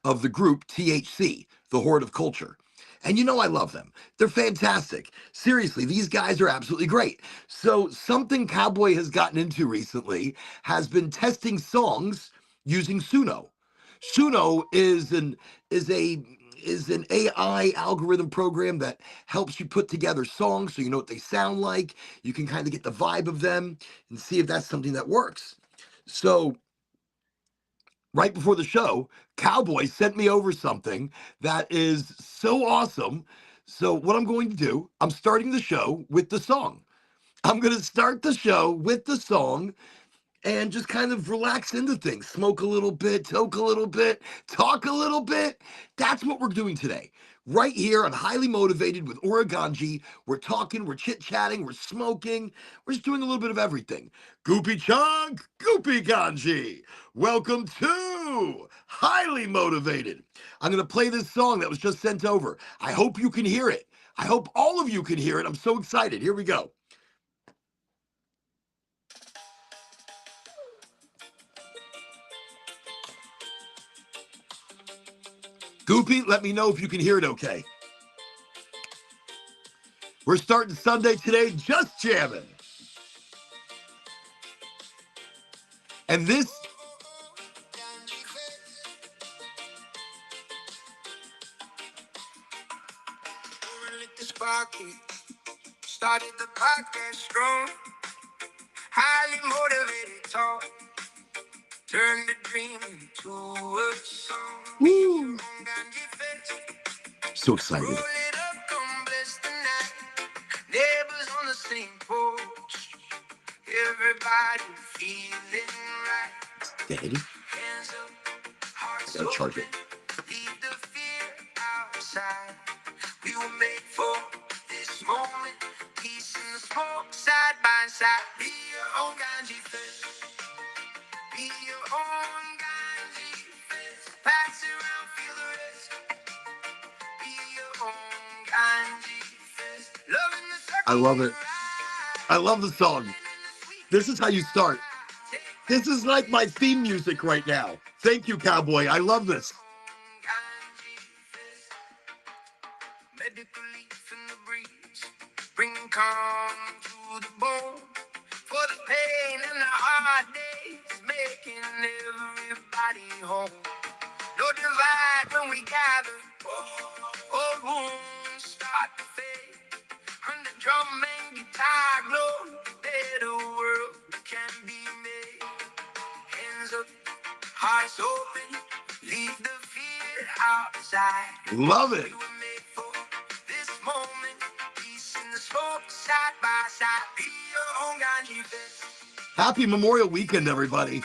of the group THC, the Horde of Culture. And you know I love them. They're fantastic. Seriously, these guys are absolutely great. So something Cowboy has gotten into recently has been testing songs using Suno. Suno is a is an AI algorithm program that helps you put together songs so you know what they sound like. You can kind of get the vibe of them and see if that's something that works. So right before the show, Cowboy sent me over something that is so awesome. So, what I'm going to do, I'm starting the show with the song. I'm going to start the show with the song and just kind of relax into things. Smoke a little bit, toke a little bit, talk a little bit. That's what we're doing today. Right here, I'm highly motivated with Oraganji. We're talking, we're chit-chatting, we're smoking. We're just doing a little bit of everything. Goopy Chunk, Goopy Ganji. Welcome to Highly Motivated. I'm going to play this song that was just sent over. I hope you can hear it. I hope all of you can hear it. I'm so excited. Here we go. Goopy, let me know if you can hear it okay. We're starting Sunday today, just jamming. And this... Started the podcast strong, highly motivated talk, turned the dream into a song. Woo! So excited. Roll it up, come bless the night. Neighbors on the same porch. Everybody feeling right. Daddy? Hands up, hearts open. Charge it. Leave the fear outside. We were made for this moment. Peace in the smoke, side by side. Be your own Ganji fest. Be your own Ganji fest. Pass it around, feel the rest. Be your own Ganji fest. Loving the circle. I love it. I love the song. This is how you start. This is like my theme music right now. Thank you, Cowboy. I love this. Medical leaf in the breeze, bringing calm to the bone. For the pain and the hard days, making everybody home. No divide when we gather. Old wounds start to fade. When the drum and guitar glow, a better world can be made. Hands up, hearts open, leave the fear outside. Love it. We were made for this moment, peace in the smoke, side by side. Be your own Ganji fest. Happy Memorial Weekend, everybody.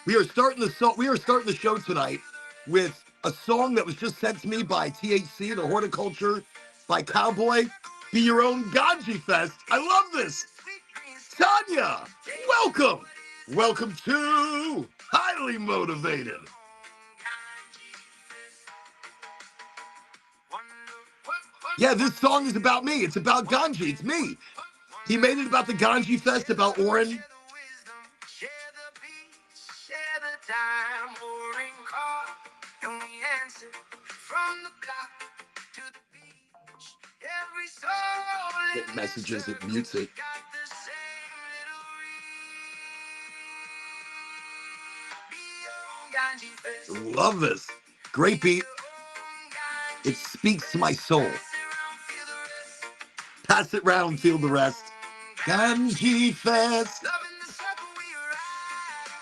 We are starting the show tonight with a song that was just sent to me by THC, the Horticulture, by Cowboy. Be your own Ganji Fest. I love this. Tanya, welcome. Welcome to Highly Motivated. Yeah, this song is about me. It's about Ganji. It's me. He made it about the Ganji Fest, about Oren. Get messages, it mutes it. Love this. Great beat. It speaks to my soul. Pass it round, feel the rest. Ganji Fest.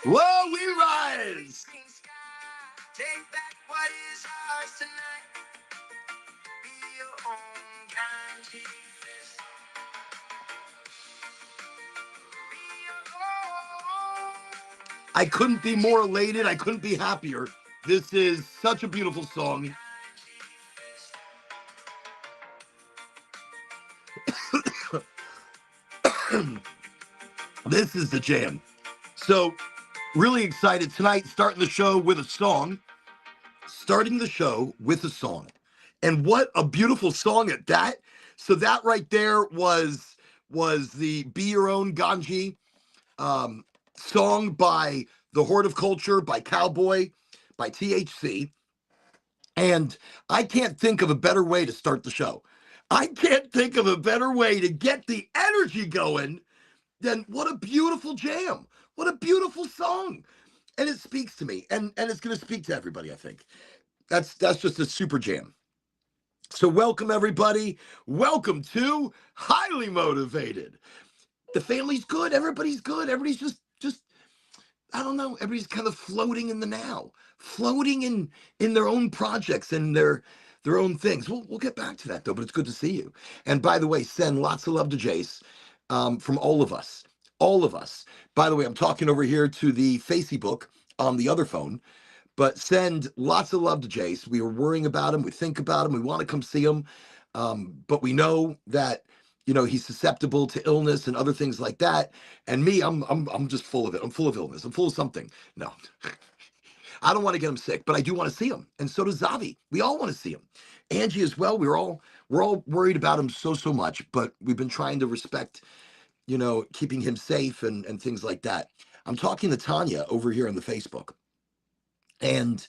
Whoa, we rise. Take back what is ours tonight. Be your own Ganji Fest. I couldn't be more elated. I couldn't be happier. This is such a beautiful song. This is the jam. So, really excited tonight, starting the show with a song. Starting the show with a song. And what a beautiful song at that. So that right there was the Be Your Own Ganji song by the Horde of Culture, by Cowboy, by THC. And I can't think of a better way to start the show. I can't think of a better way to get the energy going than what a beautiful jam. What a beautiful song. And it speaks to me, and it's going to speak to everybody, I think. That's just a super jam. So welcome, everybody. Welcome to Highly Motivated. The family's good. Everybody's good. Everybody's just I don't know. Everybody's kind of floating in the now, floating in their own projects and their own things. We'll get back to that though. But it's good to see you. And by the way, send lots of love to Jace from all of us. All of us. By the way, I'm talking over here to the Facebook on the other phone. But send lots of love to Jace. We are worrying about him. We think about him. We want to come see him. But we know that, he's susceptible to illness and other things like that. And me, I'm just full of it. I'm full of illness. I'm full of something. No, I don't want to get him sick, but I do want to see him. And so does Zavi. We all want to see him. Angie as well. We're all worried about him so much, but we've been trying to respect, keeping him safe and things like that. I'm talking to Tanya over here on the Facebook. And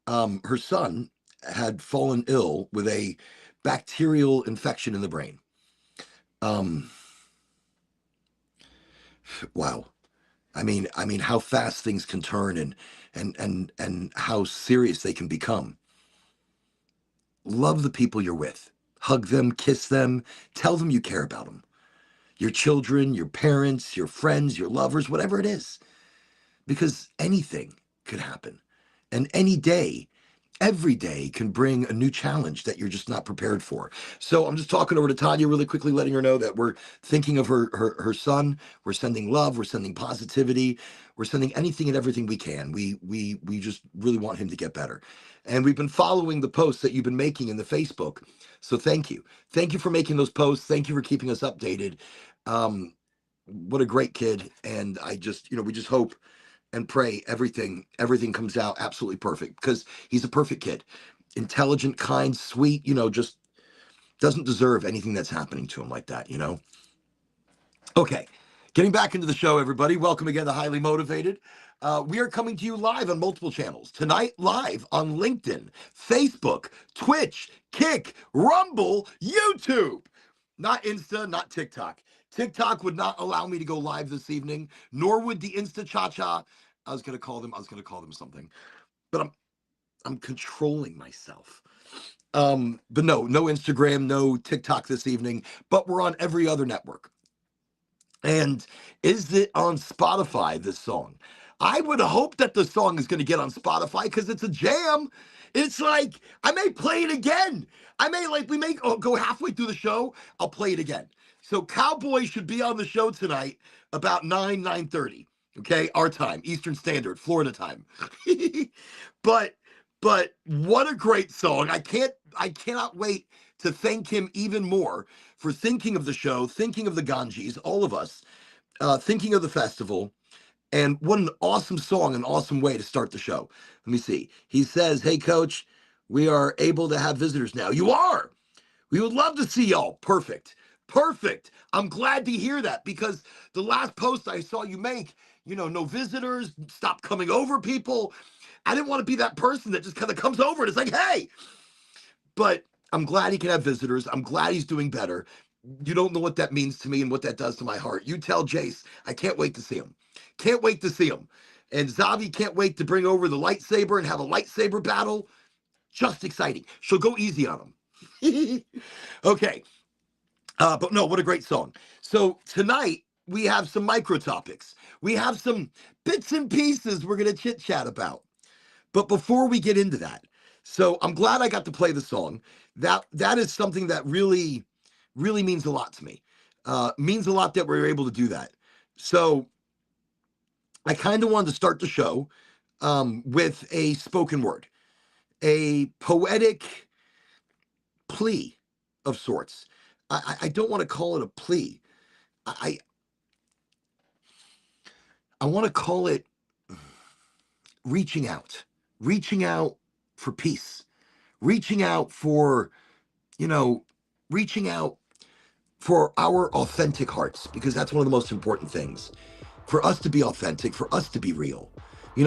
her son had fallen ill with a bacterial infection in the brain. Wow. I mean, how fast things can turn and how serious they can become. Love the people you're with. Hug them, kiss them, tell them you care about them. Your children, your parents, your friends, your lovers, whatever it is. Because anything could happen. And any day, every day can bring a new challenge that you're just not prepared for. So I'm just talking over to Tanya really quickly, letting her know that we're thinking of her son. We're sending love. We're sending positivity. We're sending anything and everything we can. We just really want him to get better. And we've been following the posts that you've been making in the Facebook. So thank you. Thank you for making those posts. Thank you for keeping us updated. What a great kid. And I just, we just hope and pray everything comes out absolutely perfect, because he's a perfect kid, intelligent, kind, sweet, just doesn't deserve anything that's happening to him like that. Okay, getting back into the show, everybody. Welcome again to Highly Motivated. We are coming to you live on multiple channels tonight, live on LinkedIn, Facebook, Twitch, Kick, Rumble, YouTube. Not Insta, not TikTok. TikTok would not allow me to go live this evening, nor would the Insta Cha-Cha. I was gonna call them something, but I'm controlling myself. But no Instagram, no TikTok this evening, but we're on every other network. And is it on Spotify, this song? I would hope that the song is going to get on Spotify because it's a jam. It's like, I may play it again. We may go halfway through the show. I'll play it again. So Cowboy should be on the show tonight about 9:30. Okay, our time, Eastern Standard, Florida time. But what a great song. I cannot wait to thank him even more for thinking of the show, thinking of the Ganjis, all of us, thinking of the festival. And what an awesome song, an awesome way to start the show. Let me see. He says, "Hey, Coach, we are able to have visitors now." You are. We would love to see y'all. Perfect. I'm glad to hear that, because the last post I saw you make, no visitors, stop coming over, people. I didn't want to be that person that just kind of comes over and it's like, hey. But I'm glad he can have visitors. I'm glad he's doing better. You don't know what that means to me and what that does to my heart. You tell Jace, I can't wait to see him. Can't wait to see him. And Zavi can't wait to bring over the lightsaber and have a lightsaber battle. Just exciting. She'll go easy on him. Okay. But no, what a great song. So tonight we have some micro topics. We have some bits and pieces we're going to chit chat about. But before we get into that, so I'm glad I got to play the song. That is something that really means a lot to me. Means a lot that we were able to do that. So I kind of wanted to start the show with a spoken word, a poetic plea of sorts. I don't want to call it a plea. I want to call it reaching out for peace, reaching out for our authentic hearts, because that's one of the most important things. For us to be authentic, for us to be real.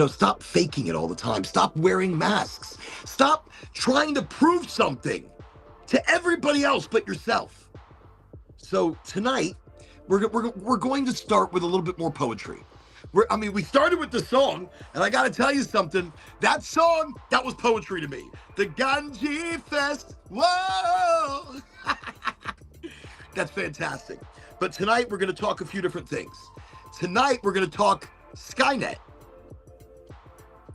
Stop faking it all the time. Stop wearing masks. Stop trying to prove something to everybody else but yourself. So tonight, we're going to start with a little bit more poetry. We started with the song, and I got to tell you something. That song, that was poetry to me. The Ganji Fest, whoa! That's fantastic. But tonight, we're going to talk a few different things. Tonight, we're going to talk Skynet,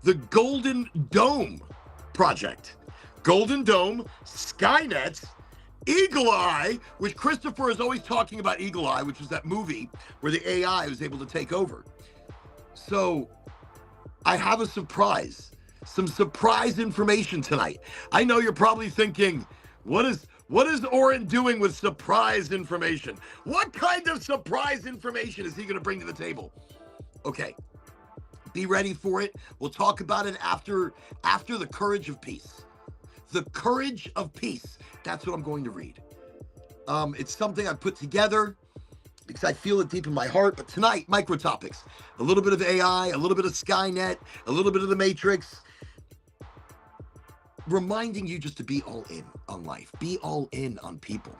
the Golden Dome project. Golden Dome, Skynet, Eagle Eye, which Christopher is always talking about. Eagle Eye, which was that movie where the AI was able to take over. So I have a surprise, some surprise information tonight. I know you're probably thinking, what is Oren doing with surprise information? What kind of surprise information is he going to bring to the table? Okay, be ready for it. We'll talk about it after the courage of peace. The courage of peace. That's what I'm going to read. It's something I put together because I feel it deep in my heart. But tonight, micro topics. A little bit of AI, a little bit of Skynet, a little bit of the Matrix. Reminding you just to be all in on life. Be all in on people,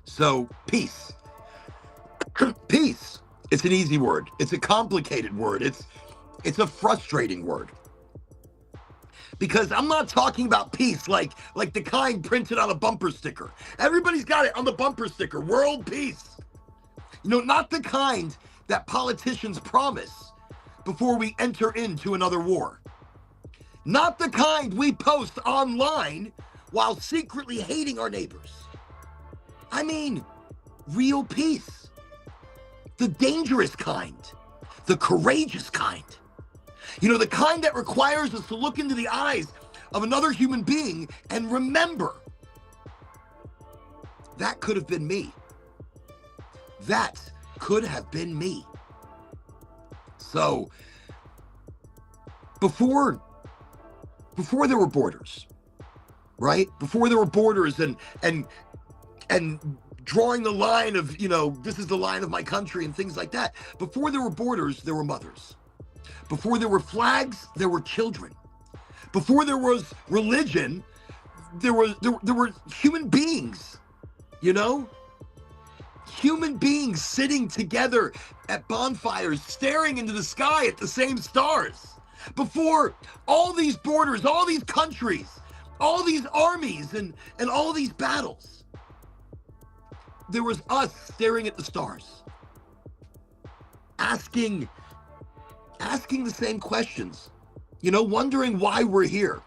So, peace. Peace. It's an easy word. It's a complicated word. It's a frustrating word. Because I'm not talking about peace like the kind printed on a bumper sticker. Everybody's got it on the bumper sticker. World peace. Not the kind that politicians promise before we enter into another war. Not the kind we post online while secretly hating our neighbors. I mean, real peace. The dangerous kind. The courageous kind. The kind that requires us to look into the eyes of another human being and remember, that could have been me. That could have been me. So, before there were borders, right? Before there were borders and drawing the line of, this is the line of my country and things like that. Before there were borders, there were mothers. Before there were flags, there were children. Before there was religion, there were human beings, Human beings sitting together at bonfires, staring into the sky at the same stars. Before all these borders, all these countries, all these armies, and all these battles, there was us staring at the stars, asking the same questions, wondering why we're here,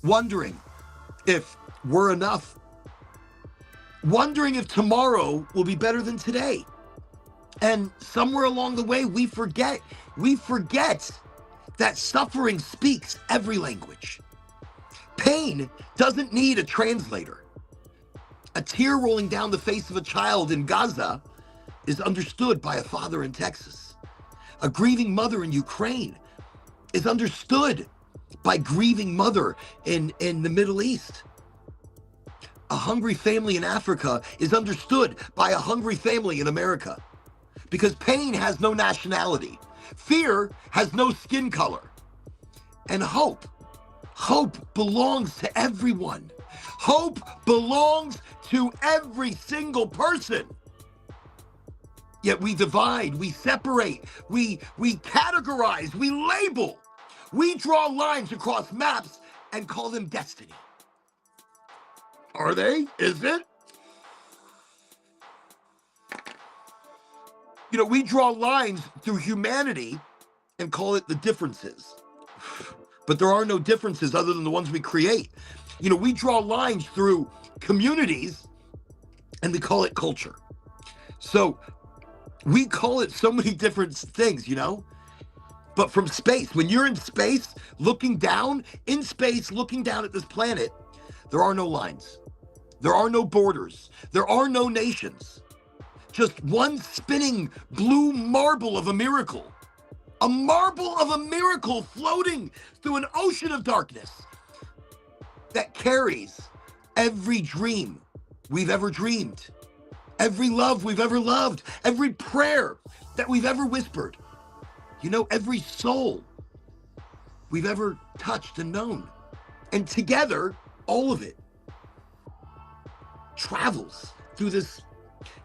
wondering if we're enough, wondering if tomorrow will be better than today. And somewhere along the way, we forget that suffering speaks every language. Pain doesn't need a translator. A tear rolling down the face of a child in Gaza is understood by a father in Texas. A grieving mother in Ukraine is understood by grieving mother in the Middle East. A hungry family in Africa is understood by a hungry family in America. Because pain has no nationality. Fear has no skin color. And hope belongs to everyone. Hope belongs to every single person. Yet we divide, we separate, we categorize, we label. We draw lines across maps and call them destiny. Are they? Is it? We draw lines through humanity and call it the differences. But there are no differences other than the ones we create. We draw lines through communities and we call it culture. So we call it so many different things, But from space, when you're in space, looking down at this planet, there are no lines. There are no borders. There are no nations. just one spinning blue marble of a miracle. A marble of a miracle floating through an ocean of darkness that carries every dream we've ever dreamed, every love we've ever loved, every prayer that we've ever whispered, every soul we've ever touched and known. And together, all of it travels through this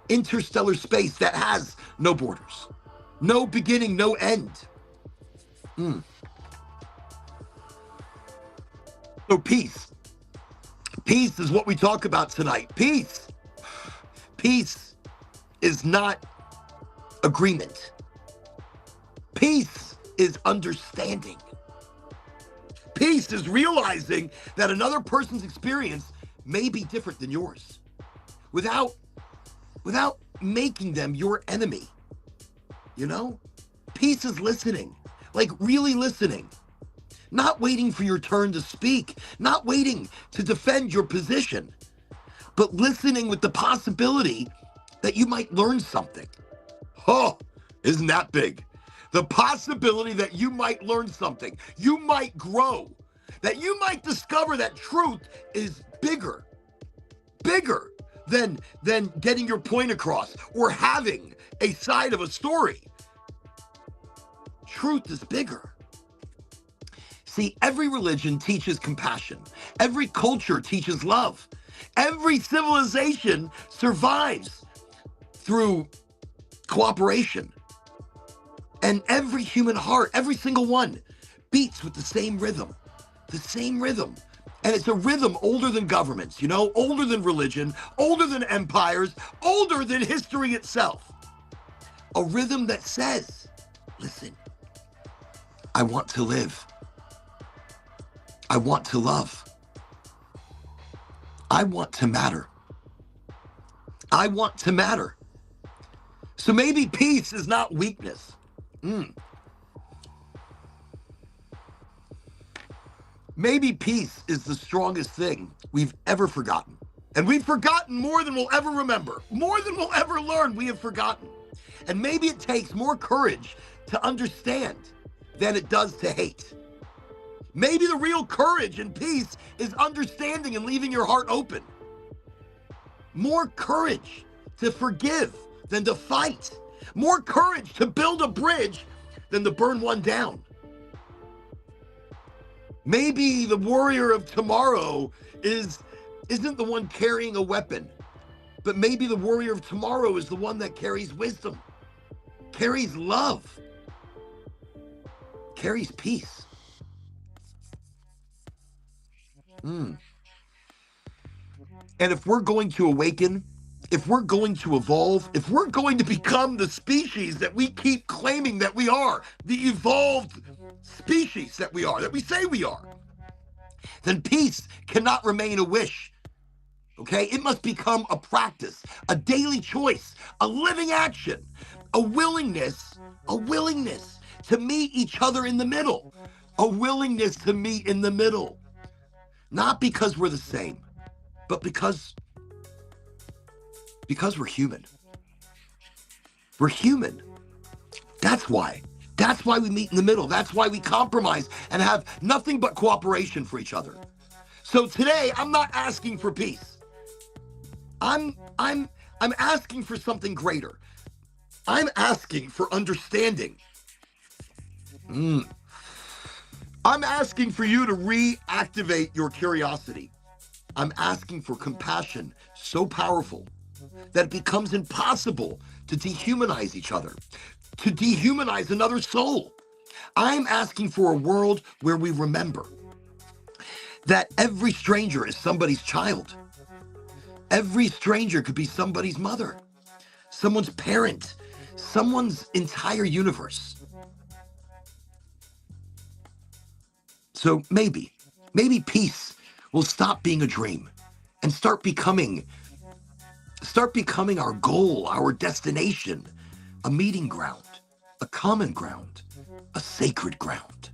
interstellar space that has no borders, no beginning, no end. So peace. Peace is what we talk about tonight. Peace. Peace is not agreement. Peace is understanding. Peace is realizing that another person's experience may be different than yours without making them your enemy. Peace is listening, like really listening, not waiting for your turn to speak, not waiting to defend your position, but listening with the possibility that you might learn something. Oh, isn't that big? The possibility that you might learn something, you might grow, that you might discover that truth is bigger than getting your point across or having a side of a story. Truth is bigger. See, every religion teaches compassion. Every culture teaches love. Every civilization survives through cooperation. And every human heart, every single one, beats with the same rhythm. And it's a rhythm older than governments, older than religion, older than empires, older than history itself. A rhythm that says, listen, I want to live. I want to love. I want to matter. I want to matter. So maybe peace is not weakness. Maybe peace is the strongest thing we've ever forgotten. And we've forgotten more than we'll ever remember. More than we'll ever learn, we have forgotten. And maybe it takes more courage to understand than it does to hate. Maybe the real courage and peace is understanding and leaving your heart open. More courage to forgive than to fight. More courage to build a bridge than to burn one down. Maybe the warrior of tomorrow isn't the one carrying a weapon, but maybe the warrior of tomorrow is the one that carries wisdom, carries love, carries peace. And if we're going to awaken, if we're going to evolve, if we're going to become the species that we keep claiming that we are, the evolved species that we are, that we say we are, then peace cannot remain a wish, okay? It must become a practice, a daily choice, a living action, a willingness to meet each other in the middle, a willingness to meet in the middle, not because we're the same, but because we're human. We're human. That's why we meet in the middle. That's why we compromise and have nothing but cooperation for each other. So today, I'm not asking for peace. I'm asking for something greater. I'm asking for understanding. I'm asking for you to reactivate your curiosity. I'm asking for compassion so powerful that it becomes impossible to dehumanize each other, to dehumanize another soul. I'm asking for a world where we remember that every stranger is somebody's child. Every stranger could be somebody's mother, someone's parent, someone's entire universe. So maybe peace will stop being a dream and start becoming our goal, our destination, a meeting ground, a common ground, a sacred ground.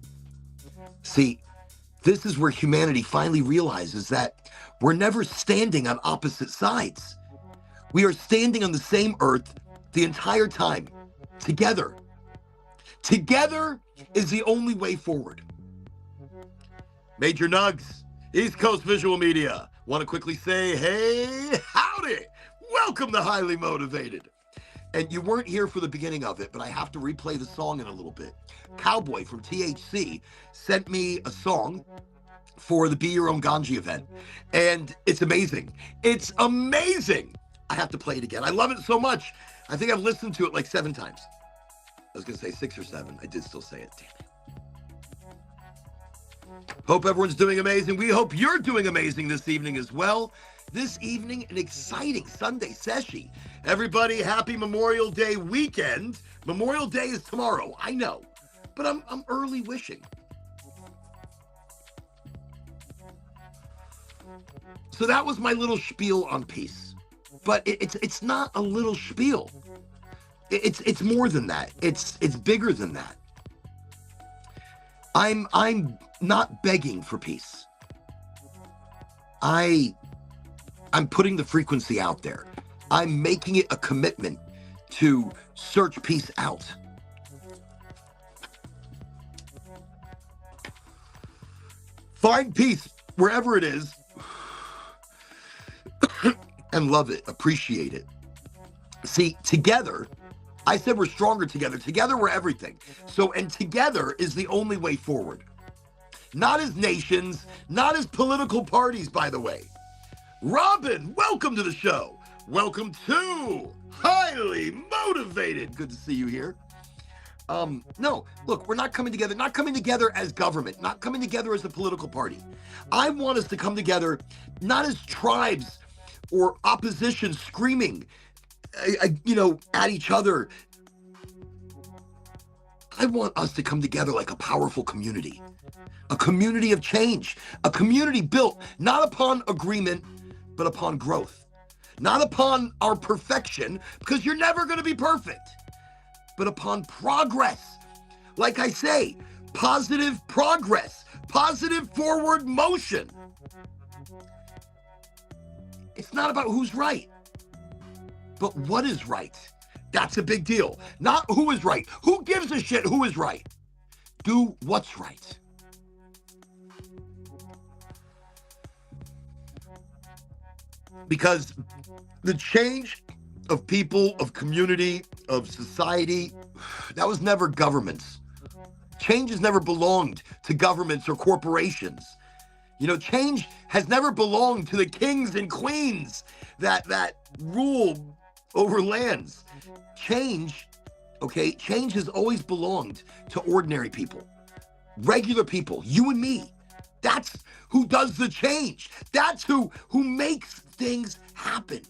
See, this is where humanity finally realizes that we're never standing on opposite sides. We are standing on the same earth the entire time. Together. Together is the only way forward. Major Nugs, East Coast Visual Media. Want to quickly say, hey, howdy. Welcome to Highly Motivated. And you weren't here for the beginning of it, but I have to replay the song in a little bit. Cowboy from THC sent me a song for the Be Your Own Ganji event. And it's amazing. It's amazing. I have to play it again. I love it so much. I think I've listened to it like 7 times. I was going to say 6 or 7. I did still say it. Damn it. Hope everyone's doing amazing. We hope you're doing amazing this evening as well. This evening, an exciting Sunday session. Everybody, happy Memorial Day weekend. Memorial Day is tomorrow, I know, but I'm early wishing. So that was my little spiel on peace, but it's not a little spiel. It's more than that. It's bigger than that. I'm not begging for peace. I'm putting the frequency out there. I'm making it a commitment to search peace out. Find peace wherever it is and love it, appreciate it. See, together, I said we're stronger together. Together, we're everything. So, and together is the only way forward. Not as nations, not as political parties, by the way. Robin, welcome to the show. Welcome to Highly Motivated. Good to see you here. No, look, we're not coming together as government, not coming together as a political party. I want us to come together, not as tribes or opposition screaming, at each other. I want us to come together like a powerful community, a community of change, a community built not upon agreement, but upon growth, not upon our perfection, because you're never going to be perfect, but upon progress. Like I say, positive progress, positive forward motion. It's not about who's right, but what is right. That's a big deal. Not who is right. Who gives a shit who is right? Do what's right. Because the change of people, of community, of society, that was never governments. Change has never belonged to governments or corporations. Change has never belonged to the kings and queens that rule over lands. Change has always belonged to ordinary people, regular people, you and me. That's who does the change. That's who makes things happen.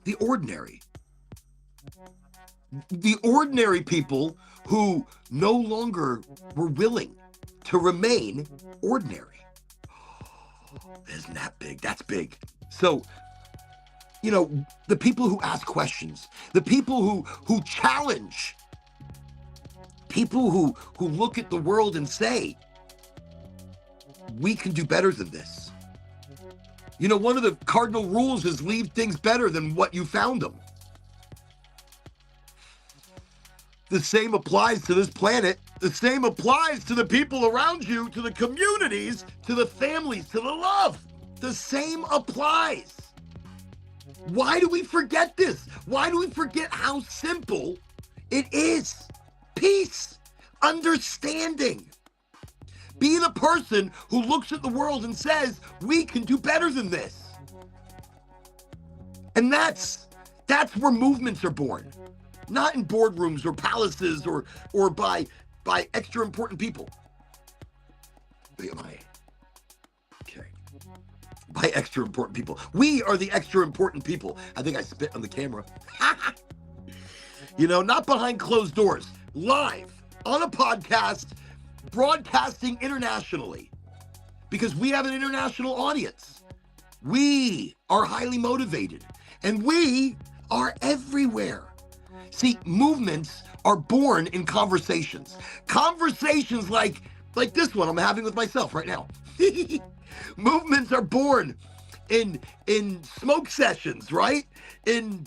The ordinary people who no longer were willing to remain ordinary. Isn't that big? That's big. So, the people who ask questions, the people who challenge, people who look at the world and say, we can do better than this. One of the cardinal rules is leave things better than what you found them. The same applies to this planet. The same applies to the people around you, to the communities, to the families, to the love. The same applies. Why do we forget this? Why do we forget how simple it is? Peace, understanding. Be the person who looks at the world and says, we can do better than this. And that's where movements are born. Not in boardrooms or palaces or by extra important people. By extra important people. We are the extra important people. I think I spit on the camera. Not behind closed doors. Live on a podcast, broadcasting internationally. Because we have an international audience. We are highly motivated. And we are everywhere. See, movements are born in conversations. Conversations like this one I'm having with myself right now. Movements are born in smoke sessions, right? In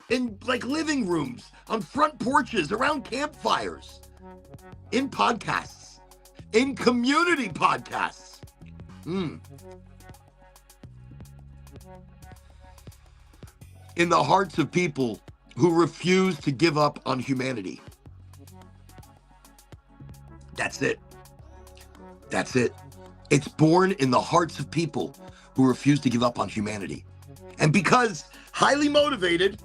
in like living rooms, on front porches, around campfires, in podcasts, in community podcasts. In the hearts of people who refuse to give up on humanity. That's it. That's it. It's born in the hearts of people who refuse to give up on humanity. And because highly motivated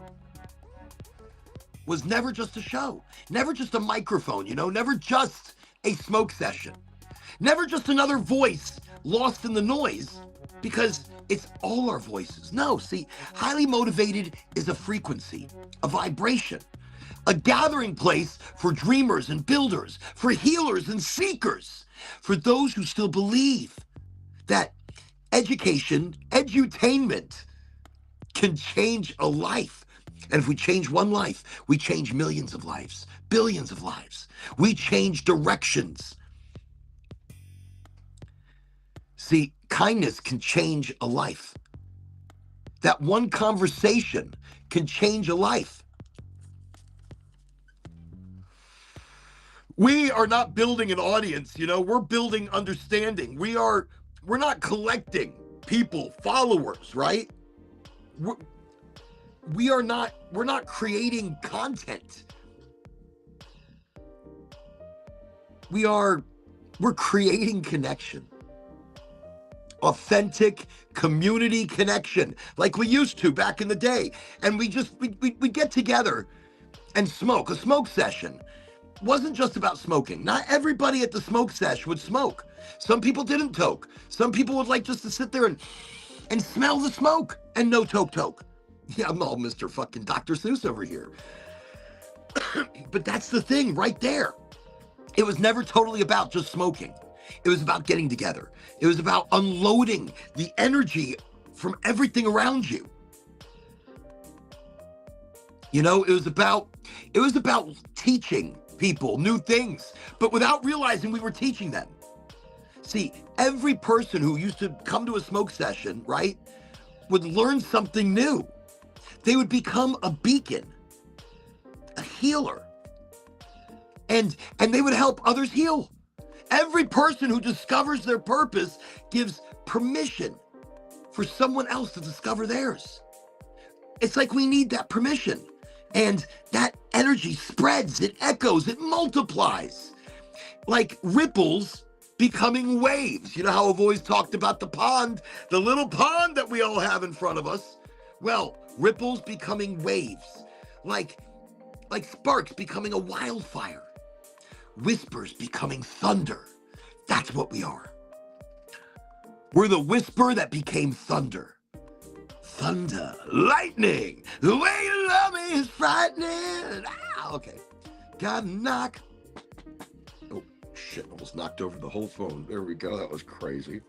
was never just a show, never just a microphone, never just a smoke session, never just another voice lost in the noise, because it's all our voices. No, see, highly motivated is a frequency, a vibration, a gathering place for dreamers and builders, for healers and seekers, for those who still believe that education, edutainment can change a life. And if we change one life, we change millions of lives, billions of lives. We change directions. See, kindness can change a life. That one conversation can change a life. We are not building an audience, we're building understanding. We're not collecting people, followers, right? We're not creating content. We're creating connection. Authentic community connection, like we used to back in the day. And we get together and smoke. A smoke session wasn't just about smoking. Not everybody at the smoke sesh would smoke. Some people didn't toke. Some people would like just to sit there and smell the smoke and no toke. Yeah, I'm all Mr. fucking Dr. Seuss over here. But that's the thing right there. It was never totally about just smoking. It was about getting together. It was about unloading the energy from everything around you. It was about teaching people new things, but without realizing we were teaching them. See, every person who used to come to a smoke session, right, would learn something new. They would become a beacon, a healer, and they would help others heal. Every person who discovers their purpose gives permission for someone else to discover theirs. It's like we need that permission. And that energy spreads, it echoes, it multiplies. Like ripples becoming waves. You know how I've always talked about the pond, the little pond that we all have in front of us? Well, ripples becoming waves. Like sparks becoming a wildfire. Whispers becoming thunder. That's what we are. We're the whisper that became thunder. Thunder, lightning, the way you love me is frightening. Okay. Gotta knock. Oh, shit, almost knocked over the whole phone. There we go, that was crazy.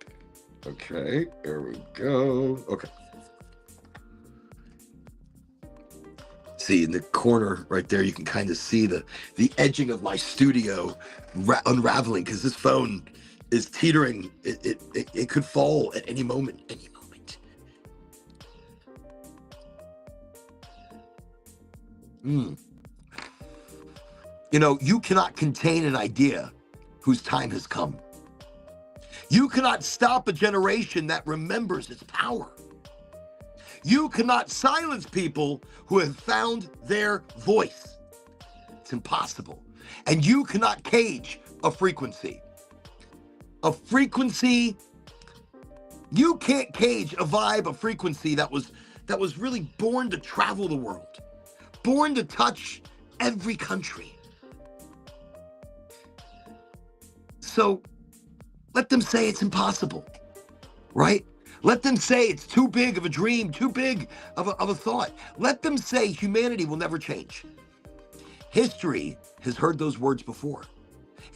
Okay, there we go. Okay. See, in the corner right there, you can kind of see the edging of my studio unraveling, because this phone is teetering. It could fall at any moment, You cannot contain an idea whose time has come. You cannot stop a generation that remembers its power. You cannot silence people who have found their voice. It's impossible. And you cannot cage a frequency. A frequency, you can't cage a vibe, a frequency that was really born to travel the world, born to touch every country. So let them say it's impossible, right? Let them say it's too big of a dream, too big of a thought. Let them say humanity will never change. History has heard those words before.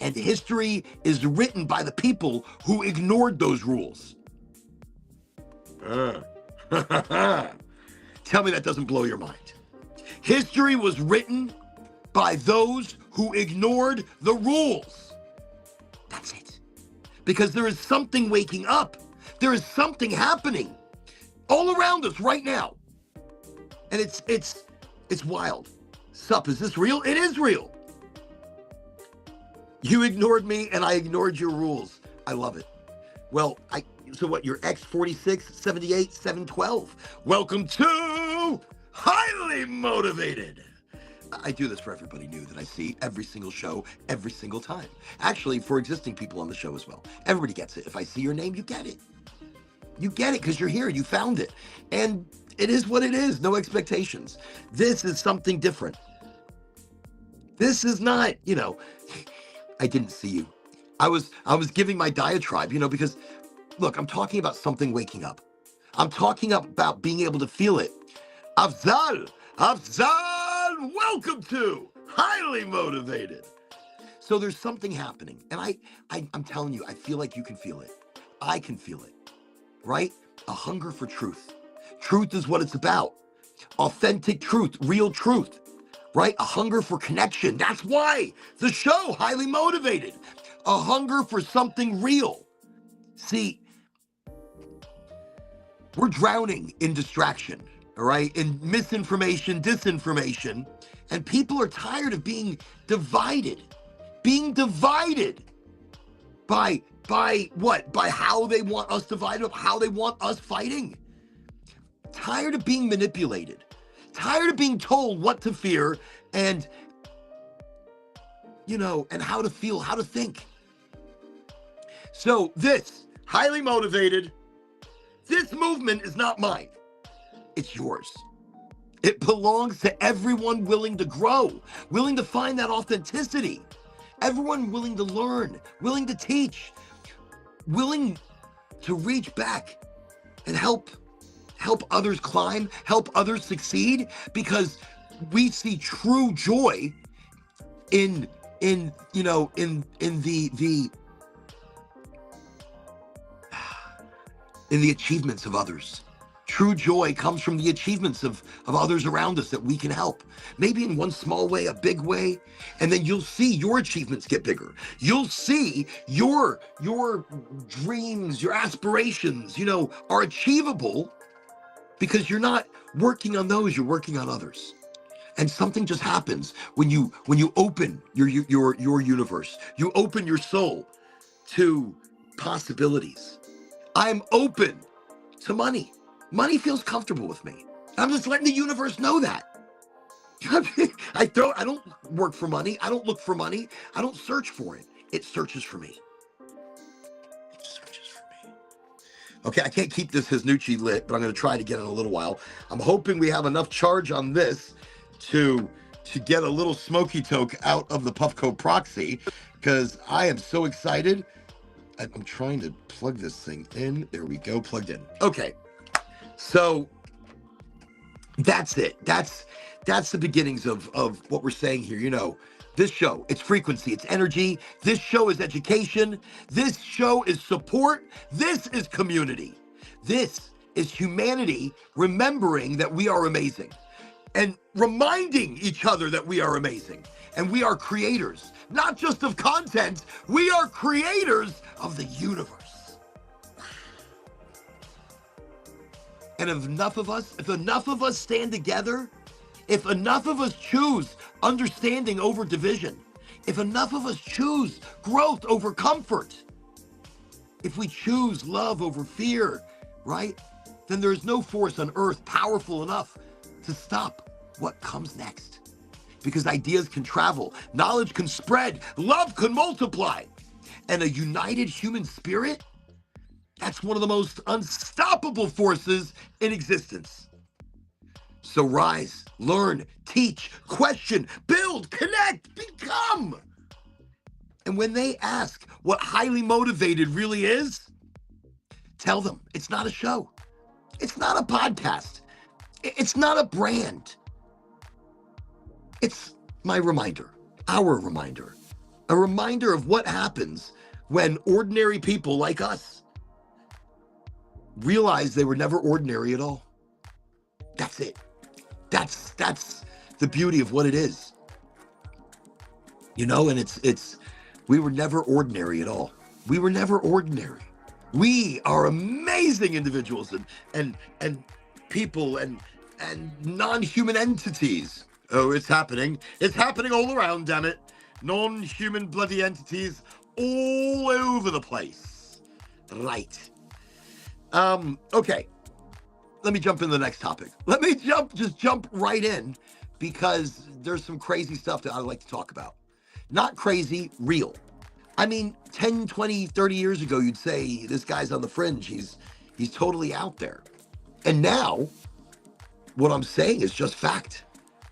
And history is written by the people who ignored those rules. Tell me that doesn't blow your mind. History was written by those who ignored the rules. That's it. Because there is something waking up. There is something happening all around us right now. And it's It's wild. Sup, is this real? It is real. You ignored me and I ignored your rules. I love it. Well, so what, you're X46, 78, 712. Welcome to Highly Motivated. I do this for everybody new that I see every single show, every single time. Actually, for existing people on the show as well. Everybody gets it. If I see your name, you get it. You get it because you're here. You found it. And it is what it is. No expectations. This is something different. This is not, I didn't see you. I was giving my diatribe, because look, I'm talking about something waking up. I'm talking about being able to feel it. Afzal, welcome to Highly Motivated. So there's something happening, and I'm telling you, I feel like you can feel it. I can feel it, right? A hunger for truth. Truth is what it's about. Authentic truth, real truth, right? A hunger for connection. That's why the show, Highly Motivated. A hunger for something real. See, we're drowning in distraction, all right? In misinformation, disinformation, and people are tired of being divided. Being divided by what? By how they want us divided, how they want us fighting. Tired of being manipulated. Tired of being told what to fear and how to feel, how to think. So this, Highly Motivated, this movement is not mine. It's yours. It belongs to everyone willing to grow, willing to find that authenticity. Everyone willing to learn, willing to teach, willing to reach back and help others climb, help others succeed, because we see true joy in the achievements of others. True joy comes from the achievements of others around us that we can help. Maybe in one small way, a big way, and then you'll see your achievements get bigger. You'll see your dreams, your aspirations, are achievable because you're not working on those, you're working on others. And something just happens when you open your universe. You open your soul to possibilities. I'm open to money. Money feels comfortable with me. I'm just letting the universe know that. I don't work for money. I don't look for money. I don't search for it. It searches for me. It searches for me. Okay, I can't keep this Hisnucci lit, but I'm going to try to get in a little while. I'm hoping we have enough charge on this to get a little smoky toke out of the Puffco proxy, because I am so excited. I'm trying to plug this thing in. There we go, plugged in. Okay, so that's it. That's the beginnings of what we're saying here. This show, it's frequency, it's energy. This show is education. This show is support. This is community. This is humanity remembering that we are amazing and reminding each other that we are amazing. And we are creators, not just of content, we are creators of the universe. And if enough of us stand together, if enough of us choose understanding over division, if enough of us choose growth over comfort, if we choose love over fear, right? Then there is no force on earth powerful enough to stop what comes next. Because ideas can travel, knowledge can spread, love can multiply. And a united human spirit, that's one of the most unstoppable forces in existence. So rise, learn, teach, question, build, connect, become. And when they ask what Highly Motivated really is, tell them it's not a show. It's not a podcast. It's not a brand. It's my reminder, our reminder, a reminder of what happens when ordinary people like us realize they were never ordinary at all. That's it. That's the beauty of what it is. And it's we were never ordinary at all. We were never ordinary. We are amazing individuals and people and and non-human entities. Oh, it's happening. It's happening all around, damn it. Non-human bloody entities all over the place. Right. Okay. Let me jump into the next topic. Let me jump right in because there's some crazy stuff that I'd like to talk about. Not crazy, real. I mean, 10, 20, 30 years ago, you'd say this guy's on the fringe. He's totally out there. And now, what I'm saying is just fact.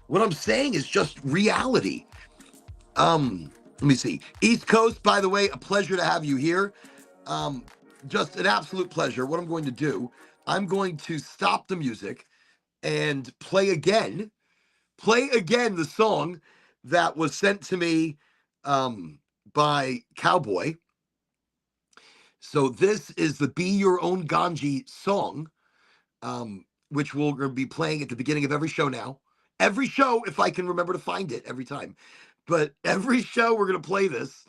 What I'm saying is just reality. Let me see. East Coast, by the way, a pleasure to have you here. Just an absolute pleasure. What I'm going to do, I'm going to stop the music and play again the song that was sent to me by Cowboy. So this is the Be Your Own Ganji song, which we're going to be playing at the beginning of every show now. Every show, if I can remember to find it every time. But every show we're going to play this.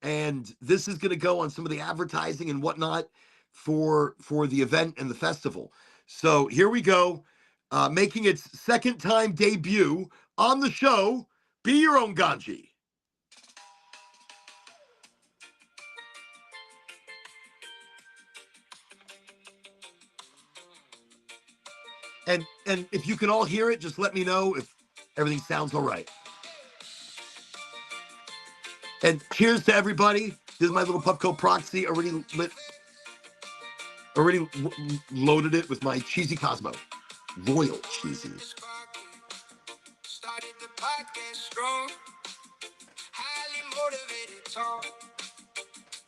And this is going to go on some of the advertising and whatnot for the event and the festival. So here we go. Making its second time debut on the show, Be Your Own Ganji. And if you can all hear it, just let me know if everything sounds all right. And cheers to everybody. This is my little Pupco proxy. Already loaded it with my cheesy Cosmo. Royal cheesy. Started the podcast strong. Highly motivated talk.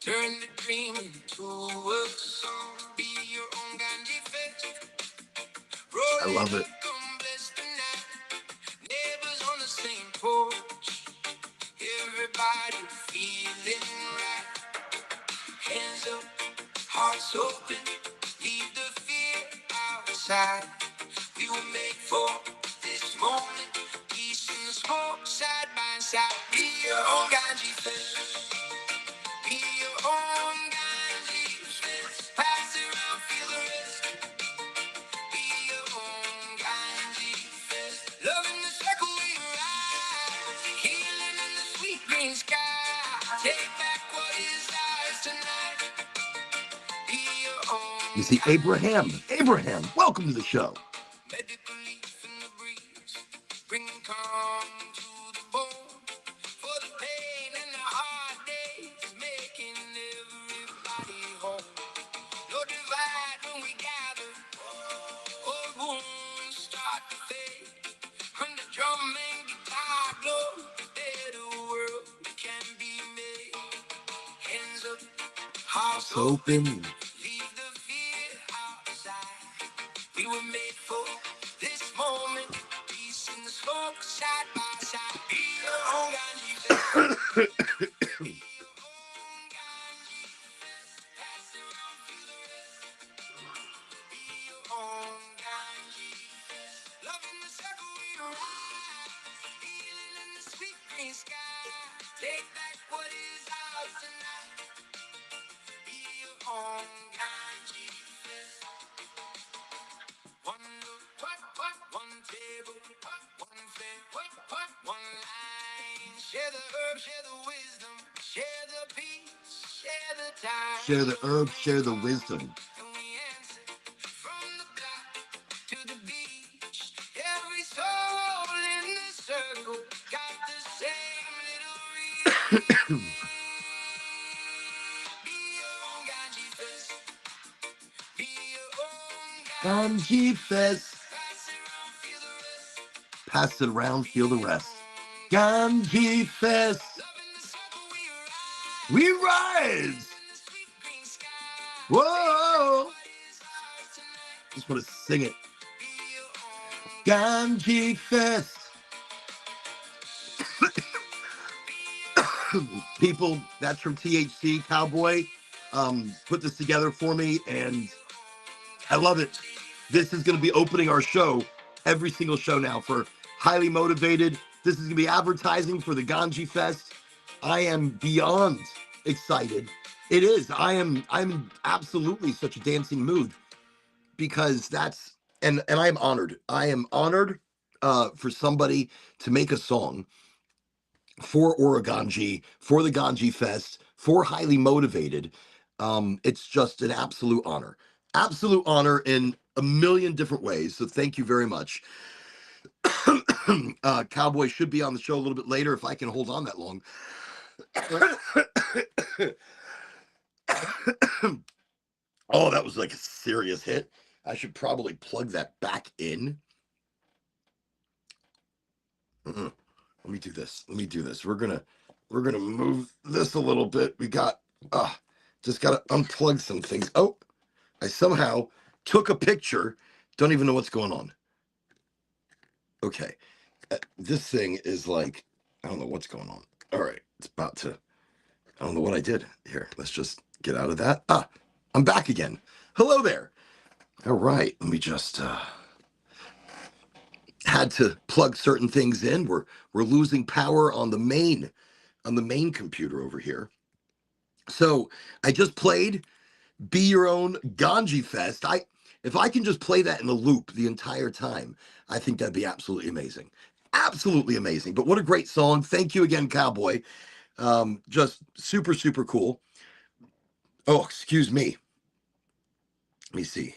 Turn the dream into a song. Be your own Gandhi face. I love it. Neighbors on the same porch. Everybody feeling right. Hands up, hearts open. Leave the fear outside. We were made for this moment. Peace in the smoke, side by side. Be your own Ganji face. Be your own Ganji face. Pass it around, feel the rest. Be your own Ganji face. Love in the circle we ride. Healing in the sweet green sky. Take back what is ours tonight. Be your own. You see, Abraham, welcome to the show. Medical leaf in the breeze, bring calm to the bone. For the pain and the hard days, making everybody whole. No divide when we gather, old wounds start to fade. When the drum and guitar glow, a better world can be made. Hands up, hearts open, leave the fear outside. We were made for this moment. Peace in the smoke, side by side. Be your own Ganji face. Be your own Ganji face. Pass it around, feel the rest. Be your own Ganji face. Love in the circle we ride. Healing in the sweet green sky. Take back what is ours tonight. Be your own Ganji face. One look, one table, one flame, one line. Share the herb, share the wisdom, share the peace, share the time. Share the herb, share the wisdom. And we answer from the block to the beach. Every soul in the circle got the same little reason. Be your own Ganji face. Be your own Ganji face. Pass it around, feel the rest. Ganji face. We rise. Whoa. Just want to sing it. Ganji face. People, that's from THC Cowboy. Put this together for me, and I love it. This is going to be opening our show, every single show now, for Highly Motivated. This is going to be advertising for the Ganji Fest. I am beyond excited. I'm in absolutely such a dancing mood, because that's and I am honored. I am honored for somebody to make a song for Oraganji, for the Ganji Fest, for Highly Motivated. It's just an absolute honor in a million different ways. So thank you very much. Cowboy should be on the show a little bit later if I can hold on that long. Oh, that was like a serious hit. I should probably plug that back in. Let me do this. We're gonna move this a little bit. We got just gotta unplug some things. Oh, I somehow took a picture. Don't even know what's going on. Okay. This thing is like, I don't know what's going on. All right. It's about to, I don't know what I did here. Let's just get out of that. I'm back again. Hello there. All right. Let me just, had to plug certain things in. We're losing power on the main computer over here. So I just played Be Your Own Ganji Fest. If I can just play that in a loop the entire time, I think that'd be absolutely amazing. Absolutely amazing. But what a great song. Thank you again, Cowboy. Just super, super cool. Oh, excuse me. Let me see.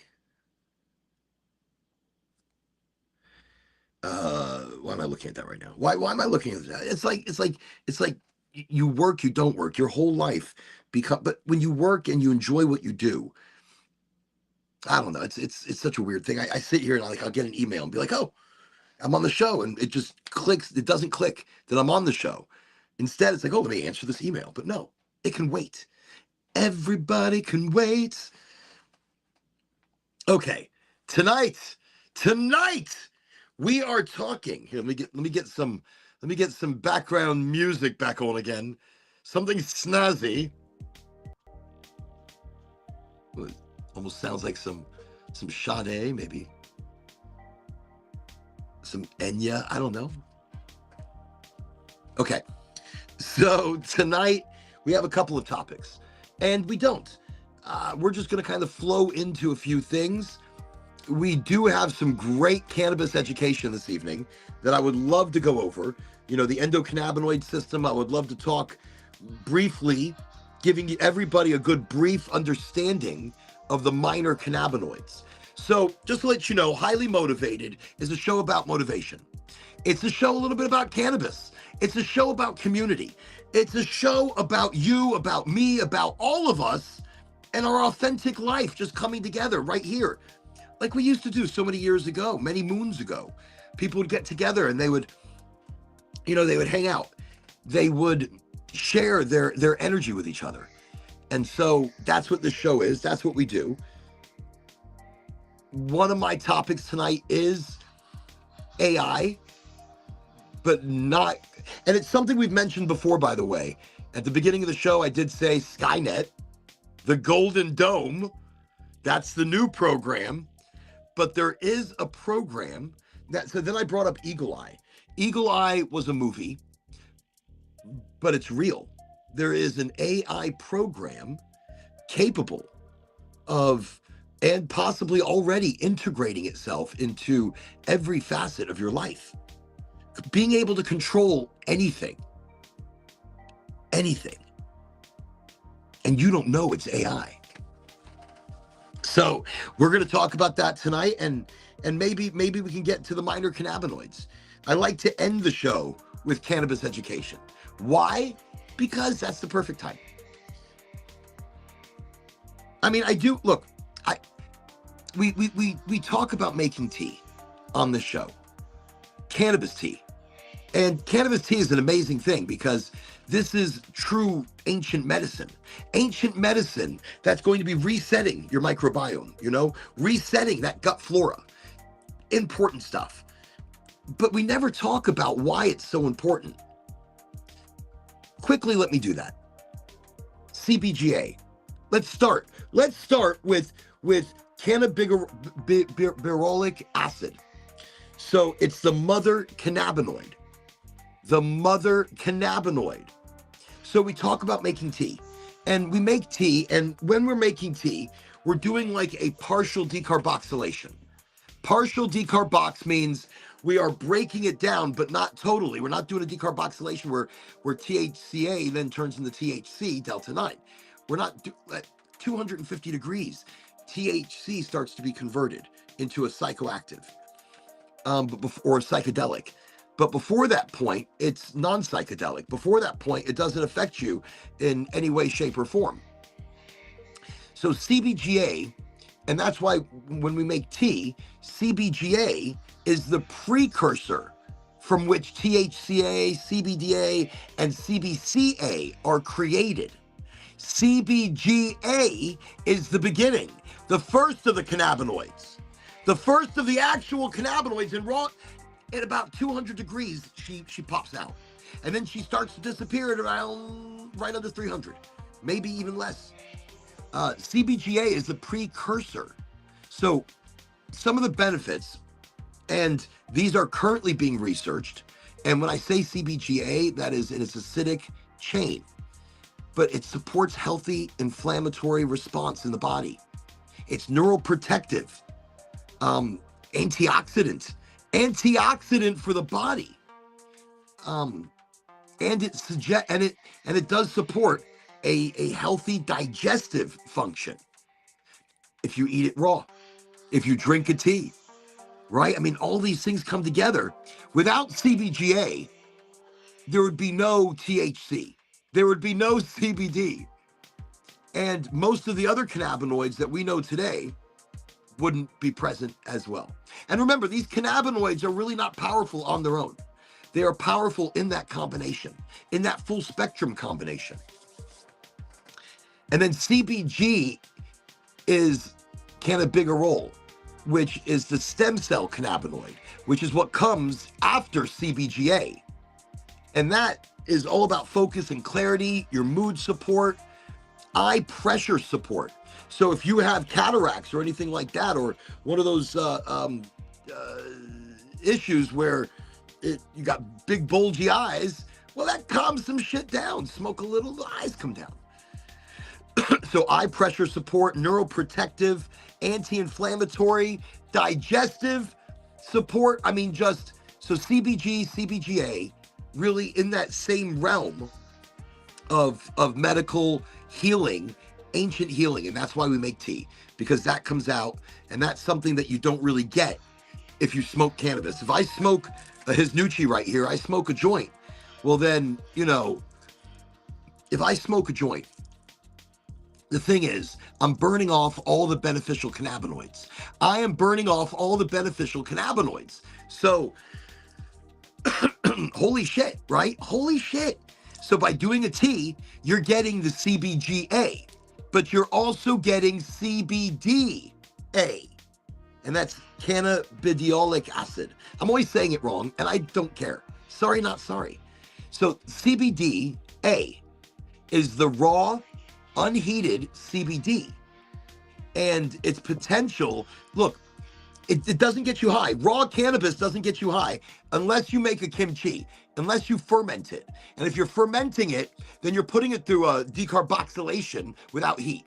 Why am I looking at that right now? Why am I looking at that? It's like you work, you don't work your whole life but when you work and you enjoy what you do, I don't know. It's such a weird thing. I sit here and I'll get an email and be like, oh, I'm on the show, and it just clicks. It doesn't click that I'm on the show. Instead, it's like, oh, let me answer this email. But no, it can wait. Everybody can wait. Okay, tonight, we are talking. Here, let me get some background music back on again. Something snazzy. It almost sounds like some Sade, maybe. Some Enya, I don't know. Okay, so tonight we have a couple of topics, and we don't. We're just going to kind of flow into a few things. We do have some great cannabis education this evening that I would love to go over. You know, the endocannabinoid system. I would love to talk briefly, giving everybody a good brief understanding of the minor cannabinoids. So just to let you know, Highly Motivated is a show about motivation. It's a show a little bit about cannabis. It's a show about community. It's a show about you, about me, about all of us and our authentic life just coming together right here. Like we used to do so many years ago, many moons ago. People would get together and they would hang out. They would share their energy with each other. And so that's what this show is. That's what we do. One of my topics tonight is AI, but not, and it's something we've mentioned before, by the way. At the beginning of the show, I did say Skynet, the Golden Dome. That's the new program. But there is a program so then I brought up Eagle Eye. Eagle Eye was a movie, but it's real. There is an AI program capable of, and possibly already integrating itself into every facet of your life. Being able to control anything. And you don't know it's AI. So we're going to talk about that tonight, and maybe we can get to the minor cannabinoids. I like to end the show with cannabis education. Why? Because that's the perfect time. I mean, I do, look, we talk about making tea on this show, cannabis tea. And cannabis tea is an amazing thing because this is true ancient medicine that's going to be resetting your microbiome, resetting that gut flora. Important stuff. But we never talk about why it's so important. Quickly, let me do that. CBGA. Let's start with cannabigerolic acid. So it's the mother cannabinoid. So we talk about making tea, and we make tea, and when we're making tea, we're doing like a partial decarboxylation. Partial decarbox means we are breaking it down, but not totally. We're not doing a decarboxylation where THCA then turns into THC, delta 9. We're not at 250 degrees. THC starts to be converted into a psychoactive, or a psychedelic. But before that point, it's non-psychedelic. Before that point, it doesn't affect you in any way, shape, or form. So CBGA, and that's why when we make tea, CBGA is the precursor from which THCA, CBDA, and CBCA are created. CBGA is the beginning, the first of the cannabinoids, the first of the actual cannabinoids. In raw, at about 200 degrees, she pops out. And then she starts to disappear at around right under 300, maybe even less. CBGA is the precursor. So some of the benefits, and these are currently being researched. And when I say CBGA, that is in its acidic chain, but it supports healthy inflammatory response in the body. It's neuroprotective, antioxidant for the body. And it does support a healthy digestive function if you eat it raw, if you drink a tea, right? I mean, all these things come together. Without CBGA, there would be no THC, there would be no CBD, and most of the other cannabinoids that we know today wouldn't be present as well. And remember, these cannabinoids are really not powerful on their own. They are powerful in that combination, in that full spectrum combination. And then CBG can a bigger role, which is the stem cell cannabinoid, which is what comes after CBGA. And that is all about focus and clarity, your mood support, eye pressure support. So if you have cataracts or anything like that, or one of those issues where you got big bulgy eyes, well, that calms some shit down. Smoke a little, the eyes come down. So eye pressure support, neuroprotective, anti-inflammatory, digestive support. I mean, so CBG, CBGA, really in that same realm of medical healing, ancient healing. And that's why we make tea, because that comes out, and that's something that you don't really get if you smoke cannabis. If I smoke his Nucci right here, I smoke a joint. Well, then, if I smoke a joint, the thing is, I'm burning off all the beneficial cannabinoids. I am burning off all the beneficial cannabinoids. So, holy shit, right? Holy shit. So by doing a tea, you're getting the CBGA, but you're also getting CBDA, and that's cannabidiolic acid. I'm always saying it wrong, and I don't care. Sorry, not sorry. So CBDA is the raw, unheated CBD, and its potential, look, it doesn't get you high. Raw cannabis doesn't get you high unless you make a kimchi, unless you ferment it. And if you're fermenting it, then you're putting it through a decarboxylation without heat.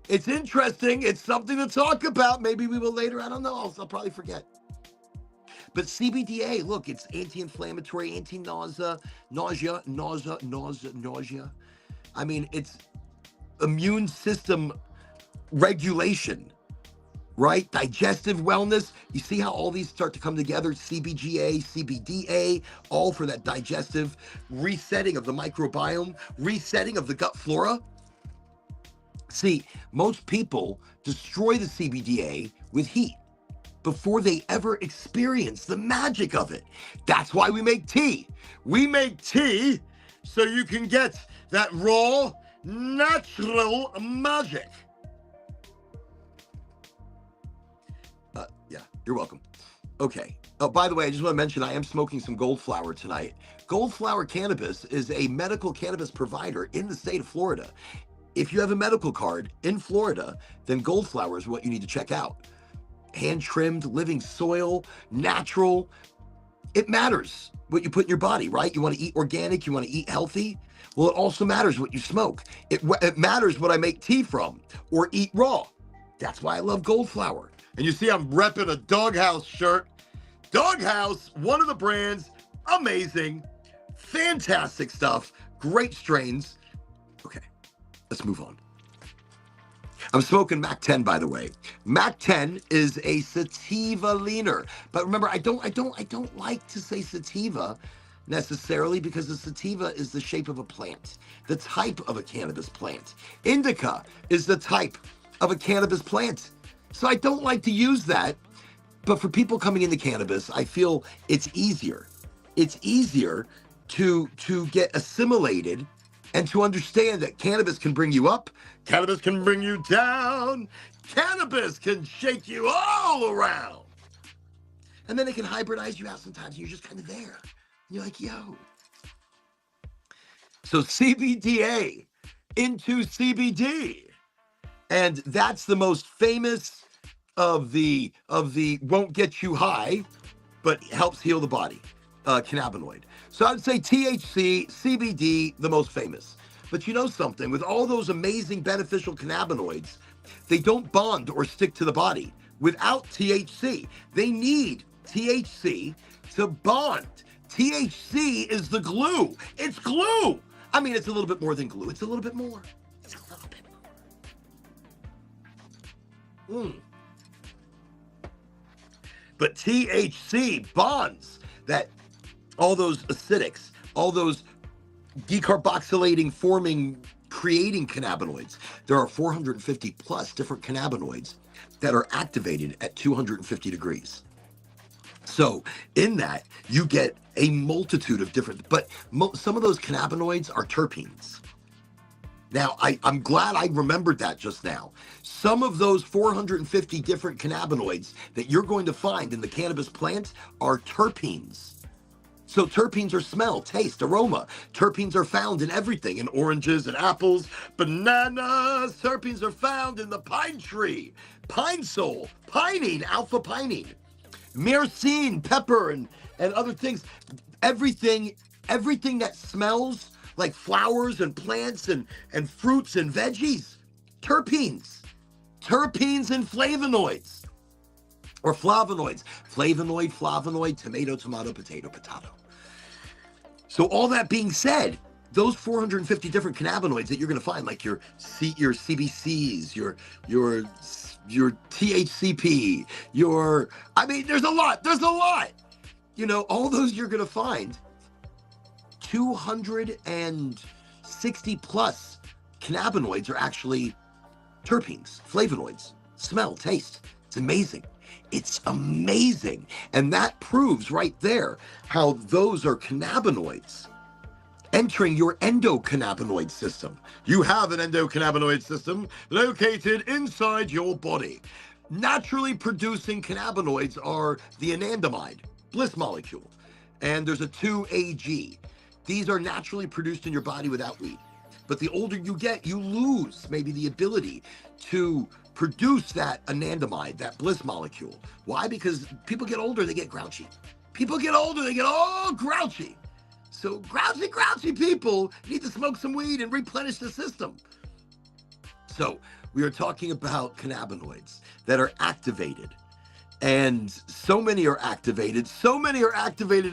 It's interesting. It's something to talk about. Maybe we will later. I don't know. I'll probably forget. But CBDA, look, it's anti-inflammatory, anti-nausea, nausea. I mean, it's immune system regulation, right? Digestive wellness. You see how all these start to come together? CBGA, CBDA, all for that digestive resetting of the microbiome, resetting of the gut flora. See, most people destroy the CBDA with heat before they ever experience the magic of it. That's why we make tea. We make tea so you can get that raw, natural magic. Yeah, you're welcome. Okay. Oh, by the way, I just want to mention I am smoking some Gold Flower tonight. Gold Flower Cannabis is a medical cannabis provider in the state of Florida. If you have a medical card in Florida, then Gold Flower is what you need to check out. Hand-trimmed, living soil, natural. It matters what you put in your body, right? You want to eat organic, you want to eat healthy. Well, it also matters what you smoke. It matters what I make tea from or eat raw. That's why I love Gold Flower. And you see I'm repping a Doghouse shirt. Doghouse, one of the brands, amazing, fantastic stuff, great strains. Okay, let's move on. I'm smoking Mac 10, by the way. Mac 10 is a sativa leaner, but remember, I don't like to say sativa necessarily because the sativa is the shape of a plant, the type of a cannabis plant. Indica is the type of a cannabis plant, so I don't like to use that. But for people coming into cannabis, I feel it's easier. It's easier to get assimilated and to understand that cannabis can bring you up, cannabis can bring you down, cannabis can shake you all around. And then it can hybridize you out sometimes, and you're just kind of there. You're like, yo. So CBDA into CBD. And that's the most famous of the won't get you high, but helps heal the body, cannabinoid. So I'd say THC, CBD, the most famous. But you know something, with all those amazing beneficial cannabinoids, they don't bond or stick to the body without THC. They need THC to bond. THC is the glue. It's glue. I mean, it's a little bit more than glue. It's a little bit more. It's a little bit more. But THC bonds that all those acidics, all those decarboxylating, forming, creating cannabinoids. There are 450 plus different cannabinoids that are activated at 250 degrees. So in that, you get a multitude of different, but some of those cannabinoids are terpenes. Now, I'm glad I remembered that just now. Some of those 450 different cannabinoids that you're going to find in the cannabis plant are terpenes. So terpenes are smell, taste, aroma. Terpenes are found in everything, in oranges and apples, bananas. Terpenes are found in the pine tree, pine sol, pinene, alpha pinene, myrcene, pepper, and other things. Everything that smells like flowers and plants and fruits and veggies, terpenes and flavonoids, or flavonoids, flavonoid, flavonoid, tomato, potato. So all that being said, those 450 different cannabinoids that you're going to find, like your CBCs, your THCP, there's a lot. You know, all those you're going to find. 260 plus cannabinoids are actually terpenes, flavonoids, smell, taste. It's amazing. It's amazing. And that proves right there how those are cannabinoids entering your endocannabinoid system. You have an endocannabinoid system located inside your body. Naturally producing cannabinoids are the anandamide, bliss molecule, and there's a 2-AG. These are naturally produced in your body without weed. But the older you get, you lose maybe the ability to produce that anandamide, that bliss molecule. Why? Because people get older, they get grouchy. People get older, they get all grouchy. So grouchy people need to smoke some weed and replenish the system. So we are talking about cannabinoids that are activated. And so many are activated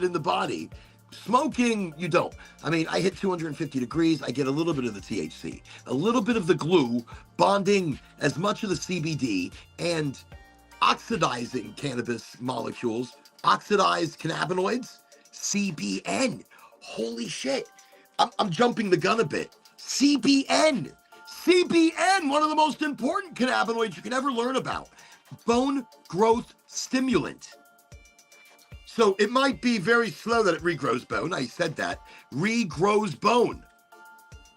in the body. Smoking, you don't. I mean, I hit 250 degrees, I get a little bit of the THC, a little bit of the glue, bonding as much of the CBD and oxidizing cannabis molecules, oxidized cannabinoids, CBN. Holy shit. I'm jumping the gun a bit. CBN, one of the most important cannabinoids you can ever learn about. Bone growth stimulant. So it might be very slow that it regrows bone. I said that. Regrows bone.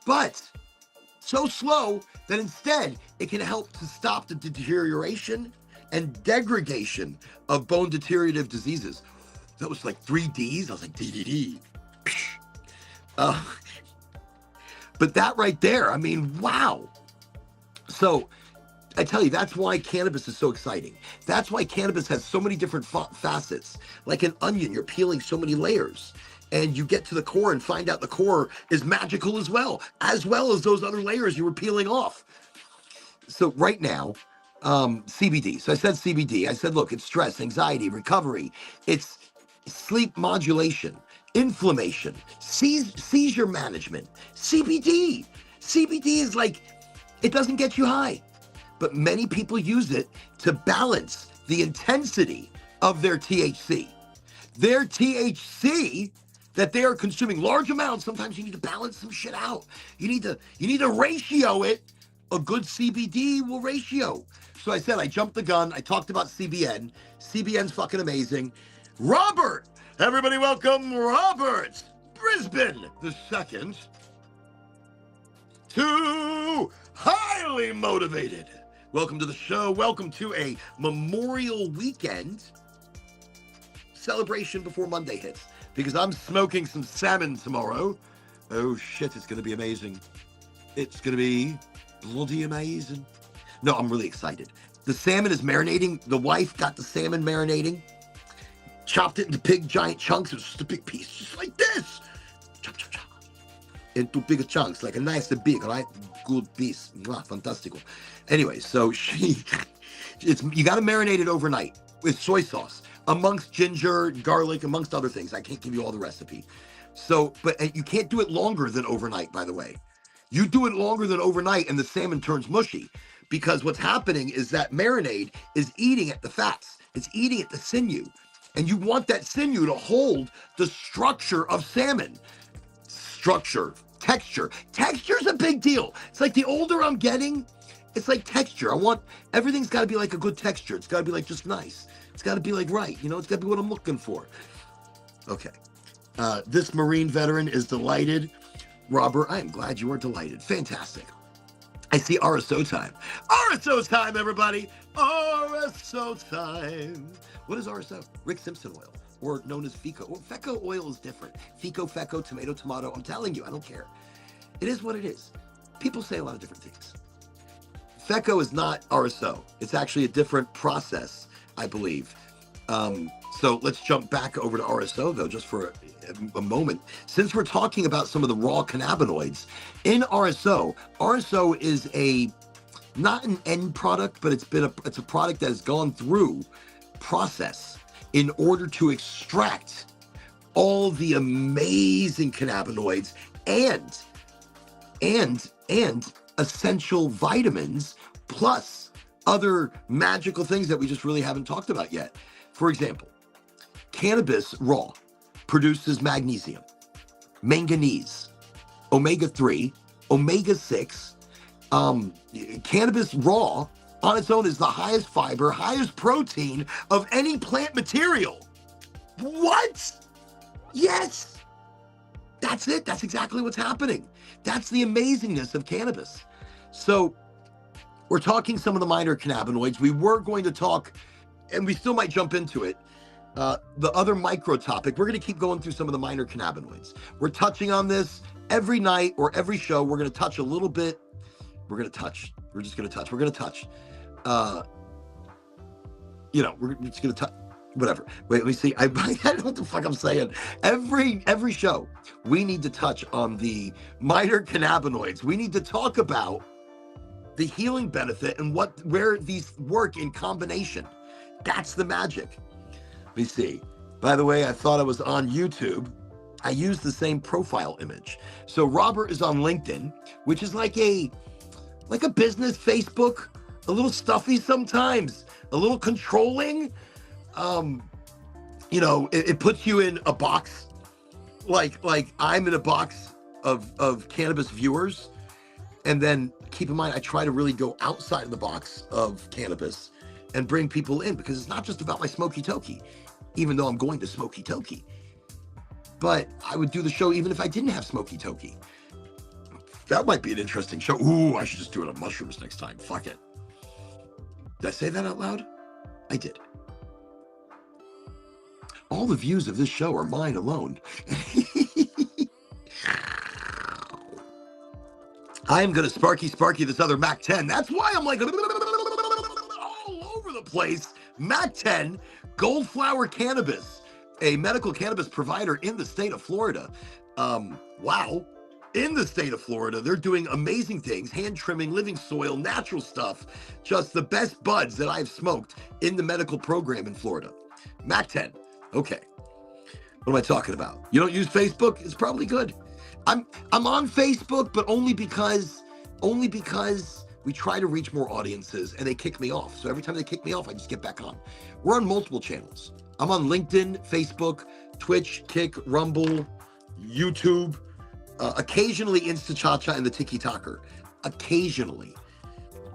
But so slow that instead it can help to stop the deterioration and degradation of bone deteriorative diseases. That was like 3 Ds. I was like, DDD. But that right there, I mean, wow. So I tell you, that's why cannabis is so exciting. That's why cannabis has so many different facets. Like an onion, you're peeling so many layers. And you get to the core and find out the core is magical as well as those other layers you were peeling off. So right now, CBD. So I said CBD. I said, look, it's stress, anxiety, recovery. It's sleep modulation, inflammation, seizure management, CBD. CBD is like, it doesn't get you high, but many people use it to balance the intensity of their THC. Their THC that they are consuming large amounts. Sometimes you need to balance some shit out. You need to ratio it. A good CBD will ratio. So I said, I jumped the gun. I talked about CBN. CBN's fucking amazing. Robert, everybody welcome Robert Brisbane the second to Highly Motivated. Welcome to the show. Welcome to a Memorial Weekend celebration before Monday hits, because I'm smoking some salmon tomorrow. Oh shit, it's gonna be amazing. It's gonna be bloody amazing. No, I'm really excited. The salmon is marinating. The wife got the salmon marinating, chopped it into big giant chunks. It was just a big piece, just like this. Chop, chop, chop. Into bigger chunks, like a nice and big, right? Good piece. Mwah, fantastico. Anyway, so you gotta marinate it overnight with soy sauce, amongst ginger, garlic, amongst other things. I can't give you all the recipe. So, but you can't do it longer than overnight, by the way. You do it longer than overnight and the salmon turns mushy, because what's happening is that marinade is eating at the fats. It's eating at the sinew. And you want that sinew to hold the structure of salmon. Structure, texture. Texture's a big deal. It's like the older I'm getting, it's like texture. Everything's got to be like a good texture. It's got to be like just nice. It's got to be like right. It's got to be what I'm looking for. Okay. This Marine veteran is delighted. Robert, I am glad you are delighted. Fantastic. I see RSO time. RSO time, everybody. RSO time. What is RSO? Rick Simpson oil, or known as FECO. Well, FECO oil is different. FECO, tomato. I'm telling you, I don't care. It is what it is. People say a lot of different things. FECO is not RSO. It's actually a different process, I believe. So let's jump back over to RSO, though, just for a moment. Since we're talking about some of the raw cannabinoids, in RSO is not an end product, but it's a product that has gone through process in order to extract all the amazing cannabinoids and essential vitamins, plus other magical things that we just really haven't talked about yet. For example, cannabis raw produces magnesium, manganese, omega-3, omega-6. Cannabis raw on its own is the highest fiber, highest protein of any plant material. What? Yes. That's it. That's exactly what's happening. That's the amazingness of cannabis. So we're talking some of the minor cannabinoids. We were going to talk, and we still might jump into it, the other micro topic. We're going to keep going through some of the minor cannabinoids. We're touching on this every night or every show. We're going to touch a little bit. We're just going to touch. We're just going to touch. Whatever. Wait, let me see. I don't know what the fuck I'm saying. Every show, we need to touch on the minor cannabinoids. We need to talk about the healing benefit and where these work in combination. That's the magic. Let me see. By the way, I thought I was on YouTube. I used the same profile image. So Robert is on LinkedIn, which is like a business Facebook, a little stuffy sometimes, a little controlling. It puts you in a box, like I'm in a box of cannabis viewers. And then keep in mind, I try to really go outside of the box of cannabis and bring people in, because it's not just about my smoky toki, even though I'm going to smoky toki. But I would do the show even if I didn't have smoky toki. That might be an interesting show. Ooh, I should just do it on mushrooms next time. Fuck it. Did I say that out loud? I did. All the views of this show are mine alone. I am going to Sparky this other Mac 10. That's why I'm like all over the place. Mac 10, Gold Flower Cannabis, a medical cannabis provider in the state of Florida. Wow. in the state of Florida. They're doing amazing things, hand trimming, living soil, natural stuff, just the best buds that I've smoked in the medical program in Florida. Mac 10. Okay. What am I talking about? You don't use Facebook? It's probably good. I'm on Facebook, but only because we try to reach more audiences and they kick me off. So every time they kick me off, I just get back on. We're on multiple channels. I'm on LinkedIn, Facebook, Twitch, Kick, Rumble, YouTube, occasionally Insta-Cha-Cha and the Tiki-Talker. Occasionally.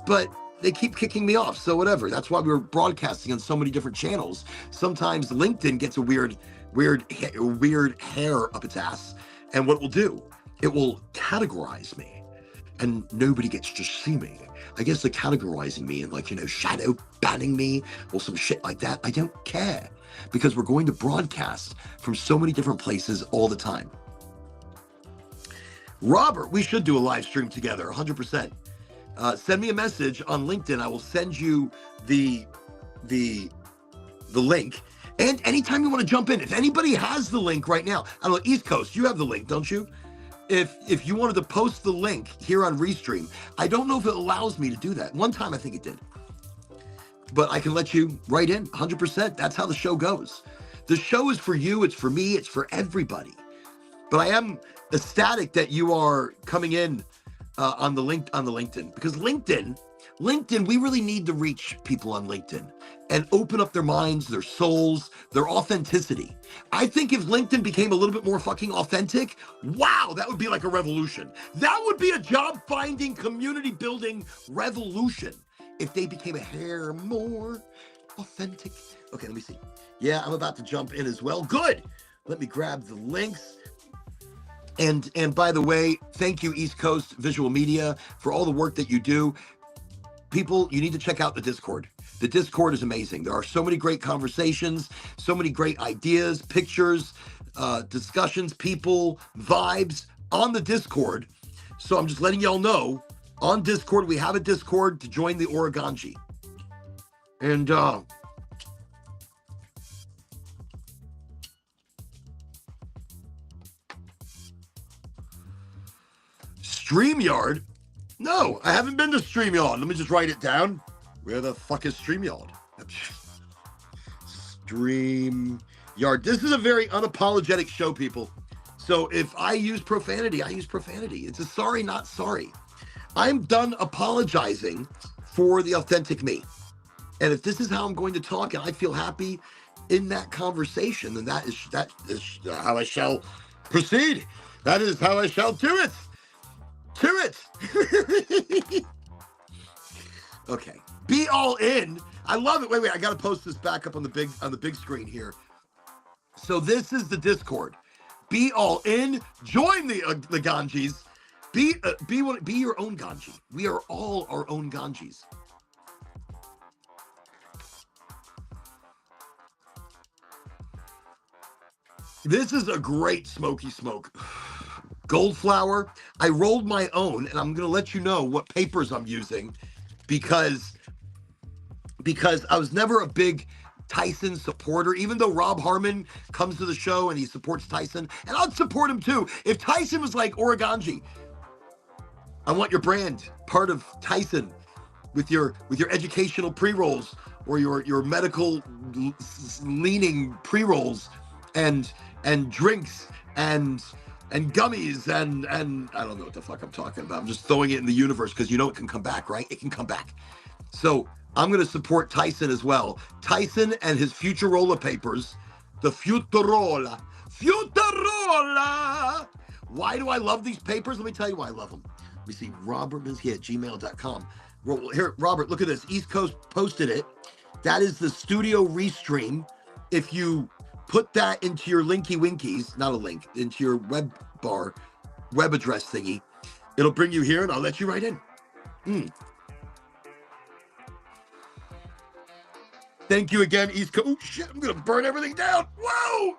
But they keep kicking me off, so whatever. That's why we're broadcasting on so many different channels. Sometimes LinkedIn gets a weird hair up its ass. And what it will do, it will categorize me. And nobody gets to see me. I guess they're categorizing me and shadow banning me or some shit like that. I don't care because we're going to broadcast from so many different places all the time. Robert, we should do a live stream together, 100%. Send me a message on LinkedIn. I will send you the link. And anytime you want to jump in, if anybody has the link right now, I don't know, East Coast, you have the link, don't you? If you wanted to post the link here on Restream, I don't know if it allows me to do that. One time I think it did. But I can let you write in 100%. That's how the show goes. The show is for you, it's for me, it's for everybody. But I am ecstatic that you are coming in on the LinkedIn, because LinkedIn, we really need to reach people on LinkedIn and open up their minds, their souls, their authenticity. I think if LinkedIn became a little bit more fucking authentic, wow, that would be like a revolution. That would be a job finding, community building revolution if they became a hair more authentic. Okay, let me see. Yeah, I'm about to jump in as well. Good. Let me grab the links. And by the way, thank you, East Coast Visual Media, for all the work that you do. People, you need to check out the Discord. The Discord is amazing. There are so many great conversations, so many great ideas, pictures, discussions, people, vibes on the Discord. So I'm just letting y'all know, on Discord, we have a Discord to join the Oraganji. And StreamYard? No, I haven't been to StreamYard. Let me just write it down. Where the fuck is StreamYard? StreamYard. This is a very unapologetic show, people. So if I use profanity, I use profanity. It's a sorry, not sorry. I'm done apologizing for the authentic me. And if this is how I'm going to talk and I feel happy in that conversation, then that is how I shall proceed. That is how I shall do it. To it. Okay. Be all in. I love it. Wait. I got to post this back up on the big screen here. So this is the Discord. Be all in. Join the Ganjis. Be your own Ganji. We are all our own Ganjis. This is a great smoky smoke. Gold flower. I rolled my own, and I'm going to let you know what papers I'm using because I was never a big Tyson supporter, even though Rob Harmon comes to the show and he supports Tyson, and I'd support him too. If Tyson was like, Oraganji, I want your brand, part of Tyson, with your educational pre-rolls or your medical leaning pre-rolls and drinks and gummies and I don't know what the fuck I'm talking about. I'm just throwing it in the universe because you know it can come back, right? It can come back. So I'm going to support Tyson as well. Tyson and his Futurola papers, the Futurola. Why do I love these papers? Let me tell you why I love them. Let me see, robertminsky@gmail.com. Here, Robert, look at this. East Coast posted it. That is the studio restream. If you put that into your linky winkies, not a link, into your web address thingy, it'll bring you here and I'll let you right in. Thank you again, East Coast. Oh shit, I'm gonna burn everything down. Whoa!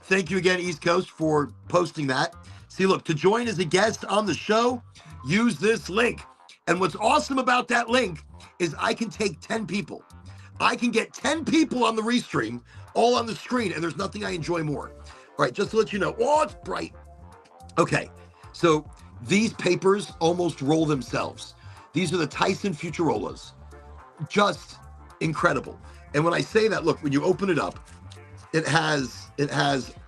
Thank you again, East Coast, for posting that. See, look, to join as a guest on the show, use this link. And what's awesome about that link is I can take 10 people. I can get 10 people on the restream, all on the screen, and there's nothing I enjoy more. All right, just to let you know. Oh, it's bright. Okay, So these papers almost roll themselves. These are the Tyson Futurolas. Just incredible. And when I say that, look, when you open it up, it has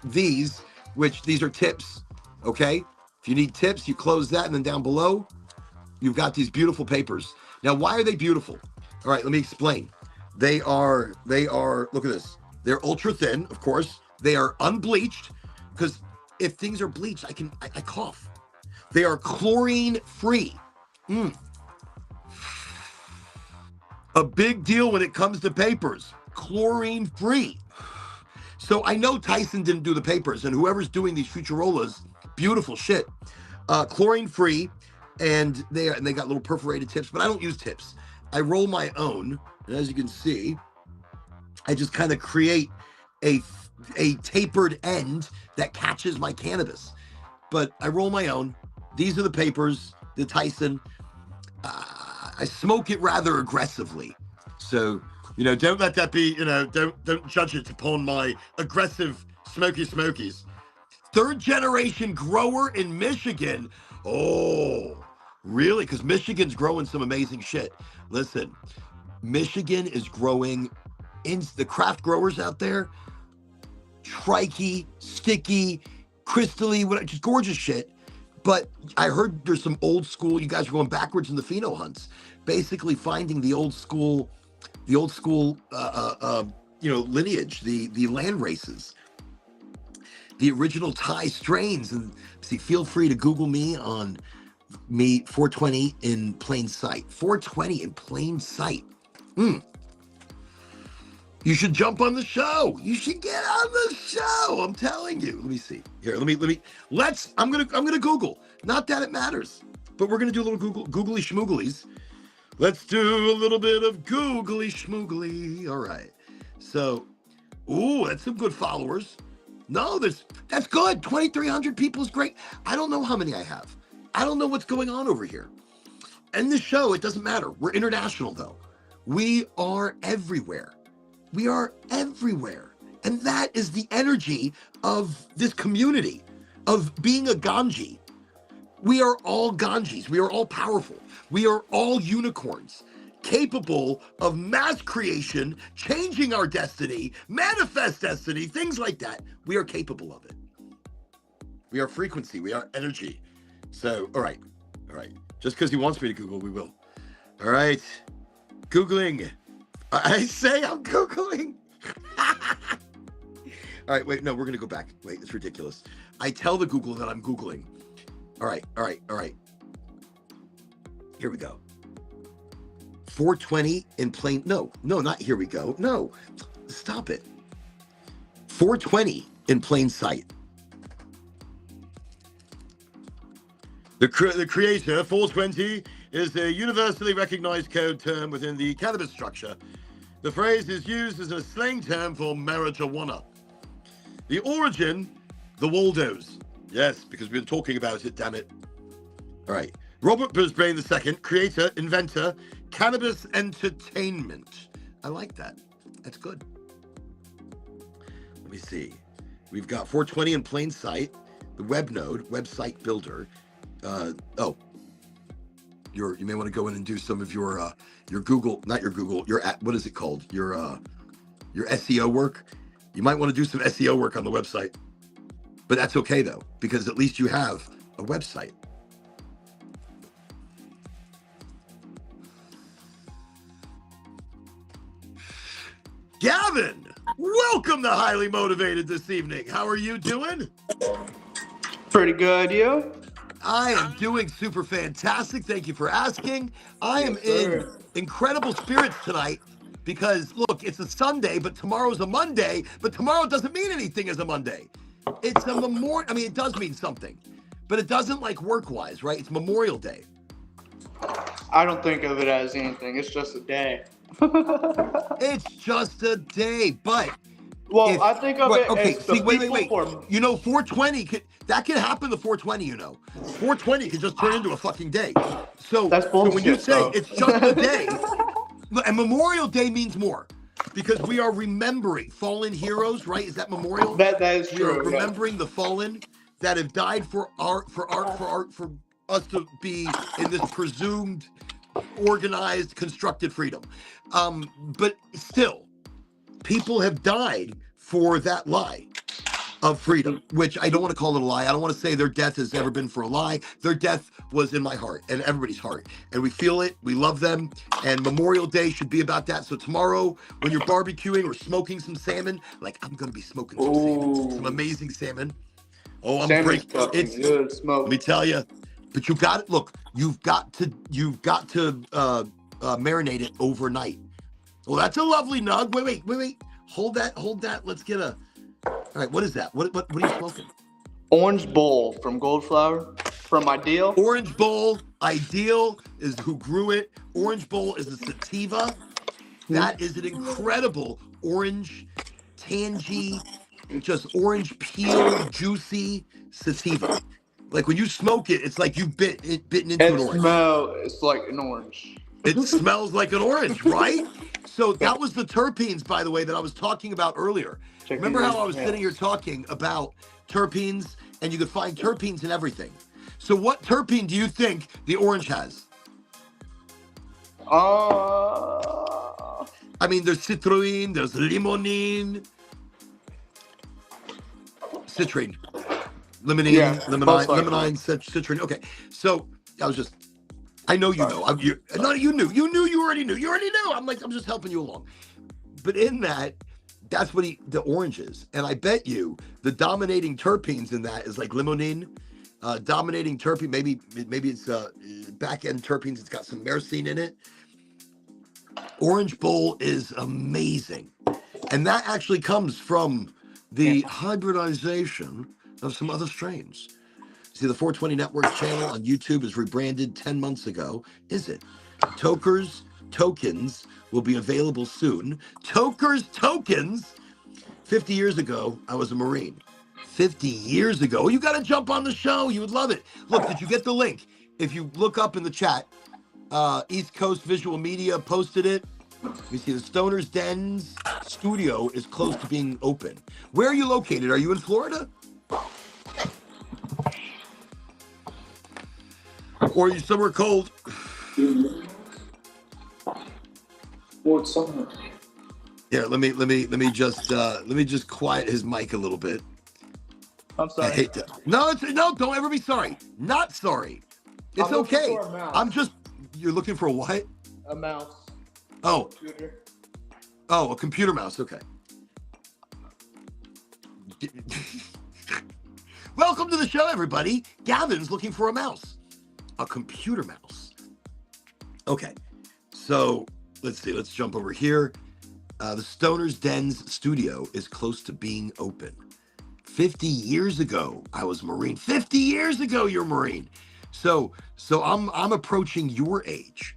these, which these are tips. Okay. If you need tips, you close that, and then down below, you've got these beautiful papers. Now, why are they beautiful? All right, let me explain. They are, look at this. They're ultra thin, of course. They are unbleached, because if things are bleached, I cough. They are chlorine free. A big deal when it comes to papers. Chlorine free. So I know Tyson didn't do the papers, and whoever's doing these Futurolas, beautiful shit. Chlorine free, and they got little perforated tips, but I don't use tips. I roll my own, and as you can see, I just kind of create a tapered end that catches my cannabis. But I roll my own. These are the papers, the Tyson. I smoke it rather aggressively. So, don't let that be, don't judge it upon my aggressive smokies. Third generation grower in Michigan. Oh, really? Because Michigan's growing some amazing shit. Listen, Michigan is growing the craft growers out there. Trikey, sticky, crystally, just gorgeous shit. But I heard there's some old school, you guys are going backwards in the pheno hunts, basically finding the old school, lineage, the land races, the original Thai strains. And see, feel free to Google me on 420 in plain sight. 420 in plain sight. You should jump on the show. You should get on the show. I'm telling you. Let me see. Here, I'm gonna Google. Not that it matters, but we're gonna do a little googly schmooglies. Let's do a little bit of googly schmoogly. All right. So, that's some good followers. No, that's good. 2,300 people is great. I don't know how many I have. I don't know what's going on over here. And the show, it doesn't matter. We're international though. We are everywhere. We are everywhere. And that is the energy of this community, of being a Ganji. We are all Ganjis. We are all powerful. We are all unicorns, capable of mass creation, changing our destiny, manifest destiny, things like that. We are capable of it. We are frequency. We are energy. So, all right. Just because he wants me to Google, we will. All right. Googling. I say I'm Googling. All right, wait, no, we're going to go back. Wait, it's ridiculous. I tell the Google that I'm Googling. All right. Here we go. 420 in plain, no, not here we go. No, stop it. 420 in plain sight. The creator, 420, is a universally recognized code term within the cannabis structure. The phrase is used as a slang term for marijuana. The origin, the Waldos. Yes, because we've been talking about it, damn it. All right. Robert Brisbane II, creator, inventor, cannabis entertainment. I like that. That's good. Let me see. We've got 420 in plain sight, the web node, website builder. You may want to go in and do some of your Google, not your Google, what is it called? Your SEO work. You might want to do some SEO work on the website, but that's okay though, because at least you have a website. Gavin, welcome to Highly Motivated this evening. How are you doing? Pretty good, you? I am doing super fantastic. Thank you for asking. I am in incredible spirits tonight because, look, it's a Sunday, but tomorrow's a Monday, but tomorrow doesn't mean anything as a Monday. It's a Memorial, I mean, it does mean something, but it doesn't like work-wise, right? It's Memorial Day. I don't think of it as anything. It's just a day. It's just a day, but... Well, I think of it as the wait. for... You know, 420, that can happen to 420, you know. 420 can just turn into a fucking day. So, that's bullshit, when you say it's just a day, and Memorial Day means more, because we are remembering fallen heroes, right? Is that Memorial? That is true. We're remembering the fallen, that have died for us to be in this presumed organized, constructed freedom. But still, people have died for that lie of freedom, which I don't want to call it a lie. I don't want to say their death has ever been for a lie. Their death was in my heart and everybody's heart. And we feel it. We love them. And Memorial Day should be about that. So tomorrow, when you're barbecuing or smoking some salmon, like I'm going to be smoking some salmon, some amazing salmon. Oh, I'm Salmon's breaking. fucking It's good smoke. Let me tell you. But you got it. Look, you've got to marinate it overnight. Well, that's a lovely nug. Wait. Hold that. Let's get a. All right, what is that? What are you smoking? Orange Bowl from Goldflower, from Ideal. Orange Bowl, Ideal is who grew it. Orange Bowl is a sativa. That is an incredible orange, tangy, just orange peel, juicy sativa. Like when you smoke it, it's like you've bitten into an orange. It's like an orange. It smells like an orange, right? So that was the terpenes, by the way, that I was talking about earlier. Remember how I was sitting here talking about terpenes, and you could find terpenes in everything. So what terpene do you think the orange has? I mean, there's citrulline, there's limonene, citrine, limonene, limonene, citrine. Okay, so I was just, I know you know. You already knew. I'm just helping you along. But in that, that's what the orange is. And I bet you the dominating terpenes in that is like limonene, dominating terpene. Maybe it's back end terpenes. It's got some myrcene in it. Orange Bowl is amazing. And that actually comes from the hybridization of some other strains. See, the 420 Network channel on YouTube is rebranded 10 months ago. Is it? Tokens will be available soon. Tokens. 50 years ago, I was a Marine. 50 years ago. You got to jump on the show. You would love it. Look, did you get the link? If you look up in the chat, East Coast Visual Media posted it. You see the Stoner's Dens studio is close to being open. Where are you located? Are you in Florida? Or are you somewhere cold? Well, it's somewhere. Yeah, let me just quiet his mic a little bit. I'm sorry. I hate that. No, don't ever be sorry. Not sorry. It's I'm okay. looking for a mouse. You're looking for a what? A mouse. Oh. Computer. Oh, a computer mouse. Okay. Welcome to the show, everybody. Gavin's looking for a mouse. A computer mouse. Okay. So let's see. Let's jump over here. The Stoner's Dens studio is close to being open. 50 years ago, I was a Marine. 50 years ago, you're a Marine. So I'm approaching your age.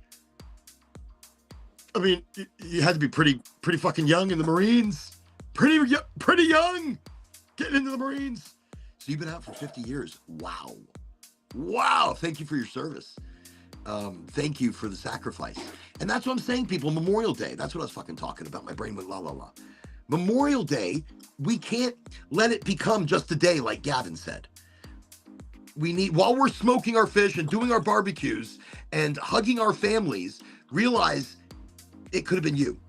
I mean, you had to be pretty fucking young in the Marines. Pretty young getting into the Marines. So you've been out for 50 years. Wow. Thank you for your service. Thank you for the sacrifice. And that's what I'm saying, people. Memorial Day. That's what I was fucking talking about. My brain went la. Memorial Day, we can't let it become just a day like Gavin said. We need, while we're smoking our fish and doing our barbecues and hugging our families, realize it could have been you.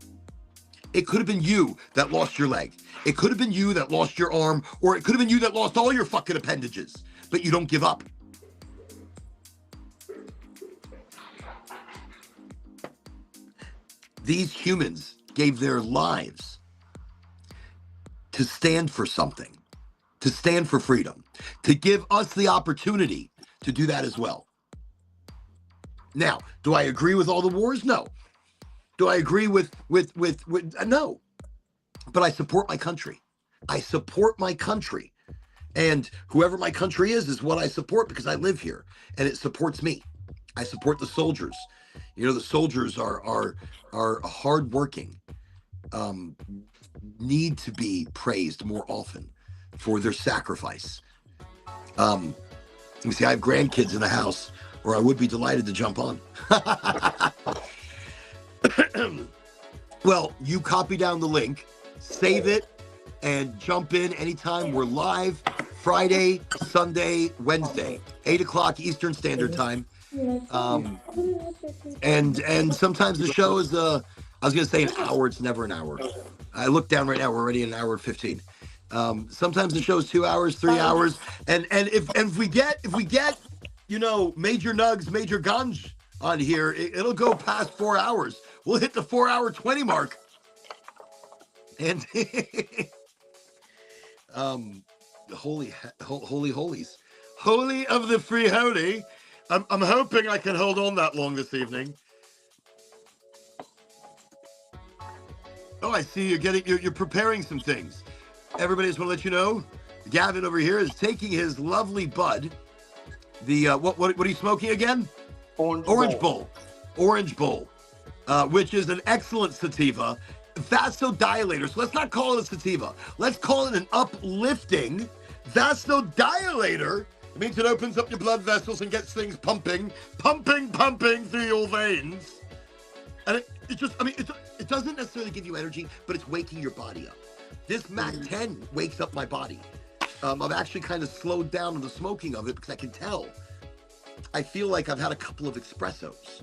It could have been you that lost your leg. It could have been you that lost your arm, or it could have been you that lost all your fucking appendages, but you don't give up. These humans gave their lives to stand for something, to stand for freedom, to give us the opportunity to do that as well. Now, do I agree with all the wars? No. Do I agree with no. But I support my country. I support my country. And whoever my country is what I support because I live here and it supports me. I support the soldiers. You know, the soldiers are hardworking, need to be praised more often for their sacrifice. You see, I have grandkids in the house, or I would be delighted to jump on. Well, you copy down the link, save it, and jump in anytime we're live, Friday, Sunday, Wednesday, 8 o'clock Eastern Standard Time. And sometimes the show is I was gonna say an hour. It's never an hour. I look down right now. We're already an hour and 15. Sometimes the show is 2 hours, 3 hours, and if we get Major Nugs, Major Ganj on here, it'll go past 4 hours. We'll hit the 4 hour 20 mark. And holy holies, holy of the free holy. I'm hoping I can hold on that long this evening. Oh, I see you're preparing some things. Everybody, just want to let you know, Gavin over here is taking his lovely bud. The what are you smoking again? Orange Bowl, which is an excellent sativa, vasodilator. So let's not call it a sativa. Let's call it an uplifting vasodilator. It means it opens up your blood vessels and gets things pumping through your veins. And it doesn't necessarily give you energy, but it's waking your body up. This Mac 10 wakes up my body. I've actually kind of slowed down on the smoking of it because I can tell. I feel like I've had a couple of espressos.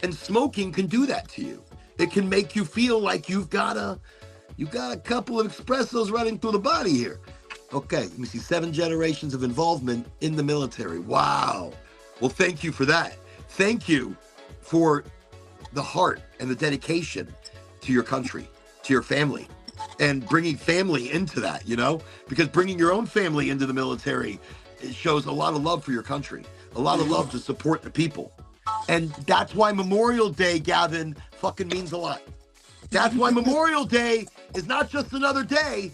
And smoking can do that to you. It can make you feel like you've got a couple of espressos running through the body here. Okay, let me see, 7 generations of involvement in the military. Wow. Well, thank you for that. Thank you for the heart and the dedication to your country, to your family, and bringing family into that, because bringing your own family into the military, it shows a lot of love for your country, a lot of love to support the people. And that's why Memorial Day, Gavin, fucking means a lot. That's why Memorial Day is not just another day.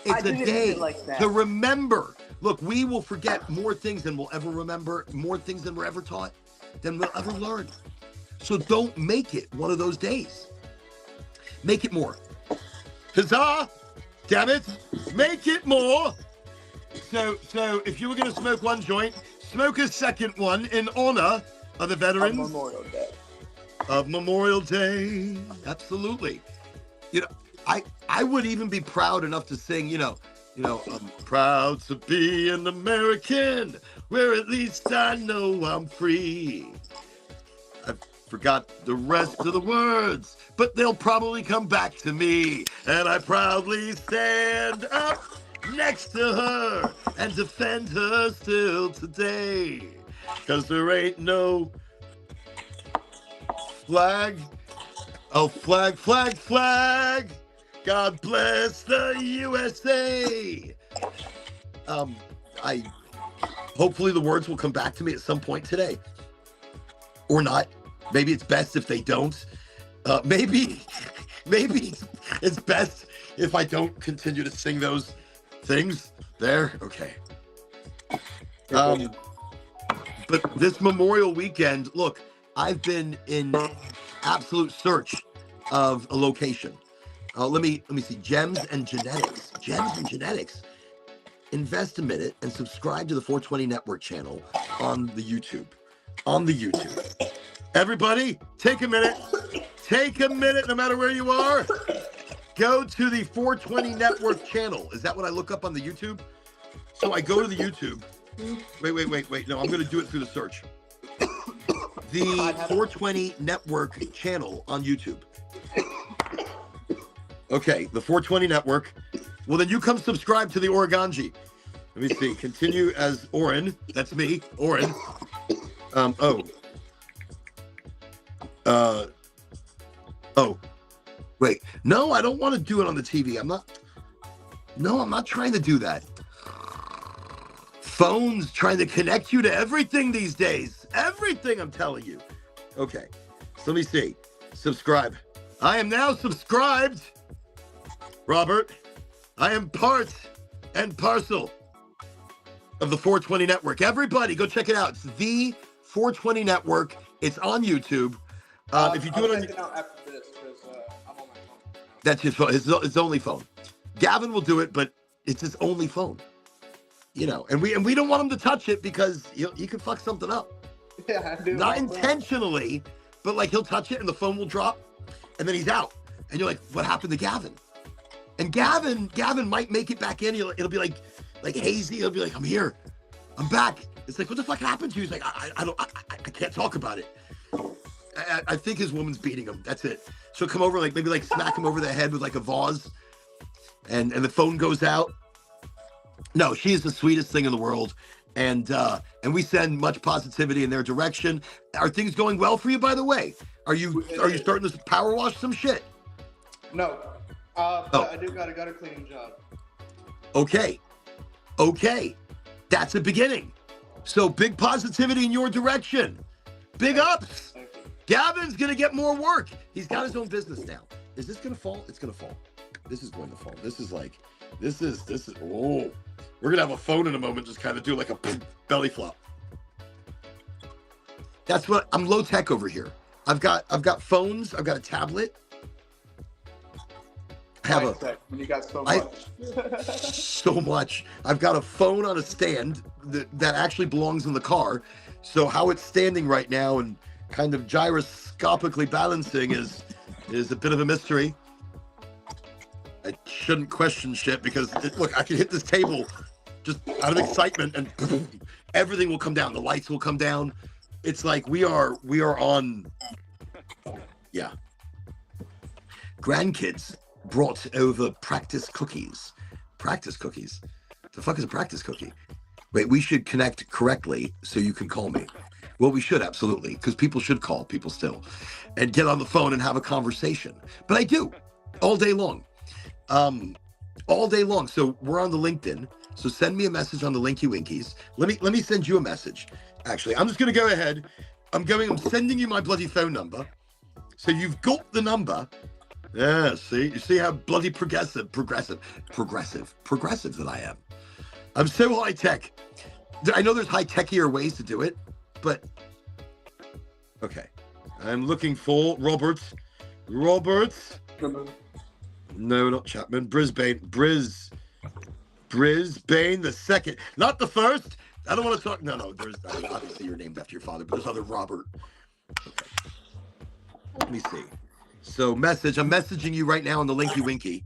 It's a day to remember. Look, we will forget more things than we'll ever remember, more things than we're ever taught, than we'll ever learn. So don't make it one of those days. Make it more. Huzzah! Damn it! Make it more! So if you were going to smoke one joint, smoke a second one in honor of the veterans. Of Memorial Day. Absolutely. I would even be proud enough to sing, I'm proud to be an American, where at least I know I'm free. I forgot the rest of the words, but they'll probably come back to me. And I proudly stand up next to her and defend her still today. 'Cause there ain't no flag. Oh, flag, flag, flag. God bless the USA. Hopefully the words will come back to me at some point today. Or not. Maybe it's best if they don't. Maybe it's best if I don't continue to sing those things. There? Okay. But this Memorial weekend, look, I've been in absolute search of a location. Let me see. Gems and Genetics. Invest a minute and subscribe to the 420 Network channel on the YouTube. Everybody, take a minute. No matter where you are. Go to the 420 Network channel. Is that what I look up on the YouTube? So I go to the YouTube. Wait. No, I'm going to do it through the search. The 420 Network channel on YouTube. Okay, the 420 Network. Well, then you come subscribe to the Oraganji. Let me see. Continue as Oren. That's me, Oren. Wait. No, I don't want to do it on the TV. I'm not trying to do that. Phones trying to connect you to everything these days. Everything, I'm telling you. Okay, so let me see. Subscribe. I am now subscribed. Robert, I am part and parcel of the 420 Network. Everybody, go check it out. It's the 420 Network. It's on YouTube. If you do it on after this, because I'm on my phone. That's his phone. His only phone. Gavin will do it, but it's his only phone. And we don't want him to touch it because he could fuck something up. Yeah, I do. Not intentionally, but he'll touch it and the phone will drop, and then he's out. And you're like, what happened to Gavin? And Gavin might make it back in. It'll be like like hazy. He'll be like, I'm here, I'm back. It's like, what the fuck happened to you? He's like, I can't talk about it. I think his woman's beating him. That's it. She'll come over, like maybe like smack him over the head with like a vase, and the phone goes out. No, she is the sweetest thing in the world, and we send much positivity in their direction. Are things going well for you, by the way? Are you starting to power wash some shit? No, but I do got a cleaning job. Okay, that's a beginning. So big positivity in your direction. Big ups. Gavin's gonna get more work. He's got his own business now. Is this gonna fall? It's gonna fall. This is going to fall. This is. Oh, we're gonna have a phone in a moment. Just kind of do like a belly flop. That's what I'm low tech over here. I've got phones. I've got a tablet. I have you got so much. So much. I've got a phone on a stand that actually belongs in the car. So how it's standing right now and kind of gyroscopically balancing is a bit of a mystery. I shouldn't question shit because look, I can hit this table just out of excitement and everything will come down. The lights will come down. It's like we are on. Yeah. Grandkids brought over practice cookies. Practice cookies? The fuck is a practice cookie? Wait, we should connect correctly so you can call me. Well, we should, absolutely, because people should call people still and get on the phone and have a conversation. But I do all day long. All day long. So we're on the LinkedIn. So send me a message on the Linky Winkies. Let me send you a message. Actually, I'm just going to go ahead. I'm sending you my bloody phone number. So you've got the number. Yeah, see? You see how bloody progressive that I am. I'm so high tech. I know there's high techier ways to do it, but okay. I'm looking for Roberts. No, not Chapman. Brisbane the second. Not the first. I don't want to talk. No, there's obviously you're named after your father, but there's other Robert. Okay. Let me see. So I'm messaging you right now on the Linky Winky.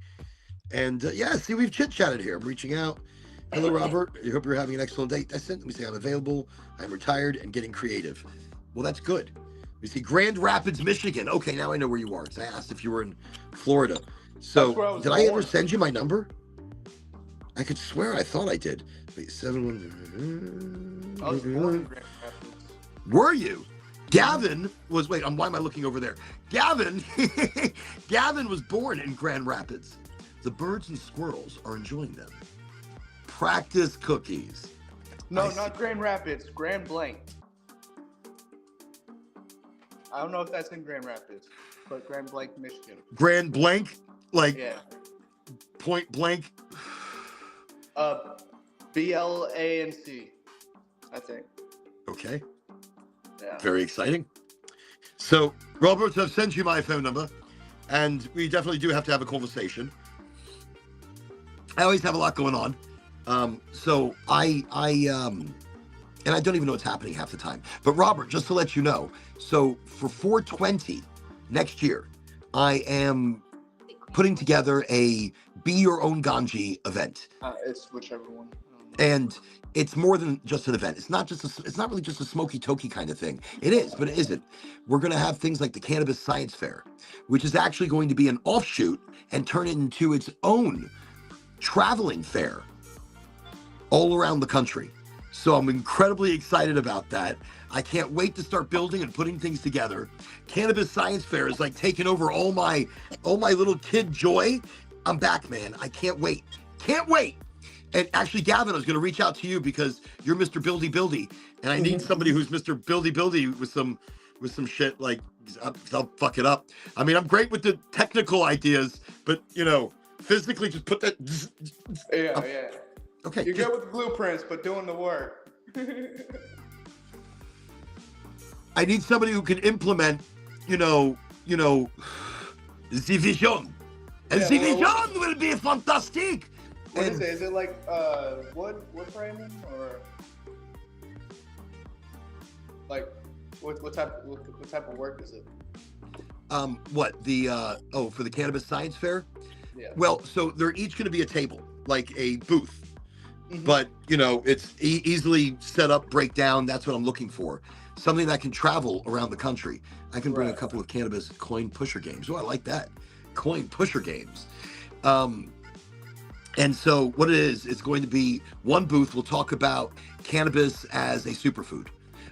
And yeah, see, we've chit-chatted here. I'm reaching out. Hello, Robert. I hope you're having an excellent day. Let me say I'm available. I'm retired and getting creative. Well, that's good. We see Grand Rapids, Michigan. Okay, now I know where you are. I asked if you were in Florida. So did I ever send you my number? I could swear I thought I did. Wait, 71. I was born in Grand Rapids. Were you? Gavin was, why am I looking over there? Gavin was born in Grand Rapids. The birds and squirrels are enjoying them. Practice cookies. No, not Grand Rapids, Grand Blank. I don't know if that's in Grand Rapids, but Grand Blank, Michigan. Grand Blank? Like point blank? BLANC, I think. Okay. Yeah. Very exciting. So, Robert, I've sent you my phone number, and we definitely do have to have a conversation. I always have a lot going on. So I and I don't even know what's happening half the time. But Robert, just to let you know, so for 420 next year, I am putting together a Be Your Own Ganji event. It's whichever one. And it's more than just an event. It's not really just a smoky toky kind of thing. It is, but it isn't. We're going to have things like the Cannabis Science Fair, which is actually going to be an offshoot and turn it into its own traveling fair all around the country. So I'm incredibly excited about that. I can't wait to start building and putting things together. Cannabis Science Fair is like taking over all my little kid joy. I'm back, man. I can't wait. Can't wait. And actually, Gavin, I was going to reach out to you because you're Mr. Buildy, and I need somebody who's Mr. Buildy with some shit. Like, I'll fuck it up. I mean, I'm great with the technical ideas, but physically, just put that. Yeah. Okay. You're good with the blueprints, but doing the work. I need somebody who can implement, the vision, and the vision will be fantastic. What is it? Is it like wood framing or like what type of work is it? For the Cannabis Science Fair? Yeah. Well, so they're each going to be a table, like a booth, but you know, it's easily set up, breakdown. That's what I'm looking for. Something that can travel around the country. I can bring a couple of cannabis coin pusher games. Oh, I like that. Coin pusher games. And so what it is, it's going to be one booth will talk about cannabis as a superfood.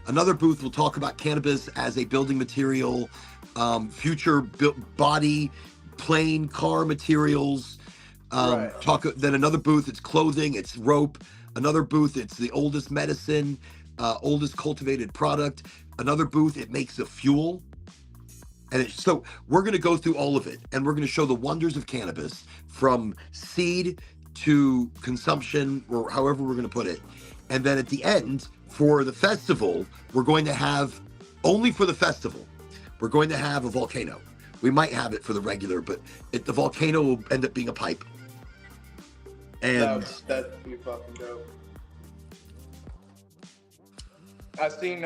Another booth will talk about cannabis as a building material, future body, plane, car materials. Then another booth, it's clothing, it's rope. Another booth, it's the oldest medicine, oldest cultivated product. Another booth, it makes a fuel. And so we're going to go through all of it, and we're going to show the wonders of cannabis from seed to consumption, or however we're going to put it. And then at the end, for the festival, we're going to have, only for the festival, we're going to have a volcano. We might have it for the regular, but the volcano will end up being a pipe. And that'd be fucking dope. I've seen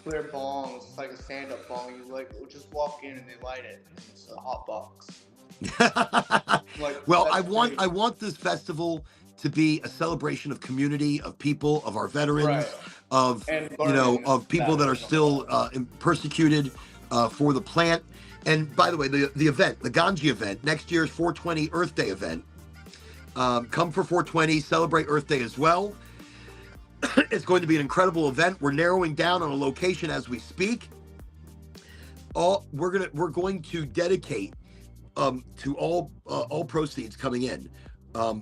clear bongs. It's like a stand-up bong. You like just walk in and they light it. It's a hot box. Well, I want this festival to be a celebration of community, of people, of our veterans, of of people that are still persecuted for the plant. And by the way, the event, the Ganji event, next year's 420 Earth Day event. Come for 420, celebrate Earth Day as well. It's going to be an incredible event. We're narrowing down on a location as we speak. We're going to dedicate to all proceeds coming in.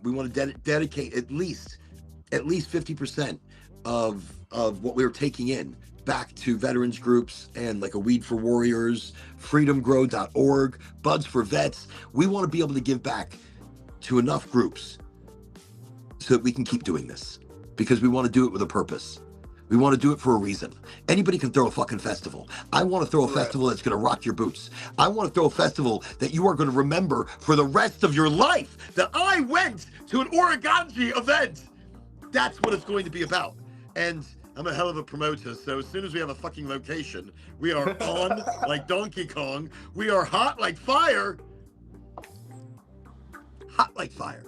We want to dedicate at least 50% of what we were taking in back to veterans groups and like a Weed for Warriors, freedomgrow.org, Buds for Vets. We want to be able to give back to enough groups so that we can keep doing this, because we want to do it with a purpose. We want to do it for a reason. Anybody can throw a fucking festival. I want to throw a festival that's going to rock your boots. I want to throw a festival that you are going to remember for the rest of your life, that I went to an Oraganji event. That's what it's going to be about. And I'm a hell of a promoter, so as soon as we have a fucking location, we are on like Donkey Kong. We are hot like fire. Hot like fire.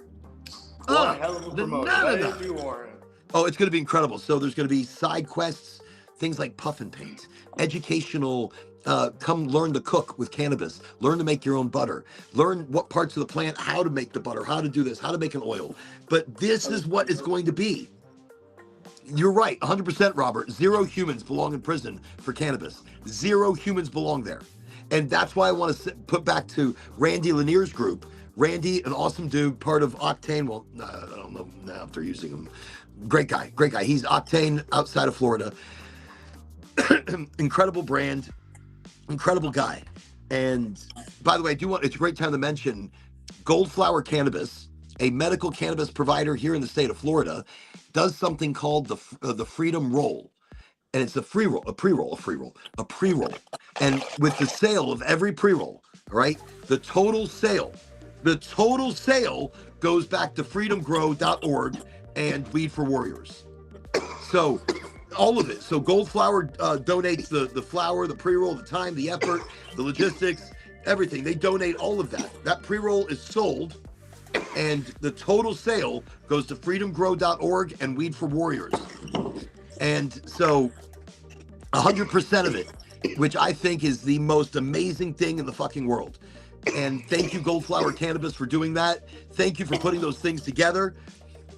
One hell of a promoter. Oh, it's going to be incredible. So there's going to be side quests, things like puff and paint, educational, come learn to cook with cannabis, learn to make your own butter, learn what parts of the plant, how to make the butter, how to do this, how to make an oil. But this is what it's going to be. You're right, 100%, Robert. 0 humans belong in prison for cannabis. 0 humans belong there. And that's why I want to put back to Randy Lanier's group. Randy, an awesome dude, part of Octane. Well, I don't know now if they're using him. Great guy. He's Octane outside of Florida. Incredible brand, incredible guy. And by the way, it's a great time to mention Goldflower Cannabis, a medical cannabis provider here in the state of Florida, does something called the Freedom Roll. And it's a pre-roll. And with the sale of every pre-roll, all right, the total sale goes back to freedomgrow.org and Weed for Warriors. So all of it. So Goldflower donates the flower, the pre-roll, the time, the effort, the logistics, everything. They donate all of that. That pre-roll is sold, and the total sale goes to freedomgrow.org and Weed for Warriors. And so 100% of it, which I think is the most amazing thing in the fucking world. And thank you, Goldflower Cannabis, for doing that. Thank you for putting those things together.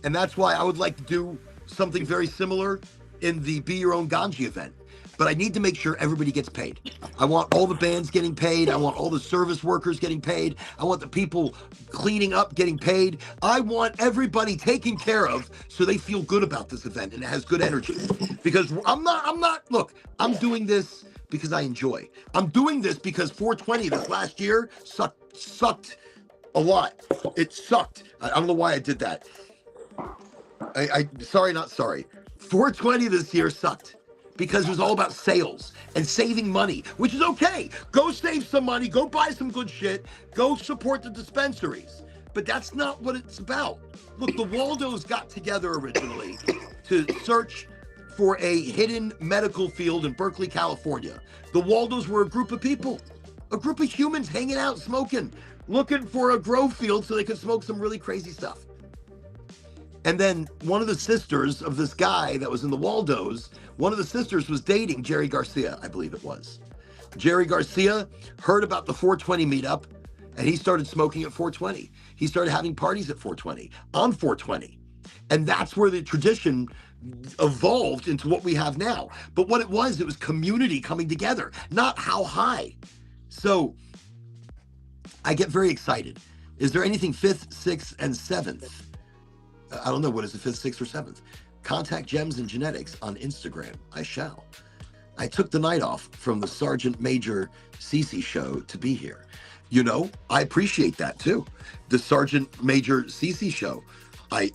And that's why I would like to do something very similar in the Be Your Own Ganji event. But I need to make sure everybody gets paid. I want all the bands getting paid. I want all the service workers getting paid. I want the people cleaning up getting paid. I want everybody taken care of so they feel good about this event and it has good energy. Because look, I'm doing this because I enjoy. I'm doing this because 420 this last year sucked a lot. It sucked. I don't know why I did that. Not sorry. 420 this year sucked because it was all about sales and saving money, which is okay. Go save some money, go buy some good shit, go support the dispensaries. But that's not what it's about. Look, the Waldos got together originally to search for a hidden medical field in Berkeley, California. The Waldos were a group of people, a group of humans hanging out, smoking, looking for a grow field so they could smoke some really crazy stuff. And then one of the sisters of this guy that was in the Waldos, one of the sisters was dating Jerry Garcia, I believe it was. Jerry Garcia heard about the 420 meetup, and he started smoking at 420. He started having parties at 420, on 420. And that's where the tradition evolved into what we have now. But what it was community coming together, not how high. So I get very excited. Is there anything 5th, 6th, and 7th? I don't know. What is the 5th, 6th, or 7th? Contact Gems and Genetics on Instagram. I shall. I took the night off from the Sergeant Major Cece show to be here. You know, I appreciate that too. The Sergeant Major Cece show. I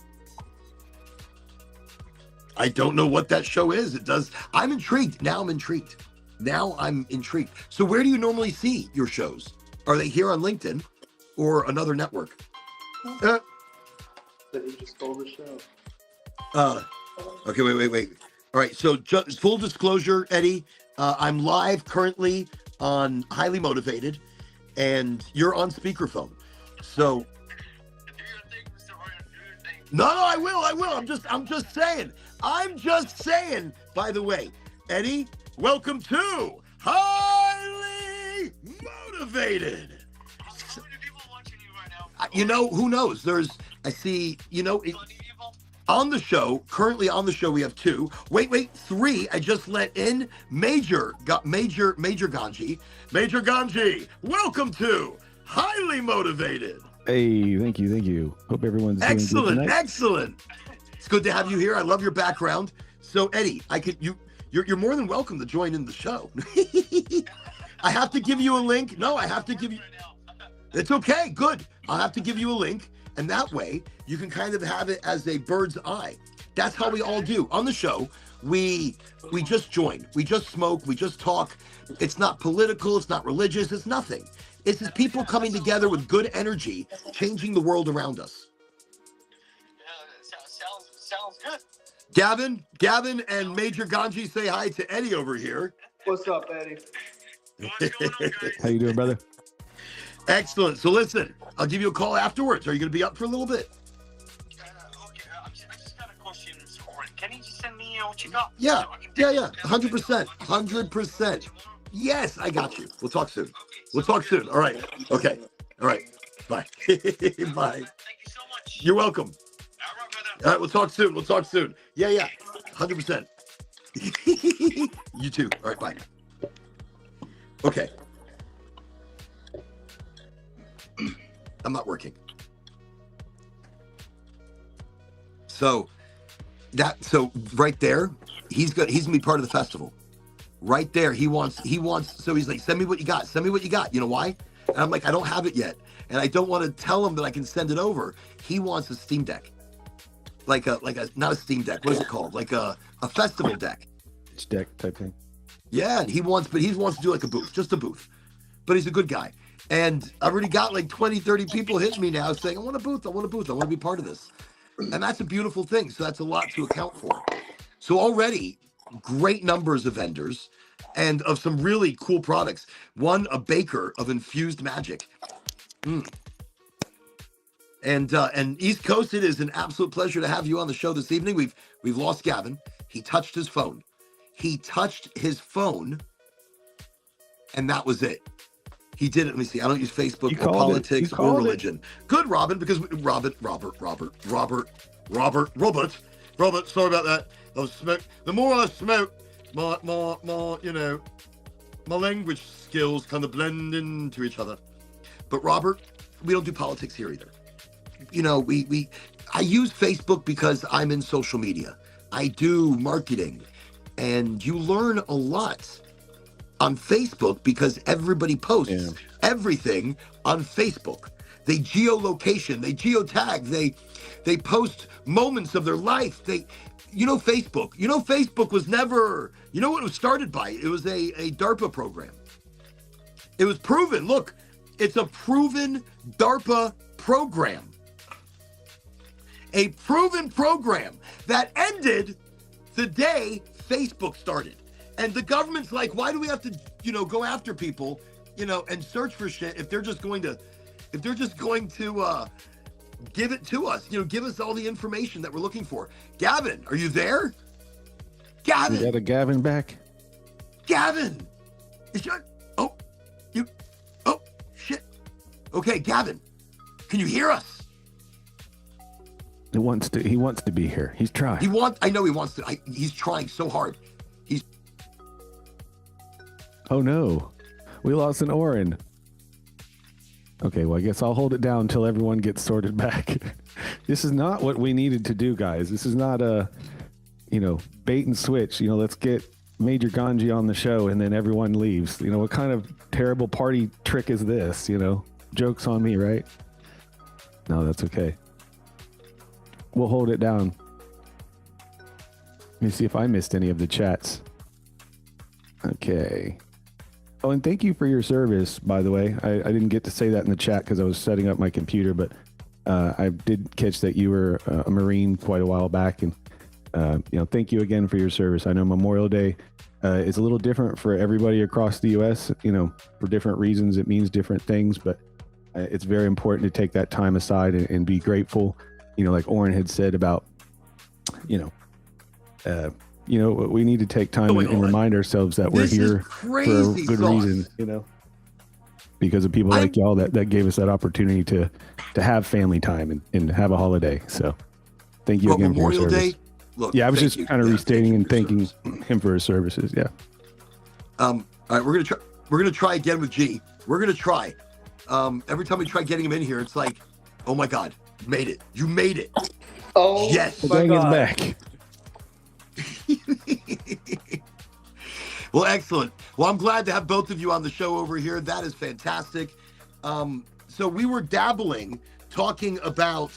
don't know what that show is. It does. I'm intrigued. Now I'm intrigued. So where do you normally see your shows? Are they here on LinkedIn or another network? That you just stole the show. Okay, wait. All right, so just full disclosure, Eddie, I'm live currently on Highly Motivated, and you're on speakerphone. So, no, I will. I'm just saying. By the way, Eddie, welcome to Highly Motivated. How many people watching you right now? You know, who knows? I see, on the show, currently on the show, we have 2. Wait, 3. I just let in Major Ganji. Major Ganji, welcome to Highly Motivated. Hey, thank you. Hope everyone's doing good tonight. Excellent. It's good to have you here. I love your background. So, Eddie, you're more than welcome to join in the show. I have to give you a link. No, I have to give you. It's okay. Good. I'll have to give you a link. And that way, you can kind of have it as a bird's eye. That's how we all do. On the show, we just join. We just smoke. We just talk. It's not political. It's not religious. It's nothing. It's just people coming together with good energy, changing the world around us. Sounds good. Gavin and Major Ganji say hi to Eddie over here. What's up, Eddie? What's going on, guys? How you doing, brother? Excellent. So listen, I'll give you a call afterwards. Are you going to be up for a little bit? Okay, I just got a question. Can you just send me what you got? Yeah. So I can take Yeah. it? 100%. 100%. Yes, I got you. We'll talk soon. All right. Okay. All right. Bye. Bye. Thank you so much. You're welcome. All right, brother. All right. We'll talk soon. Yeah. 100%. You too. All right. Bye. Okay. I'm not working. So right there, he's gonna be part of the festival. Right there, he wants, so he's like, send me what you got. You know why? And I'm like, I don't have it yet. And I don't want to tell him that I can send it over. He wants a Steam Deck. Like a not a Steam Deck, what is it called? Like a festival deck. It's deck type thing. Yeah, and he wants to do like a booth, just a booth. But he's a good guy. And I've already got like 20, 30 people hitting me now saying, I want a booth. I want to be part of this. And that's a beautiful thing. So that's a lot to account for. So already great numbers of vendors and of some really cool products. One, a baker of infused magic. And East Coast, it is an absolute pleasure to have you on the show this evening. We've lost Gavin. He touched his phone. And that was it. He did it. Let me see. I don't use Facebook or politics or religion. Good, Robin, because Robert. Sorry about that. The more I smoke, my language skills kind of blend into each other. But Robert, we don't do politics here either. I use Facebook because I'm in social media. I do marketing, and you learn a lot on Facebook because everybody posts everything on Facebook. They geolocation, they geotag, they post moments of their life. Facebook was never, what it was started by? It was a DARPA program. It was proven. Look, it's a proven DARPA program. A proven program that ended the day Facebook started. And the government's like, why do we have to, go after people, and search for shit if they're just going to give it to us. Give us all the information that we're looking for. Gavin, are you there? Gavin, You got a Gavin back? Gavin, oh shit. Okay, Gavin, can you hear us? He wants to be here. He's trying. I know he wants to. He's trying so hard. Oh no, we lost an Orin. Okay, well, I guess I'll hold it down until everyone gets sorted back. This is not what we needed to do, guys. This is not a, bait and switch. Let's get Major Ganji on the show and then everyone leaves. What kind of terrible party trick is this? Joke's on me, right? No, that's okay. We'll hold it down. Let me see if I missed any of the chats. Okay. Oh, and thank you for your service, by the way. I didn't get to say that in the chat because I was setting up my computer, but I did catch that you were a Marine quite a while back. And, thank you again for your service. I know Memorial Day is a little different for everybody across the U.S. For different reasons, it means different things, but it's very important to take that time aside and be grateful. Like Oren had said about, we need to take time and remind ourselves that we're here for a good reason, because of people like y'all that gave us that opportunity to have family time and have a holiday. So thank you again for your service. Look, I was just kind of restating and thanking him for his services. Yeah. All right, we're gonna try again with G. We're gonna try. Every time we try getting him in here, it's like, oh my God, you made it. You made it. Oh, yes. The gang is back. Well, excellent. Well, I'm glad to have both of you on the show over here. That is fantastic. So we were talking about,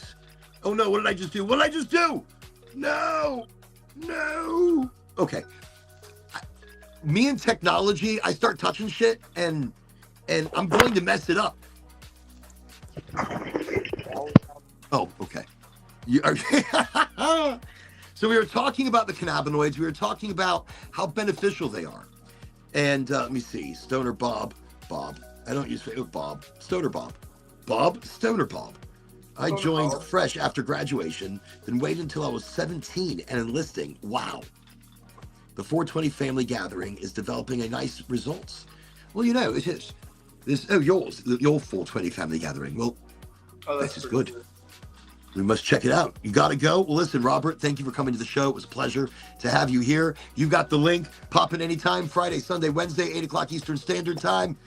oh no, what did I just do? What did I just do? No. Okay. Me and technology, I start touching shit and I'm going to mess it up. Oh, okay. You are So we were talking about the cannabinoids. We were talking about how beneficial they are. And let me see, Stoner Bob. I don't use Bob. Stoner Bob. Stoner Bob. I joined fresh after graduation, then waited until I was 17 and enlisting. Wow. The 420 family gathering is developing a nice results. Well, it is. Yours, your 420 family gathering. Well, this is good. We must check it out. You got to go. Well, listen, Robert, thank you for coming to the show. It was a pleasure to have you here. You got the link. Pop in anytime, Friday, Sunday, Wednesday, 8 o'clock Eastern Standard Time.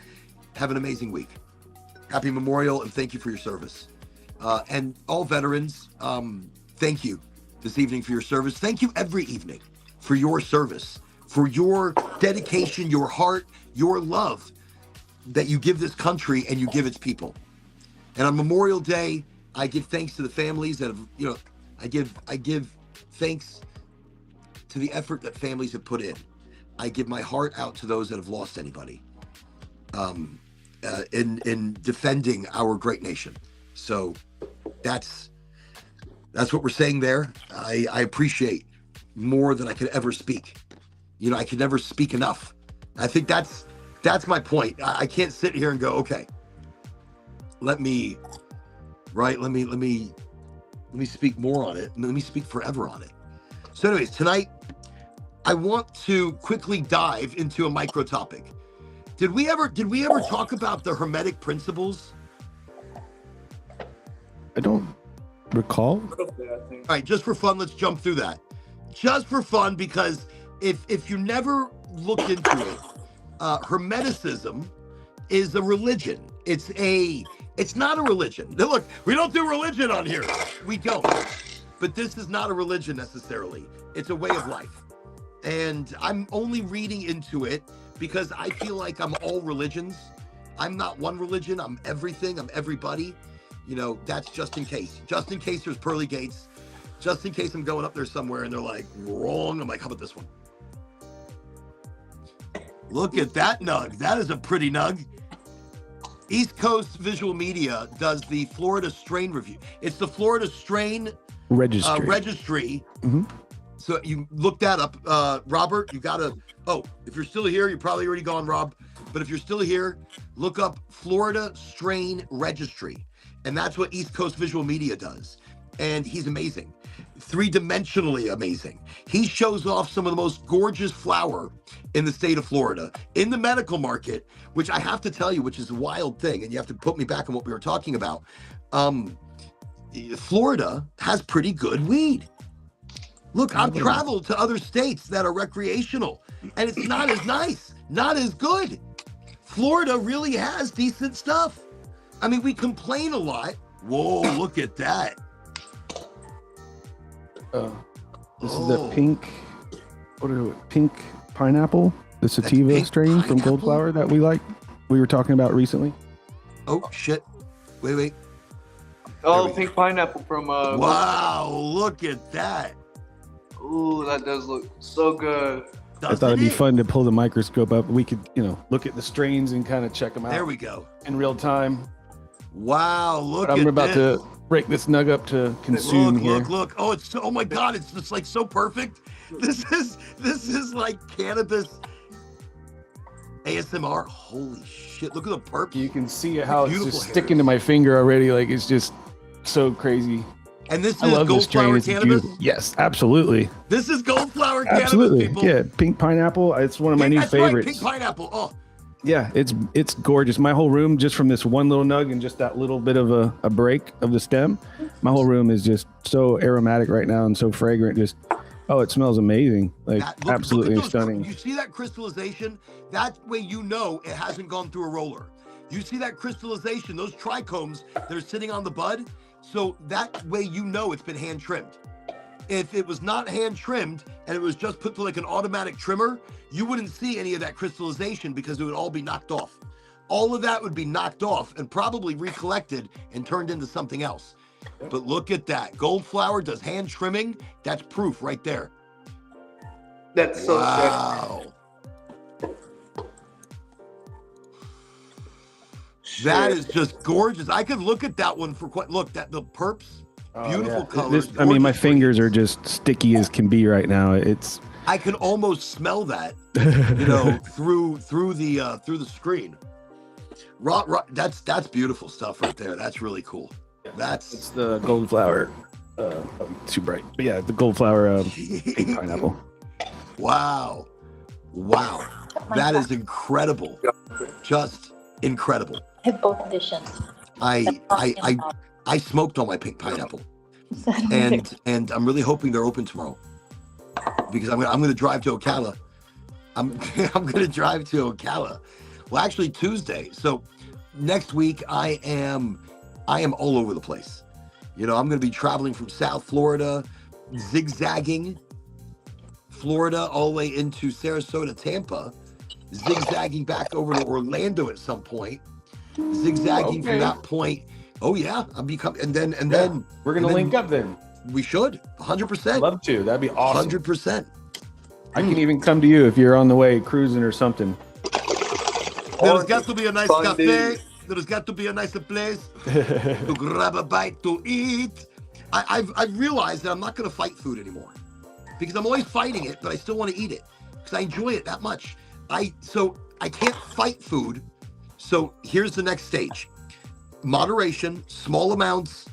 Have an amazing week. Happy Memorial, and thank you for your service. And all veterans, thank you this evening for your service. Thank you every evening for your service, for your dedication, your heart, your love that you give this country and you give its people. And on Memorial Day, I give thanks to the families that have, I give thanks to the effort that families have put in. I give my heart out to those that have lost anybody in defending our great nation. So that's what we're saying there. I appreciate more than I could ever speak. I could never speak enough. I think that's my point. I can't sit here and go, okay, let me speak more on it. Let me speak forever on it. So anyways, tonight, I want to quickly dive into a micro topic. Did we ever talk about the Hermetic principles? I don't recall. All right, just for fun, let's jump through that. Just for fun, because if you never looked into it, Hermeticism is a religion. It's not a religion. Now, look, we don't do religion on here. We don't. But this is not a religion necessarily. It's a way of life. And I'm only reading into it because I feel like I'm all religions. I'm not one religion. I'm everything. I'm everybody. That's just in case. Just in case there's pearly gates. Just in case I'm going up there somewhere and they're like, wrong. I'm like, how about this one? Look at that nug. That is a pretty nug. East Coast Visual Media does the Florida Strain Review. It's the Florida Strain Registry. Mm-hmm. So you look that up. Robert, you got to, if you're still here, you're probably already gone, Rob. but if you're still here, look up Florida Strain Registry. And that's what East Coast Visual Media does. And he's amazing, three-dimensionally amazing. He shows off some of the most gorgeous flower in the state of Florida in the medical market, which I have to tell you, which is a wild thing. And you have to put me back on what we were talking about. Florida has pretty good weed. Look, I've traveled to other states that are recreational, and it's not as nice, not as good. Florida really has decent stuff. I mean, we complain a lot. Whoa, look at that. This is the pink, pink pineapple, the sativa strain from Goldflower that we were talking about recently. Oh, shit. Wait. Oh, pink pineapple from wow, look at that. Ooh, that does look so good. I thought it'd be fun to pull the microscope up. We could, look at the strains and kind of check them out. There we go. In real time. Wow, look but at this. I'm about to break this nug up to consume here. Look. Oh, oh my God, it's just like so perfect. This is like cannabis ASMR. Holy shit, look at the perp. You can see how it's just hairs. sticking to my finger already. Like it's just so crazy. And this I is love this strain. Goldflower It's cannabis? beautiful. Yes, absolutely. This is Goldflower Absolutely. cannabis, people. Yeah, pink pineapple. It's one of my new That's favorites. Right, pink pineapple. Oh. Yeah, it's gorgeous. My whole room, just from this one little nug and just that little bit of a break of the stem, my whole room is just so aromatic right now and so fragrant. Just, it smells amazing. Like absolutely look at those, stunning. You see that crystallization? That way you know it hasn't gone through a roller. You see that crystallization, those trichomes that are sitting on the bud? So that way you know it's been hand trimmed. If it was not hand trimmed and it was just put to like an automatic trimmer, you wouldn't see any of that crystallization because it would all be knocked off. All of that would be knocked off and probably recollected and turned into something else. But look at that. Goldflower does hand trimming. That's proof right there. That's so wow. That is just gorgeous. I could look at that one for quite. Look, the perps, beautiful colors. I mean, my fingers are just sticky as can be right now. I can almost smell that, through the screen. That's beautiful stuff right there. That's really cool. It's the Goldflower. Too bright, but yeah, the Goldflower pink pineapple. Wow, that is incredible. Just incredible. I have both editions. I smoked on my pink pineapple, and I'm really hoping they're open tomorrow, because I'm gonna drive to Ocala. I'm gonna drive to Ocala. Well, actually Tuesday. So next week I am all over the place. I'm gonna be traveling from South Florida, zigzagging Florida all the way into Sarasota, Tampa, zigzagging back over to Orlando at some point. Zigzagging from that point. Oh yeah, I'm becoming, and then we're gonna link up then. We should 100%. Love to. That'd be awesome. 100%. I can even come to you if you're on the way cruising or something. There's got to be a nice cafe. There's got to be a nicer place to grab a bite to eat. I've realized that I'm not gonna fight food anymore, because I'm always fighting it, but I still want to eat it because I enjoy it that much. So I can't fight food. So here's the next stage. Moderation, small amounts,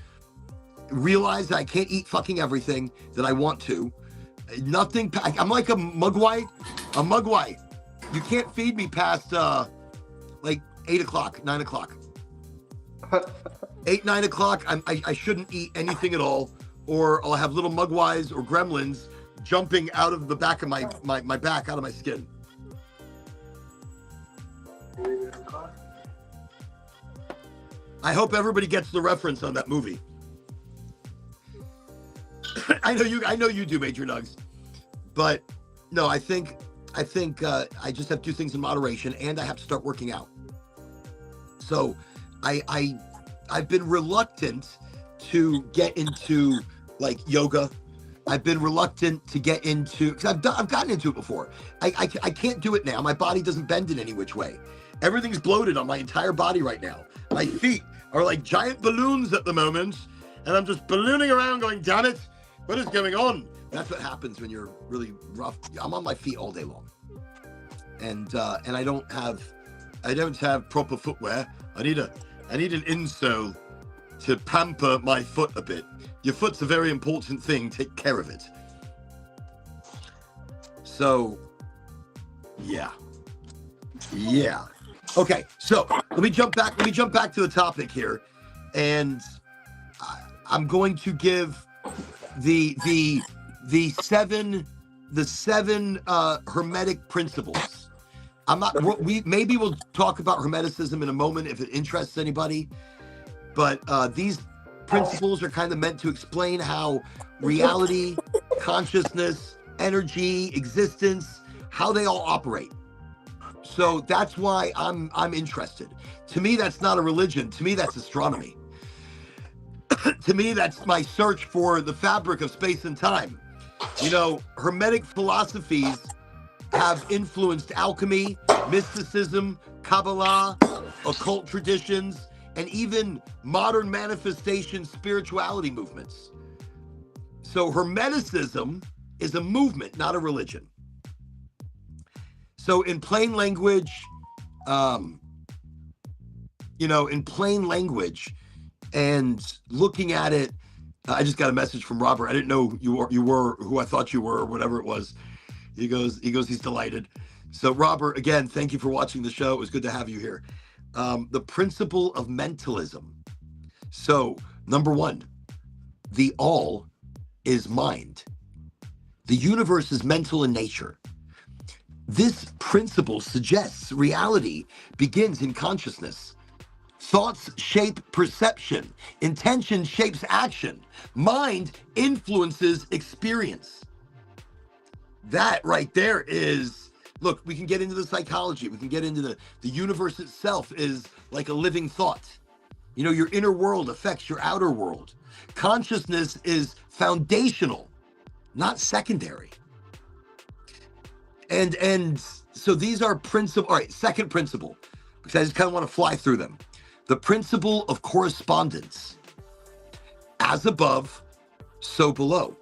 realize that I can't eat fucking everything that I want to. Nothing, I'm like a mugwai. You can't feed me past like 8 o'clock, 9 o'clock. 8, 9 o'clock, I shouldn't eat anything at all, or I'll have little mugwais or gremlins jumping out of the back of my back, out of my skin. I hope everybody gets the reference on that movie. I know you do, Major Nugs. But no, I think I just have to do things in moderation, and I have to start working out. So I've been reluctant to get into like yoga. I've been reluctant to get into, because I've gotten into it before. I can't do it now. My body doesn't bend in any which way. Everything's bloated on my entire body right now. My feet are like giant balloons at the moment, and I'm just ballooning around going, damn it, what is going on? That's what happens when you're really rough. I'm on my feet all day long. And I don't have I don't have proper footwear. I need an insole to pamper my foot a bit. Your foot's a very important thing. Take care of it. So, yeah. Okay, so let me jump back to the topic here, and I'm going to give the seven hermetic principles. We'll talk about hermeticism in a moment if it interests anybody, but these principles are kind of meant to explain how reality, consciousness, energy, existence, how they all operate. So that's why I'm interested. To me, that's not a religion. To me, that's astronomy. To me, that's my search for the fabric of space and time. You know, Hermetic philosophies have influenced alchemy, mysticism, Kabbalah, occult traditions, and even modern manifestation spirituality movements. So Hermeticism is a movement, not a religion. So in plain language, and looking at it, I just got a message from Robert. I didn't know you were who I thought you were, or whatever it was. He goes, he's delighted. So Robert, again, thank you for watching the show. It was good to have you here. The principle of mentalism. So number one, the all is mind. The universe is mental in nature. This principle suggests reality begins in consciousness. Thoughts shape perception. Intention shapes action. Mind influences experience. That right there is, look, we can get into the psychology. We can get into the universe itself is like a living thought. You know, your inner world affects your outer world. Consciousness is foundational, not secondary. And so these are principle. All right, second principle, because I just kind of want to fly through them. The principle of correspondence. As above, so below.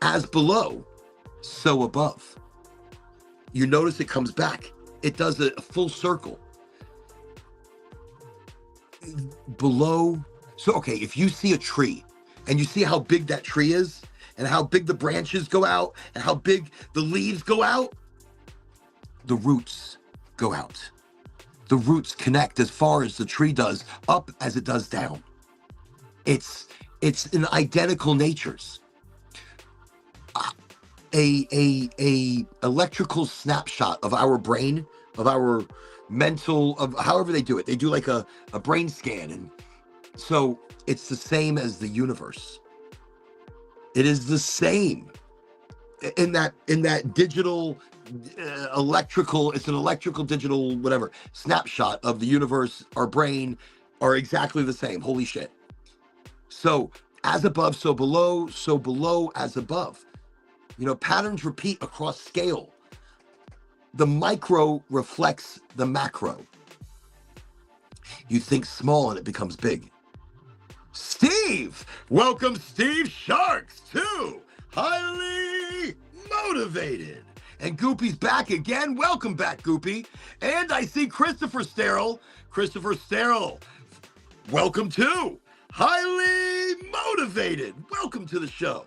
As below, so above. You notice it comes back. It does a full circle. Below. So, okay, if you see a tree and you see how big that tree is and how big the branches go out and how big the leaves go out, the roots go out. The roots connect as far as the tree does, up as it does down. It's in identical natures. A electrical snapshot of our brain, of our mental, of however they do it. They do like a brain scan, and so it's the same as the universe. It is the same in that digital electrical. It's an electrical digital whatever snapshot of the universe. Our brain are exactly the same. Holy shit. So as above, so below as above. You know, patterns repeat across scale. The micro reflects the macro. You think small and it becomes big. Steve! Welcome Steve Sharks to Highly Motivated. And Goopy's back again. Welcome back, Goopy. And I see Christopher Sterrell. Christopher Sterrell, welcome to Highly Motivated. Welcome to the show.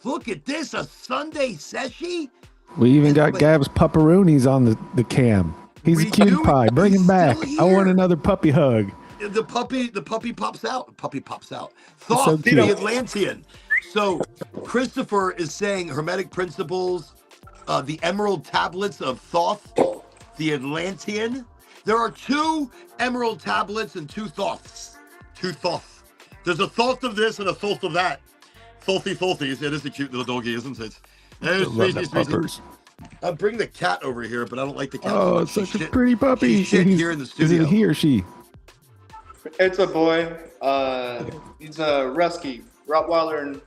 Look at this, a Sunday session. We even got Gab's pupperoonies on the cam. He's a cutie pie. Bring him back. I want another puppy hug. The puppy pops out. Thoth, so the Atlantean. So Christopher is saying Hermetic principles, the emerald tablets of Thoth, the Atlantean. There are 2 emerald tablets and 2 Thoths. 2 Thoth. There's a Thoth of this and a Thoth of that. Thothies. It is a cute little doggy, isn't it? I'll bring the cat over here, but I don't like the cat. Oh, it's such a pretty puppy. She's here in the studio. Is it he or she? It's a boy. He's a Rusky, Rottweiler and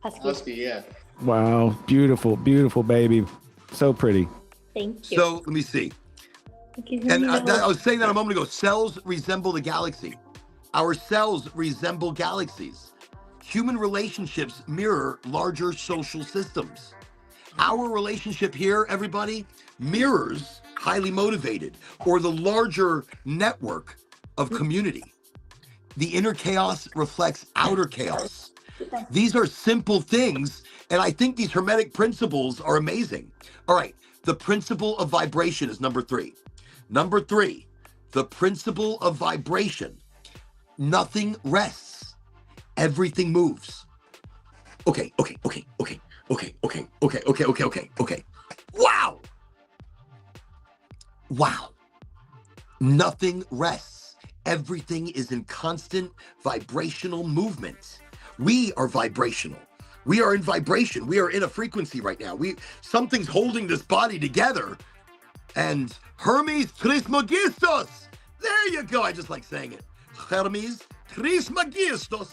Husky, yeah. Wow, beautiful, beautiful baby. So pretty. Thank you. So let me see. And I was saying that a moment ago. Cells resemble the galaxy. Our cells resemble galaxies. Human relationships mirror larger social systems. Our relationship here, everybody, mirrors highly motivated, or the larger network of community. The inner chaos reflects outer chaos. These are simple things, and I think these hermetic principles are amazing. All right, the principle of vibration is number 3. Number 3, the principle of vibration. Nothing rests. Everything moves. Okay. Wow. Nothing rests. Everything is in constant vibrational movement. We are vibrational. We are in vibration. We are in a frequency right now. Something's holding this body together. And Hermes Trismegistos. There you go. I just like saying it. Hermes Trismegistos.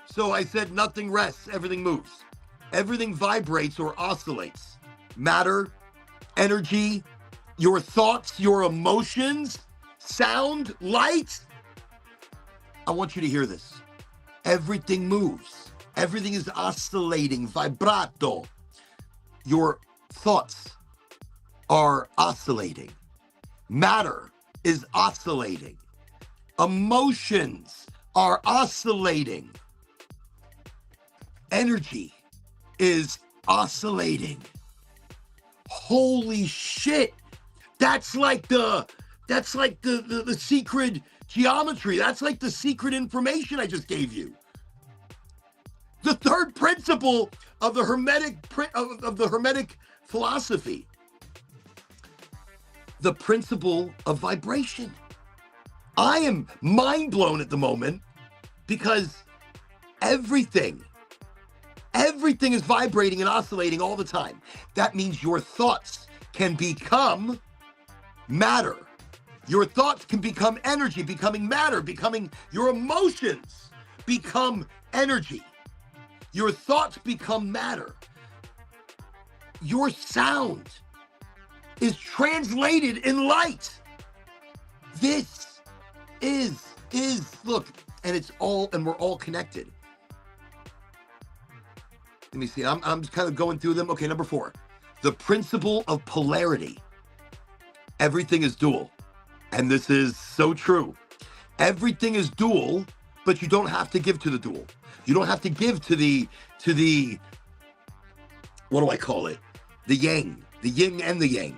So I said nothing rests, everything moves. Everything vibrates or oscillates. Matter, energy, your thoughts, your emotions, sound, light. I want you to hear this. Everything moves. Everything is oscillating, vibrato. Your thoughts are oscillating. Matter is oscillating. Emotions are oscillating. Energy is oscillating. Holy shit. That's like the secret geometry. That's like the secret information I just gave you. The third principle of the hermetic philosophy. The principle of vibration. I am mind blown at the moment because everything is vibrating and oscillating all the time. That means your thoughts can become matter. Your thoughts can become energy, becoming matter, becoming your emotions become energy. Your thoughts become matter. Your sound is translated in light. This is look, and we're all connected. Let me see. I'm just kind of going through them. Okay, number 4, the principle of polarity. Everything is dual, and this is so true. Everything is dual, but you don't have to give to the dual. You don't have to give to the what do I call it? The yin and the yang.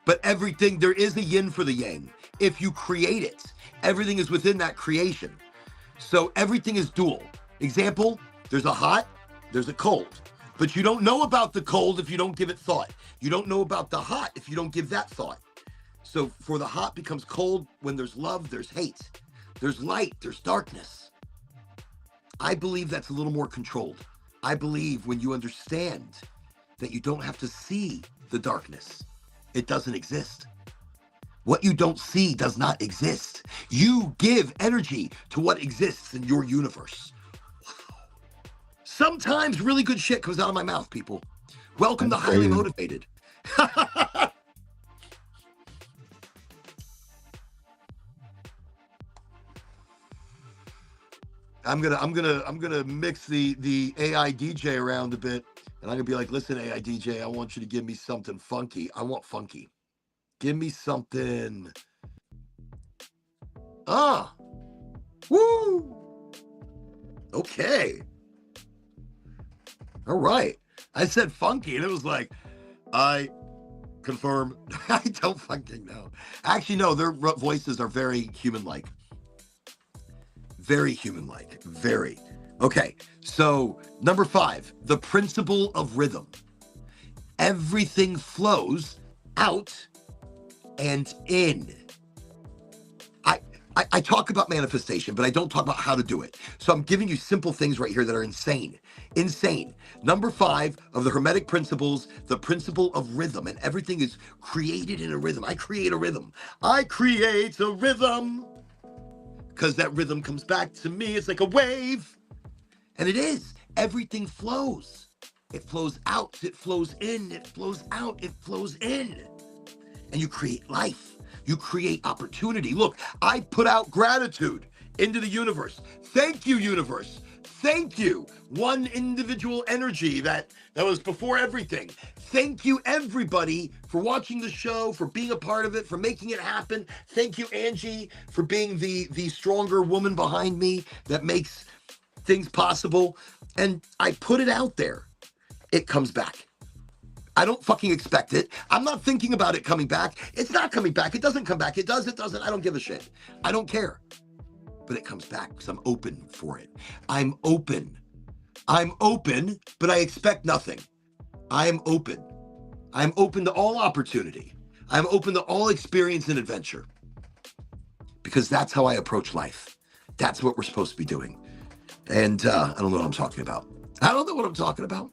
But everything, there is a yin for the yang. If you create it, everything is within that creation. So everything is dual. Example, there's a hot, there's a cold. But you don't know about the cold if you don't give it thought. You don't know about the hot if you don't give that thought. So for the hot becomes cold when there's love, there's hate. There's light, there's darkness. I believe that's a little more controlled. I believe when you understand that you don't have to see the darkness. It doesn't exist. What you don't see does not exist. You give energy to what exists in your universe. Wow. Sometimes really good shit comes out of my mouth, people. Welcome to Highly Motivated. I'm gonna mix the AI DJ around a bit, and I'm gonna be like, listen, AI DJ, I want you to give me something funky. I want funky. Give me something. Woo. Okay. All right. I said funky, and it was like, I confirm. I don't fucking know. Actually, no, their voices are very human-like. Very human-like. Very. Okay. So, number 5, the principle of rhythm. Everything flows out and in. I talk about manifestation, but I don't talk about how to do it. So I'm giving you simple things right here that are insane. Insane. Number 5 of the Hermetic principles, the principle of rhythm, and everything is created in a rhythm. I create a rhythm. I create a rhythm. Because that rhythm comes back to me. It's like a wave. And it is. Everything flows. It flows out. It flows in. It flows out. It flows in. And you create life. You create opportunity. Look, I put out gratitude into the universe. Thank you, universe. Thank you, one individual energy that was before everything. Thank you, everybody, for watching the show, for being a part of it, for making it happen. Thank you, Angie, for being the stronger woman behind me that makes things possible. And I put it out there. It comes back. I don't fucking expect it. I'm not thinking about it coming back. It's not coming back. It doesn't come back. It does, it doesn't. I don't give a shit. I don't care. But it comes back because I'm open for it. I'm open, but I expect nothing. I'm open. I'm open to all opportunity. I'm open to all experience and adventure. Because that's how I approach life. That's what we're supposed to be doing. And I don't know what I'm talking about. I don't know what I'm talking about.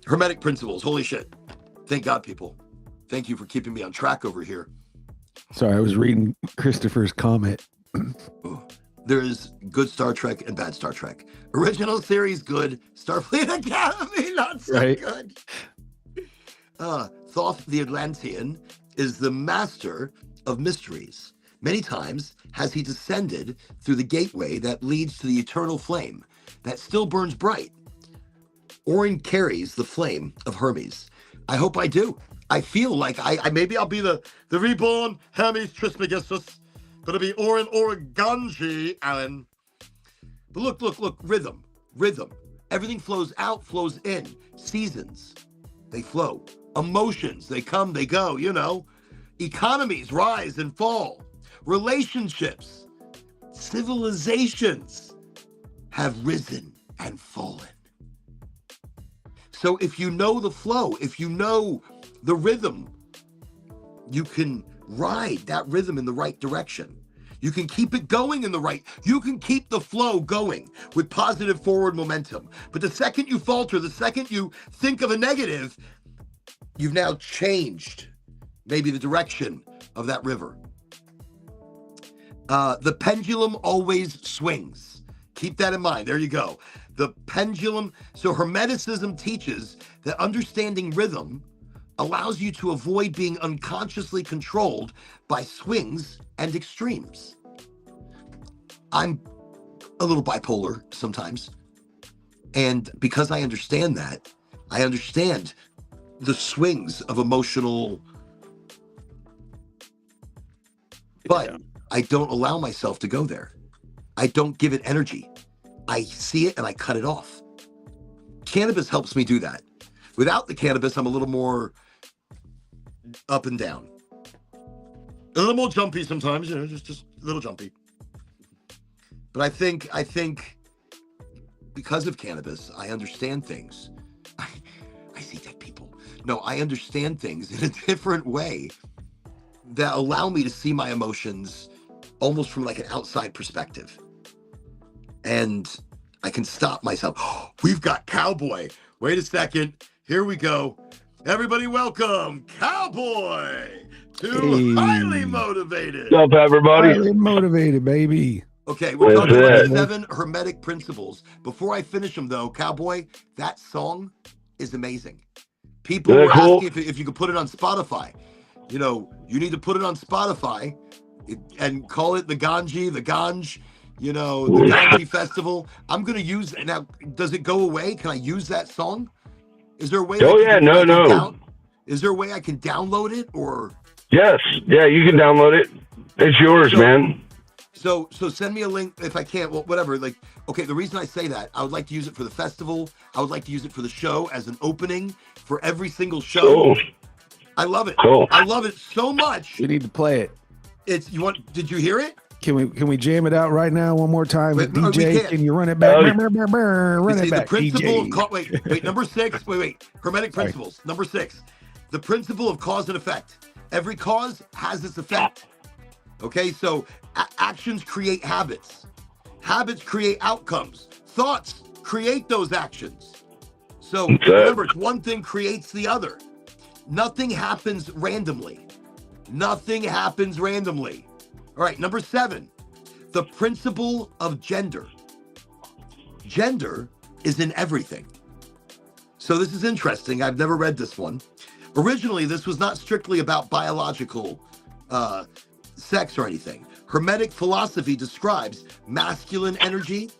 Hermetic principles. Holy shit. Thank God, people. Thank you for keeping me on track over here. Sorry, I was reading Christopher's comment. There is good Star Trek and bad Star Trek. Original series, good. Starfleet Academy, not so good. Thoth the Atlantean is the master of mysteries. Many times has he descended through the gateway that leads to the eternal flame that still burns bright. Orin carries the flame of Hermes. I hope I do. I feel like I maybe I'll be the reborn Hermes Trismegistus, but it'll be Orin Oraganji, Alan. But look, rhythm. Everything flows out, flows in. Seasons, they flow. Emotions, they come, they go, you know. Economies rise and fall. Relationships, civilizations have risen and fallen. So if you know the flow, if you know the rhythm, you can ride that rhythm in the right direction. You can keep it going in the right, you can keep the flow going with positive forward momentum. But the second you falter, the second you think of a negative, you've now changed maybe the direction of that river. The pendulum always swings. Keep that in mind. There you go. The pendulum. So Hermeticism teaches that understanding rhythm allows you to avoid being unconsciously controlled by swings and extremes. I'm a little bipolar sometimes. And because I understand that, I understand the swings of emotional, but I don't allow myself to go there. I don't give it energy. I see it and I cut it off. Cannabis helps me do that. Without the cannabis, I'm a little more up and down. A little more jumpy sometimes, you know, just a little jumpy. But I think because of cannabis, I understand things. I see dead people. No, I understand things in a different way that allow me to see my emotions almost from like an outside perspective. And I can stop myself. Oh, we've got Cowboy. Wait a second. Here we go. Everybody welcome Cowboy to Highly Motivated. What's up, everybody? Highly motivated, baby. Okay, we're talking about the 7 Hermetic principles. Before I finish them, though, Cowboy, that song is amazing. People were asking if you could put it on Spotify. You know, you need to put it on Spotify and call it the Ganj, you know, the Ganji Festival. I'm going to use it. Now, does it go away? Can I use that song? Is there a way? Is there a way I can download it or? Yes. Yeah, you can download it. It's yours, man. So send me a link if I can't. Well, whatever. Like, okay, the reason I say that, I would like to use it for the festival. I would like to use it for the show as an opening for every single show. Cool. I love it. Cool. I love it so much. We need to play it. Did you hear it? Can we jam it out right now one more time? Wait, DJ, can you run it back? Run it back, the principle DJ. of wait, number 6. Wait. Hermetic principles. Number 6. The principle of cause and effect. Every cause has its effect. Okay, so actions create habits. Habits create outcomes. Thoughts create those actions. So remember, it's one thing creates the other. Nothing happens randomly. Nothing happens randomly. All right, number 7, the principle of gender. Gender is in everything. So this is interesting. I've never read this one. Originally, this was not strictly about biological sex or anything. Hermetic philosophy describes masculine energy,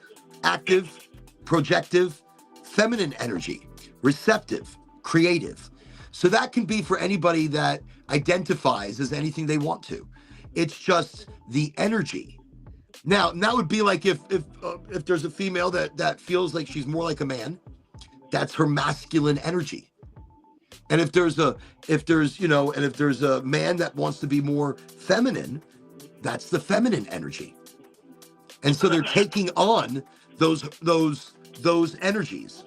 active, projective, feminine energy, receptive, creative. So that can be for anybody that identifies as anything they want to. It's just the energy. Now, that would be like if there's a female that feels like she's more like a man, that's her masculine energy. And if there's a man that wants to be more feminine, that's the feminine energy. And so they're taking on those energies.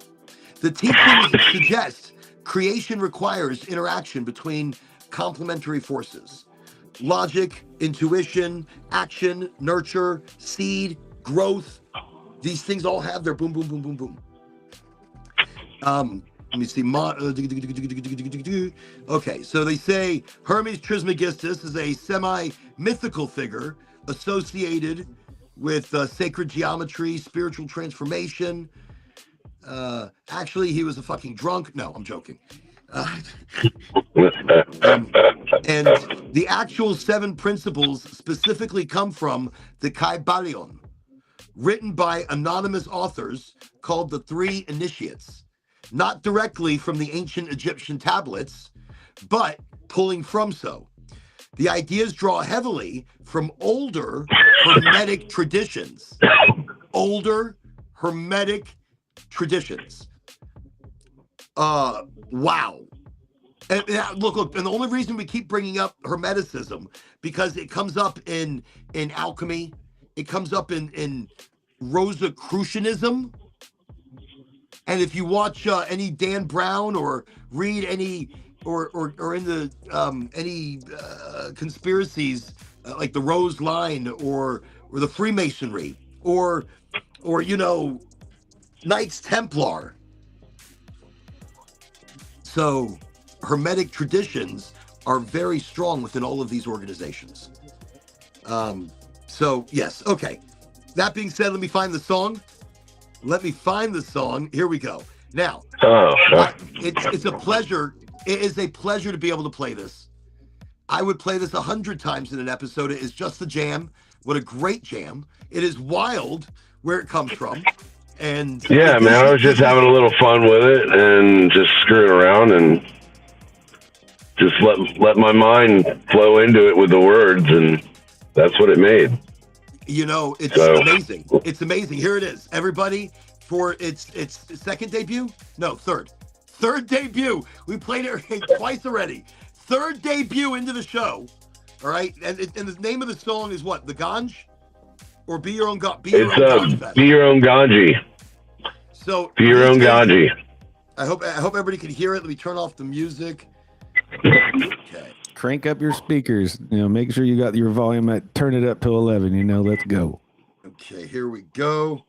The teachings suggest creation requires interaction between complementary forces. Logic, intuition, action, nurture, seed, growth. These things all have their boom, boom, boom, boom, boom. Let me see. Okay, so they say Hermes Trismegistus is a semi-mythical figure associated with sacred geometry, spiritual transformation. Actually, he was a fucking drunk. No, I'm joking. And the actual 7 principles specifically come from the Kybalion, written by anonymous authors called the 3 Initiates, not directly from the ancient Egyptian tablets, but pulling from so. The ideas draw heavily from older Hermetic traditions. Older Hermetic traditions. Wow. And look, and the only reason we keep bringing up Hermeticism, because it comes up in alchemy, it comes up in Rosicrucianism, and if you watch any Dan Brown or read any or in the any conspiracies like the Rose Line or the Freemasonry or Knights Templar. So Hermetic traditions are very strong within all of these organizations. So yes, okay. That being said, let me find the song. Here we go. Now, it's a pleasure. It is a pleasure to be able to play this. I would play this 100 times in an episode. It is just a jam. What a great jam. It is wild where it comes from. And yeah, man, I was just having a little fun with it and just screwing around and just let my mind flow into it with the words, and that's what it made. It's amazing. It's amazing. Here it is, everybody, for its second debut. No, third debut. We played it twice already. Third debut into the show. All right, and the name of the song is what? The Ganj, or Be Your Own God? Be Your Own Ganj Fest. Be Your Own Ganji. So Be Your Own Ganji. I hope everybody can hear it. Let me turn off the music. Okay. Crank up your speakers. Make sure you got your volume at. Turn it up to 11. Let's go. Okay, here we go.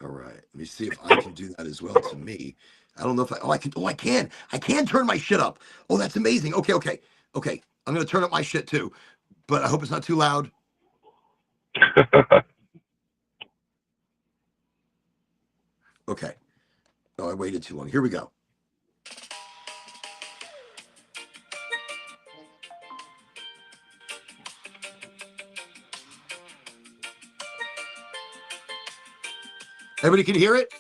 All right. Let me see if I can do that as well to me. I don't know if I can. Oh, I can. I can turn my shit up. Oh, that's amazing. Okay. I'm gonna turn up my shit too, but I hope it's not too loud. Okay. Oh, I waited too long. Here we go. Everybody can hear it?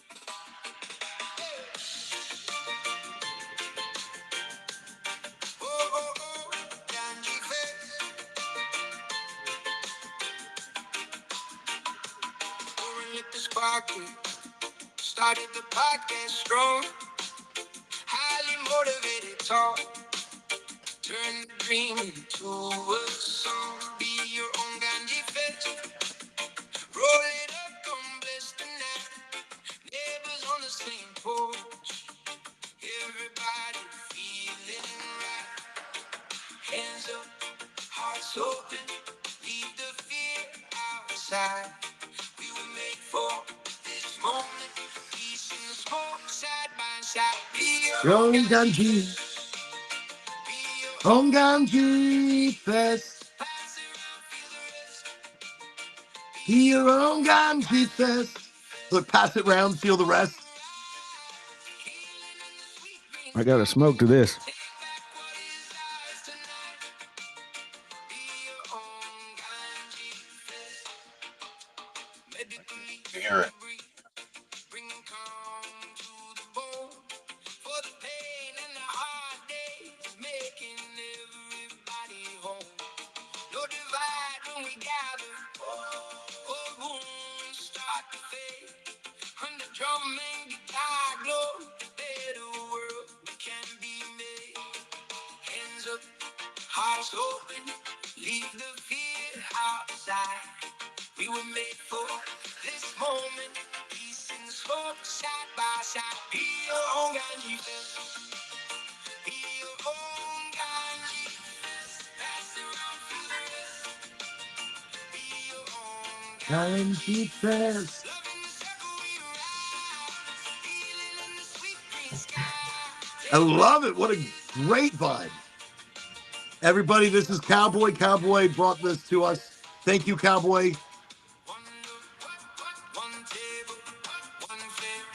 Started the podcast strong, highly motivated talk, turn the dream into a song. Be your own Ganji fest, roll it up, come bless the night. Neighbors on the same porch, everybody feeling right. Hands up, hearts open, leave the fear outside. We were made for this moment. Side by side. Own Ganji. Own Ganji Fest. Be your own Ganji Fest. Look, pass it round, feel the rest. I got a smoke to this. when we gather. Old wounds start to fade. Under drum and guitar glow, better world can be made. Hands up, hearts open, leave the fear outside. We were made for this moment, peace and smoke side by side. Be your own Ganji fest. Be your own Ganji fest. Pass around for the rest. Be your own Ganji fest. Love in the circle we rise. Healing in the sweet green sky. I love it. What a great vibe. Everybody, this is Cowboy. Cowboy brought this to us. Thank you, Cowboy. One table, one flame,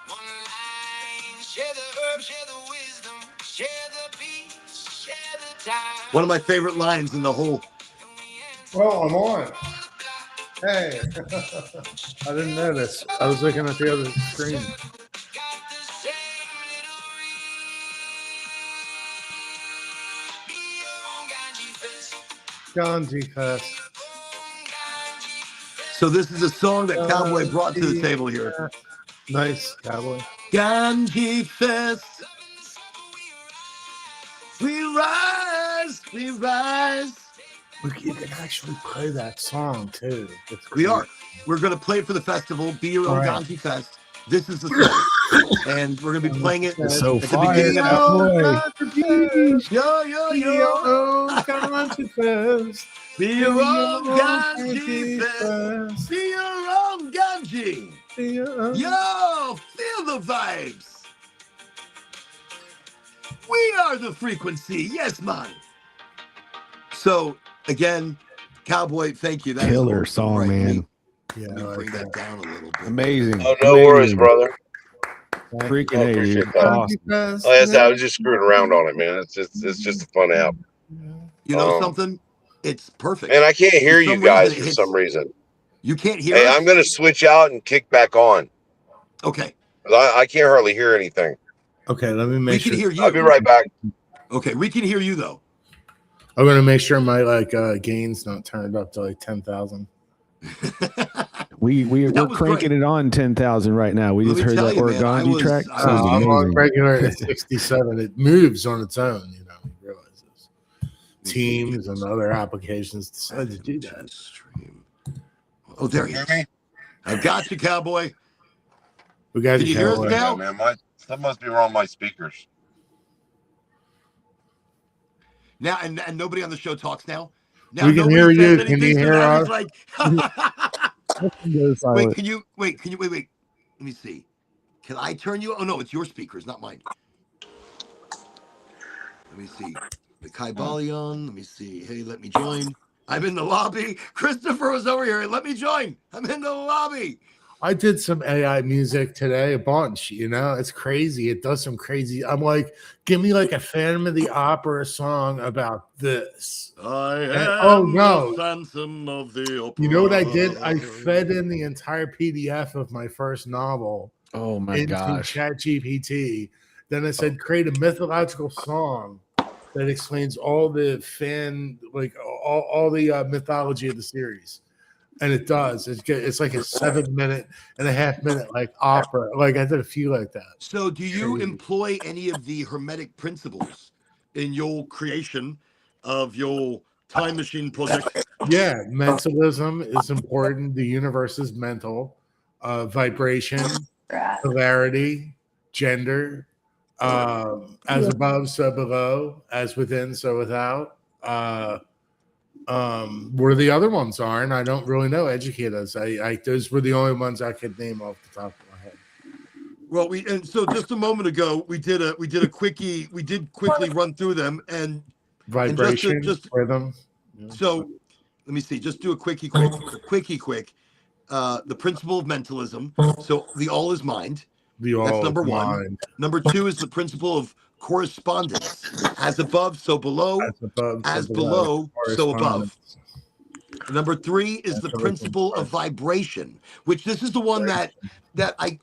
one line. Share the herb, share the wisdom, share the peace, share the time. One of my favorite lines in the whole. Well, I'm on. Hey, I didn't notice. I was looking at the other screen. Got the same little ring. Be your own Ganji fest. Ganji fest. So this is a song that Cowboy brought to the table here. Nice, Cowboy. Ganji fest. We rise, we rise. Look, you can actually play that song too. We are. We're going to play it for the festival. Be your own All right. Ganji fest. This is the song, and we're going to be playing it So at the fire, beginning of Cowboy. Yo, yo, yo. Ganji fest. Be your own Ganji fest. Be your own Ganji. Yo, feel the vibes. We are the frequency. Yes, man. So, again, Cowboy, thank you. That Killer is song, right. man. Yeah, Let me I like bring that. that down a little bit. Amazing. Oh, no worries, Amazing. brother. Freaking I A, appreciate dude. that. Awesome. Like I said, I was just screwing around on it, man. It's just a fun app. You know something? It's perfect. And I can't hear For you some guys reason, for it some hits- reason. You can't hear Hey, us? I'm gonna switch out and kick back on. Okay. 'Cause I can't hardly hear anything. Okay, let me We make can sure. hear you. I'll be right back. Okay, we can hear you, though. I'm gonna make sure my gain's not turned up to like 10,000. We're That was cranking great. it on 10,000 right now. We Let just me heard tell that you, man, I Oraganji was- track. I Sounds was- I'm on amazing. regular at 67. It moves on its own, you know. You realize this. Teams and other applications decide to do that. Stream. Oh, there he Hear is. me? I got you, Cowboy. We got Can you hear us Cowboy. now? Yeah, man. Something must be wrong with my speakers. Now and nobody on the show talks now. Now We can nobody hear says you. anything, Can you so hear now us? he's like, wait, can you wait? Let me see. Can I turn you? Oh no, it's your speakers, not mine. Let me see. The Kaibalion. Let me see. Hey, let me join. I'm in the lobby. Christopher was over here. Let me join. I'm in the lobby. I did some AI music today, a bunch, you know, it's crazy. It does some crazy. I'm like, give me like a Phantom of the Opera song about this. I And- am oh, no. the Phantom of the Opera. You know what I did? I fed in the entire PDF of my first novel Oh my into gosh. ChatGPT. Then I said, create a mythological song that explains all the all the mythology of the series. And it does. It's like a 7.5 minute like opera. Like I did a few like that. So, do you Crazy. employ any of the Hermetic principles in your creation of your time machine project? Yeah, mentalism is important. The universe is mental. Vibration, polarity, gender, as above, so below, as within, so without. Where the other ones are, and I don't really know. Educate us. I those were the only ones I could name off the top of my head. Well, so just a moment ago we did a quickie. We did quickly run through them, and Vibration, just rhythm. so let me see. Just do a quickie. The principle of mentalism. So the all is mind. That's number one. Mind. Number two is the principle of correspondence. As above, so below. As above, As so below, so above. Correspondence. Number three is That's the everything principle of first. vibration, which this is the one that I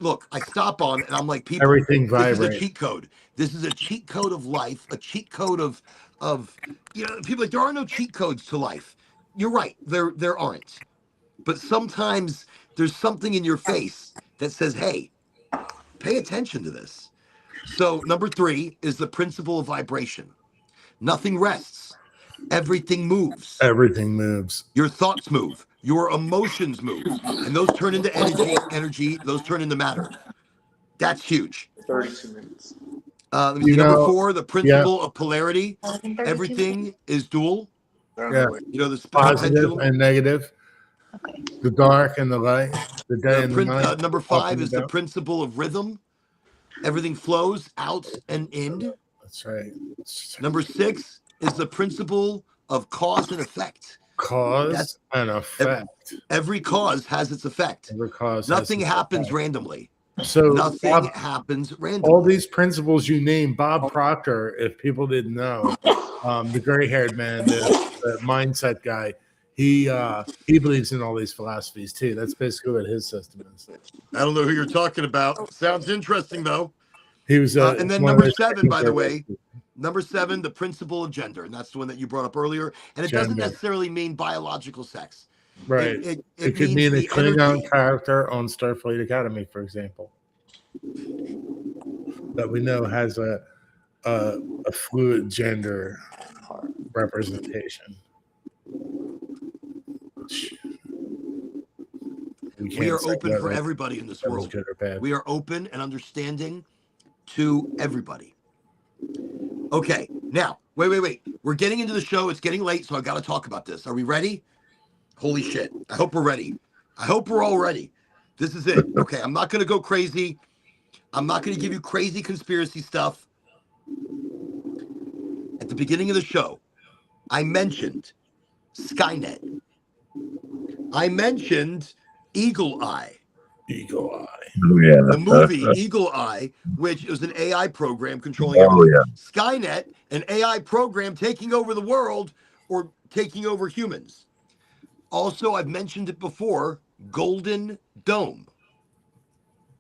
stop on and I'm like, people, Everything this is a vibrates. cheat code. This is a cheat code of life, a cheat code of people like there are no cheat codes to life. you're right. There aren't. But sometimes there's something in your face that says, hey, pay attention to this. So number 3 is the principle of vibration. Nothing rests. Everything moves. Everything moves. Your thoughts move. Your emotions move. And those turn into energy. Those turn into matter. That's huge. 32 minutes. Let me see. Number 4, the yeah, principle of polarity. Everything is dual. yeah, You know, the positive pendulum. and negative, Okay. the dark and the light, the day and the night. Number up 5 and is the down. principle of rhythm. Everything flows out and in. That's right. Number 6 is the principle of cause and effect. Cause and effect. Every cause has its effect. Every cause has Nothing its happens effect. randomly. So Nothing Bob, happens all randomly. these principles you named, Bob Proctor, if people didn't know, the gray-haired man, the mindset guy, he believes in all these philosophies too. That's basically what his system is. I don't know who you're talking about. Sounds interesting though. He was And then one of number those 7, by the technical- way, number 7, the principle of gender, and that's the one that you brought up earlier. And it doesn't Gender. necessarily mean biological sex. right. It It could means mean a the Klingon energy. character on Starfleet Academy, for example, that we know has a fluid gender representation. We are open for everybody in this world. Good or bad. We are open and understanding to everybody. Okay, now, wait. We're getting into the show. It's getting late, so I got to talk about this. Are we ready? Holy shit. I hope we're ready. I hope we're all ready. This is it. Okay, I'm not going to go crazy. I'm not going to give you crazy conspiracy stuff. At the beginning of the show, I mentioned Skynet. I mentioned Eagle Eye. Eagle Eye. Oh, yeah. The movie Eagle Eye, which is an AI program controlling Oh, everything. yeah. Skynet, an AI program taking over the world or taking over humans. Also, I've mentioned it before, Golden Dome.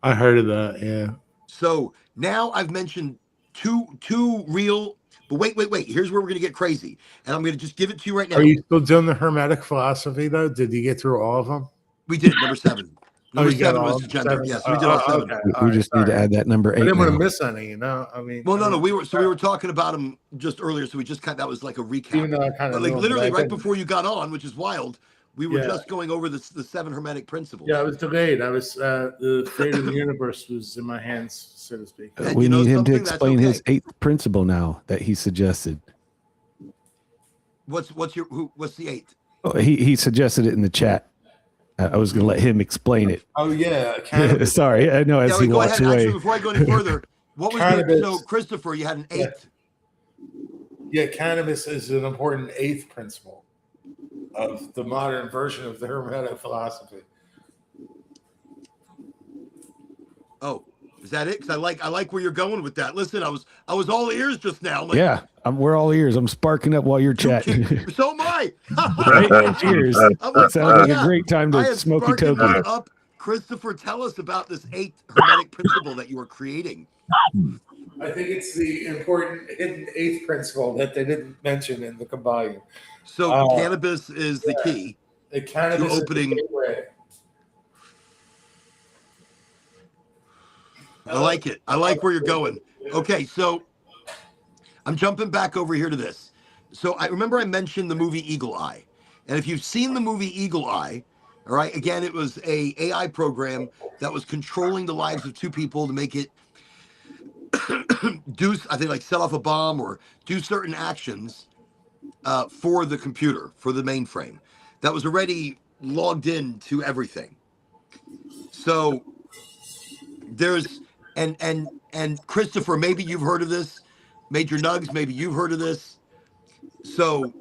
I heard of that. Yeah. So now I've mentioned two real, but wait. Here's where we're going to get crazy. And I'm going to just give it to you right now. Are you still doing the Hermetic philosophy though? Did you get through all of them? We did, number 7. Number you got 7 was all the gender. 7? Yes, we did all 7. Okay. We All right, just need to sorry. add that number 8. I didn't want now. to miss any, you know. I mean, Well, no, we were talking about them just earlier, so we just that was like a recap. Even though I kind of But like literally right before you got on, which is wild, we were Yeah. just going over the 7 Hermetic principles. Yeah, I was delayed. I was the fate of the universe was in my hands, so to speak. And We you know need him to something? That's explain his okay. 8th principle now that he suggested. What's the 8th? Oh, he suggested it in the chat. I was going to let him explain it. Oh yeah, cannabis. Sorry, I know as Yeah, he go walks ahead. away. Actually, before I go any further, what was Cannabis. so Christopher? You had an 8th. Yeah, cannabis is an important 8th principle of the modern version of the Hermetic philosophy. Oh, is that it? Because I like where you're going with that. Listen, I was all ears just now. I'm like, Yeah, we're all ears. I'm sparking up while you're chatting. so am I. Right? Cheers. I'm like, Sounds like yeah. a great time I to am smoky sparking toky. that up. Christopher, tell us about this 8th Hermetic principle that you are creating. I think it's the important hidden 8th principle that they didn't mention in the combine. So cannabis is the key. The cannabis To opening- is the gateway. I like it. I like where you're going. Okay, so I'm jumping back over here to this. So I remember I mentioned the movie Eagle Eye. And if you've seen the movie Eagle Eye, all right, again, it was a AI program that was controlling the lives of 2 people to make it do, I think, like set off a bomb or do certain actions for the computer, for the mainframe that was already logged in to everything. So there's and Christopher, maybe you've heard of this. Major Nugs, maybe you've heard of this. So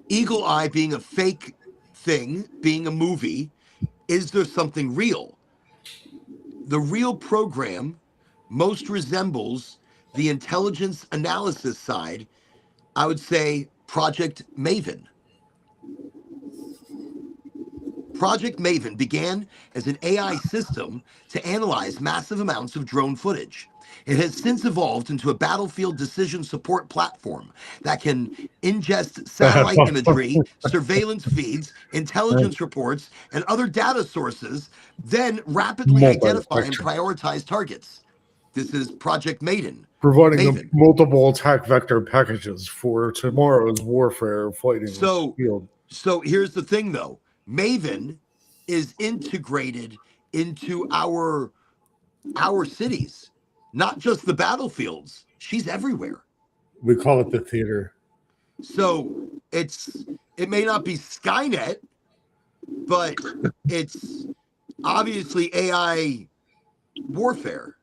Eagle Eye being a fake thing, being a movie, is there something real? The real program most resembles the intelligence analysis side, I would say Project Maven. Project Maven began as an AI system to analyze massive amounts of drone footage. It has since evolved into a battlefield decision support platform that can ingest satellite imagery, surveillance feeds, intelligence reports, and other data sources, then rapidly identify and Multi-spectrum. prioritize targets. This is Project Maiden. Providing Maven. multiple attack vector packages for tomorrow's warfare fighting field. So here's the thing, though. Maven is integrated into our cities, not just the battlefields. She's everywhere. We call it the theater. So it may not be Skynet, but it's obviously AI warfare,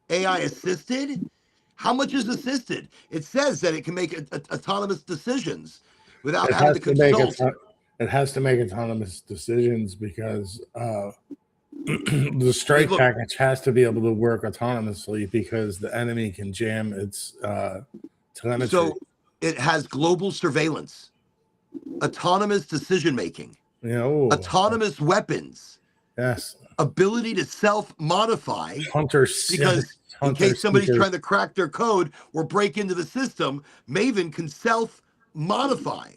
AI assisted. How much is assisted? It says that it can make autonomous decisions without having to consult. It has to make autonomous decisions because the strike package has to be able to work autonomously because the enemy can jam its telemetry. So it has global surveillance, autonomous decision making, autonomous weapons, yes, ability to self-modify, hunters, because in case somebody's trying to crack their code or break into the system, Maven can self-modify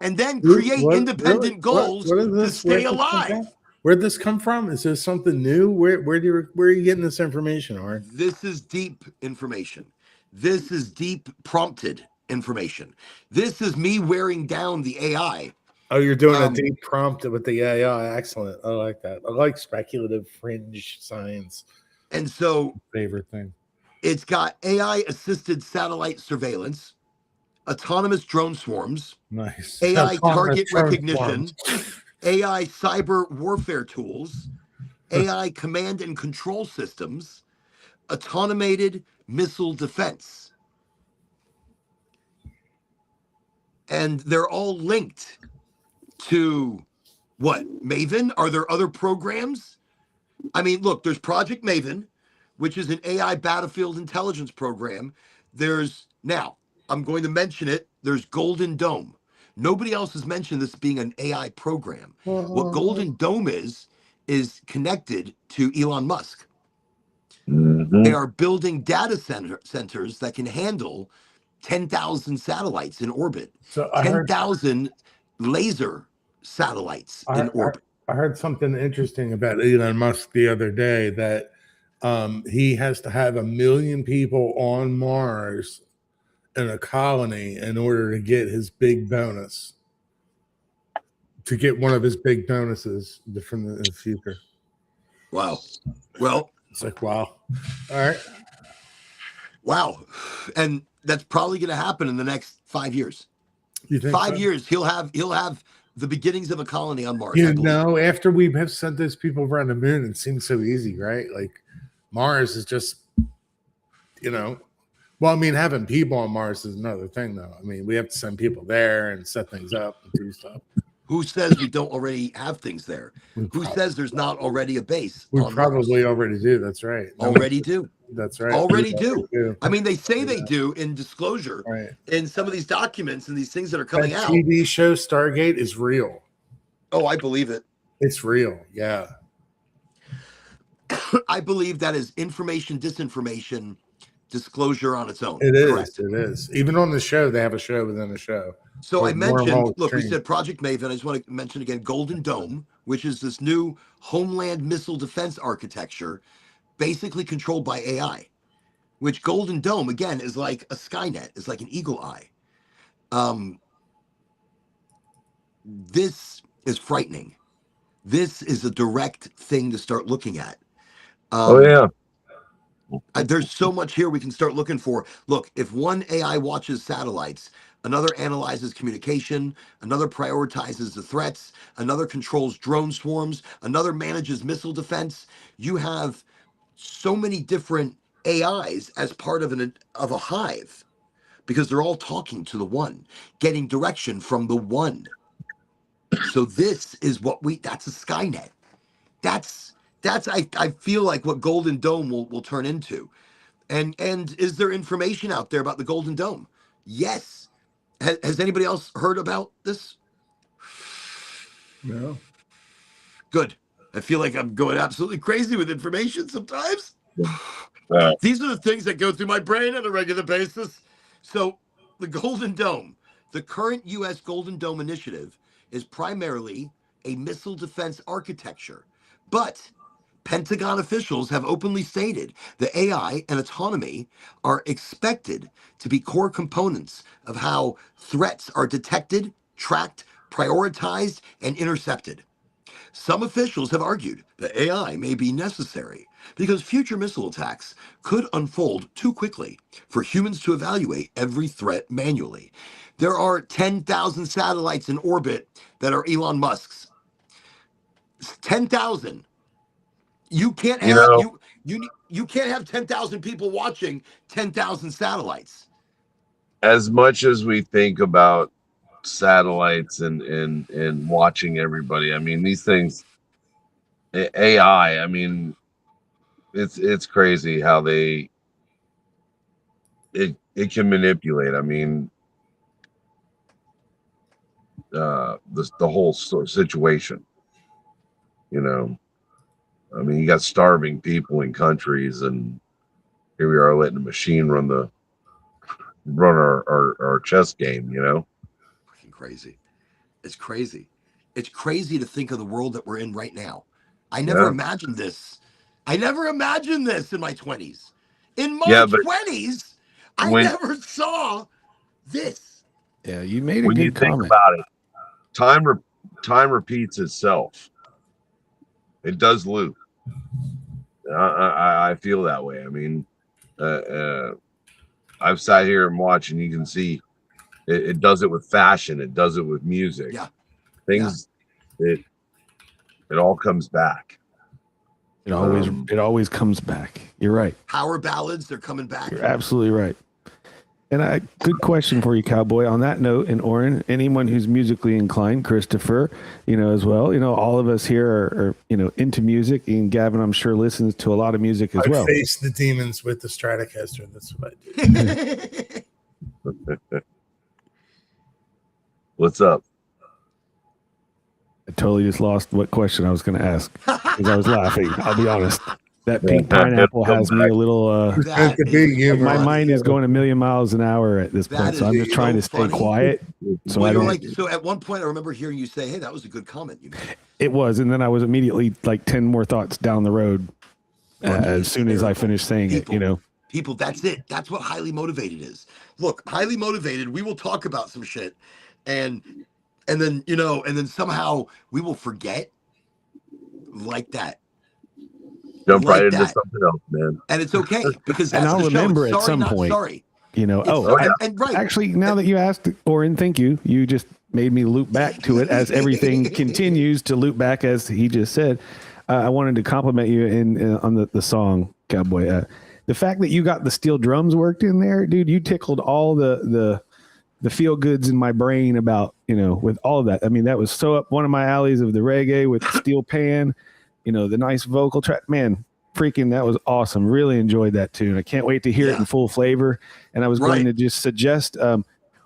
and then create independent goals to stay alive. Where'd this come from? Is this something new? Where are you getting this information, Art? This is deep information. This is deep prompted information. This is me wearing down the AI. Oh, you're doing a deep prompt with the AI. Excellent. I like that. I like speculative fringe science. And so, favorite thing. It's got AI assisted satellite surveillance, autonomous drone swarms, nice, AI target recognition, AI cyber warfare tools, AI command and control systems, automated missile defense. And they're all linked to what? Maven? Are there other programs? I mean, look, there's Project Maven, which is an AI battlefield intelligence program. Now, I'm going to mention it. There's Golden Dome. Nobody else has mentioned this being an AI program. What Golden Dome is connected to Elon Musk. Mm-hmm. They are building data centers that can handle 10,000 satellites in orbit, so 10,000 laser satellites in orbit. I heard something interesting about Elon Musk the other day that he has to have 1 million people on Mars in a colony in order to get his big bonus, to get one of his big bonuses from the future. Wow. Well, it's like, wow. All right. Wow. And that's probably going to happen in the next 5 years. You think 5 years, he'll have the beginnings of a colony on Mars. After we have sent those people around the moon, it seems so easy, right? Like Mars is just, well, I mean, having people on Mars is another thing, though. I mean, we have to send people there and set things up and do stuff. Who says we don't already have things there? Who says there's not already a base? We probably already do. That's right. Already do. That's right. Already do. I mean, they say they do in disclosure in some of these documents and these things that are coming out. TV show Stargate is real. Oh, I believe it. It's real. Yeah. I believe that is information, disinformation, disclosure on its own. It is. Correct. It is. Even on the show, they have a show within a show. So I mentioned, look, we said Project Maven. I just want to mention again Golden Dome, which is this new homeland missile defense architecture, basically controlled by AI, which Golden Dome, again, is like a Skynet, is like an eagle eye. This is frightening. This is a direct thing to start looking at. There's so much here we can start looking for. Look, if one AI watches satellites, another analyzes communication, another prioritizes the threats, another controls drone swarms, another manages missile defense. You have so many different AIs as part of a hive because they're all talking to the one, getting direction from the one. So this is that's a Skynet. That's I feel like what Golden Dome will turn into. And is there information out there about the Golden Dome? Yes. Has anybody else heard about this? No. Good. I feel like I'm going absolutely crazy with information sometimes. These are the things that go through my brain on a regular basis. So, the Golden Dome, the current U.S. Golden Dome initiative is primarily a missile defense architecture. But Pentagon officials have openly stated that AI and autonomy are expected to be core components of how threats are detected, tracked, prioritized, and intercepted. Some officials have argued that AI may be necessary because future missile attacks could unfold too quickly for humans to evaluate every threat manually. There are 10,000 satellites in orbit that are Elon Musk's. 10,000. You can't You have know, you can't have 10,000 people watching 10,000 satellites. as much as we think about satellites and watching everybody, I mean, these things, AI, I mean, it's crazy how it can manipulate. I mean, the whole sort of situation. You know, I mean, you got starving people in countries, and here we are letting the machine run our chess game. You know, Fucking crazy. It's crazy. It's crazy to think of the world that we're in right now. I never yeah, imagined this. I never imagined this in my 20s. In my yeah. But 20s, I when never saw this. Yeah, you made a when you good think comment. about it, time time repeats itself. It does loop. I feel that way. I mean, I've sat here and watched, and you can see it does it with fashion. It does it with music. Yeah. Things. It all comes back. It always comes back. You're right. Power ballads, they're coming back. You're absolutely right. And good question for you, Cowboy. On that note, and Oren, anyone who's musically inclined, Christopher, as well. All of us here are into music, and Gavin, I'm sure, listens to a lot of music as well. I face the demons with the Stratocaster. That's what I do. What's up? I totally just lost what question I was going to ask because I was laughing. I'll be honest. That pink pineapple has me a little. My mind is going a million miles an hour at this point, so I'm just trying to stay quiet. So well, I don't. So at one point, I remember hearing you say, "Hey, that was a good comment you made." It was, and then I was immediately like 10 more thoughts down the road as soon as I finished saying it. People, that's it. That's what highly motivated is. Look, highly motivated. We will talk about some shit, and then and then somehow we will forget like that. Jump right into something else, man. And it's okay because that's and I'll the remember show. at some point. Sorry. Right. Actually, now that you asked, Oren, thank you. You just made me loop back to it as everything continues to loop back, as he just said. I wanted to compliment you on the song, Cowboy. The fact that you got the steel drums worked in there, dude, you tickled all the feel goods in my brain about, with all of that. I mean, that was so up one of my alleys of the reggae with the steel pan, the nice vocal track, man, freaking, that was awesome. Really enjoyed that tune. I can't wait to hear it in full flavor. And I was going to just suggest,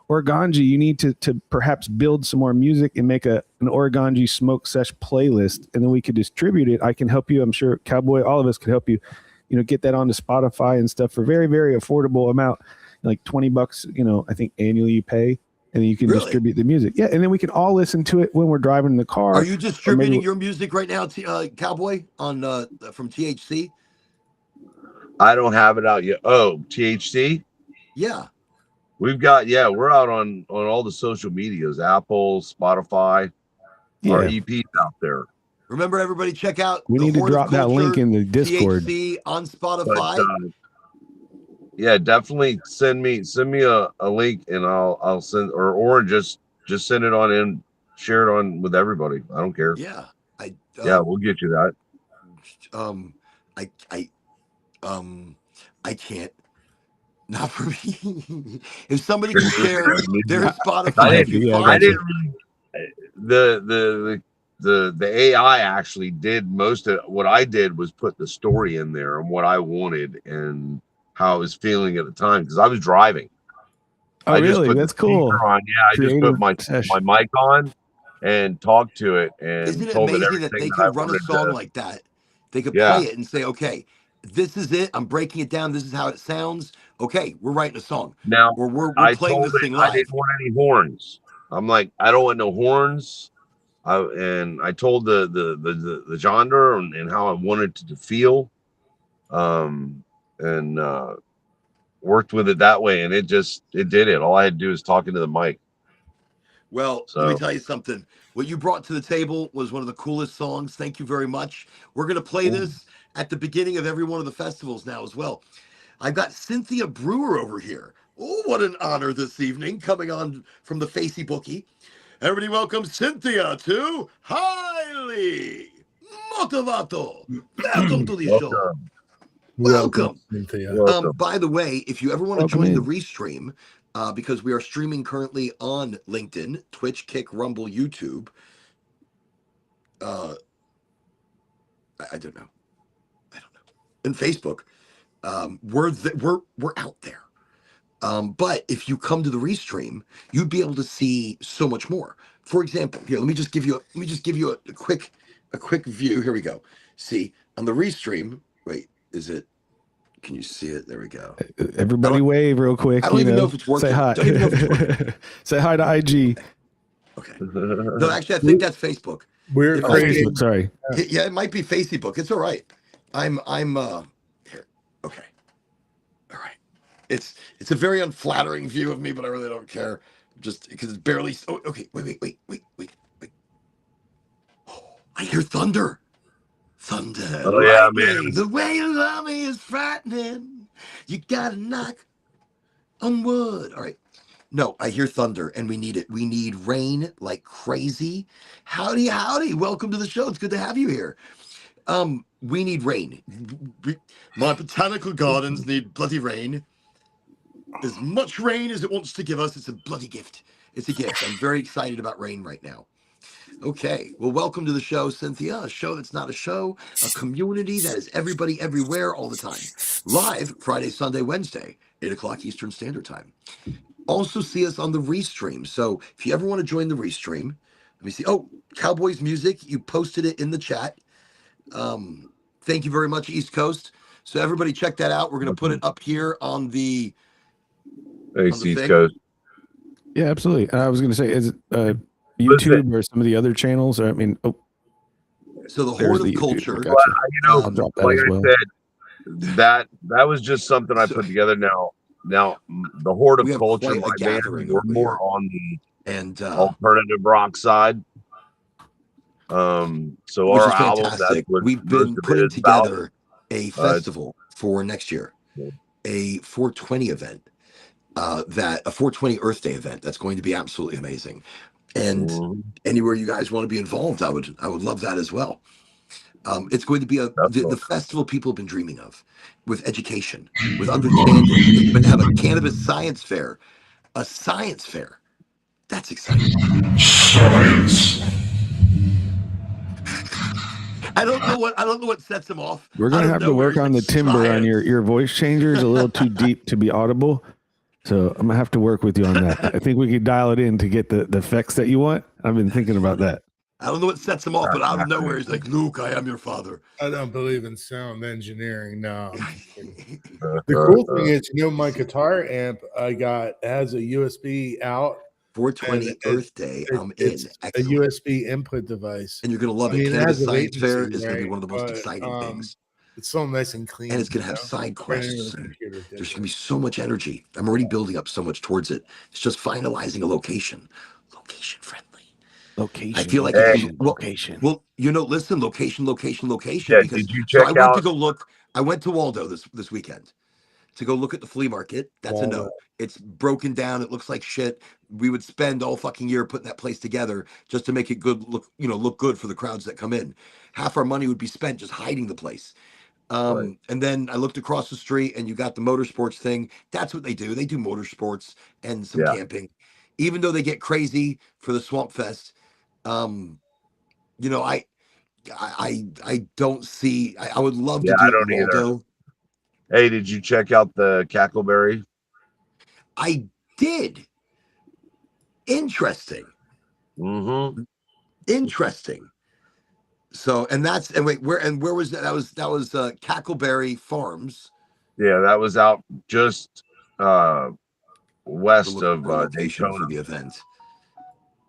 Oraganji, you need to perhaps build some more music and make an Oraganji smoke sesh playlist, and then we could distribute it. I can help you. I'm sure Cowboy, all of us could help you, get that onto Spotify and stuff for very, very affordable amount, like $20, I think annually you pay. And then you can distribute the music. Yeah, and then we can all listen to it when we're driving in the car. Are you distributing your music right now, Cowboy, on from THC? I don't have it out yet. Oh, THC? Yeah. We're out on all the social medias, Apple, Spotify, our EP's out there. Remember, everybody, check out. We need to drop that link in the Discord. THC on Spotify. But, definitely send me a link, and I'll send or just send it on in, share it on with everybody. I don't care. Yeah, we'll get you that. I can't. Not for me. If somebody can share their Spotify, the AI actually did most of what I did was put the story in there and what I wanted and how I was feeling at the time, because I was driving. Oh, really? That's cool. I just put my mic on and talked to it, and isn't it told amazing it that they could run a song like that? They could play it and say, "Okay, This is it. I'm breaking it down. This is how it sounds. Okay, we're writing a song, Now, or we're I playing told this it thing I live. didn't want any horns. I'm like, I don't want no horns. And I told the genre and how I wanted it to feel, and worked with it that way, and it did it. All I had to do is talk into the mic. Well, let me So tell you something. What you brought to the table was one of the coolest songs. Thank you very much. We're going to play this at the beginning of every one of the festivals now as well. I've got Cynthia Brewer over here. Oh, what an honor this evening, coming on from the Facey Bookie. Everybody welcome Cynthia to Highly Motivato. Welcome to the show. welcome, Welcome. Cynthia. welcome. By the way, if you ever want to Welcome join the in. restream, because we are streaming currently on LinkedIn, Twitch, Kick, Rumble, YouTube. I don't know. And Facebook. We're out there. But if you come to the restream, you'd be able to see so much more. For example, here, let me just give you a quick view. Here we go. See, on the restream, wait, is it, can you see it? There we go. Everybody wave real quick. I don't even know if it's working. Say hi. Don't even know if it's working. Say hi to IG. Okay. No, actually, I think that's Facebook. We're It might be- creating. Facebook, sorry. Yeah, it might be Facebook. It's all right. I'm here. Okay. All right. It's a very unflattering view of me, but I really don't care. Just because it's barely. Oh, okay. Wait. Oh, I hear thunder. Thunder. Oh, yeah, lightning. man. The way you love me is frightening. You gotta knock on wood. All right. No, I hear thunder, and we need it. We need rain like crazy. Howdy, howdy. Welcome to the show. It's good to have you here. We need rain. My botanical gardens need bloody rain. As much rain as it wants to give us, it's a bloody gift. It's a gift. I'm very excited about rain right now. Okay, well, welcome to the show, Cynthia. A show that's not a show, a community that is everybody everywhere all the time. Live Friday, Sunday, Wednesday, 8 o'clock Eastern Standard Time. Also see us on the restream. So if you ever want to join the restream, let me see. Oh, Cowboys Music, you posted it in the chat. Thank you very much, East Coast. So everybody check that out. We're going to put it up here on the Thanks, the East thing. Coast. Yeah, absolutely. I was going to say, is it YouTube or some of the other channels? Or I mean, So the there's Horde the of YouTube. Culture. Gotcha. You know, I'll drop that like as I well. said, that was just something I So- put together. Now the Horde We of have Culture, quite a my gathering band, we're over more here. on the And alternative rock side. So which our is album, that's fantastic. what We've most been of it putting is about. together a festival for next year, a 420 event, that a 420 Earth Day event. That's going to be absolutely amazing. And Mhm. anywhere you guys want to be involved, I would love that as well. It's going to be the festival people have been dreaming of, with education, with understanding. It's going to have a cannabis science fair, a science fair. That's exciting. I don't know what sets him off. We're going to have to work on the timbre on your voice changers a little too deep to be audible. So I'm going to have to work with you on that. I think we could dial it in to get the effects that you want. I've been thinking about that. I don't know what sets him off, but out of nowhere, he's like, Luke, I am your father. I don't believe in sound engineering. No. I'm just kidding. The cool thing is, my guitar amp I got has a USB out. 420 and Earth Day, I'm in. It's a Excellent. USB input device. And you're going to love I it. mean, it Cannabis has a Science Fair latency, is going to be right? one of the most But, exciting things. It's so nice and clean. And it's going to have side Right into quests. the computer, There's going to be so much energy. I'm already building up so much towards it. It's just finalizing a location friendly. Location. I feel like location. Well, listen, location. Yeah, Because did you so check I went to out? go look. I went to Waldo this weekend to go look at the flea market. That's a no. Waldo. It's broken down. It looks like shit. We would spend all fucking year putting that place together just to make it look good for the crowds that come in. Half our money would be spent just hiding the place. Right. And then I looked across the street and you got the motorsports thing. That's what they do. They do motorsports and some Yeah. camping, even though they get crazy for the Swamp Fest. I don't see. I would love to Yeah, do I it in don't either. Waldo. Hey, did you check out the Cackleberry? I did. Interesting. Mm-hmm. Interesting. So, and wait, where was that? That was Cackleberry Farms. Yeah, that was out just We're west looking of for a location for Daytona. the event.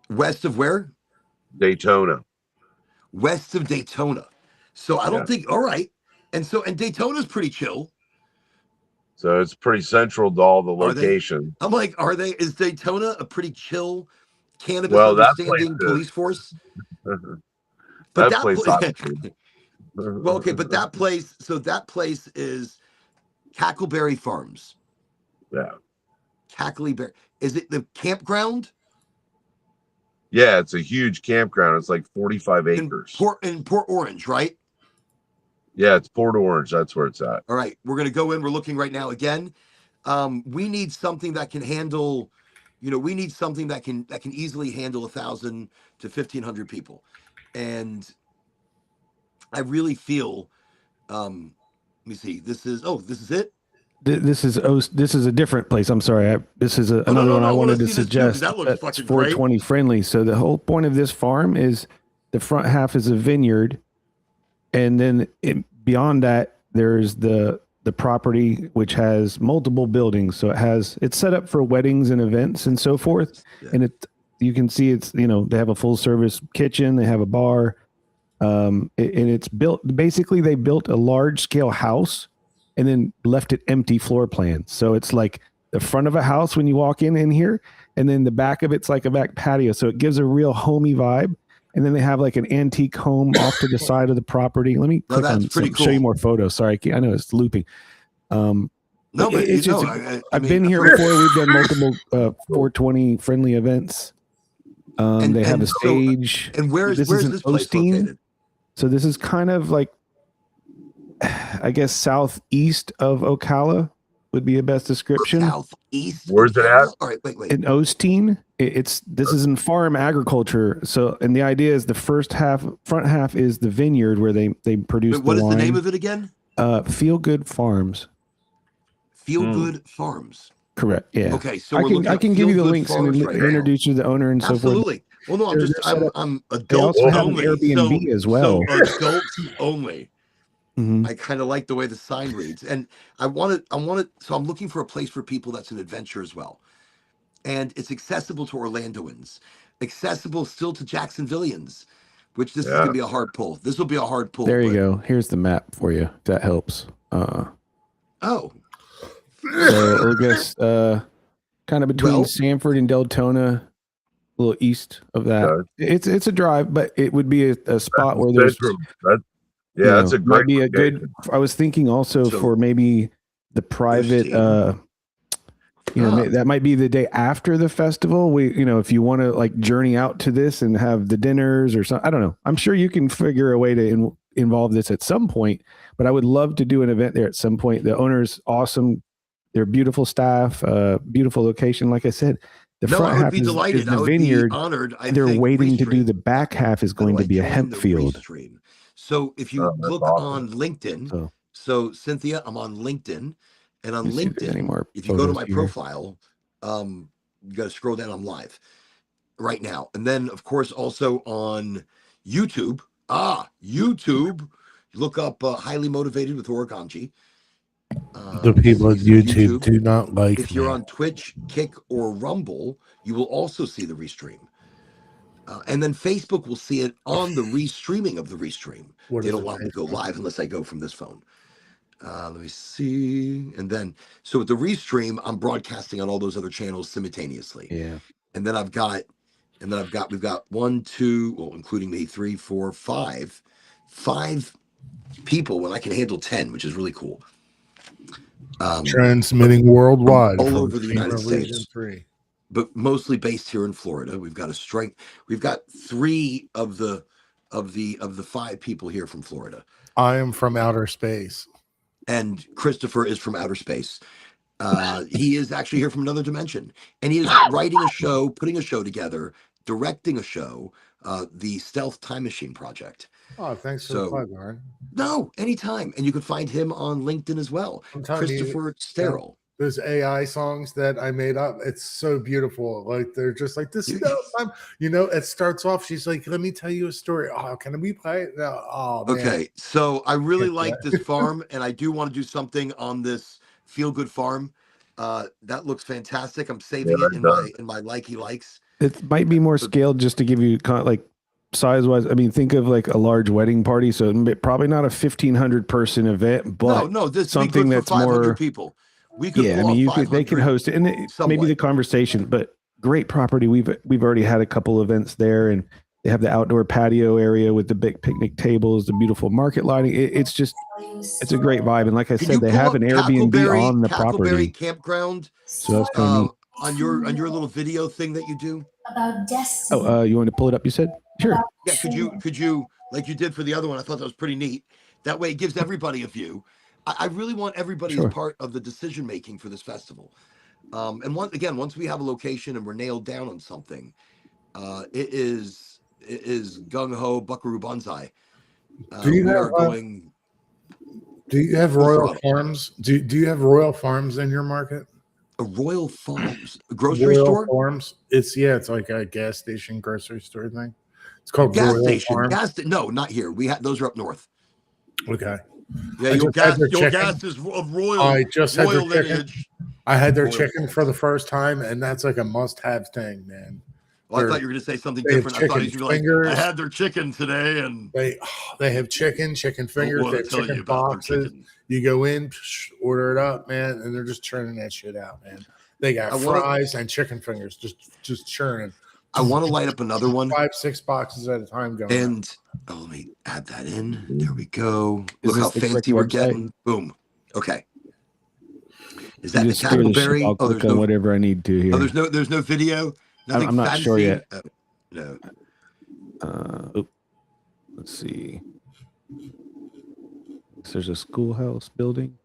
West of where? Daytona. West of Daytona. So I Yeah. don't think. All right. And Daytona's pretty chill. So it's pretty central to all the Are they? location. I'm like, are they? Is Daytona a pretty chill cannabis Well, that understanding police force? place But that that place place, well, okay, but that place. So that place is Cackleberry Farms. yeah. Cackleberry. Is it the campground Yeah, it's a huge campground. It's like 45 in acres. Port Orange, right? Yeah, it's Port Orange. That's where it's at. All right, we're gonna go in. We're looking right now again. We need something that can handle. We need something that can easily handle 1,000 to 1,500 people, and I really feel. Let me see. This is it. This is a different place. I'm sorry. This is Oh, no, another no, one no, I I wanna wanted to see this too, 'cause suggest. that looks That's fucking great. 420 friendly. So the whole point of this farm is the front half is a vineyard, and then beyond that there's the property which has multiple buildings. So it's set up for weddings and events and so forth. Yeah. And you can see they have a full service kitchen, they have a bar, and it's built. Basically, they built a large scale house and then left it empty floor plan. So it's like the front of a house when you walk in here, and then the back of it's like a back patio. So it gives a real homey vibe. And then they have like an antique home off to the side of the property. Let me click on pretty show you cool. more photos. Sorry, I know it's looping. No, but it's just I've been here before. We've done multiple 420 friendly events. They have a stage. And where's this place located? So this is kind of like, I guess, southeast of Ocala would be a best description. Southeast. Where's it at? All right, wait. In Osteen. This is in farm agriculture. So, and the idea is the front half is the vineyard where they produce. Wait, what is wine. the name of it again? Feel Good Farms. Feel Good Farms. Correct. Yeah. Okay, so I can give you the links and introduce you to the owner and so forth. Absolutely. Well, no, I'm They adult also have an only. Airbnb as well. So adults only. Mhm. I kind of like the way the sign reads, and I want it. So I'm looking for a place for people that's an adventure as well, and it's accessible to Orlandoans, accessible still to Jacksonvillians, which this is gonna be a hard pull. This will be a hard pull. There you go. Here's the map for you. If that helps. Oh. So I guess kind of between Sanford and Deltona, a little east of that. It's a drive, but it would be a spot where there's that's a great. Might be a good. I was thinking also for maybe the private. That might be the day after the festival. If you want to like journey out to this and have the dinners or something. I don't know. I'm sure you can figure a way to involve this at some point. But I would love to do an event there at some point. The owner's awesome. They're beautiful staff, beautiful location. Like I said, the front half is the vineyard. Honored. They're waiting to do the back half is going to be a hemp field. So if you look on LinkedIn, so Cynthia, I'm on LinkedIn, and on LinkedIn, if you go to my profile, you got to scroll down. I'm live right now, and then of course also on YouTube. YouTube, look up "Highly Motivated" with Oraganji. The people at YouTube do not like. If you're on Twitch, Kick, or Rumble, you will also see the restream. And then Facebook will see it on the restreaming of the restream. They don't want me to go live unless I go from this phone. Let me see. And then, so with the restream, I'm broadcasting on all those other channels simultaneously. Yeah. And then we've got 1, 2, well, including me, 3, 4, 5 people when I can handle 10, which is really cool. Transmitting worldwide all over the United States. But mostly based here in Florida. We've got we've got 3 of the 5 people here from Florida. I am from outer space. And Christopher is from outer space. He is actually here from another dimension. And he is writing a show, putting a show together, directing a show, the Stealth Time Machine Project. Oh, thanks for the plug, Aaron. No, anytime. And you can find him on LinkedIn as well. Christopher Sterrell. those AI songs that I made up. It's so beautiful. Like they're just like this. It starts off. She's like, "Let me tell you a story." Oh, can we play it? No. Oh man. Okay, so I really Can't do like this farm, and I do want to do something on this feel good farm. That looks fantastic. I'm saving it in my likey likes. It might be more scaled just to give you like size wise. I mean, think of like a large wedding party. So probably not a 1,500 person event, but no, this something be good that's for 500 more people. We could yeah. I mean, they can host it, and maybe the conversation. But great property. We've already had a couple events there, and they have the outdoor patio area with the big picnic tables, the beautiful market lighting. It's a great vibe. And like I said, they have an Airbnb on the property. Campground. So that's kind of neat. On your little video thing that you do. About destiny. Oh, you want to pull it up? You said sure. Yeah, could you like you did for the other one? I thought that was pretty neat. That way, it gives everybody a view. I really want everybody as part of the decision making for this festival. And once we have a location and we're nailed down on something, it is gung ho buckaroo banzai. Do you have Royal Farms? Do you have Royal Farms in your market? A Royal Farms grocery store? Farms. It's like a gas station grocery store thing. It's called gas Royal station. Farms. No, not here. We had those are up north. Okay. Yeah, your gas is of royal. I just had their lineage. chicken. I had their chicken for the first time, and that's like a must-have thing, man. Well, I thought you were going to say something different. I thought you were like, I had their chicken today, and they have chicken fingers, they have chicken boxes. You go in, order it up, man, and they're just churning that shit out, man. They got fries and chicken fingers, just churning. I want to light up another one. 5-6 boxes at a time going. And let me add that in. There we go. Look how fancy we're getting. Boom. Okay. Is that the Cackleberry? I'll click on whatever I need to here. Oh, there's no video. Nothing I'm not sure yet. No. Let's see. So there's a schoolhouse building.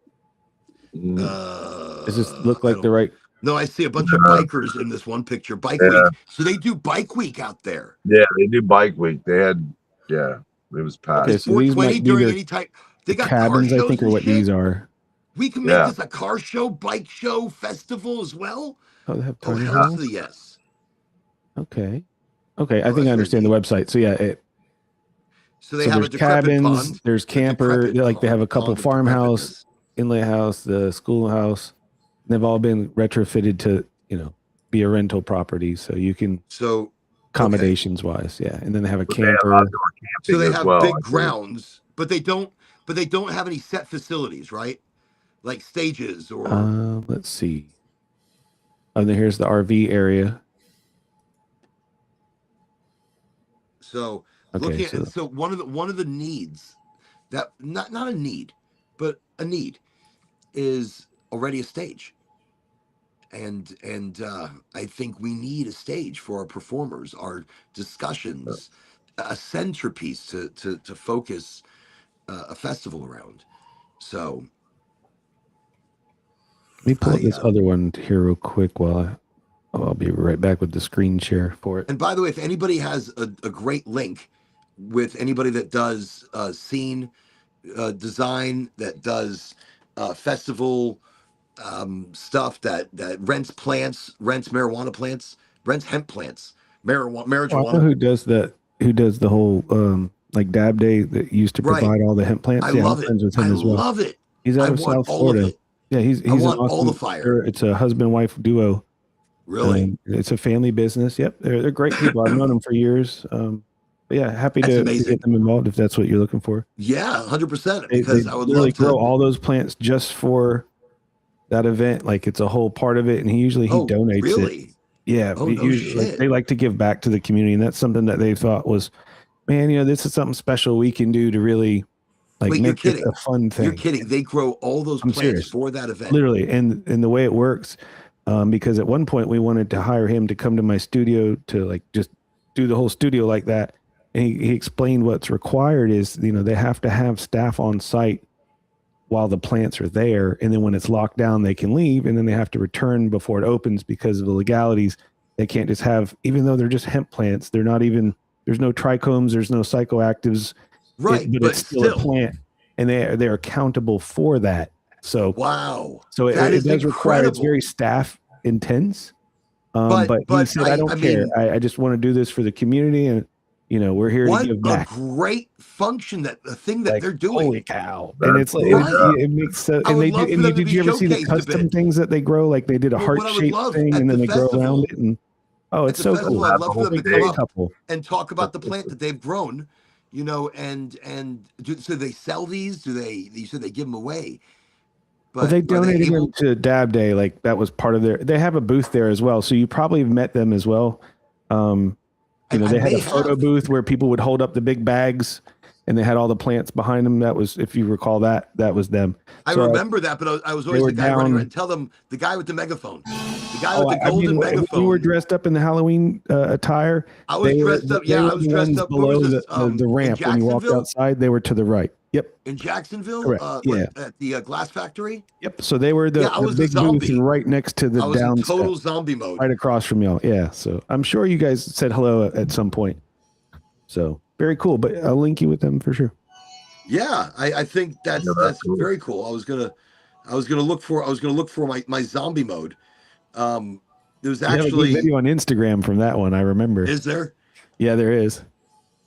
Does this look like the right? No, I see a bunch of bikers in this one picture. Bike week. So they do bike week out there. Yeah, they do bike week. They had, it was packed. Okay, so these might be during any type. They got cabins, I think, or what these are. We can make this a car show, bike show, festival as well. Oh, they have tiny homes? Yes. Okay. I think I understand the website. So yeah, so they have a cabins. Pond, there's camper. They have a couple farmhouse, inlet house, the schoolhouse. They've all been retrofitted to, be a rental property, so you can. So accommodations wise, yeah, and then they have a camper. So they have big grounds, but they don't have any set facilities, right? Like stages or. Let's see. Oh, then here's the RV area. So looking at so one of the needs that not a need, but a need is already a stage. And I think we need a stage for our performers, our discussions, a centerpiece to focus a festival around. So let me pull up this other one here real quick while I'll be right back with the screen share for it. And by the way, if anybody has a great link with anybody that does scene design, that does festival stuff, that rents marijuana plants, rents hemp plants, marijuana. I know who does that? Who does the whole like Dab Day that used to provide all the hemp plants? I love it. I love it. He's out of South Florida. Yeah, he's want awesome, all the fire. It's a husband-wife duo. Really? It's a family business. Yep, they're great people. I've known them for years. But yeah, happy to get them involved if that's what you're looking for. Yeah, 100%. Because I would really love to grow all those plants just for that event. Like it's a whole part of it, and he donates really? it. Yeah, no shit. They like to give back to the community, and that's something that they thought was, man, this is something special we can do to really make it a fun thing. You're kidding. They grow all those plants for that event. Literally, and the way it works, because at one point we wanted to hire him to come to my studio to just do the whole studio like that. And he explained what's required is, they have to have staff on site while the plants are there. And then when it's locked down, they can leave, and then they have to return before it opens because of the legalities. They can't just have, even though they're just hemp plants, they're not even, there's no trichomes, there's no psychoactives. Right. But it's still a plant, and they're accountable for that. So Wow. so That it is does require, it's incredible. very staff intense. But he But said, I don't care. mean, I just want to do this for the community, and we're here to what give a back. great function the thing that Like, they're doing. holy cow! And it's like Right. it makes so. I And would they do. love for And them to did be you ever see the showcased a custom bit. things that they grow? Like they did a Well, what I would heart-shaped love thing, at and then the they grow festival, around it. And at it's the so festival, cool. I'd love for them to come up Couple. and talk about the plant that they've grown, so they sell these? You said they give them away? But Well, they are donated able- them to Dab Day. Like that was part of they have a booth there as well. So you probably have met them as well. They had a photo booth where people would hold up the big bags and they had all the plants behind them. That was, if you recall that was them. I remember that, but I was always the guy running around. Tell them, the guy with the megaphone. The guy with the golden megaphone. When you were dressed up in the Halloween attire. I was dressed up. Yeah, I was dressed up. Below the ramp when you walked outside. They were to the right. Yep. In Jacksonville? Correct. Yeah. At the glass factory? Yep. So they were the big booth and right next to the I was down in total step, zombie mode. right across from y'all. Yeah. So I'm sure you guys said hello at some point. So very cool. But I'll link you with them for sure. Yeah, I think that's cool. Very cool. I was gonna look for my zombie mode. There's actually a video on Instagram from that one. I remember. Is there? Yeah, there is.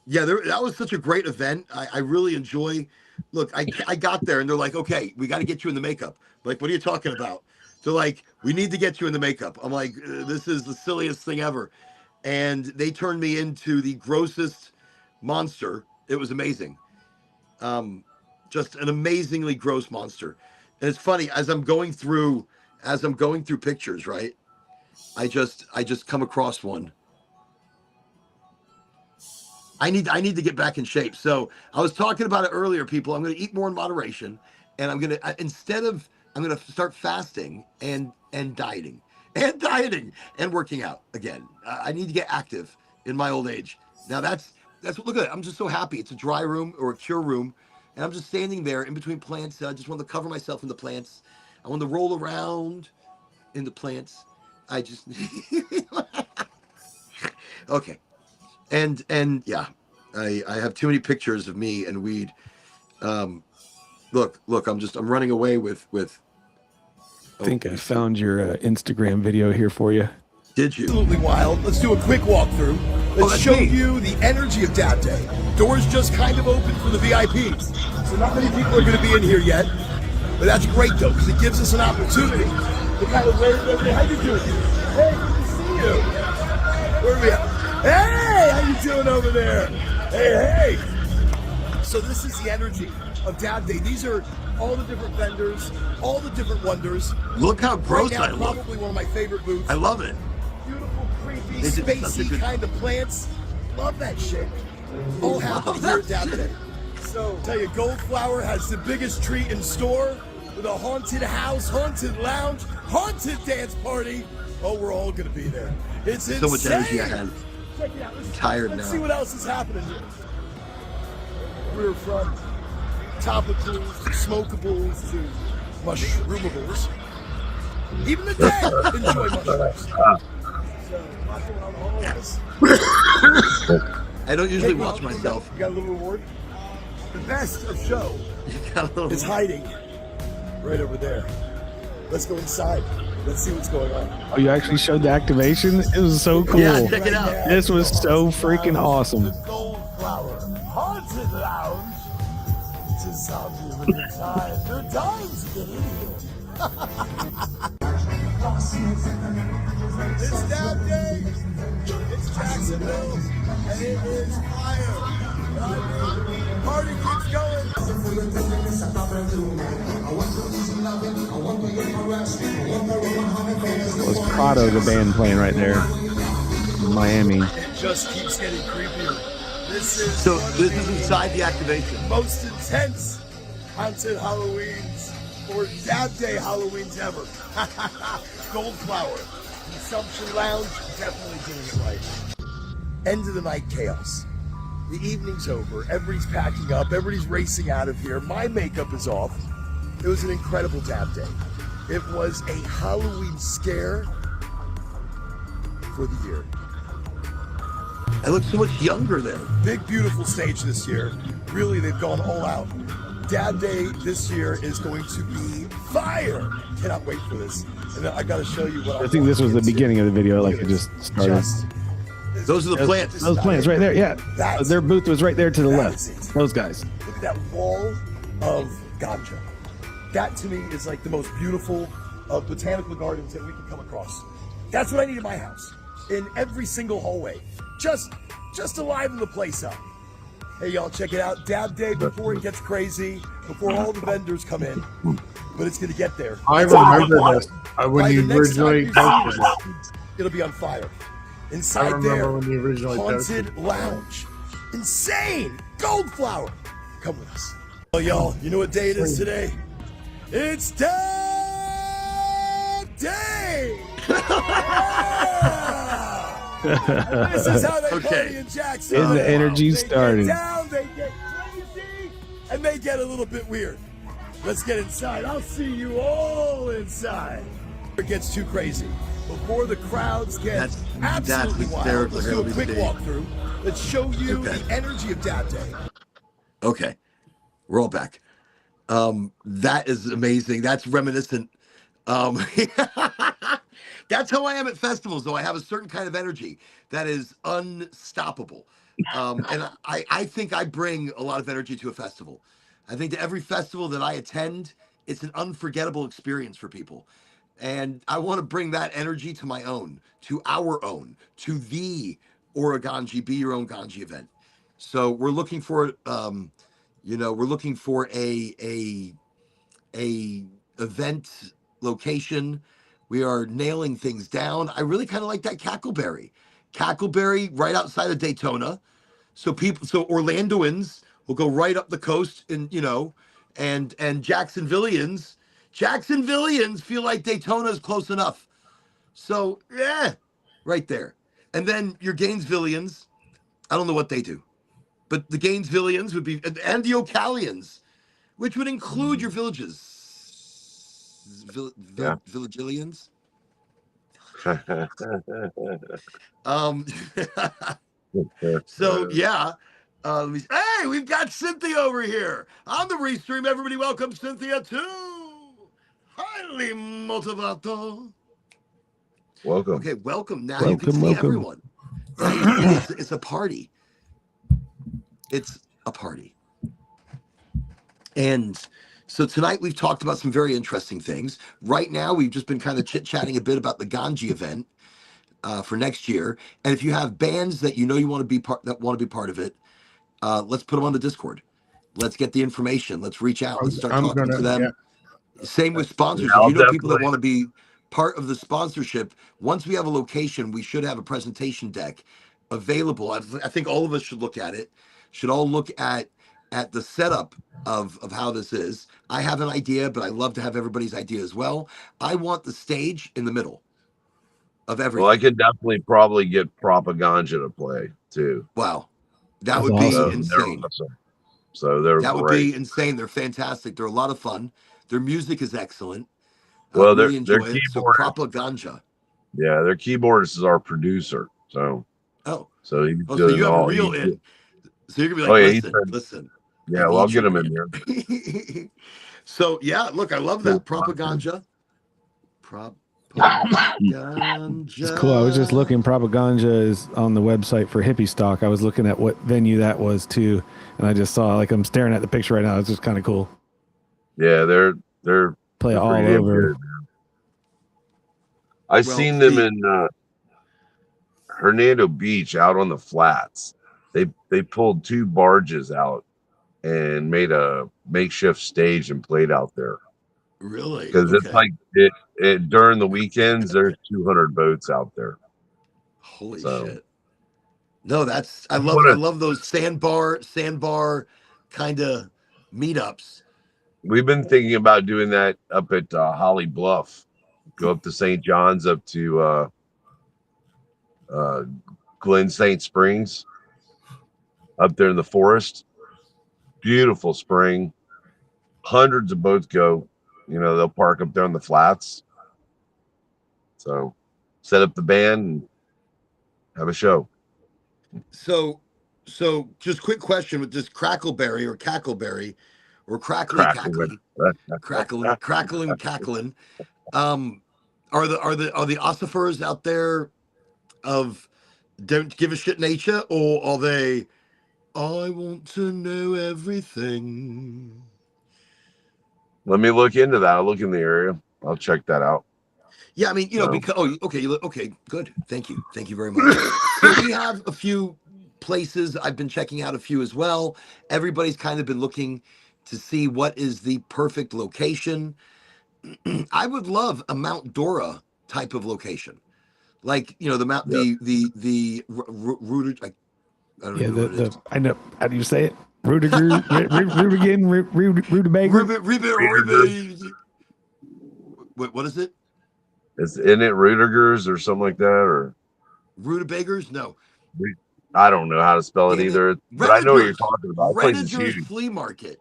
Yeah, that was such a great event. I really enjoy. Look, I got there and they're like, okay, we got to get you in the makeup. I'm like, what are you talking about? They're like, we need to get you in the makeup. I'm like, this is the silliest thing ever. And they turned me into the grossest monster. It was amazing. Just an amazingly gross monster. And it's funny, as I'm going through pictures, right? I just come across one. I need to get back in shape. So I was talking about it earlier, people. I'm going to eat more in moderation, and I'm going to start fasting and dieting and working out again. I need to get active in my old age. Now that's what, look at it. I'm just so happy. It's a dry room or a cure room, and I'm just standing there in between plants. I just want to cover myself in the plants. I want to roll around in the plants. I just okay. And yeah, I have too many pictures of me and weed. Look, I'm running away with. I think I found your Instagram video here for you. Did you? Absolutely wild. Let's do a quick walkthrough. Let's show you the energy of Dab Day. Doors just kind of open for the VIPs. So not many people are going to be in here yet. But that's great though, because it gives us an opportunity to kind of wave everybody. How you doing? Hey, good to see you. Where are we at? Hey, how you doing over there? Hey. So this is the energy of Dab Day. These are all the different vendors, all the different wonders. Look how gross right now, I look. Probably one of my favorite booths. I love it. Beautiful, creepy, They did such a spacey good- kind of plants. Love that shit. All happening here at Dab Day. So, tell you, Goldflower has the biggest treat in store with a haunted house, haunted lounge, haunted dance party. Oh, we're all gonna be there. It's So insane. much energy I have. Check it out. I'm tired Let's now. see what else is happening here. We're from topicals to smokables to mushroomables. Even the dead enjoy mushrooms. So, not going on all of this. I don't usually Hey, watch Rob, myself. You got a little reward? The best of show is hiding right over there. Let's go inside. Let's see what's going on. Oh, you actually showed the activation? It was so cool. Yeah, check it out. This was so freaking awesome. The Goldflower Haunted Lounge. It's a zombie of a good time. There are times to get in here. It's Dab Day. It's Jacksonville. And it is fire. Party keeps going. It was Prado, the band playing right there in Miami. It just keeps getting creepier. This is So one of this is inside the activation. most intense haunted Halloweens or Dab Day Halloweens ever. Goldflower, Consumption Lounge, definitely doing it right. End of the night chaos. The evening's over. Everybody's packing up. Everybody's racing out of here. My makeup is off. It was an incredible Dab Day. It was a Halloween scare for the year. I look so much younger there. Big, beautiful stage this year. Really, they've gone all out. Dad Day this year is going to be fire. Cannot wait for this. And then I got to show you what I think this was the beginning of the video, like it just started. Those are the plants. Those plants right there, yeah. Their booth was right there to the left. Those guys. Look at that wall of ganja. That to me is like the most beautiful of botanical gardens that we can come across. That's what I need in my house. In every single hallway. Just to liven the place up. Hey y'all, check it out. Dab Day before it gets crazy, before all the vendors come in. But it's gonna get there. I remember this when you originally posted it. It'll be on fire. I Inside remember there, when you originally posted haunted lounge. Insane! Gold flower! Come with us. Well, y'all, you know what day it is today? It's Dab Day! Yeah! This is how they party in Jackson. And the energy They started. get down, they get crazy, and they get a little bit weird. Let's get inside. I'll see you all inside. It gets too crazy. Before the crowds get absolutely wild, let's do a quick walkthrough. Let's show you the energy of Dab Day. Okay, we're all back. That is amazing. That's reminiscent. That's how I am at festivals, though. I have a certain kind of energy that is unstoppable. And I think I bring a lot of energy to a festival. I think to every festival that I attend, it's an unforgettable experience for people. And I want to bring that energy to my own, to our own, to the Oraganji Be Your Own Ganji event. So we're looking for, we're looking for a event location. We are nailing things down. I really kind of like that Cackleberry right outside of Daytona. So Orlandoans will go right up the coast and Jacksonvillians feel like Daytona is close enough. So yeah, right there. And then your Gainesvillians, I don't know what they do, but the Gainesvillians would be, and the Ocalians, which would include your villages. Villagillians. So yeah, hey, we've got Cynthia over here on the restream. Everybody, welcome Cynthia too. Highly motivato. Welcome. Okay, welcome. Now you can see everyone. It's a party. It's a party. And so tonight we've talked about some very interesting things. Right now we've just been kind of chit-chatting a bit about the Ganji event for next year. And if you have bands that you want to be part of it, let's put them on the Discord. Let's get the information. Let's reach out. Let's start talking to them. Yeah. Same with sponsors. Yeah, if you know people that want to be part of the sponsorship, once we have a location, we should have a presentation deck available. I think all of us should look at it. Should all look at the setup of how this is. I have an idea, but I love to have everybody's idea as well. I want the stage in the middle of everything. Well, I could definitely probably get Propaganda to play too. Wow. That would be insane. So that would be insane. They're fantastic. They're a lot of fun. Their music is excellent. Well, I really enjoy it. So Propaganda. Yeah, their keyboardist is our producer. So so you have a real in. So you're gonna be like, listen. Yeah, well, I'll get him in here. So yeah, look, I love that Propaganda. It's cool. I was just looking. Propaganda is on the website for Hippie Stock. I was looking at what venue that was too, and I just saw I'm staring at the picture right now. It's just kind of cool. Yeah, they're play all over. Good. I've seen them in Hernando Beach out on the flats. They pulled 2 barges out and made a makeshift stage and played out there. Really? Because it's like it during the weekends, there's 200 boats out there. Holy shit! No, I love those sandbar kind of meetups. We've been thinking about doing that up at Holly Bluff. Go up to St. John's, up to Glen St. Springs, up there in the forest. Beautiful spring. Hundreds of boats go. They'll park up there on the flats. So set up the band and have a show. So just quick question with this Cackleberry. or crackly Crackling. cackly, crackling cackling. Are the ossifers out there of don't give a shit nature, or are they? I want to know everything. Let me look into that. I'll look in the area. I'll check that out. Yeah, I mean, So. because okay, good. Thank you very much. So we have a few places. I've been checking out a few as well. Everybody's kind of been looking to see what is the perfect location. I would love a Mount Dora type of location, like the Mount Yeah. the rooted. I don't Yeah, know what it is. I know. How do you say it? Rudiger, Rudigan, Rudibager. What is it? Isn't it Rudiger's or something like that? Or Rutabagas? No. I don't know how to spell it Damn it. either. But I know what you're Renegers. talking about. That place is Renegers huge. flea market.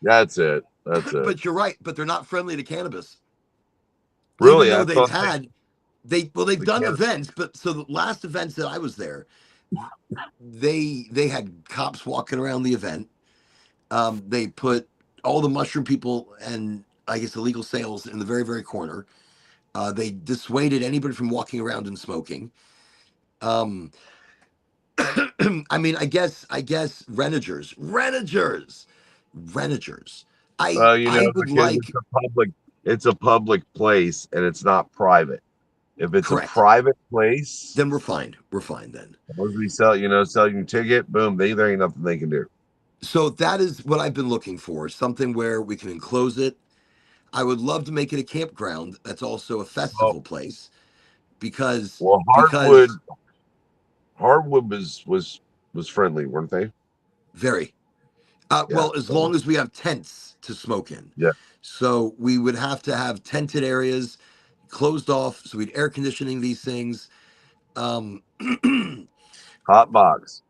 That's it. That's it. But you're right. But they're not friendly to cannabis. Even Really? though I they've thought had, they've done cannabis. events. But so the last events that I was there, they had cops walking around the event. They put all the mushroom people and I guess illegal sales in the very, very corner. They dissuaded anybody from walking around and smoking. I mean, I guess renegers. Well, I would because like it's a public place and it's not private. If it's a correct. private place, Then we're fine. We're fine then. once we sell your ticket, boom, there ain't nothing they can do. So that is what I've been looking for. Something where we can enclose it. I would love to make it a campground. That's also a festival place because Well, Hardwood was friendly, weren't they? very well, as long as we have tents to smoke in. Yeah. So we would have to have tented areas closed off. So we'd air conditioning these things. Hot box.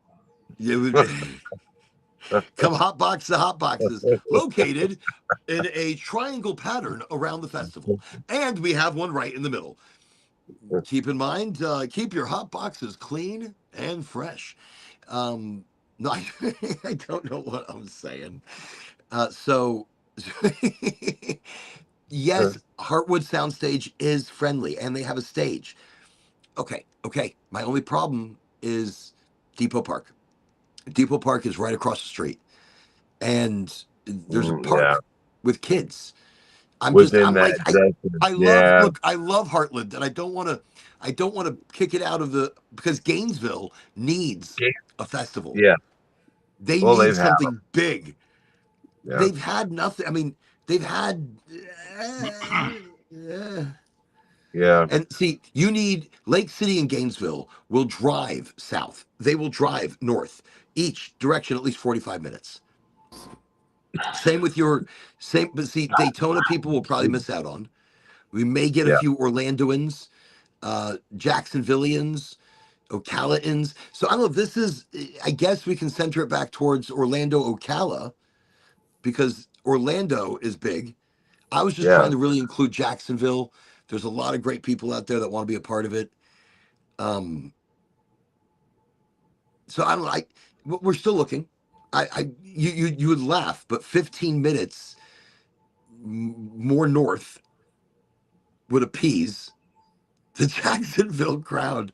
It would be, come hot box the hot boxes located in a triangle pattern around the festival. And we have one right in the middle. Keep in mind, keep your hot boxes clean and fresh. No, I don't know what I'm saying. So, yes, Heartwood Soundstage is friendly, and they have a stage. Okay. My only problem is Depot Park. Depot Park is right across the street, and there's a park with kids. I love Heartland, and I don't want to kick it out of because Gainesville needs a festival. Yeah. They need something big. Yeah. They've had nothing. I mean, they've had yeah. And see, you need Lake City and Gainesville will drive south. They will drive north, each direction at least 45 minutes. Same with but see, Daytona people will probably miss out on. We may get a few Orlandoans, Jacksonvillians, Ocalaans. So I don't know if this is, I guess we can center it back towards Orlando, Ocala, because Orlando is big. I was just trying to really include Jacksonville. There's a lot of great people out there that want to be a part of it. So I don't know. We're still looking. You would laugh, but 15 minutes more north would appease the Jacksonville crowd.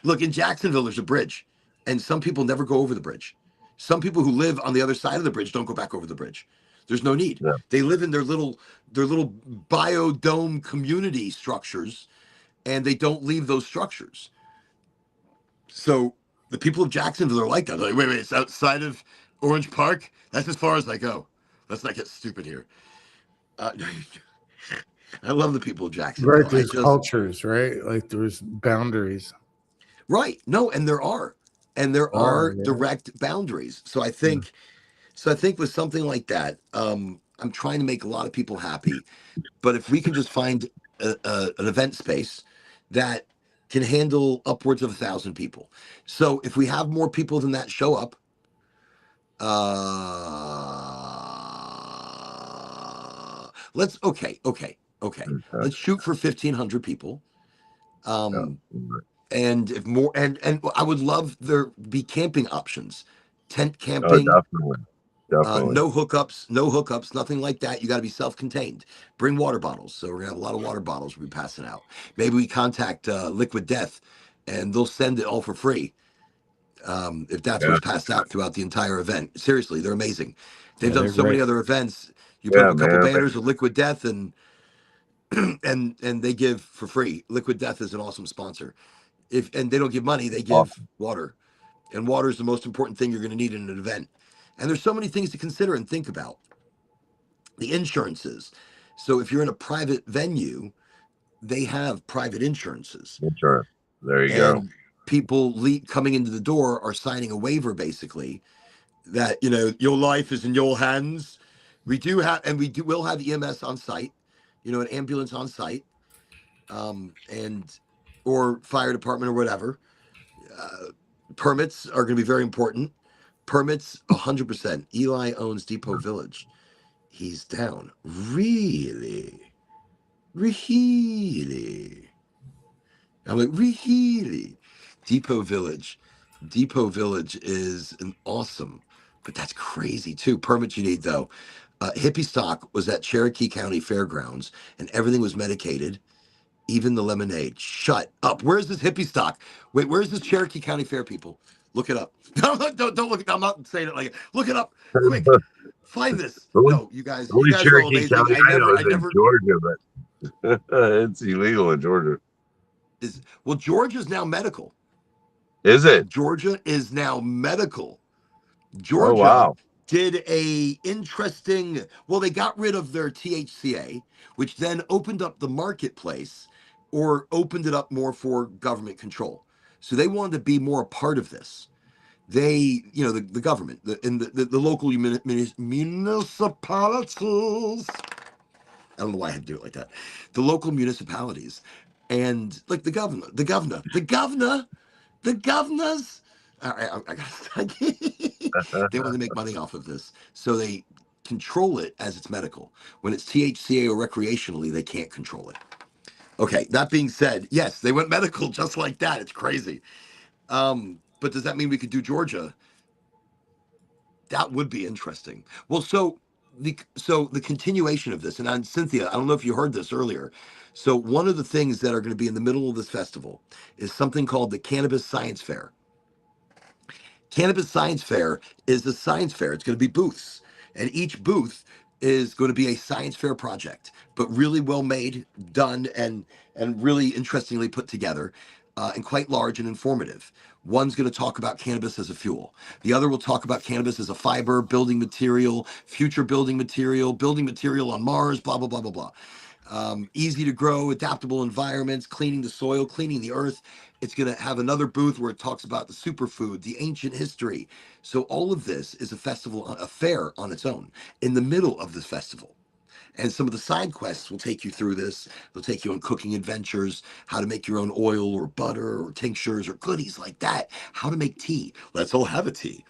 Look, in Jacksonville, there's a bridge, and some people never go over the bridge. Some people who live on the other side of the bridge don't go back over the bridge. There's no need. Yeah. They live in their little biodome community structures, and they don't leave those structures. So the people of Jacksonville are like that. They're like, wait, it's outside of Orange Park? That's as far as I go. Let's not get stupid here. I love the people of Jacksonville. Right, there's cultures, right? Like there's boundaries. Right. No, and there are. And there are direct boundaries. So I think with something like that, I'm trying to make a lot of people happy. But if we can just find an event space that can handle upwards of 1,000 people. So if we have more people than that show up, okay. Let's shoot for 1,500 people. And if more, and I would love there be camping options, tent camping. Oh, definitely. No hookups, nothing like that. You got to be self-contained. Bring water bottles. So we're gonna have a lot of water bottles we'll be passing out. Maybe we contact Liquid Death, and they'll send it all for free. If that's Yeah, what's passed out throughout the entire event. Seriously, they're amazing. They've Yeah, done they're so many great. other events. You put up yeah, a couple man. banners of Liquid Death, and and they give for free. Liquid Death is an awesome sponsor. If and they don't give money, they give Awesome. water, and water is the most important thing you're going to need in an event. And there's so many things to consider and think about. The insurances. So if you're in a private venue, they have private insurances, Insurance. There you go. and people coming into the door are signing a waiver basically that your life is in your hands. We do have, and will have EMS on site, an ambulance on site, and or fire department or whatever. Uh, Permits are going to be very important. Permits, 100%. Eli owns Depot Village. He's down. Really, really. I'm like, really. Depot Village. Depot Village is an awesome, but that's crazy too. Permits you need though. Hippie Stock was at Cherokee County Fairgrounds, and everything was medicated, even the lemonade. Shut up. Where's this Hippie Stock? Wait, where's this Cherokee County Fair, people? Look it up. No, don't look. I'm not saying it like. Look it up, quick. Find this. The only, No, you guys, the only are all Cherokee amazing. County I know I is in never Georgia, but it's illegal in Georgia. well, Georgia's now medical. Is it? Georgia is now medical. Oh Georgia wow. did a interesting, well, they got rid of their THCA, which then opened up the marketplace or opened it up more for government control. So they wanted to be more a part of this. They, the government, the local municipalities. I don't know why I had to do it like that. The local municipalities and like the governors. All right, I got they want to make money off of this, so they control it as it's medical. When it's THCA or recreationally, they can't control it. Okay, that being said, yes, they went medical just like that. It's crazy. But does that mean we could do Georgia? That would be interesting. Well, so the continuation of this, and on Cynthia, I don't know if you heard this earlier. So one of the things that are going to be in the middle of this festival is something called the Cannabis Science Fair. Cannabis Science Fair is a science fair. It's going to be booths, and each booth is going to be a science fair project, but really well made, done, and really interestingly put together, and quite large and informative. One's going to talk about cannabis as a fuel. The other will talk about cannabis as a fiber, building material, future building material on Mars, blah, blah, blah, blah, blah. Easy to grow, adaptable environments, cleaning the soil, cleaning the earth. It's going to have another booth where it talks about the superfood, the ancient history. So all of this is a festival, a fair on its own, in the middle of this festival. And some of the side quests will take you through this. They'll take you on cooking adventures, how to make your own oil or butter or tinctures or goodies like that, how to make tea. Let's all have a tea.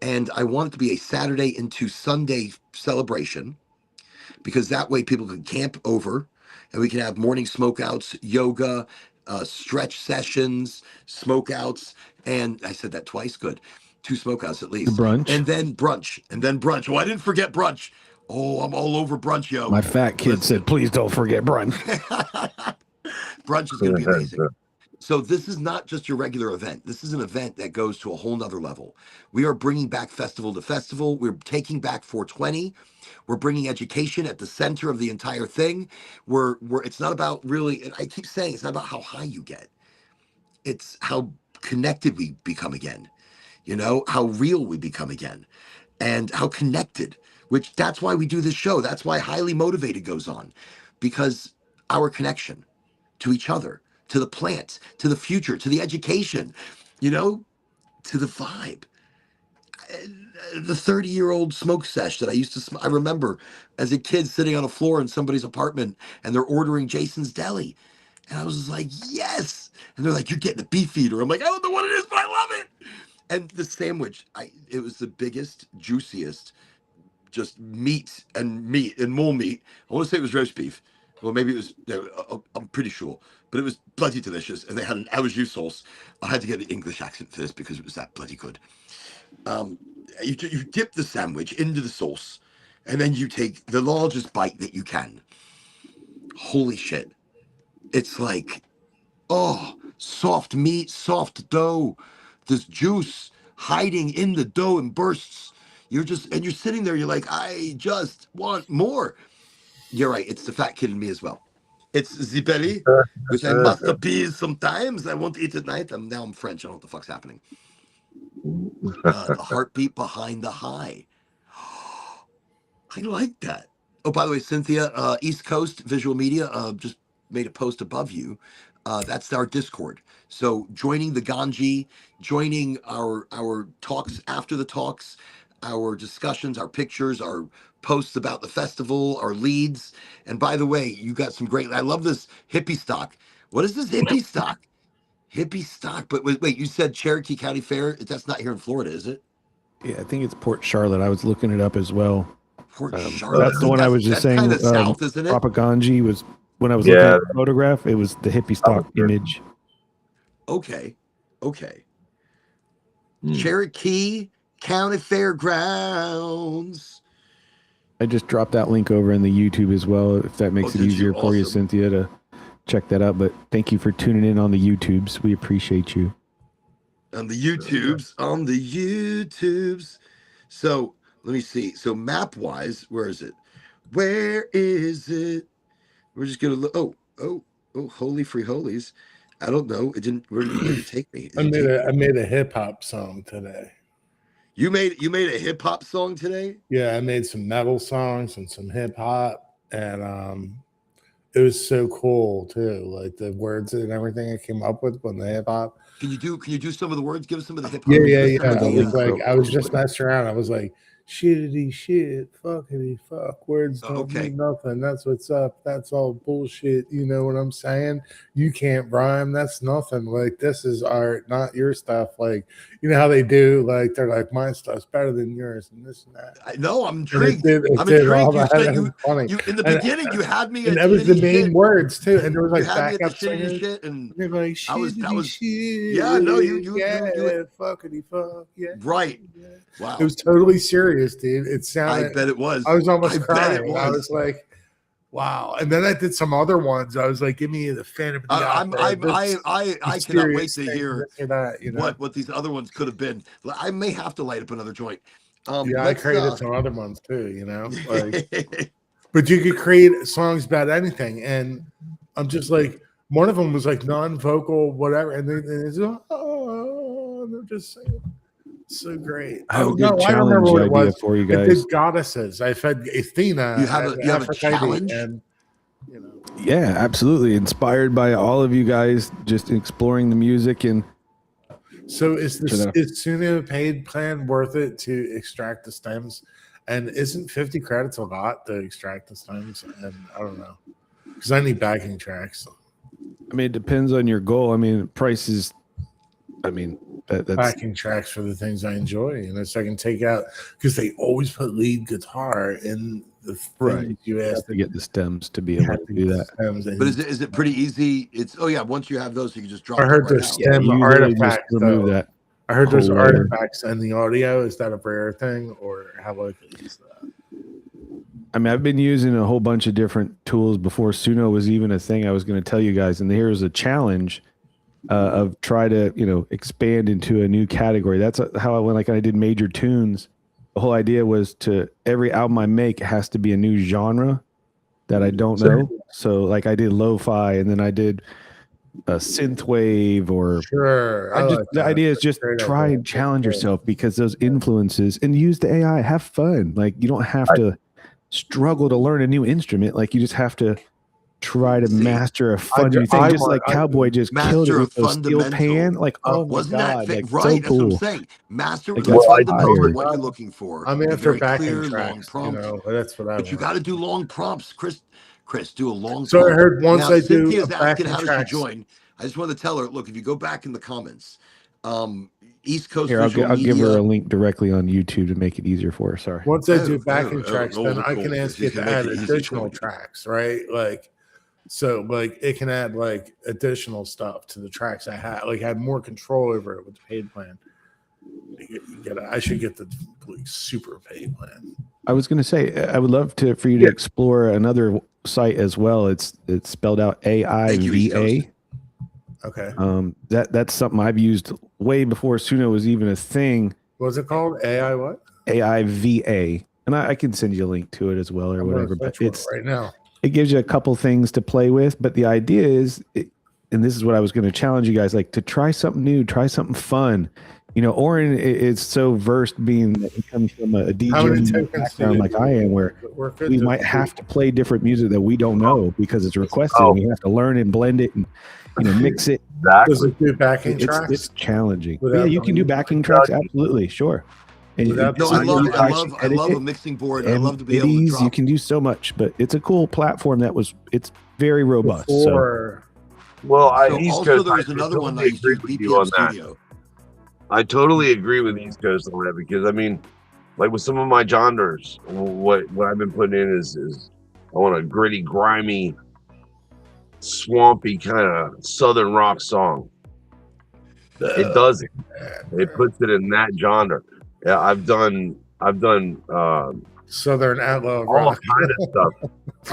And I want it to be a Saturday into Sunday celebration, because that way people can camp over and we can have morning smokeouts, yoga, stretch sessions, smokeouts. And I said that twice. Good. 2 smokeouts at least. Brunch. And then brunch. Oh, I didn't forget brunch. Oh, I'm all over brunch, yo. My fat kid Listen. said, please don't forget brunch. Brunch is going to be amazing. So this is not just your regular event. This is an event that goes to a whole nother level. We are bringing back festival to festival. We're taking back 420. We're bringing education at the center of the entire thing. We're it's not about really, and I keep saying it's not about how high you get. It's how connected we become again. How real we become again, and how connected. Which that's why we do this show. That's why Highly Motivated goes on, because our connection to each other, to the plant, to the future, to the education, to the vibe. The 30-year-old smoke sesh that I used to I remember as a kid sitting on a floor in somebody's apartment and they're ordering Jason's Deli. And I was just like, yes. And they're like, you're getting a beef eater. I'm like, I don't know what it is, but I love it. And the sandwich, it was the biggest, juiciest, just meat and more meat. I want to say it was roast beef. Well, maybe it was, I'm pretty sure. But it was bloody delicious. And they had an au jus sauce. I had to get an English accent for this because it was that bloody good. you dip the sandwich into the sauce, and then you take the largest bite that you can. Holy shit. It's like, oh, soft meat, soft dough, this juice hiding in the dough and bursts. You're sitting there, you're like, I just want more. You're right, it's the fat kid in me as well. It's the belly, which I must appease sometimes. I won't eat at night. Now I'm French. I don't know what the fuck's happening. The heartbeat behind the high. I like that. Oh, by the way, Cynthia, East Coast Visual Media just made a post above you. That's our Discord. So joining the Ganji, joining our talks after the talks, our discussions, our pictures, our posts about the festival, our leads. And by the way, you got some great. I love this hippie stock. What is this hippie stock? Hippie stock. But wait, you said Cherokee County Fair. That's not here in Florida, is it? Yeah, I think it's Port Charlotte. I was looking it up as well. Port Charlotte. That's the one I was just that's saying. kind of south, isn't it? Oraganji was when I was looking at the photograph. It was the hippie stock image. Okay. Cherokee County Fairgrounds. I just dropped that link over in the YouTube as well, if that makes it easier for you, Cynthia, to check that out. But thank you for tuning in on the YouTubes. We appreciate you. On the YouTubes. So let me see. So map wise, where is it? We're just gonna look. Oh, holy free holies. I don't know. It didn't. Where did it take me? I made a hip hop song today. You made a hip hop song today? Yeah, I made some metal songs and some hip hop, and it was so cool too. Like the words and everything I came up with when the hip hop. Can you do some of the words? Give us some of the hip hop. Yeah. I was just messing around. I was like, shittity shit, fuckity fuck. Words don't mean nothing. That's what's up. That's all bullshit. You know what I'm saying? You can't rhyme. That's nothing. Like, this is art, not your stuff. Like, you know how they do? Like, they're like, my stuff's better than yours and this and that. I know. I'm intrigued. I'm intrigued. You in the beginning, you had me. And that was the main words too. And there was like backup singers. Shit, and they're like, shit. Yeah, no, you fuckity fuck. Yeah. Right. Yeah. Wow. It was totally serious, dude. It sounded. I bet it was. I was almost crying. I was like, wow. And then I did some other ones. I was like, give me the Phantom of the Opera. I cannot wait to hear that, you know? what these other ones could have been. I may have to light up another joint. I created some other ones too, you know. Like, but you could create songs about anything, and I'm just like, one of them was like non-vocal, whatever, and they're just singing. So great. I have a good challenge idea for you guys. I did goddesses. I fed Athena. You have a challenge? And, you know. Yeah, absolutely. Inspired by all of you guys just exploring the music. And so is Suno paid plan worth it to extract the stems? And isn't 50 credits a lot to extract the stems? And I don't know, because I need backing tracks. I mean, it depends on your goal. I mean, price is, that's backing tracks for the things I enjoy, and so I can take out, because they always put lead guitar in the things you ask to get the stems to be able to do that. But is it pretty easy? It's once you have those, you can just drop. I heard the stem artifacts. Remove that. I heard those artifacts in the audio. Is that a rare thing, or how likely is that? I mean, I've been using a whole bunch of different tools before Suno was even a thing. I was going to tell you guys, and here's a challenge of try to expand into a new category. That's how I went. Like I did major tunes. The whole idea was to every album I make has to be a new genre that I don't know. So like I did lo-fi, and then I did a synthwave, or the idea is just try and challenge yourself, because those influences, and use the AI. Have fun. Like you don't have to struggle to learn a new instrument. Like you just have to try to master a fun new thing, just like Cowboy just killed it with those steel pan. Like, oh my God, like, right? So cool. That's what I'm saying. Master what you're looking for. I'm after backing tracks, that's what I want. But you got to do long prompts, Chris. Do a long. So I heard once I do. Cynthia's asking how does she join. I just wanted to tell her, look, if you go back in the comments, East Coast. Here, I'll give her a link directly on YouTube to make it easier for her. Sorry. Once I do backing tracks, then I can ask it to add additional tracks, right? Like. So like it can add like additional stuff to the tracks I had, like had more control over it with the paid plan. I should get the super pay plan. I was going to say, I would love for you to explore another site as well. It's spelled out AIVA. Okay. That's something I've used way before Suno was even a thing. What's it called? AI what? AIVA. And I can send you a link to it as well or whatever. But it's right now. It gives you a couple things to play with. But the idea is, and this is what I was going to challenge you guys, like to try something new, try something fun. You know, Oren is so versed being that he comes from a DJ background like I am, where we might have to play different music that we don't know because it's requested. We have to learn and blend it and mix it. Does it do backing tracks? It's challenging. Yeah, you can do backing tracks, absolutely, sure. And I love a mixing board. I love to be able to drop. You can do so much, but it's a cool platform it's very robust. Well, East also Coast, there's another one that I used to use, BPM Studio. I totally agree with East Coast on that because I mean, like with some of my genres, what I've been putting in is I want a gritty, grimy, swampy kind of southern rock song. It does it. It puts it in that genre. Yeah, I've done Southern outlaw all rock. kind of stuff.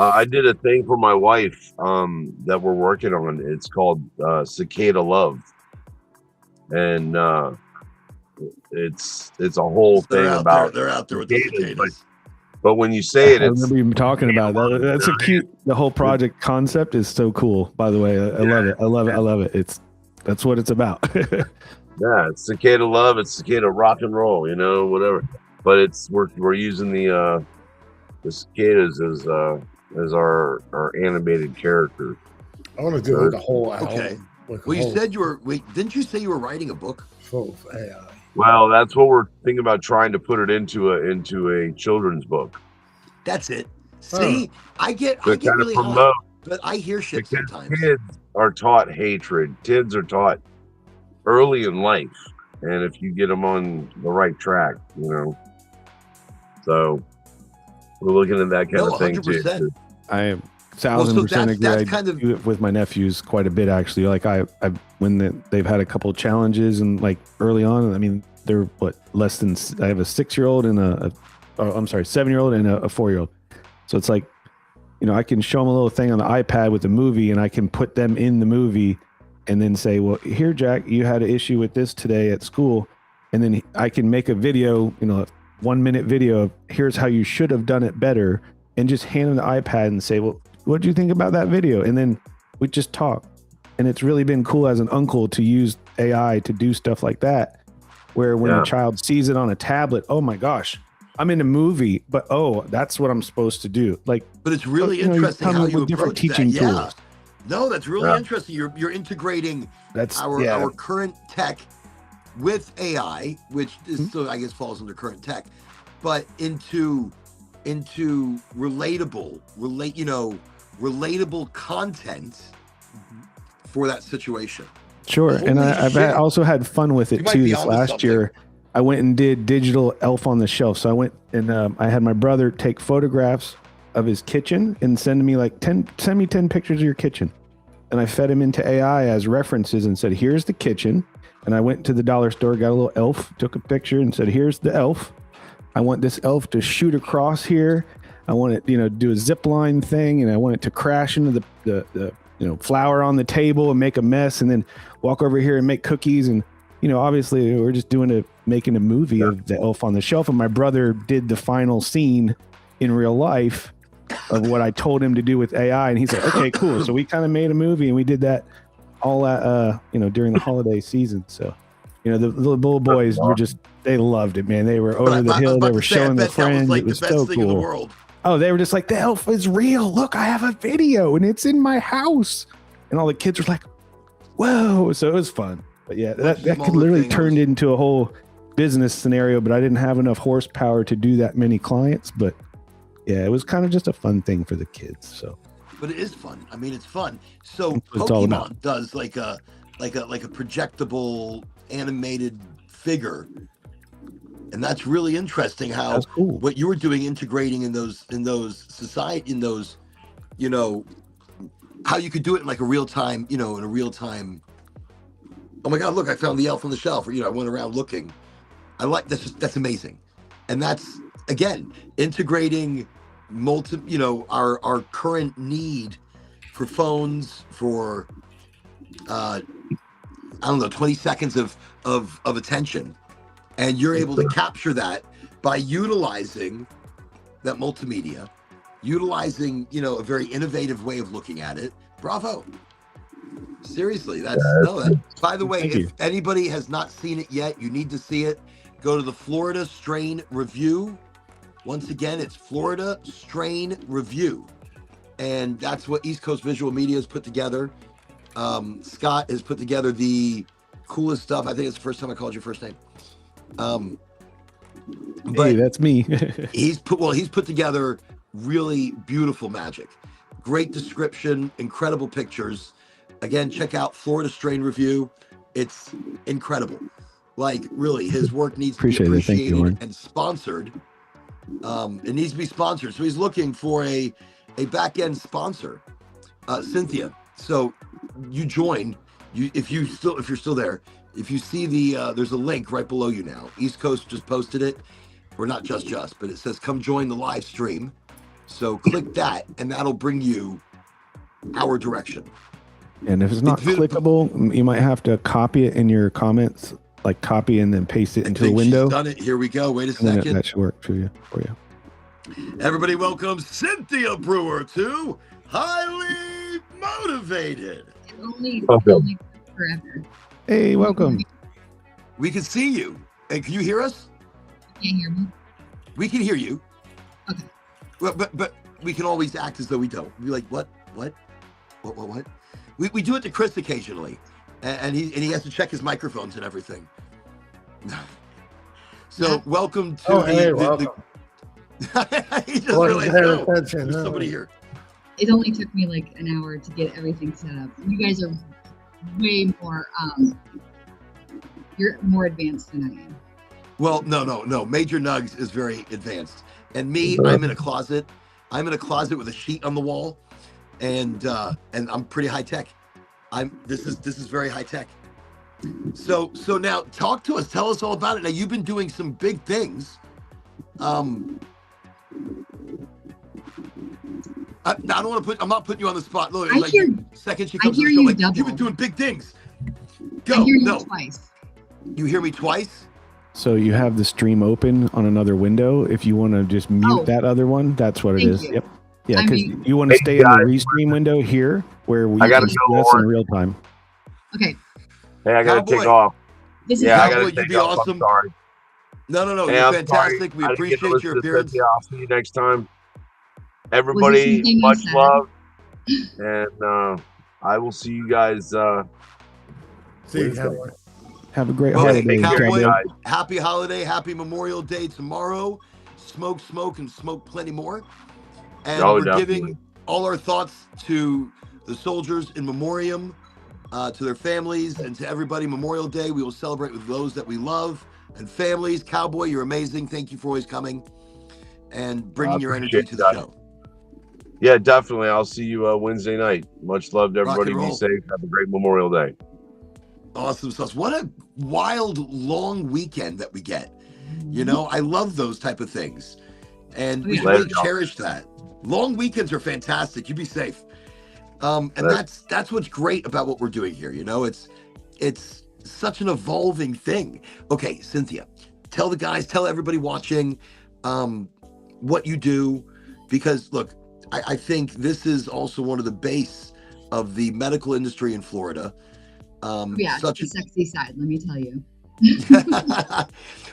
I did a thing for my wife that we're working on. It's called Cicada Love, and it's a whole thing about they're out there with the cicadas. But when you say it, I remember you talking about that. That's a cute. The whole project concept is so cool. By the way, I love it. I love it. That's what it's about. Yeah, it's Cicada Love. It's Cicada Rock and Roll. You know, whatever. But we're using the cicadas as our animated characters. I want to do the whole album. Okay. You said you were. Wait, didn't you say you were writing a book? Full of AI. Well, that's what we're thinking about, trying to put it into a children's book. That's it. See, I get really hot, but I hear shit because sometimes. Kids are taught hatred. Kids are taught early in life, and if you get them on the right track, you know. So we're looking at that kind of thing 100%. too. I am 1,000% agree. I do it with my nephews quite a bit actually. Like they've had a couple of challenges and like early on, I mean, they're less than. I have a 6-year-old and a 7-year-old and a 4-year-old. So it's like, you know, I can show them a little thing on the iPad with a movie, and I can put them in the movie, and then say, well, here, Jack, you had an issue with this today at school, and then I can make a video, you know, a 1-minute video of here's how you should have done it better, and just hand them the iPad and say, well, what do you think about that video? And then we just talk. And it's really been cool as an uncle to use AI to do stuff like that, where when a child sees it on a tablet, oh my gosh, I'm in a movie, but that's what I'm supposed to do. Like, but it's really interesting how you approach teaching that. tools. Yeah. No, that's really interesting. You're integrating our current tech with AI, which is so I guess falls under current tech, but into relatable content for that situation. Sure. And I've also had fun with it too. This last year, I went and did digital Elf on the Shelf. So I went and I had my brother take photographs of his kitchen and send me 10 pictures of your kitchen. And I fed him into AI as references and said, here's the kitchen. And I went to the dollar store, got a little elf, took a picture and said, here's the elf. I want this elf to shoot across here. I want it, do a zip line thing. And I want it to crash into the flour on the table and make a mess, and then walk over here and make cookies. And, obviously we're just making a movie of the Elf on the Shelf. And my brother did the final scene in real life of what I told him to do with AI. And he's like, okay, cool. So we kind of made a movie, and we did that all at, during the holiday season. So, the little boys they loved it, man. They were over the hill. They were showing their friends. It was so cool. Oh, they were just like, the elf is real. Look, I have a video and it's in my house. And all the kids were like, whoa. So it was fun. But yeah, that could literally turn into a whole business scenario, but I didn't have enough horsepower to do that many clients. But yeah, it was kind of just a fun thing for the kids. So, but it is fun. I mean, it's fun. So Pokemon does like a projectable animated figure. And that's really interesting how what you were doing, integrating in those how you could do it in like a real time, in a real time. Oh my God, look, I found the Elf on the Shelf. Or, I went around looking. I like that's amazing, and that's again integrating our current need for phones for I don't know 20 seconds of attention, and you're able to capture that by utilizing that multimedia, utilizing a very innovative way of looking at it. Bravo. Seriously, by the way, Thank if you. anybody has not seen it yet, you need to see it. Go to the Florida Strain Review. Once again, it's Florida Strain Review. And that's what East Coast Visual Media has put together. Scott has put together the coolest stuff. I think it's the first time I called your first name. But Hey, that's me. he's put together really beautiful magic. Great description, incredible pictures. Again, check out Florida Strain Review. It's incredible. Like, really, his work needs to be Appreciate it. Thank you, appreciated Lauren. and sponsored. It needs to be sponsored. So he's looking for a back-end sponsor. Cynthia, so you join. If you're still there, if you see there's a link right below you now. East Coast just posted it. Or not just, but it says come join the live stream. So click that, and that'll bring you our direction. And if it's not clickable, you might have to copy it in your comments, like copy and then paste it into a window. She's done it. Here we go. Wait a second. That should work for you. Everybody welcome Cynthia Brewer to Highly Motivated. Only forever. Hey, welcome. We can see you. And can you hear us? You can't hear me? We can hear you. Okay. Well, but we can always act as though we don't. We're like, what? We do it to Chris occasionally, and he has to check his microphones and everything. So welcome to welcome. he just realized, there's somebody here. It only took me like an hour to get everything set up. You guys are way more you're more advanced than I am. Well, no. Major Nugs is very advanced, and me, I'm in a closet. I'm in a closet with a sheet on the wall, and I'm pretty high tech. This is very high tech. So now talk to us. Tell us all about it. Now you've been doing some big things. I'm not putting you on the spot. Look, second she comes to the show, like, you've been doing big things. Go. I hear you twice. You hear me twice? So you have the stream open on another window. If you want to just mute that other one, that's what it is. You. Yep. Yeah, because you want to stay in the restream window here where we can see this in real time. Okay. Hey, I gotta take off. This is I Cowboy, gotta you'd be off. awesome. I'm sorry. No, hey, you're I'm fantastic. Sorry. We appreciate your appearance. I'll see you next time. Everybody, much love. And I will see you guys. See you, Cowboy. Have a great holiday. Cowboy, happy holiday, happy Memorial Day tomorrow. Smoke, and smoke plenty more. And we're giving all our thoughts to the soldiers in memoriam, to their families, and to everybody. Memorial Day, we will celebrate with those that we love and families. Cowboy, you're amazing. Thank you for always coming and bringing your energy to the show. Yeah, definitely. I'll see you Wednesday night. Much love to everybody. Be safe. Have a great Memorial Day. Awesome sauce. What a wild, long weekend that we get. You know, I love those type of things. And we really cherish that. Long weekends are fantastic. You be safe. And that's what's great about what we're doing here. You know, it's such an evolving thing. Okay, Cynthia, tell the guys, tell everybody watching what you do. Because look, I think this is also one of the base of the medical industry in Florida. Such a sexy side, let me tell you.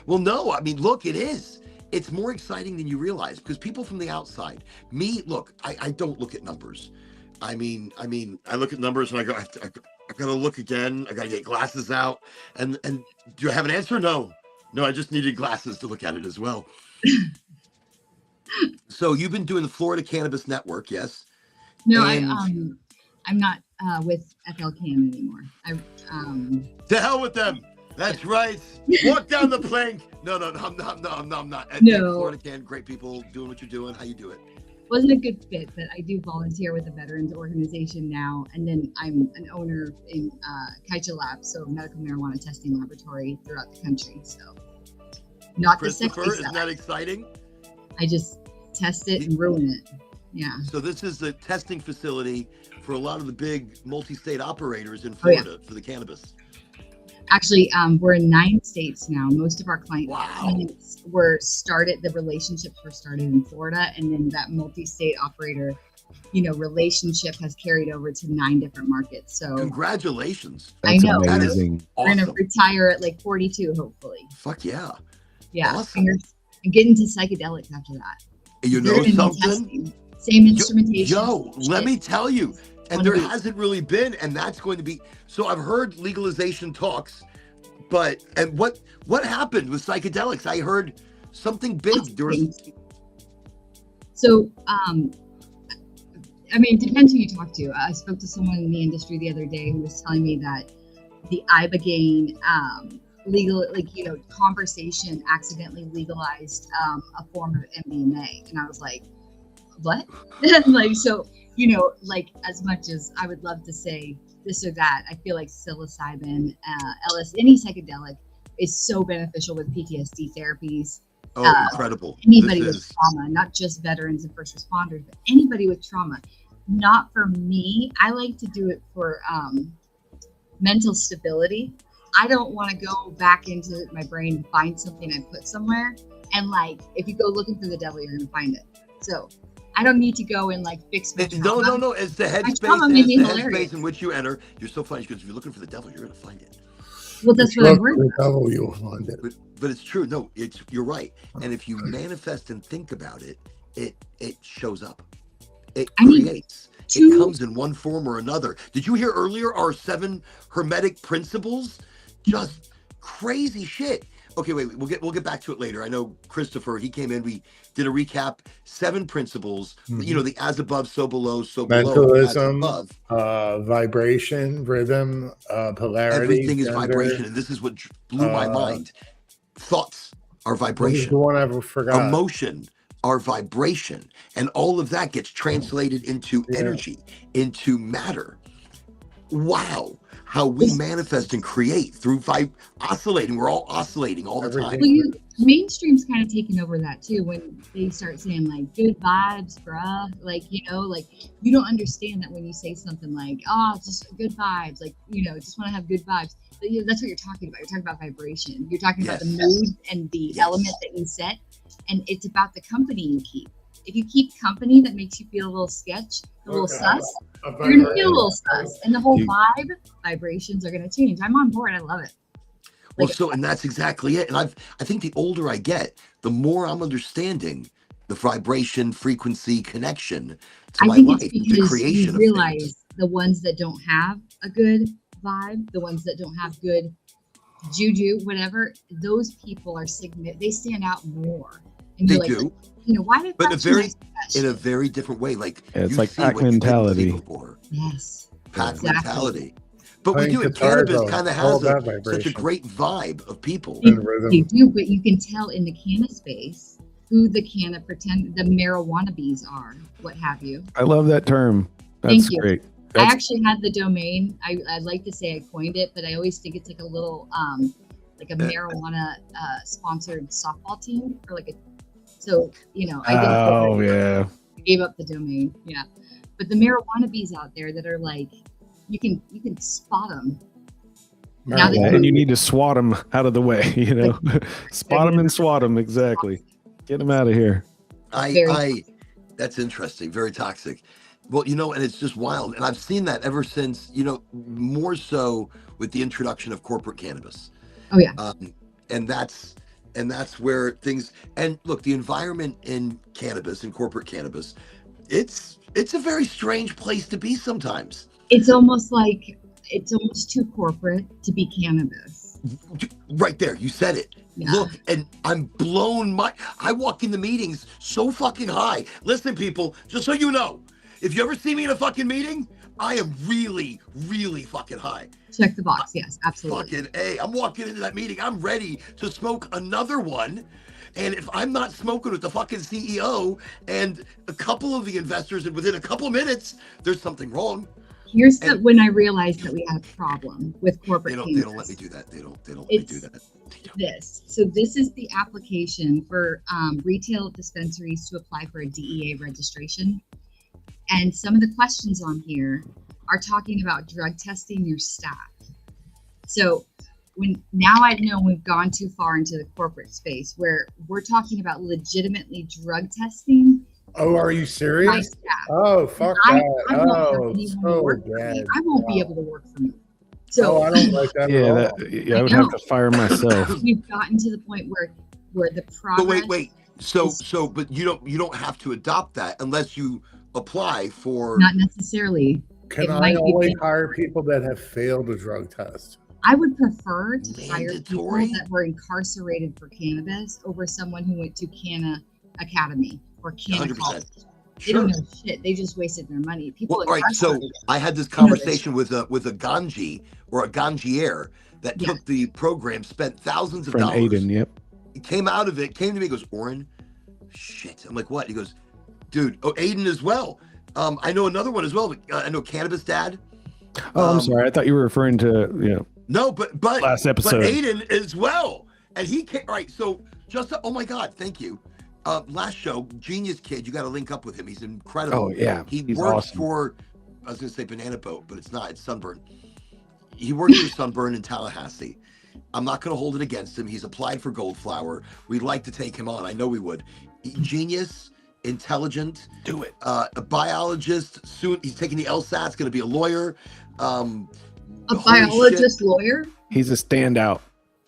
Well, no, I mean, look, it is. It's more exciting than you realize because people from the outside, look, I don't look at numbers. I mean, I look at numbers and I go, I gotta look again. I gotta get glasses out. And do I have an answer? No, I just needed glasses to look at it as well. So you've been doing the Florida Cannabis Network, yes? No, I'm not with FLCAN anymore. To hell with them. That's right. Walk down the plank. No, I'm not. No. Florida Can, great people doing what you're doing. How you do it? Wasn't a good fit, but I do volunteer with the Veterans Organization now, and then I'm an owner in Kaija Lab, so medical marijuana testing laboratory throughout the country. So Not the sexy Christopher, isn't stuff. that exciting? I just test it and ruin it. Yeah. So this is the testing facility for a lot of the big multi-state operators in Oh, yeah. Florida for the cannabis. Actually, we're in 9 states now. Most of our clients Wow. the relationships were started in Florida, and then that multi-state operator, relationship has carried over to 9 different markets. So Congratulations. I That's know. That is amazing. we're gonna awesome. retire at like 42, hopefully. Fuck yeah. Yeah. Awesome. Fingers, and get into psychedelics after that. You They're know gonna be something? testing. Same instrumentation. Let me tell you, and there Wanna be- hasn't really been, and that's going to be. So I've heard legalization talks, and what happened with psychedelics? I heard something big. There was, So, it depends who you talk to. I spoke to someone in the industry the other day who was telling me that the ibogaine conversation accidentally legalized a form of MDMA, and I was like, what? As much as I would love to say this or that, I feel like psilocybin, LSD, any psychedelic is so beneficial with PTSD therapies. incredible. Anybody This with is- trauma, not just veterans and first responders, but anybody with trauma. Not for me. I like to do it for mental stability. I don't want to go back into my brain and find something I put somewhere. And if you go looking for the devil, you're going to find it. So I don't need to go and fix my trauma. No. It's the trauma headspace. made It's me the hilarious. headspace in which you enter. You're so funny because if you're looking for the devil, you're going to find it. Well, that's what I'm worried The about. devil, you'll find it. But it's true. No, you're right. And if you manifest and think about it, it shows up. It creates. It comes in one form or another. Did you hear earlier our 7 hermetic principles? Just crazy shit. Okay, wait. We'll get back to it later. I know Christopher. He came in. We did a recap. 7 principles. The as above, so below, so below. Mentalism, As above. vibration, rhythm, polarity. Everything is gender. vibration, and this is what blew my mind. Thoughts are This is vibration. the one I forgot. Emotion are vibration, and all of that gets translated into energy, into matter. Wow, how we manifest and create through oscillating. We're all oscillating all the time. Well, mainstream's kind of taking over that too when they start saying good vibes, bruh. You don't understand that when you say something just good vibes, just want to have good vibes. But, that's what you're talking about. You're talking about vibration. You're talking about the mood and the element that you set, and it's about the company you keep. If you keep company that makes you feel a little sketch, a little sus, you're gonna feel a little sus, and the whole vibrations are gonna change. I'm on board. I love it. And that's exactly it. And I think the older I get, the more I'm understanding the vibration, frequency, connection to my life, it's the because creation you realize the ones that don't have a good vibe, the ones that don't have good juju, whatever, those people are they stand out more. And They you're do. Why did But in a very different way. It's like pack mentality. Yes. Pack mentality. But Playing we do. guitar, Cannabis though, kind of all has that such a vibration. great vibe of people. And rhythm. They do, but you can tell in the canna space who the marijuana bees are, what have you. I love that term. That's Thank you. great. I actually had the domain. I'd like to say I coined it, but I always think it's a little a marijuana sponsored softball team or I gave up the domain. Yeah. But the marijuana bees out there that are you can spot them. And you need to swat them out of the way, spot them and swat them. Exactly. Get them out of here. That's interesting. Very toxic. Well, and it's just wild. And I've seen that ever since, more so with the introduction of corporate cannabis. Oh yeah. And that's where things, and look, the environment in cannabis and corporate cannabis, it's a very strange place to be sometimes. It's almost too corporate to be cannabis. Right there, you said it. Yeah. Look, and I'm blown. I walk into meetings so fucking high. Listen, people, just so you know, if you ever see me in a fucking meeting, I am really, really fucking high. Check the box. Yes, absolutely. Fucking A. I'm walking into that meeting. I'm ready to smoke another one. And if I'm not smoking with the fucking CEO and a couple of the investors, and within a couple of minutes, there's something wrong. Here's And- when I realized that we had a problem with corporate They cannabis. don't let me do that. They don't let me do that. This is the application for retail dispensaries to apply for a DEA registration. And some of the questions on here are talking about drug testing your staff. So now I know we've gone too far into the corporate space where we're talking about legitimately drug testing. Oh, are you serious? My staff. Oh, fuck I that. won't have Oh, anyone so work for me. bad. I won't be able to work for me. Oh, So I don't like that at all. I would have to fire myself. we've gotten to the point where the progress. But wait. But you don't have to adopt that unless you apply for. Not necessarily. Can It I might be only mandatory. hire people that have failed a drug test? I would prefer to hire people Mandatory? that were incarcerated for cannabis over someone who went to Canna Academy or Canna 100%. College. They Sure. don't know shit. They just wasted their money. People Well, all right. So incarcerated. I had this conversation with a ganji or a ganjier that Yeah. took the program, spent thousands of From dollars. Aiden, yep. He came out of it, came to me, goes, Oren, shit. I'm like, what? He goes, dude, Aiden as well. I know another one as well. I know Cannabis Dad. Oh, I'm sorry. I thought you were referring to, No, but last episode. But Aiden as well. And he came, all right, so just, oh my God, thank you. Last show, genius kid, you got to link up with him. He's incredible. Oh, yeah, He he's works awesome. for, I was going to say Banana Boat, but it's not, it's Sunburn. He works for Sunburn in Tallahassee. I'm not going to hold it against him. He's applied for Goldflower. We'd like to take him on. I know we would. Genius, intelligent. Do it. A biologist. Soon he's taking the LSAT. Going to be a lawyer. A holy biologist shit. lawyer? He's a standout.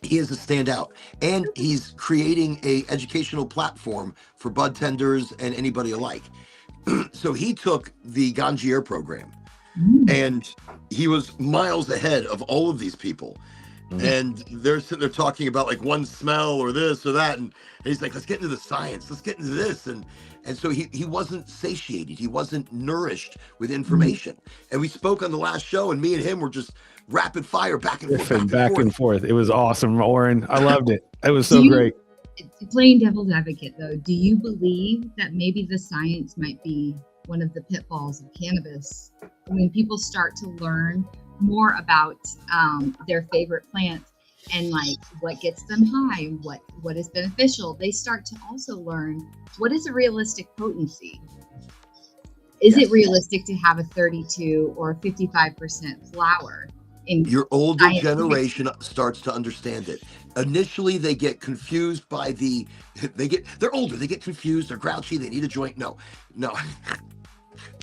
He is a standout, and he's creating a educational platform for bud tenders and anybody alike. So he took the Ganjier program, and he was miles ahead of all of these people. And they're sitting there talking about like one smell or this or that, and he's like, let's get into the science, let's get into this. And so he wasn't satiated, he wasn't nourished with information. And we spoke on the last show, and me and him were just rapid fire back and forth, Back and forth. It was awesome, Oren. I loved it. It was so great. Playing devil's advocate, though, do you believe that maybe the science might be one of the pitfalls of cannabis? When people start to learn more about their favorite plants and like what gets them high, what is beneficial, they start to also learn what is a realistic potency. Is it realistic to have a 32 or a 55% flower? Your older generation starts to understand it. Initially, they get confused by they're older, they get confused, they're grouchy, they need a joint. No.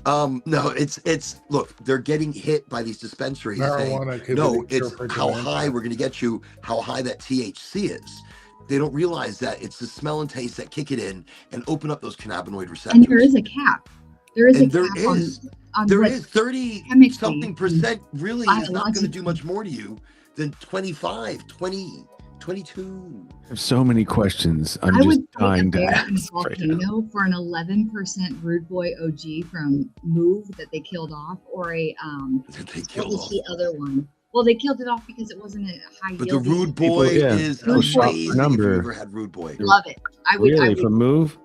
It's look, they're getting hit by these dispensaries saying, no, it's how high we're going to get you, how high that THC is. They don't realize that it's the smell and taste that kick it in and open up those cannabinoid receptors. And there is a cap. There is and a there cap is. on There what is 30 chemically something percent really is not going to do biologically. much more to you than 25, 20, 22. I have so many questions. I'm I just would take a dying to bear in a ask right now. volcano for an 11% Rude Boy OG from Move that they killed off, or a what was the other one? Well, they killed it off because it wasn't a high But the yield. Rude Boy is Rude Boy. amazing. If you ever had Rude Boy, Love it. I would Really, from Move?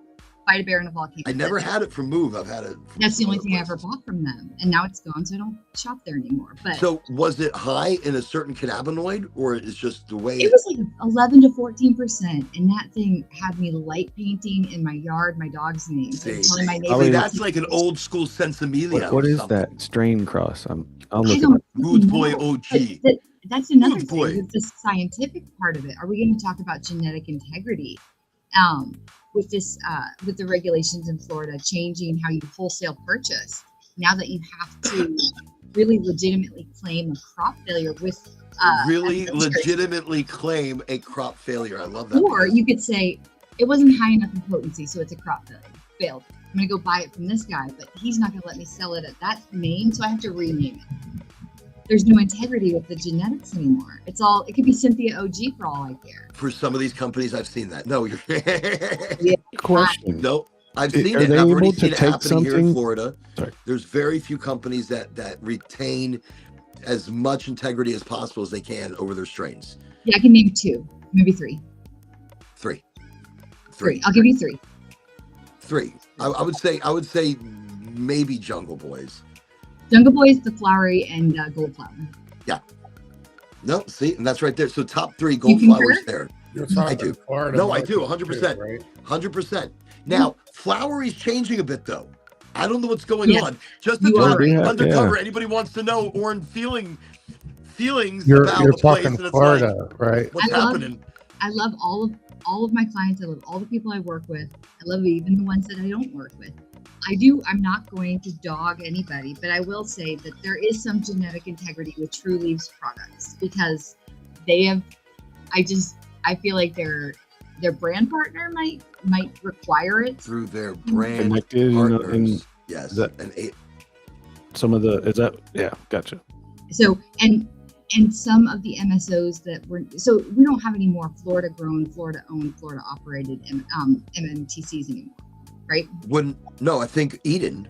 fight a bear in a volcano. I never had it from Move. I've had it. From That's the some only other thing I places. ever bought from them, and now it's gone, so I don't shop there anymore. But So was it high in a certain cannabinoid, or is just the way it was like 11 to 14%, and that thing had me light painting in my yard, my dog's names, and telling my neighbors. That's like an old school Sensimelia. What or is something. that strain cross? I'll I look it don't up. Rude Boy know, OG. but that's another Rude thing Boy. with the scientific part of it. Are we going to talk about genetic integrity? With this, with the regulations in Florida changing how you wholesale purchase, now that you have to really legitimately claim a crop failure with Really administration. legitimately claim a crop failure. I love that. Or you could say it wasn't high enough in potency, so it's a crop failure. Failed. I'm gonna go buy it from this guy, but he's not gonna let me sell it at that name, so I have to rename it. There's no integrity with the genetics anymore. It could be Cynthia OG for all I care. For some of these companies, I've seen that. No, you're Question. no. I've seen Are it. they I've already able to seen it take happening here in something- Florida. Sorry. There's very few companies that retain as much integrity as possible as they can over their strains. Yeah, I can name two, maybe three. Three. I'll give you three. I would say maybe Jungle Boys. Jungle Boys, the Flowery, and Gold Flower. No, see, and that's right there. So top 3 You gold concur? flowers there. You're talking I do. Florida No, I do, market 100%. too, right? 100%. Now, Flowery's changing a bit though. I don't know what's going Yes, on. Just you to are talk right. undercover, anybody wants to know or feelings You're about you're a place, talking and it's Florida, like, right? what's happening? I love all of my clients. I love all the people I work with. I love even the ones that I don't work with. I'm not going to dog anybody, but I will say that there is some genetic integrity with True Leaves products because they have, I feel like their brand partner might require it. Through their brand Connected partners. Yes. Is that- And some of the, is that, yeah, gotcha. So, and some of the MSOs that so we don't have any more Florida grown, Florida owned, Florida operated MMTCs anymore, right? no, I think Eden.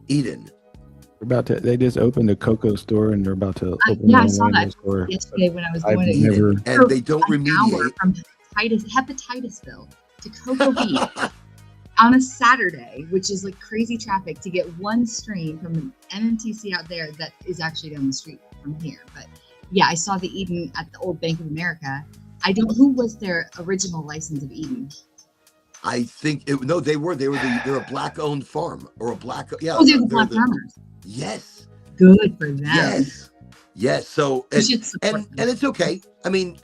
Eden. They just opened a cocoa store and they're about to open Yeah, their I saw own that store. yesterday when I was I've going to never- Eden. And they don't an hour remediate. from Hepatitisville to Cocoa Beach on a Saturday, which is like crazy traffic to get one strain from an MMTC out there that is actually down the street from here. But yeah, I saw the Eden at the old Bank of America. Who was their original license of Eden? I think they're a black owned farm or a black. Yeah. Oh, they're the Black Farmers. Yes. Good for them. Yes. So, You should support and them. it's okay. I mean,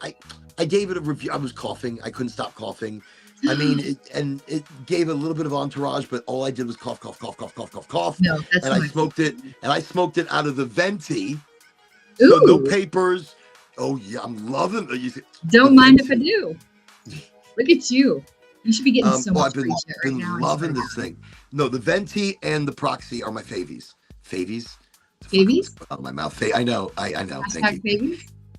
I gave it a review. I was coughing. I couldn't stop coughing. I mean, it gave a little bit of entourage, but all I did was cough. No, that's And I fine. smoked it out of the venti. So no Ooh. papers. Oh yeah, I'm loving it. Don't mind if I do. Look at you. You should be getting so much I've been, free shit right now. I loving swear this to thing. No, the venti and the proxy are my favies. Favies? Favies? Out of my mouth. I know. God. Thank you.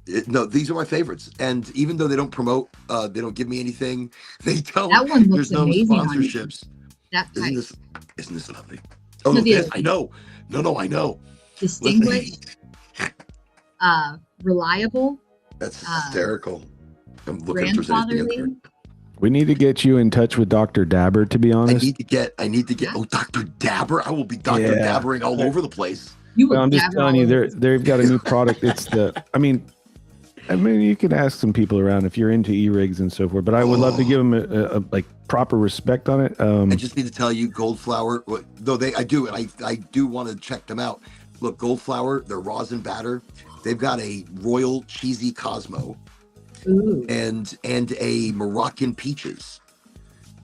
Favies? No, these are my favorites. And even though they don't promote, they don't give me anything. They don't. That one looks There's no amazing on you. sponsorships. That Isn't type. this lovely? Oh, No, no, the this, other- I know. No, I know. Distinguished, reliable, That's hysterical. I'm looking if there's anything in there. grandfatherly. We need to get you in touch with Dr. Dabber, to be I honest. need to get. Oh, Dr. Dabber. I will be Dr. Yeah. Dabbering all over the place. You will Well, I'm just dabber telling all you, over. they've got a new product. It's I mean, you can ask some people around if you're into e-rigs and so forth, but I would love to give them a like proper respect on it. I just need to tell you, Goldflower. Though I do want to check them out. Look, Goldflower, their rosin batter. They've got a royal cheesy Cosmo Ooh. and a Moroccan peaches.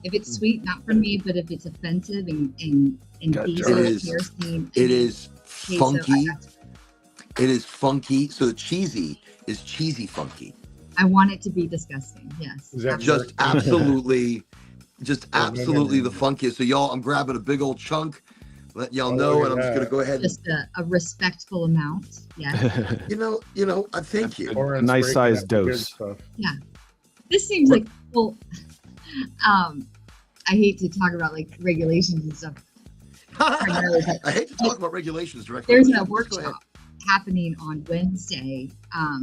If it's sweet, not for me, but if it's offensive and Gotcha. diesel, It is- kerosene, It and is queso, funky. It is funky. So the cheesy is cheesy funky. I want it to be disgusting. Yes. Is that Just absolutely no. the funkiest. So y'all, I'm grabbing a big old chunk. Let y'all Oh, know, look and at I'm just gonna that. go ahead and Just a respectful amount. Yes. I thank you. Orange Nice breaking size up the good dose. stuff. This seems like, well, I hate to talk about like regulations and stuff. Primarily, but I hate to talk about regulations directly. there's but a let's go ahead. workshop happening on Wednesday.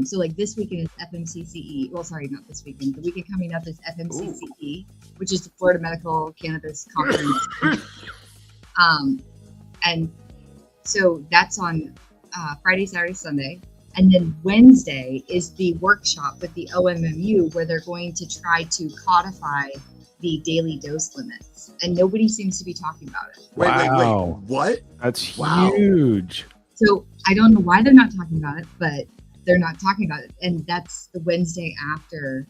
So like this weekend is FMCCE. Well, sorry, not this weekend. The weekend coming up is FMCCE, which is the Florida Medical Cannabis Conference. And so that's on Friday, Saturday, Sunday. And then Wednesday is the workshop with the OMMU where they're going to try to codify the daily dose limits. And nobody seems to be talking about it. Wait. Wow. What? That's Wow. huge. So I don't know why they're not talking about it, but they're not talking about it. And that's the Wednesday after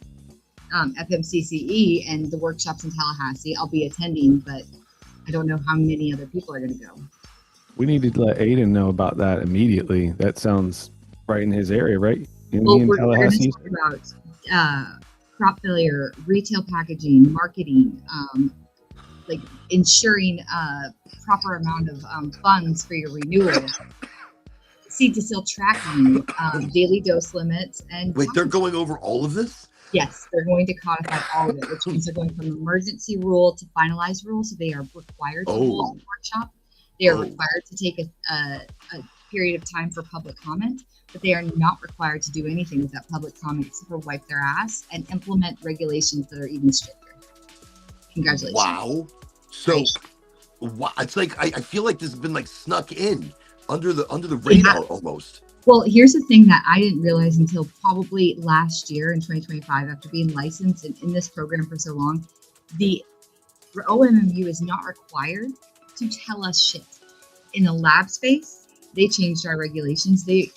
FMCCE and the workshops in Tallahassee. I'll be attending, but I don't know how many other people are going to go. We need to let Aiden know about that immediately. That sounds right in his area, right? Well, In we're going to Tallahassee. talk about crop failure, retail packaging, marketing, like ensuring a proper amount of funds for your renewal, seed to seal tracking, daily dose limits, and Wait, they're going over all of this? yes, they're going to codify all of it, which means they're going from emergency rule to finalized rule. So they are required to hold a workshop. They are required to take a period of time for public comment, but they are not required to do anything with that public comment except for wipe their ass and implement regulations that are even stricter. Congratulations. Wow. So, Right. It's like I feel like this has been like snuck in under the It radar has. almost. Well, here's the thing that I didn't realize until probably last year in 2025, after being licensed and in this program for so long, the OMMU is not required to tell us shit. In the lab space, they changed our regulations. They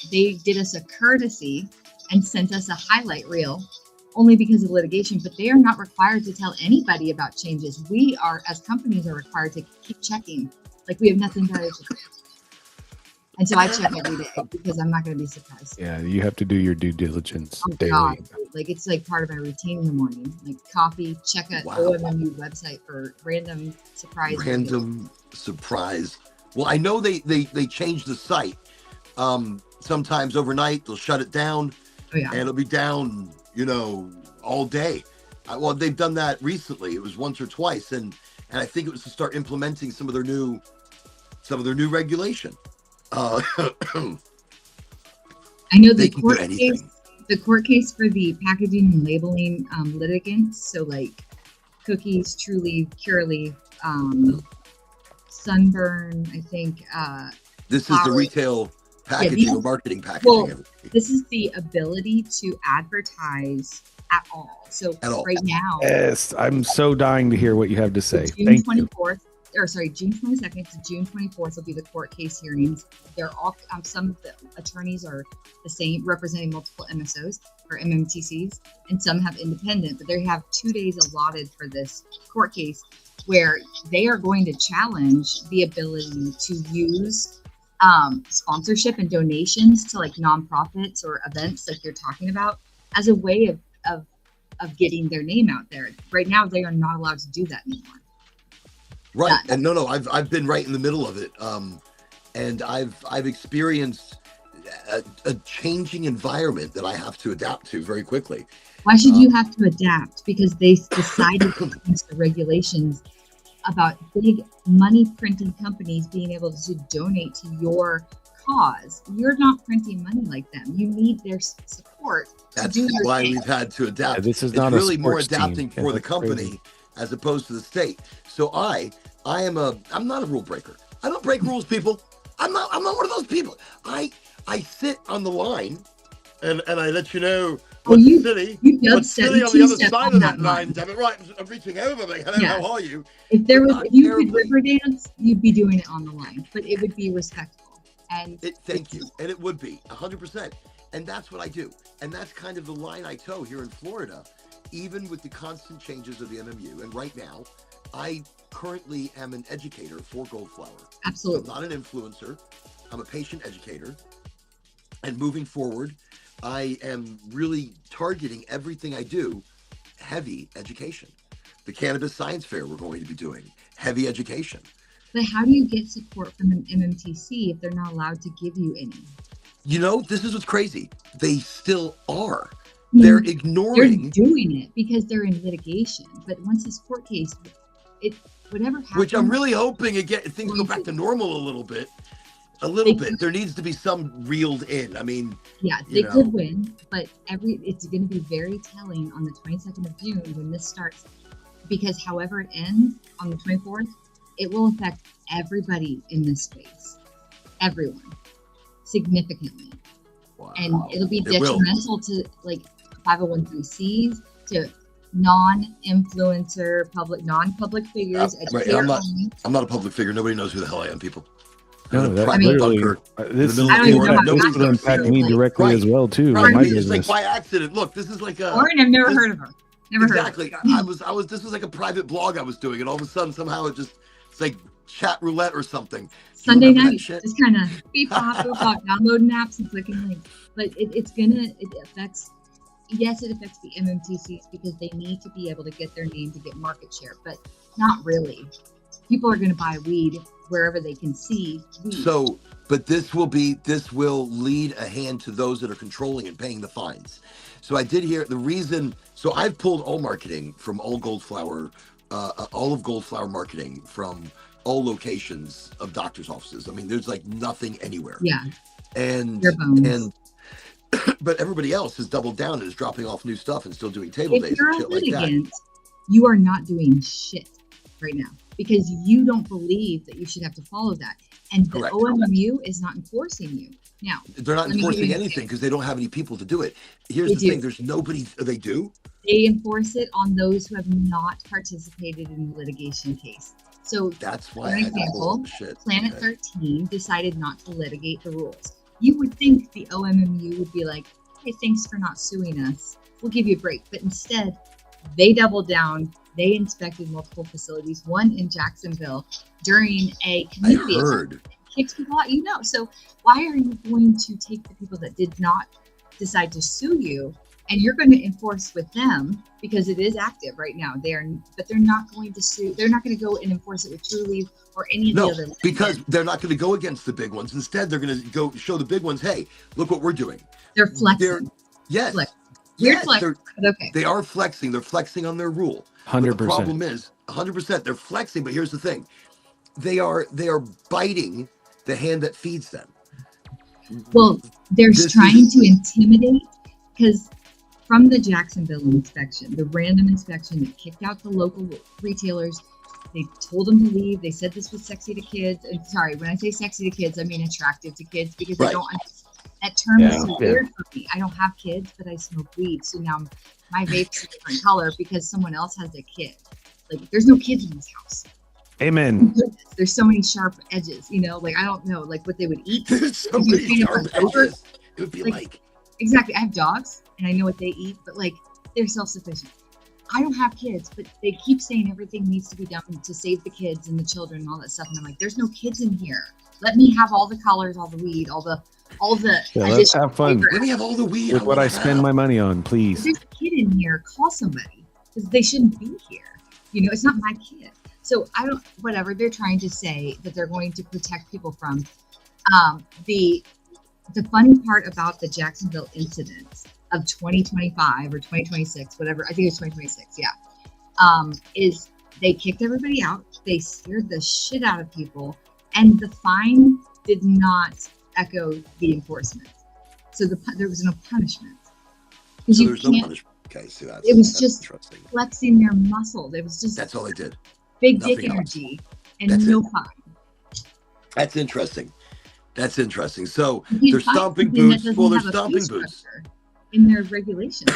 did us a courtesy and sent us a highlight reel only because of litigation, but they are not required to tell anybody about changes. We are, as companies, are required to keep checking. Like we have nothing better to do. And so I check every day because I'm not going to be surprised. Yeah, you have to do your due diligence Oh, daily. God. Like it's like part of my routine in the morning. Like coffee, check out OMMU website for random surprise. Surprise. Well, I know they changed the site. Sometimes overnight they'll shut it down, and it'll be down, all day. Well, they've done that recently. It was once or twice, and I think it was to start implementing some of their new regulation. I know the court case for the packaging and labeling litigants. So like cookies, Truly, Curely, Sunburn. I think. This flowers. is the retail packaging or marketing packaging. Well, this is the ability to advertise at all. So right now. Yes, I'm so dying to hear what you have to say. June 24th. June 22nd to June 24th will be the court case hearings. They're all some of the attorneys are the same, representing multiple MSOs or MMTCs, and some have independent. But they have 2 days allotted for this court case, where they are going to challenge the ability to use sponsorship and donations to like nonprofits or events, like you're talking about, as a way of getting their name out there. Right now, they are not allowed to do that anymore. Right. And no, I've been right in the middle of it. And I've experienced a changing environment that I have to adapt to very quickly. Why should you have to adapt? Because they decided to change the regulations about big money printing companies being able to donate to your cause. You're not printing money like them. You need their support. That's why we've had to adapt. Yeah, this is it's not really a more sports adapting team. for the company as opposed to the state. So I'm not a rule breaker. I don't break rules, people. I'm not one of those people. I sit on the line and I let you know what's sitting on the other side of that line. Damn it, right. I'm reaching over, like, hello, how are you? If you could river dance, you'd be doing it on the line, but it would be respectful. Thank you. And it would be 100%. And that's what I do. And that's kind of the line I toe here in Florida, even with the constant changes of the MMU. And right now, I currently am an educator for Goldflower. Absolutely. I'm not an influencer. I'm a patient educator. And moving forward, I am really targeting everything I do, heavy education. The Cannabis Science Fair we're going to be doing, heavy education. But how do you get support from an MMTC if they're not allowed to give you any? This is what's crazy. They still are. They're ignoring. They're doing it because they're in litigation. But once this court case, whatever happens. Which I'm really hoping things go back to normal a little bit. There needs to be some reeled in. I mean, they could win, but it's going to be very telling on the 22nd of June when this starts, because however it ends on the 24th, it will affect everybody in this space, everyone, significantly. Wow. And it'll be detrimental to like 501(c)(3)s, to non-influencer, non-public figures. Right. I'm not a public figure. Nobody knows who the hell I am, people. No, this will impact me directly as well too. Right, it's like by accident. Look, this is like Lauren, I've never heard of her. Exactly. I was. This was like a private blog I was doing, and all of a sudden, somehow it's like chat roulette or something. Sunday night, just kind of beep pop, downloading apps and clicking links. But it affects. Yes, it affects the MMTCs because they need to be able to get their name to get market share, but not really. People are going to buy weed wherever they can see weed. So, but this will lead a hand to those that are controlling and paying the fines. So I did hear the reason. So I've pulled all marketing from all Goldflower, all of Goldflower marketing from all locations of doctors' offices. I mean, there's like nothing anywhere. Yeah. And but everybody else has doubled down and is dropping off new stuff and still doing table days and shit like that. You are not doing shit right now because you don't believe that you should have to follow that. And the Correct. OMMU is not enforcing you. Now, They're not let me give you enforcing an anything example. because they don't have any people to do it. Here's They the do. thing: there's nobody. They do. They enforce it on those who have not participated in the litigation case. So, That's for why I an had to pull example, up shit. Planet Okay. 13 decided not to litigate the rules. You would think the OMMU would be like, hey, thanks for not suing us. We'll give you a break. But instead, they doubled down. They inspected multiple facilities, one in Jacksonville during a I community event. heard. Kicks people out, So why are you going to take the people that did not decide to sue you and you're going to enforce with them because it is active right now? But they're not going to sue. They're not going to go and enforce it with True Leave or any of the No, other. because they're not going to go against the big ones. Instead, they're going to go show the big ones, hey, look what we're doing. They're flexing. Yes. Flex. Weird Yes, flex, but okay. they are flexing. They're flexing on their rule. But the 100%. problem is 100%. They're flexing, but here's the thing: they are biting the hand that feeds them. Well, they're This trying is- to intimidate because from the Jacksonville inspection, the random inspection that kicked out the local retailers, they told them to leave. They said this was sexy to kids. And sorry, when I say sexy to kids, I mean attractive to kids because Right. they don't understand. That term is so Yeah. weird for me. I don't have kids, but I smoke weed. So now my vape's a different color because someone else has a kid. Like, there's no kids in this house. Amen. There's so many sharp edges, Like, I don't know, like, what they would eat. There's so If you many feed them sharp leftovers, edges. It would be like- like Exactly. I have dogs and I know what they eat, but like, they're self-sufficient. I don't have kids, but they keep saying everything needs to be done to save the kids and the children and all that stuff. And I'm like, there's no kids in here. Let me have all the colors, all the weed, all the Yeah, let's additional have fun. flavor. let me have all the weed. With what I spend my money on, If please. there's a kid in here, call somebody because they shouldn't be here. It's not my kid. So whatever they're trying to say that they're going to protect people from. The funny part about the Jacksonville incident of 2025 or 2026, whatever, I think it's 2026, yeah, is they kicked everybody out. They scared the shit out of people, and the fine did not echo the enforcement. So there was no punishment. Because So you there's no can't punishment. Okay, so It was that's just interesting. flexing their muscle. It was just That's all they did. big dick nothing else. energy and That's no it. fine. That's interesting. That's interesting. So You they're find stomping something that boots. doesn't Well, they're have a fee stomping boots. structure in their regulations,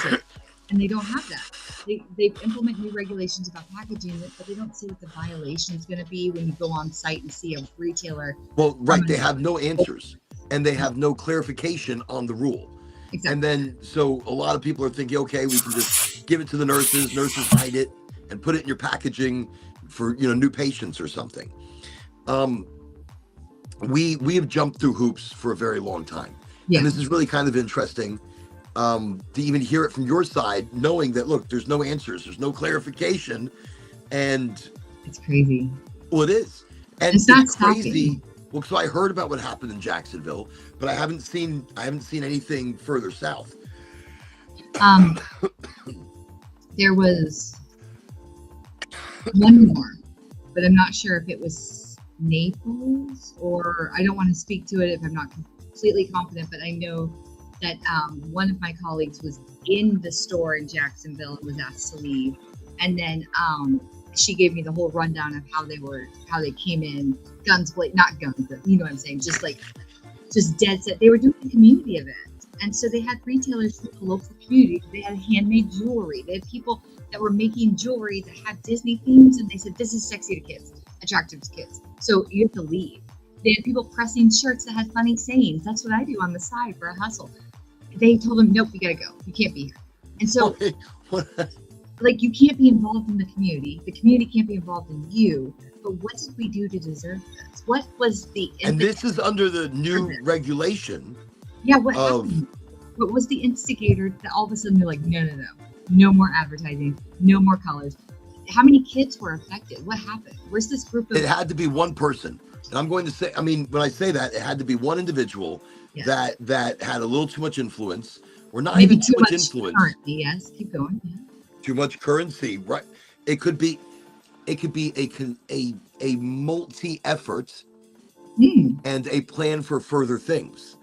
and they don't have that. They implement new regulations about packaging, but they don't say what the violation is going to be when you go on site and see a retailer. Well, right. They have no answers and they have no clarification on the rule. Exactly. And then, so a lot of people are thinking, okay, we can just give it to the nurses. Nurses hide it and put it in your packaging for, new patients or something. We have jumped through hoops for a very long time. Yeah. And this is really kind of interesting to even hear it from your side, knowing that, look, there's no answers, there's no clarification. And It's crazy. well, it is. And It's not crazy. stopping. Well, so I heard about what happened in Jacksonville, but I haven't seen anything further south. There was one more, but I'm not sure if it was Naples or I don't want to speak to it if I'm not completely confident, but I know that one of my colleagues was in the store in Jacksonville and was asked to leave. And then she gave me the whole rundown of how they came in, not guns, but you know what I'm saying, just dead set. They were doing a community event. And so they had retailers from the local community. They had handmade jewelry. They had people that were making jewelry that had Disney themes. And they said, this is sexy to kids, attractive to kids. So you have to leave. They had people pressing shirts that had funny sayings. That's what I do on the side for a hustle. They told them, nope, you got to go. You can't be here. And so, like, you can't be involved in the community. The community can't be involved in you. But what did we do to deserve this? What was the... And this is under the new regulation. Yeah, what happened? What was the instigator that all of a sudden they're like, no more advertising, no more colors. How many kids were affected? What happened? Where's this group of... It had to be one person. And I'm going to say, I mean, when I say that, it had to be one individual that had a little too much influence, or not Maybe even too much influence. Currency, yes, keep going. Yeah. Too much currency, right? It could be a multi-effort and a plan for further things.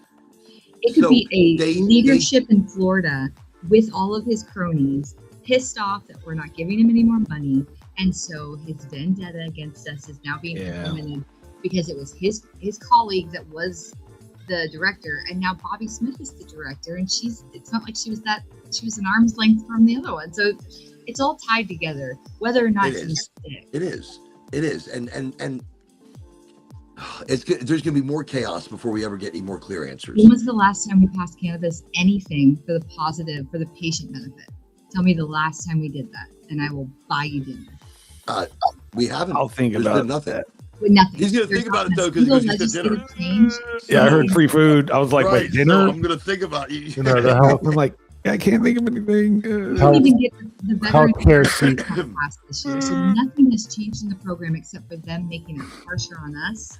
It could be a leadership in Florida with all of his cronies pissed off that we're not giving him any more money. And so his vendetta against us is now being Yeah. implemented because it was his colleague that was the director, and now Bobby Smith is the director, and it's not like she was an arm's length from the other one. So it's all tied together, whether or not It it's gonna is. stick. It is, and it's good. There's going to be more chaos before we ever get any more clear answers. When was the last time we passed cannabis anything for the positive, for the patient benefit? Tell me the last time we did that, and I will buy you dinner. We haven't. I'll think There's about been nothing. that. With nothing. He's going to There's think about not it though a because single you said dinner. legislative change. Yeah, I heard free food. I was like, Right, wait, dinner? so I'm going to think about you. You know, the health, I'm like, I can't think of anything. We didn't even get the veteran healthcare seat. passed this year, so nothing has changed in the program except for them making it harsher on us.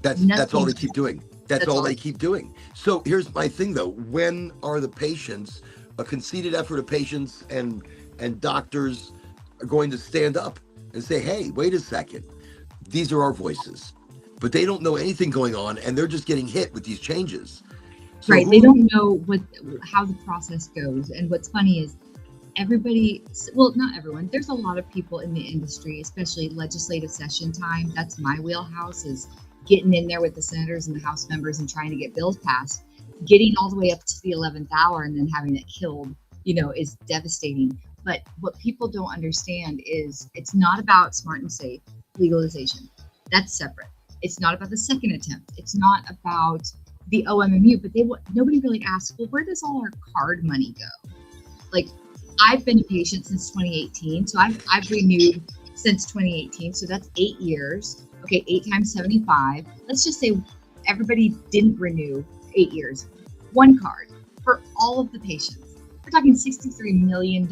That's all they keep doing. That's all all. they keep doing. So here's my thing though. When are the patients, a conceited effort of patients and doctors are going to stand up and say, hey, wait a second. These are our voices. But they don't know anything going on and they're just getting hit with these changes. So Right, they don't know how the process goes. And what's funny is everybody, well, not everyone, there's a lot of people in the industry, especially legislative session time. That's my wheelhouse, is getting in there with the senators and the House members and trying to get bills passed. Getting all the way up to the 11th hour and then having it killed, is devastating. But what people don't understand is it's not about smart and safe legalization. That's separate. It's not about the second attempt. It's not about the OMMU, but nobody really asks, well, where does all our card money go? Like, I've been a patient since 2018, so I've renewed since 2018, so that's 8 years. Okay, 8 times 75. Let's just say everybody didn't renew 8 years. One card for all of the patients. We're talking $63 million.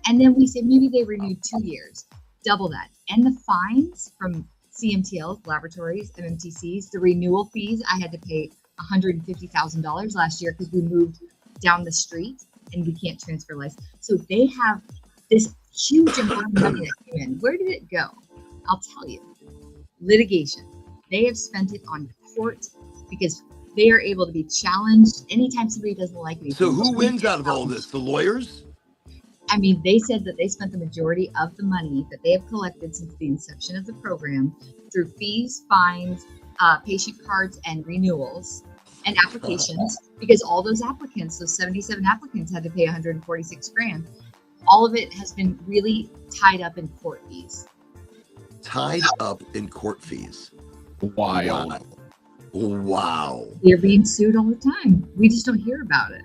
And then we say maybe they renewed 2 years. Double that. And the fines from CMTLs, laboratories, MMTCs, the renewal fees, I had to pay $150,000 last year because we moved down the street and we can't transfer license. So they have this huge amount of money that came in. Where did it go? I'll tell you. Litigation. They have spent it on court because they are able to be challenged anytime somebody doesn't like anything. So who wins out of all this? The lawyers? I mean, they said that they spent the majority of the money that they have collected since the inception of the program through fees, fines, patient cards, and renewals and applications, because all those applicants, those 77 applicants, had to pay 146 grand. All of it has been really tied up in court fees. Tied up in court fees. Wild. Wow. They're being sued all the time. We just don't hear about it.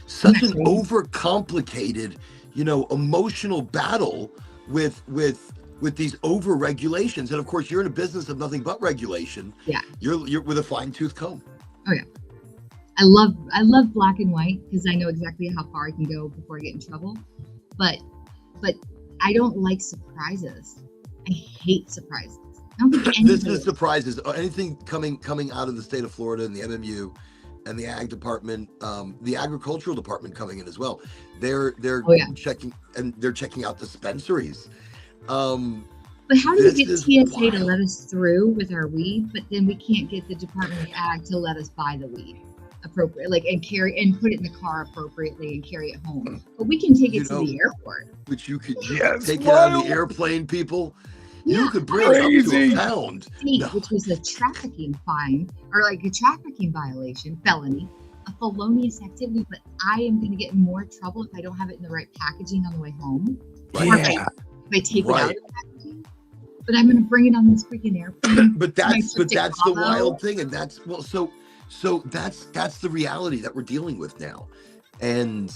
Such an overcomplicated, emotional battle with these over regulations. And of course, you're in a business of nothing but regulation. Yeah. You're with a fine tooth comb. Oh yeah. I love black and white because I know exactly how far I can go before I get in trouble. But I don't like surprises. I hate surprises. I don't think anybody. This is surprises. Anything coming out of the state of Florida and the MMU and the ag department, the agricultural department coming in as well. They're checking, and they're checking out dispensaries. But how do we get TSA to let us through with our weed, but then we can't get the Department of Ag to let us buy the weed appropriately, and carry and put it in the car appropriately and carry it home? But we can take it to the airport. Which you could take it on the airplane, people. Yeah, you could bring it up to a pound. Which was a trafficking fine, or like a trafficking violation, felony, a felonious activity. But I am going to get in more trouble if I don't have it in the right packaging on the way home. Right. Or if I take it out of the packaging. But I'm going to bring it on this freaking airplane. But that's the wild thing, and that's so that's the reality that we're dealing with now, and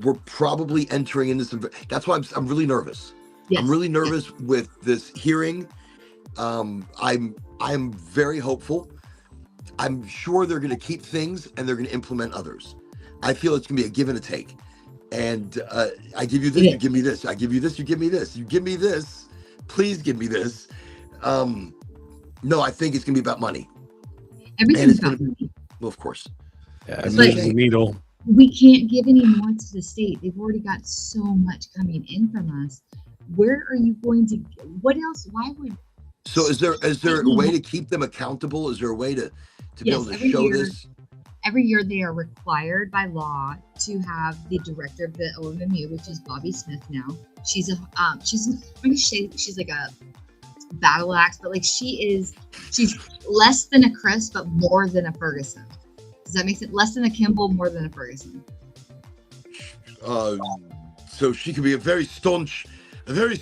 we're probably entering into some. That's why I'm really nervous. Yes. I'm really nervous with this hearing. I'm very hopeful. I'm sure they're going to keep things and they're going to implement others. I feel it's going to be a give and a take. And I give you this, you give me this. I give you this, you give me this. You give me this. Please give me this. No, I think it's going to be about money. Everything's about money. Well, of course. Yeah, the needle. We can't give any more to the state. They've already got so much coming in from us. Where are you going to? What else? Why would? So is there a way to keep them accountable? Is there a way to be able to show this? every year they are required by law to have the director of the OMMU, which is Bobby Smith now. She's she's like a battle axe, but like she's less than a Chris, but more than a Ferguson. Does that make sense? Less than a Kimball, more than a Ferguson. So she could be a very staunch Kimball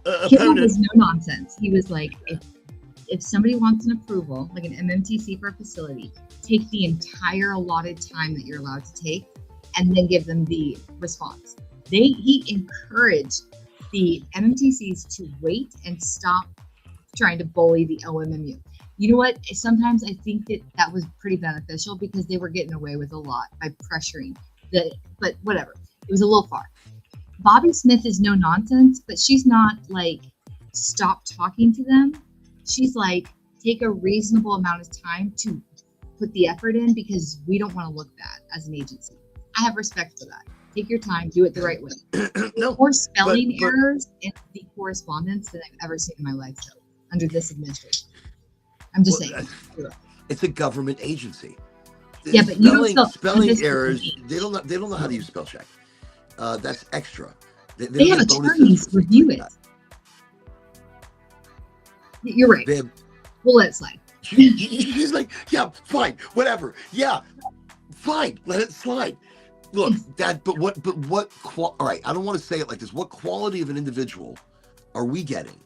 opponent. was no nonsense. He was like, if somebody wants an approval, like an MMTC for a facility, take the entire allotted time that you're allowed to take, and then give them the response. He encouraged the MMTCs to wait and stop trying to bully the OMMU. You know what? Sometimes I think that was pretty beneficial because they were getting away with a lot by pressuring but whatever. It was a little far. Bobby Smith is no nonsense, but she's not like stop talking to them. She's like, take a reasonable amount of time to put the effort in because we don't want to look bad as an agency. I have respect for that. Take your time, do it the right way. No, More spelling errors in the correspondence than I've ever seen in my life, though, under this administration. I'm just saying. It's a government agency. Yeah, but you don't spelling errors. They don't know how to use spell check. That's extra. They have attorneys review it. You're right. We'll let it slide. She's like, yeah, fine, whatever. Yeah, fine, let it slide. Look, all right, I don't want to say it like this. What quality of an individual are we getting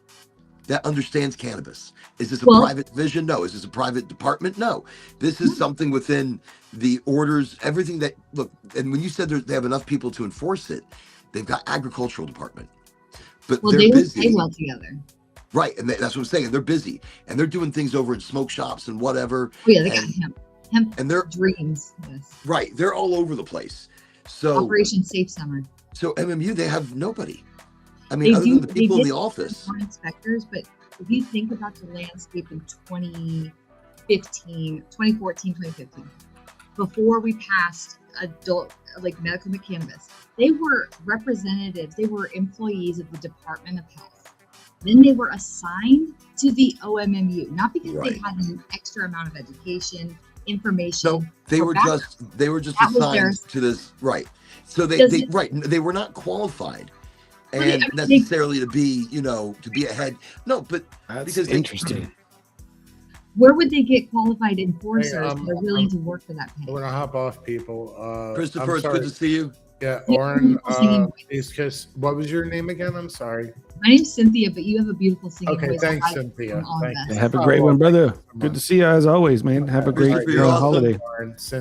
that understands cannabis? Is this a private division? No. Is this a private department? No. This is something within the orders, everything that, look, and when you said they have enough people to enforce it, they've got agricultural department. But they're busy. Play well together. Right, and that's what I'm saying. They're busy, and they're doing things over in smoke shops and whatever. Oh yeah, they got hemp and they're dreams. Yes. Right, they're all over the place. So Operation Safe Summer. So MMU, they have nobody. I mean, other than the people in the office. Inspectors, but if you think about the landscape in 2014, 2015, before we passed adult like medical cannabis, they were representatives. They were employees of the Department of Health. Then they were assigned to the OMMU, not because they had an extra amount of education, information. No, they were just assigned to this, right? So they were not qualified, and necessarily to be a head. No, but that's because interesting. Where would they get qualified enforcers that are willing to work for that pay? We're gonna hop off, people. Christopher, it's good to see you. Yeah, Oren, what was your name again? I'm sorry. My name's Cynthia, but you have a beautiful singing voice. Okay, thanks, Cynthia. Have a great one, brother. Good to see you as always, man. Have a great holiday.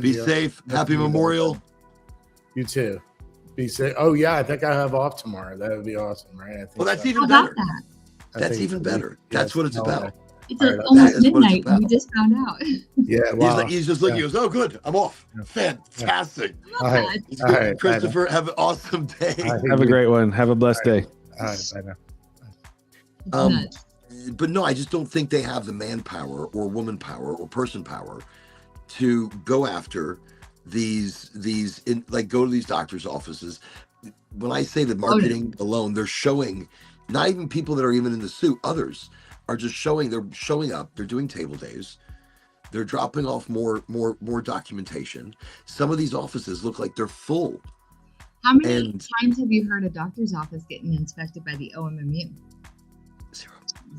Be safe. Happy Memorial. You too. Be safe. Oh yeah, I think I have off tomorrow. That would be awesome, right? Well, that's even better. That's even better. That's what it's about. It's almost midnight. We just found out. Yeah, wow. He's just looking. He goes, "Oh, good, I'm off. Fantastic." All right, Christopher, have an awesome day. Have a great one. Have a blessed day. All right, bye now. But no, I just don't think they have the manpower or woman power or person power to go after these go to these doctors' offices. When I say the marketing alone, they're showing not even people that are even in the suit, others are just showing up, they're doing table days, they're dropping off more documentation. Some of these offices look like they're full. How many times have you heard a doctor's office getting inspected by the OMMU?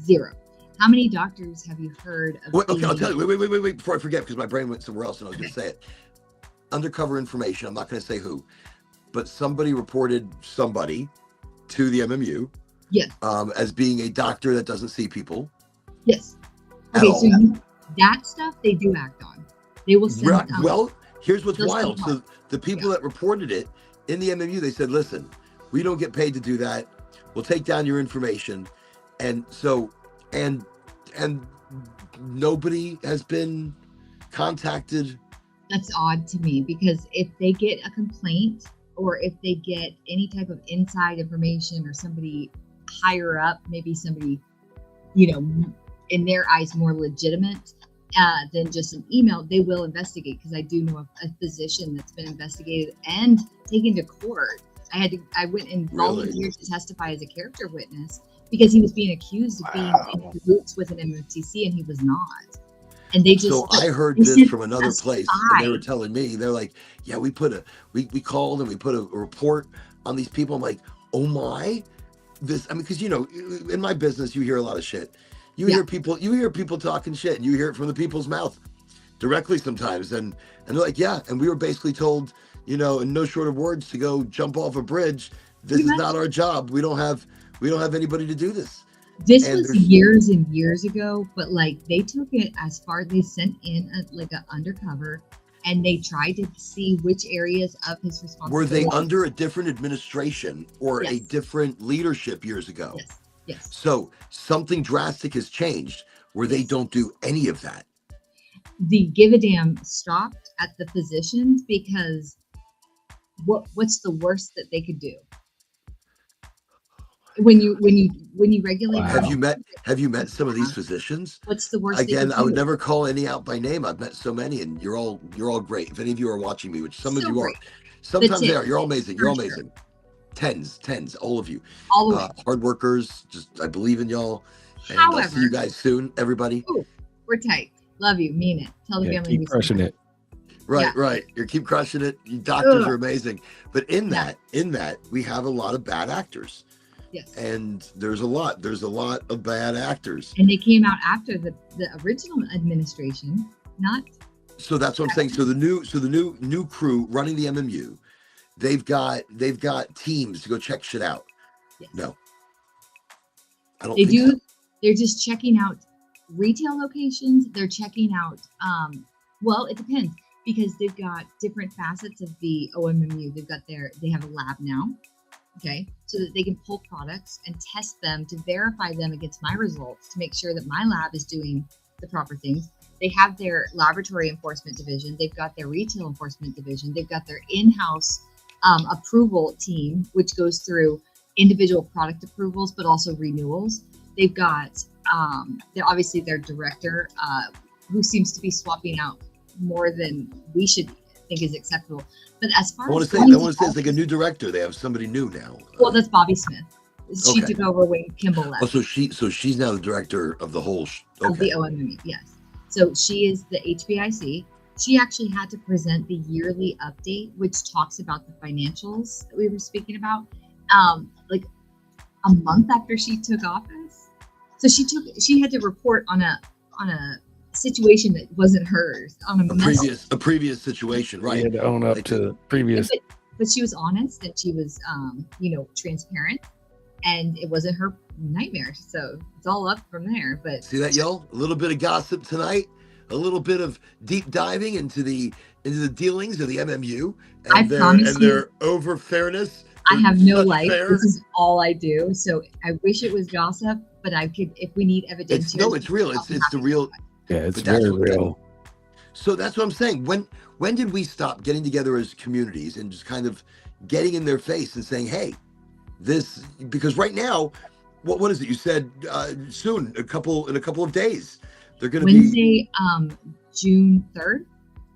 Zero. How many doctors have you heard of? Okay, I'll tell you. Wait, before I forget, because my brain went somewhere else and I was going to say it. Undercover information, I'm not going to say who, but somebody reported somebody to the MMU. Yes. As being a doctor that doesn't see people. Yes. Okay, so that stuff they do act on. They will send them. Well, here's what's wild. So the people that reported it in the MMU, they said, listen, we don't get paid to do that. We'll take down your information. And so, and nobody has been contacted. That's odd to me, because if they get a complaint or if they get any type of inside information or somebody higher up, maybe somebody, in their eyes more legitimate than just an email, they will investigate. Because I do know a physician that's been investigated and taken to court. I went and volunteered to testify as a character witness because he was being accused of being in cahoots with an MMTC, and he was not. And they just So I heard they this sent from another a place, and they were spy. telling me, they're like, yeah, we called and we put a report on these people. I'm like, oh my, this. I mean, because in my business, you hear a lot of shit. You Yeah. hear people talking shit, and you hear it from the people's mouth directly sometimes, and they're like, yeah, and we were basically told, in no short of words, to go jump off a bridge. This Pretty is much. not our job. We don't have anybody to do this. This And was there's years and years ago, but like they took it as far. They sent in like an undercover, and they tried to see which areas of his were responsibility. they under a different administration or a Yes. different leadership years ago? Yes. Yes. So something drastic has changed where they Yes. don't do any of that. The give a damn stopped at the positions because what's the worst that they could do? When you regulate, Wow. Have you met some of these physicians? what's the worst? Again, they I could would do? never call any out by name. I've met so many, and you're all great. If any of you are watching me, which some of So you are, great. sometimes The they are. You're all amazing. You're all for sure. amazing. Tens, all of you. All the way. Hard workers. Just I believe in y'all. And I'll see However, you guys soon, everybody. we're tight. Love you. Mean it. Tell the Yeah, family. keep crushing it. Right, Yeah. right. You keep crushing it. You doctors Ugh. are amazing. But in Yeah. that, we have a lot of bad actors. Yes. And there's a lot of bad actors. And they came out after the original administration, not. So that's what I'm saying. So the new crew running the MMU, they've got teams to go check shit out. Yes. No. I don't They think do. so. They're just checking out retail locations. They're checking out. Well, it depends because they've got different facets of the OMMU. They have a lab now. Okay, so that they can pull products and test them to verify them against my results to make sure that my lab is doing the proper things. They have their laboratory enforcement division. They've got their retail enforcement division. They've got their in-house approval team, which goes through individual product approvals, but also renewals. They've got obviously their director, who seems to be swapping out more than we should think is acceptable. But as far I want as to say it's like a new director. They have somebody new now. well, that's Bobby Smith. She Okay. took over when Kimball left. Oh, so she's now the director of the whole. Of Okay. the OMME, yes. So she is the HBIC. She actually had to present the yearly update, which talks about the financials that we were speaking about, like a month after she took office. So she had to report on a situation that wasn't hers, on A previous situation, You right? had to own up to the previous. But she was honest and she was transparent, and it wasn't her nightmare. So it's all up from there. But See that, y'all? A little bit of gossip tonight, a little bit of deep diving into the dealings of the MMU I and promise their over fairness. I have no Such life. fair- This is all I do. So I wish it was gossip, but I could, if we need evidence. It's real. It's the real. Yeah, it's But that's very what- real. So that's what I'm saying. When did we stop getting together as communities and just kind of getting in their face and saying, hey, this, because right now, what is it? You said soon, in a couple of days, they're going to be Wednesday, June 3rd.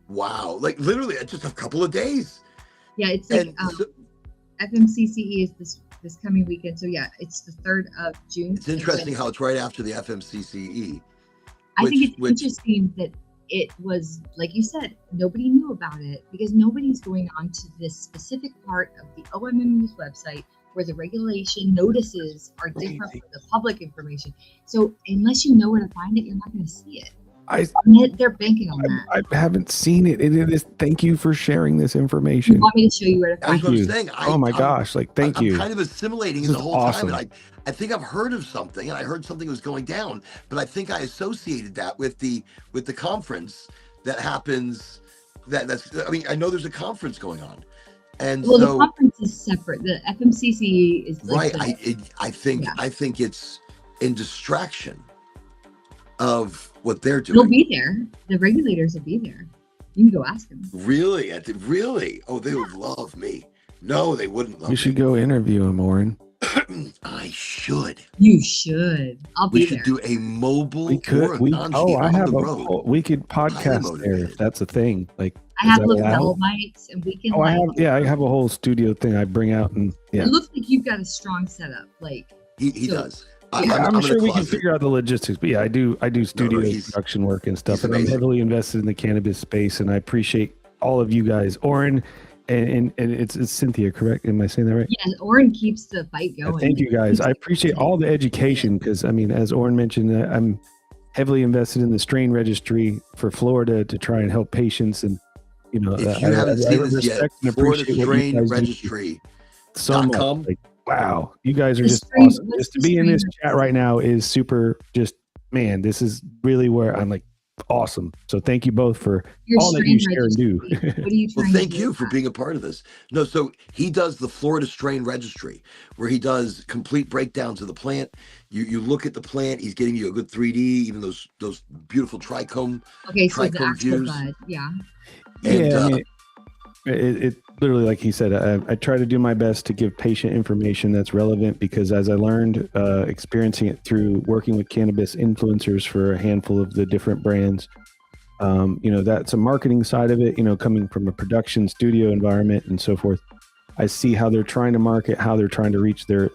wow, like literally just a couple of days. Yeah, it's like And so, FMCCE is this coming weekend. So yeah, it's the 3rd of June. it's interesting how it's right after the FMCCE. I think it's which- interesting that it was, like you said, nobody knew about it because nobody's going on to this specific part of the OMMU's website where the regulation notices are different from the public information. So unless you know where to find it, you're not going to see it. And they're banking on that. I haven't seen it. It is. Thank you for sharing this You information. want me to show you where to find That's what you. I'm saying. Oh my gosh! Like, thank you. I'm kind of assimilating This it the is whole awesome. time. And I think I've heard of something, and I heard something was going down, but I think I associated that with the conference that happens. I know there's a conference going on, and Well, so the conference is separate. The FMCCE is like right. I think it's in distraction of what they're they'll doing. be there. The regulators will be there. You can go ask them. Really? Really? Oh, they would love me. No, they wouldn't love You me. should go interview him, Warren. I should. You should. I'll be We there. should do a mobile We could. Oraganji I on have the a. road. We could podcast there motivated. if that's a thing. Like, I is have that allowed? lapel mics, and we can. Oh, I like, have. Yeah, I have a whole studio thing I bring out, and yeah. It looks like you've got a strong setup. Like He So- does. I'm in sure a we can closet. figure out the logistics, but yeah, I do studio he's- production work and stuff, he's and I'm amazing. heavily invested in the cannabis space, and I appreciate all of you guys. Oren, and it's Cynthia, correct? Am I saying that right? Yeah, Oren keeps the fight going. Thank you guys. I appreciate all the education because, I mean, as Oren mentioned, I'm heavily invested in the strain registry for Florida to try and help patients. And, you know, If you haven't seen this yet, respect and Florida appreciate what you Strain guys do Registry. so much. .com. Like, wow, you guys are The just strain- awesome. what's Just to the be in this strain chat right now is super. Just, man, this is really where I'm like awesome. So thank you both for Your all that you strain share and do. registry. What are you Well, trying thank to do you with for that? being a part of this. No, so he does the Florida Strain Registry, where he does complete breakdowns of the plant. You look at the plant. He's getting you a good 3D, even those beautiful trichome. Okay, so the trichome actual views. bud, yeah. And Yeah, I mean, it literally, like he said, I try to do my best to give patient information that's relevant because as I learned, experiencing it through working with cannabis influencers for a handful of the different brands, you know, that's a marketing side of it, you know, coming from a production studio environment and so forth. I see how they're trying to market, how they're trying to reach their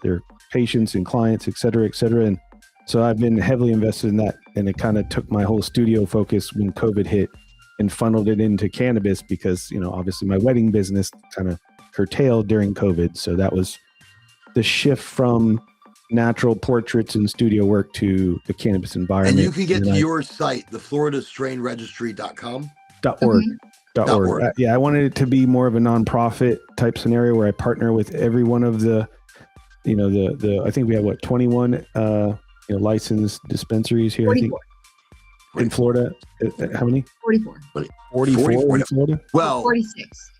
patients and clients, et cetera, et cetera. And so I've been heavily invested in that. And it kind of took my whole studio focus when COVID hit and funneled it into cannabis because, you know, obviously my wedding business kind of curtailed during COVID. So that was the shift from natural portraits and studio work to the cannabis environment. and you can get to your site, the floridastrainregistry.com. .org. Okay. .org. Yeah, I wanted it to be more of a nonprofit type scenario where I partner with every one of the, you know, the I think we have 21 you know, licensed dispensaries here. 44. I think in Florida. How many? 44. 44 in Florida. Well, 46.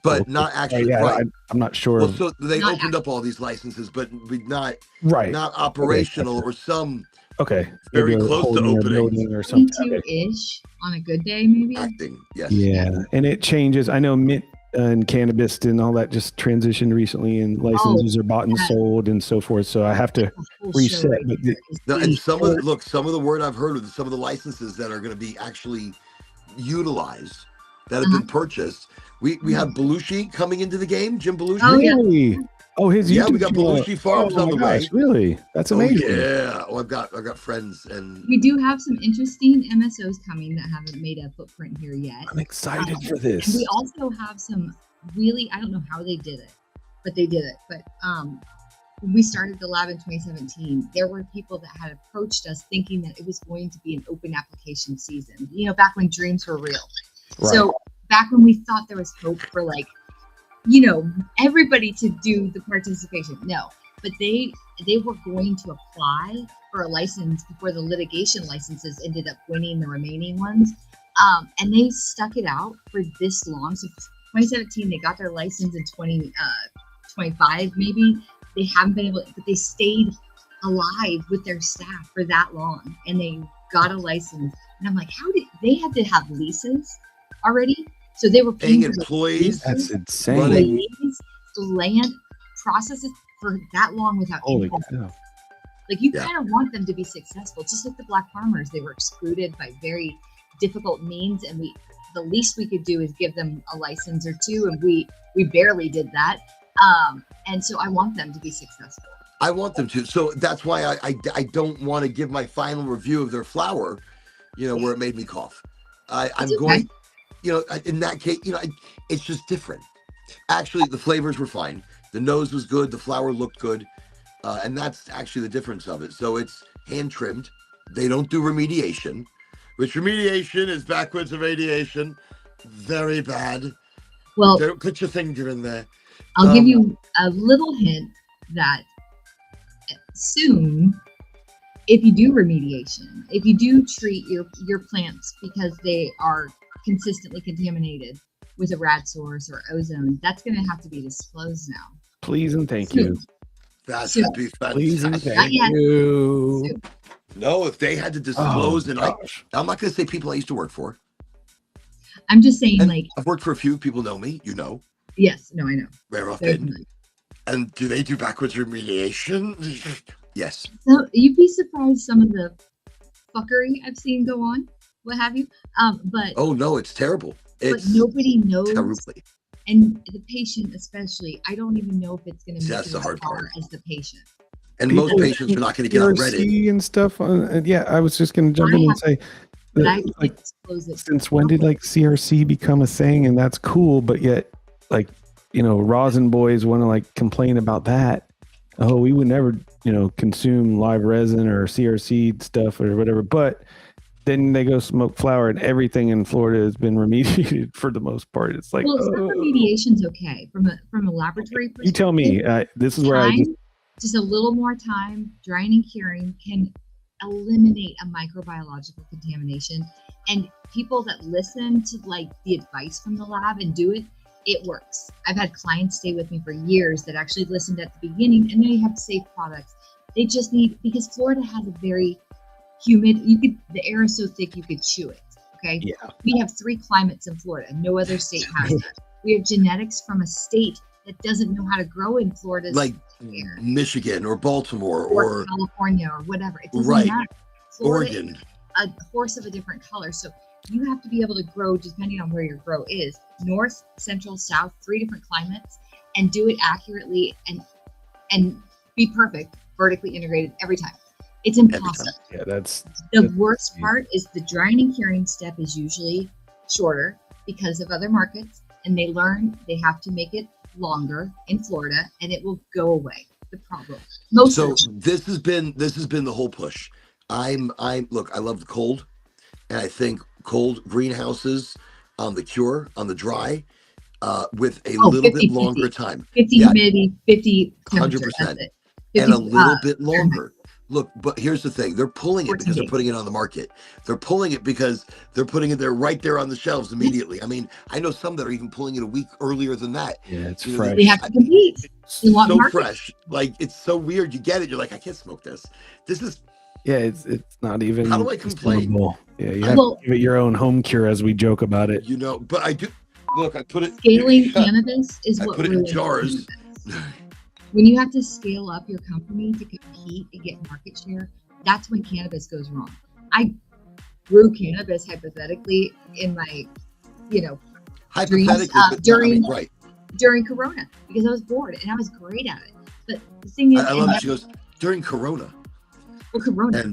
but not actually. Yeah, right. I'm not sure. Well, so they Not opened up all these licenses, but not right. operational Okay. or some Okay. very Maybe close to holding or opening. building or something. Okay. 22-ish on a good day, maybe. acting. Yes. Yeah, and it changes. I know mint and cannabis and all that just transitioned recently, and licenses are bought and yeah. sold and so forth. So I have to A whole reset. show right But there is No, the- and some of the word I've heard of some of the licenses that are going to be actually utilized that have been purchased. We have Belushi coming into the game, Jim Belushi. Oh, yeah. really? Oh, his Yeah, YouTube we got channel. Belushi Farms Oh on my the gosh, way. really? That's amazing. Oh yeah. Oh, I've got friends and We do have some interesting MSOs coming that haven't made a footprint here yet. I'm excited for And this. we also have some really, I don't know how they did it, but they did it. But when we started the lab in 2017, there were people that had approached us thinking that it was going to be an open application season, you know, back when dreams were real. Right. So back when we thought there was hope for, like, you know, everybody to do the participation. No, but they were going to apply for a license before the litigation licenses ended up winning the remaining ones. And they stuck it out for this long. So 2017, they got their license in 2025, maybe. They haven't been able, but they stayed alive with their staff for that long, and they got a license. And I'm like, how did they had to have leases already? So they were paying for the employees. That's insane. Running- leases, the land processes for that long without Holy income. cow. Like, you Yeah. kind of want them to be successful, just like the black farmers. They were excluded by very difficult means, and the least we could do is give them a license or two, and we barely did that. And so I want them to be successful. I want them to. So that's why I don't want to give my final review of their flower, you know, where it made me cough. I'm It's okay. going, you know, in that case, you know, it's just different. Actually, the flavors were fine. The nose was good. The flower looked good. And that's actually the difference of it. So it's hand trimmed. They don't do remediation, which remediation is backwards of radiation. Very bad. Well, Don't put your finger in there. I'll give you a little hint that soon, if you do remediation, if you do treat your plants because they are consistently contaminated with a rad source or ozone, that's going to have to be disclosed now. Please and thank Soon. you. That Soon. should be Please and fantastic. Not thank yet. you. Soon. No, if they had to Oh, disclose, and gosh. I'm not going to say people I used to work for. I'm just saying, And like, I've worked for a few. People know me, you know, yes, no, I know. very often. Definitely. And do they do backwards remediation? Yes. So you'd be surprised some of the fuckery I've seen go on, what have you. But Oh no, it's terrible. It's nobody knows, terribly. and the patient especially. I don't even know if it's going to See, make that's it the as hard far part. as the patient. And most patients are not going to get on Reddit. CRC and stuff. Yeah, I was just going to jump in and say, But I can't like, disclose it. since when did like CRC become a thing? And that's cool, but yet, like, you know, rosin boys want to like complain about that. Oh, we would never, you know, consume live resin or CRC stuff or whatever. But then they go smoke flower, and everything in Florida has been remediated for the most part. It's like, Well, some remediation's okay from a laboratory perspective. You tell me. This is where I just a little more time, drying and curing can eliminate a microbiological contamination. And people that listen to like the advice from the lab and do it, it works. I've had clients stay with me for years that actually listened at the beginning, and they have safe products. They just need, because Florida has a very humid, the air is so thick you could chew it. Okay. Yeah. We have 3 climates in Florida. No other state has that. We have genetics from a state that doesn't know how to grow in Florida's like air. Michigan or Baltimore or California or whatever. It doesn't matter. Florida Oregon. A horse of a different color. So you have to be able to grow depending on where your grow is. North, central, south, 3 different climates, and do it accurately and be perfect, vertically integrated every time. It's impossible. Yeah, that's the worst part is the drying and curing step is usually shorter because of other markets, and they learn they have to make it longer in Florida, and it will go away. The problem. This has been the whole push. Look, I love the cold, and I think cold greenhouses on the cure, on the dry, with a little bit longer time. 50 humidity, 50 temperature. 100%. And a little bit longer. Look, but here's the thing. They're pulling it because they're putting it on the market. They're pulling it because they're putting it there right there on the shelves immediately. I mean, I know some that are even pulling it a week earlier than that. Yeah, it's fresh. They have to compete. They want so market. Fresh. Like, it's so weird. You get it. You're like, I can't smoke this. This is... Yeah, it's not even... How do I complain? Yeah, you have to give it your own home cure, as we joke about it. You know, but I do... Look, I put it... Scaling cannabis is what put it in jars. When you have to scale up your company to compete and get market share, that's when cannabis goes wrong. I grew cannabis hypothetically in my, dreams, during Corona, because I was bored and I was great at it. But the thing is, I love it. She goes, during Corona. Well, Corona,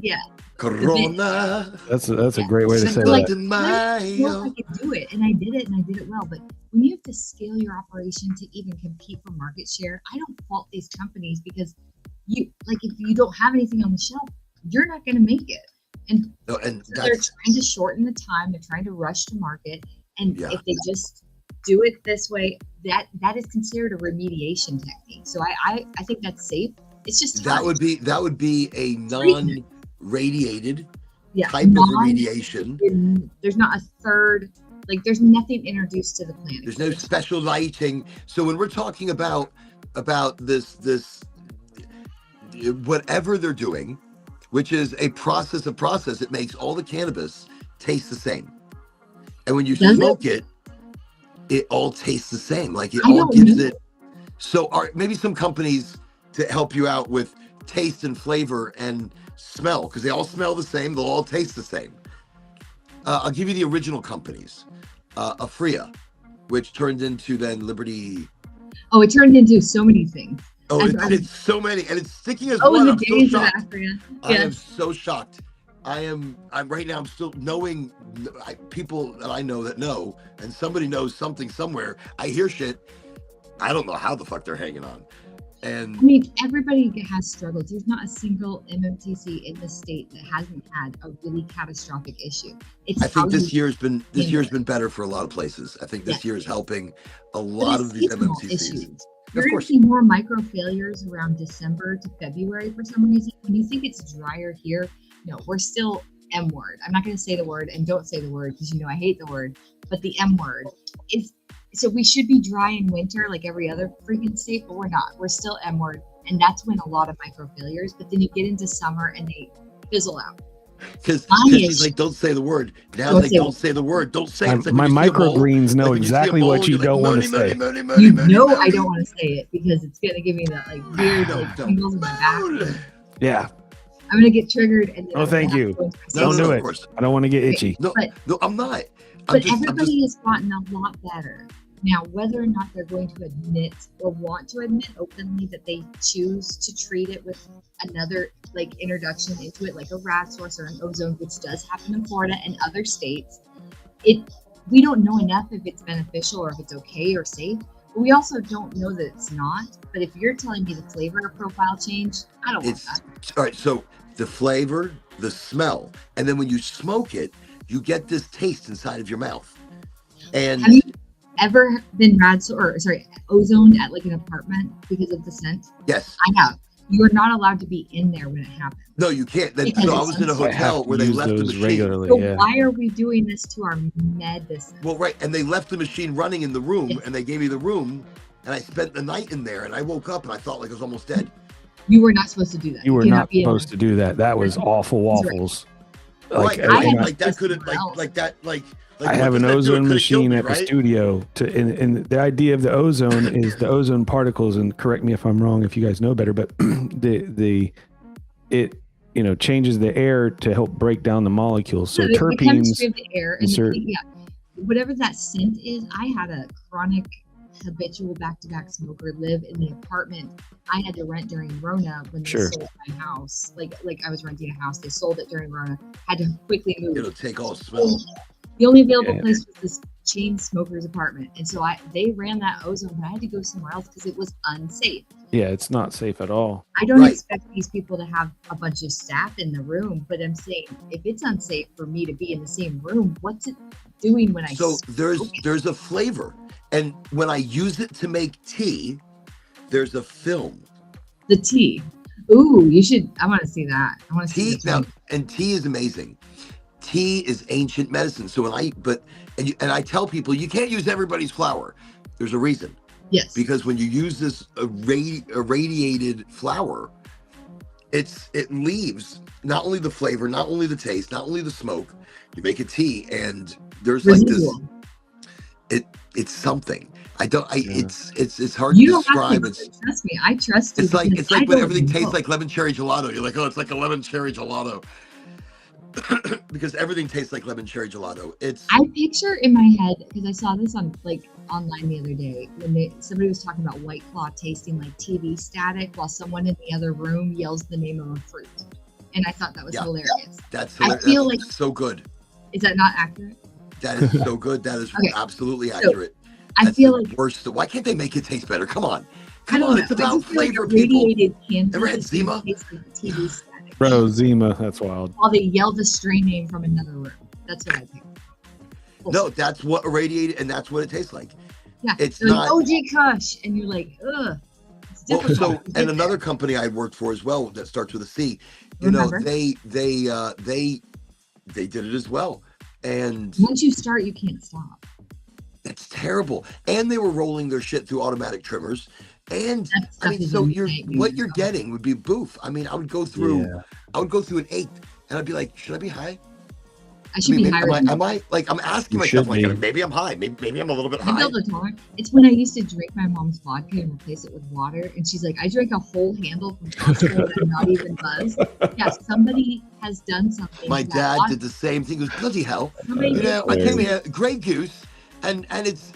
Corona. That's a great way to say that. I could do it, and I did it well. But when you have to scale your operation to even compete for market share, I don't fault these companies, because if you don't have anything on the shelf, you're not going to make it. And so they're trying to shorten the time. They're trying to rush to market. And if they just do it this way, that is considered a remediation technique. So I think that's safe. It's just that would be a non-radiated type of remediation. There's not a third, there's nothing introduced to the plant. There's no special lighting. So when we're talking about this whatever they're doing, which is a process, it makes all the cannabis taste the same. And when you smoke it all tastes the same. Like it all gives it. So maybe some companies to help you out with taste and flavor and smell, because they all smell the same, they'll all taste the same. I'll give you the original companies. Afria, which turned into then Liberty. Oh, it turned into so many things. Oh, it's so many, and it's sticking as one. I'm so shocked. I am so shocked. I'm right now. I'm still knowing people that I know that know, and somebody knows something somewhere. I hear shit. I don't know how the fuck they're hanging on. And I mean, everybody has struggles. There's not a single MMTC in the state that hasn't had a really catastrophic issue. I think this year's been better for a lot of places. I think this year is helping a lot of these MMTCs. You're going to see more micro failures around December to February for some reason. When you think it's drier here, no, we're still M word. I'm not going to say the word, and don't say the word because I hate the word, but the M word is. So we should be dry in winter like every other freaking state, but we're not. We're still M word, and that's when a lot of micro failures. But then you get into summer and they fizzle out. Because she's like, don't say the word. Now don't say the word. Don't say it. My microgreens know exactly what you don't want to say. I don't want to say it because it's gonna give me that weird tingles in my back. Yeah. I'm gonna get triggered. And oh, thank you. Don't do it. I don't want to get itchy. No, I'm not. But everybody has gotten a lot better. Now, whether or not they're going to admit or want to admit openly that they choose to treat it with another like introduction into it, like a rat source or an ozone, which does happen in Florida and other states, we don't know enough if it's beneficial or if it's okay or safe. But we also don't know that it's not. But if you're telling me the flavor profile change, I don't want that. All right. So the flavor, the smell, and then when you smoke it, you get this taste inside of your mouth. And have you ever been ozoned at like an apartment because of the scent? Yes, I have. You are not allowed to be in there when it happens. No, you can't. Then, Because so I it's was in a unsafe. hotel where they Use left the those machine. regularly. So Yeah. why are we doing this to our medicine? Well, right, and they left the machine running in the room, Yes. and they gave me the room, and I spent the night in there, and I woke up and I felt like I was almost dead. You were not supposed to do that. You were cannot not be in supposed to do that. That was awful waffles. Right, Like, right, had like that this couldn't, somewhere else. like that, like. I what have an does that do? It ozone could've killed machine me, at the right? studio and the idea of the ozone is the ozone particles, and correct me if I'm wrong if you guys know better, but it changes the air to help break down the molecules. So the chemistry terpenes of the air and insert- whatever that scent is. I had a chronic habitual back-to-back smoker live in the apartment I had to rent during Rona when they Sure. sold my house. Like I was renting a house, they sold it during Rona. Had to quickly move. It'll take all smell. The only available Yeah. place was this chain smoker's apartment, and so they ran that ozone, but I had to go somewhere else because it was unsafe. yeah, it's not safe at all. I don't Right. expect these people to have a bunch of staff in the room, but I'm saying if it's unsafe for me to be in the same room, what's it doing when I So smoke it? there's a flavor, and when I use it to make tea, there's a film. The tea? Ooh, you should. I want to see that. I want to see Tea the now, and tea is amazing. Tea is ancient medicine. So when I tell people you can't use everybody's flour. There's a reason. Yes. Because when you use this irradiated flour, it leaves not only the flavor, not only the taste, not only the smoke. You make a tea, and there's Residual. like this. It's something. It's hard You to don't have describe. to trust me. I trust you. It's like because I when don't everything know. tastes like lemon cherry gelato. You're like, oh, it's like a lemon cherry gelato. Because everything tastes like lemon cherry gelato. I picture in my head, because I saw this on online the other day when somebody was talking about White Claw tasting like TV static while someone in the other room yells the name of a fruit, and I thought that was hilarious. That's I hilarious. feel That's like- so good. Is that not accurate? That is so good. That is Okay. absolutely So, accurate. I That's feel the like worst. Why can't they make it taste better? Come on. I Come don't on. know. It's I about just feel like flavor, people. irradiated candy Ever had is gonna Zima? taste like TV static. Bro, Zima, that's wild. While they yell the stray name from another room. That's what I think. No, that's what irradiated, and that's what it tastes like. Yeah, It's they're like, not. OG Kush, and you're like, ugh. It's Well, difficult so, to get and there. another company I worked for as well that starts with a C. You know, Remember? they did it as well, and Once you start, you can't stop. it's terrible. And they were rolling their shit through automatic trimmers. And That I stuff mean, is so insane. what you're getting would be boof. I mean, I would go through an eighth, and I'd be like, should I be high? I should be maybe, higher. am I like I'm asking You myself should like be. maybe I'm high, maybe I'm a little bit I high. built a tolerance. It's when I used to drink my mom's vodka and replace it with water, and she's like, "I drank a whole handle from Costco and I'm not even buzzed." Yeah, somebody has done something. My to that dad vodka. did the same thing. He goes, bloody hell. Somebody You did know, I came something. here, Grey Goose, and it's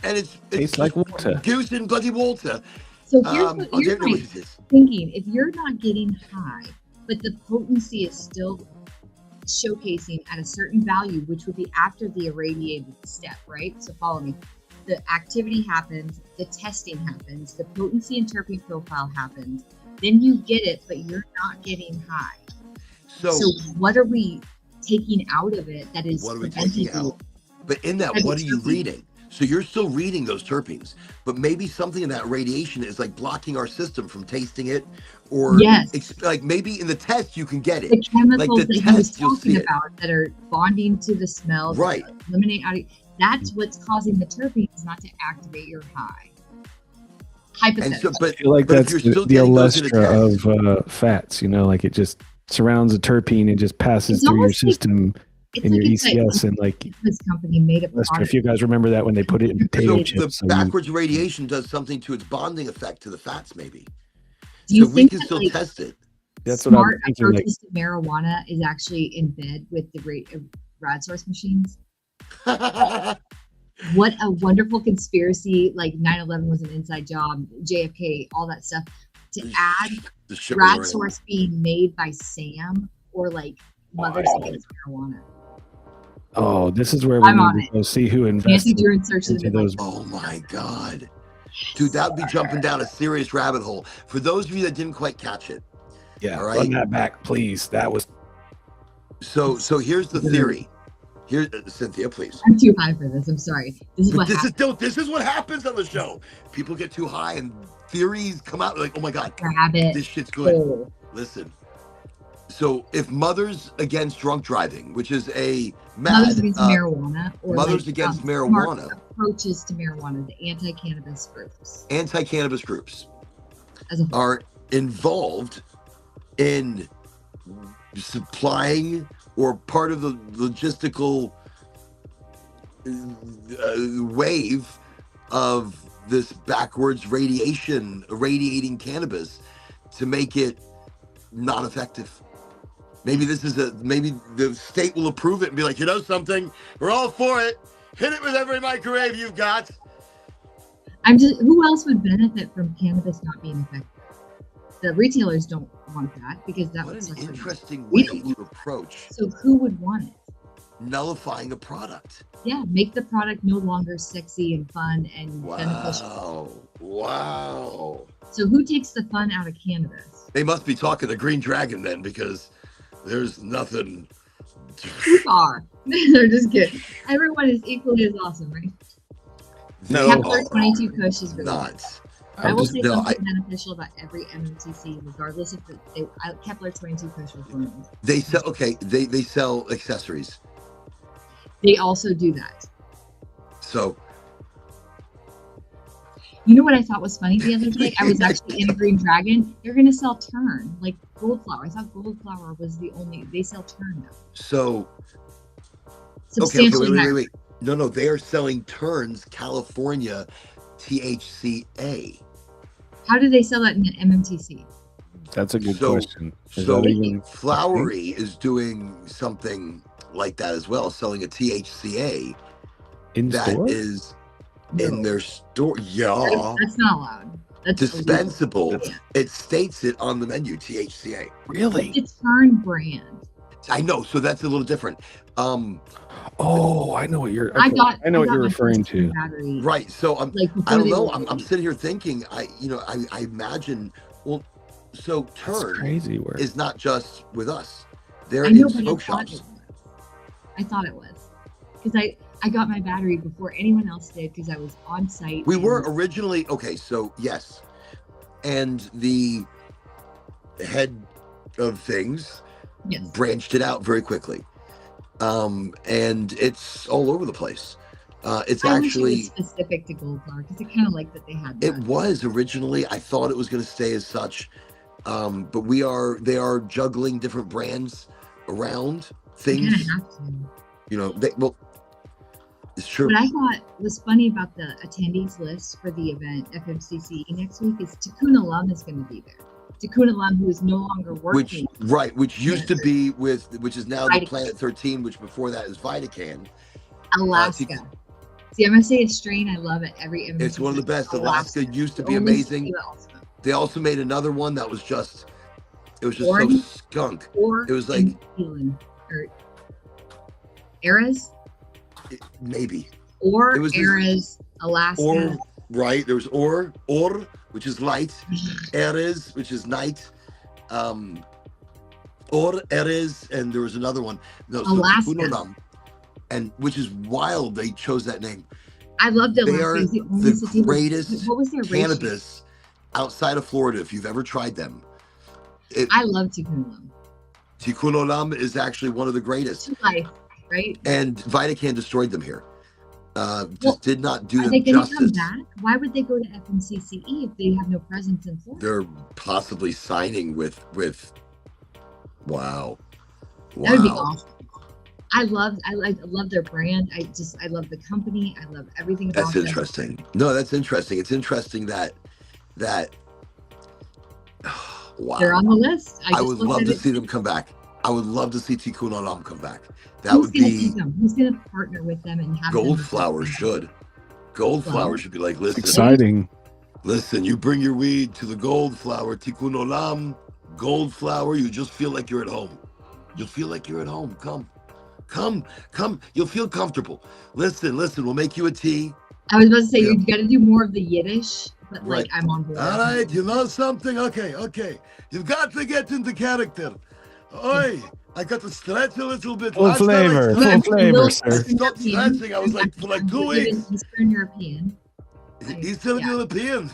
Tastes like water. Goose and bloody water. So here's I what don't you're know what it is. thinking: if you're not getting high, but the potency is still showcasing at a certain value, which would be after the irradiated step, right? So follow me. The activity happens, the testing happens, the potency and terpene profile happens. Then you get it, but you're not getting high. So what are we taking out of it that is What are we preventing taking you? out? But in that, Have what are you you reading? So you're still reading those terpenes, but maybe something in that radiation is like blocking our system from tasting it, or Yes. like maybe in the test you can get The it. chemicals the that he was test, you'll see talking it. about that are bonding to the smell, that Right. eliminate out. That's what's causing the terpenes not to activate your high. And Hypothetically. so, but I feel like but if that's you're the still getting those in a alestra test, of fats, like it just surrounds a terpene and just passes It's through your almost like- system it's in like your it's like ECS and like this company made a alestra. product. If you guys remember that when they put it in potato so chips. the so you- backwards radiation does something to its bonding effect to the fats, maybe. Do you So we think can that, still like, test it. That's what I'm smart thinking. Like, approaches to marijuana is actually in bed with the rad source machines? What a wonderful conspiracy! Like 9/11 was an inside job, JFK, all that stuff. To add The shit we're Brad learning. Source being made by Sam or like Mothers Against Marijuana. Oh, this is where we I'm on need to it. go see who Nancy invested Drew and search into of the those. Oh my God. Dude, that would be jumping down a serious rabbit hole. For those of you that didn't quite catch it. Yeah, All run right. that back, please. That was So here's the theory. Here, Cynthia, please. I'm too high for this. I'm sorry. This is what happens. This is what happens on the show. People get too high and theories come out like, oh my God, Rabbit this shit's good. hole. Listen. So if Mothers Against Drunk Driving, which is a Mothers Against Marijuana, or Mothers Against Marijuana, smart approaches to marijuana, the anti-cannabis groups, anti-cannabis groups as a whole. are involved in supplying or part of the logistical wave of this backwards radiating cannabis to make it not effective. Maybe maybe the state will approve it and be like, you know something, we're all for it. Hit it with every microwave you've got. Who else would benefit from cannabis not being effective? The retailers don't want that because that What would an suck for them. interesting way to approach So who would want it? nullifying a product. Yeah, make the product no longer sexy and fun and beneficial. Wow. So who takes the fun out of cannabis? They must be talking to Green Dragon then, because there's nothing. Too far. They're just kidding. Everyone is equally as awesome, right? No, Kepler 22 Kush is really good. not. I will say something beneficial about every MMTC, regardless if Kepler 22 Kush was one of them. They sell they sell accessories. They also do that. So you know what I thought was funny the other day? I was actually in a Green Dragon. They're gonna sell Turn, like Gold Flower. I thought Gold Flower was the only. They sell Turn now. So Substantially wait. No, they are selling Turns California THCA. How do they sell that in MMTC? That's a good question. So Flowery is doing something like that as well, selling a THCA in that store? is in their store. Yeah, that's not allowed. That's dispensable. illegal. It states it on the menu, THCA. Really? It's Turn brand. I know, so that's a little different. Oh, I know what you're. I know what got you're my referring first to. battery, Right. So like, I don't before know. they were I'm sitting here thinking. I imagine. Well, so That's Turn crazy work. is not just with us. They're I know, in but smoke shops. I thought it was because I got my battery before anyone else did because I was on site. We were originally okay. So yes, and the head of things branched it out very quickly, and it's all over the place. It's I actually wish it was specific to Gold Flower because I kind of like that they had that. It was originally. I thought it was going to stay as such, but they are juggling different brands around things. They kinda have to. You know, it's true. What I thought was funny about the attendees list for the event FMCC next week is Tikkun Olam is going to be there. Tikkun Olam, who is no longer working. Which used to be which is now the Vitacan. Planet 13, which before that is Vitacan. Alaska. See, I'm going to say a strain. I love it. Every MMCC. It's one of the best. Alaska used to be Only amazing. They also made another one that was just so skunk. Or it was like or Eras. Maybe. Or it was Eras, Alaska. Or right, there was or which is light, Eres, which is night, or Eres, and there was another one. No, so Alaska. Tikkun, and which is wild they chose that name. I loved Alaska. They are It's the only the city greatest what was their cannabis outside of Florida. If you've ever tried them, I love Tikkun Olam. Tikkun Olam is actually one of the greatest. Life, right? And Vitacan destroyed them here. Did not do Are them they going to justice. come back? Why would they go to FMCCE if they have no presence in Florida? They're possibly signing with. Wow. That would be awesome. I love their brand. I love the company. I love everything about That's them. interesting. No, that's interesting. It's interesting that wow. They're on the list. I would love to see them come back. I would love to see Tikkun Olam come back. That Who's would gonna be take them? Who's gonna partner with them and have them Goldflower should. Goldflower should be like, listen, Exciting. listen, you bring your weed to the Goldflower, Tikkun Olam, Goldflower, you just feel like you're at home. You'll feel like you're at home. Come. You'll feel comfortable. Listen, we'll make you a tea. I was about to say Yeah. you got to do more of the Yiddish, but like Right. I'm on board. All right, you know something? Okay. You've got to get into character. Oi, I got to stretch a little bit. Full Last time I flavor, stretched, full flavor, Little sir. I stopped European. stretching. I was like, for like 2 I'm weeks. even Eastern European. Eastern Yeah. European.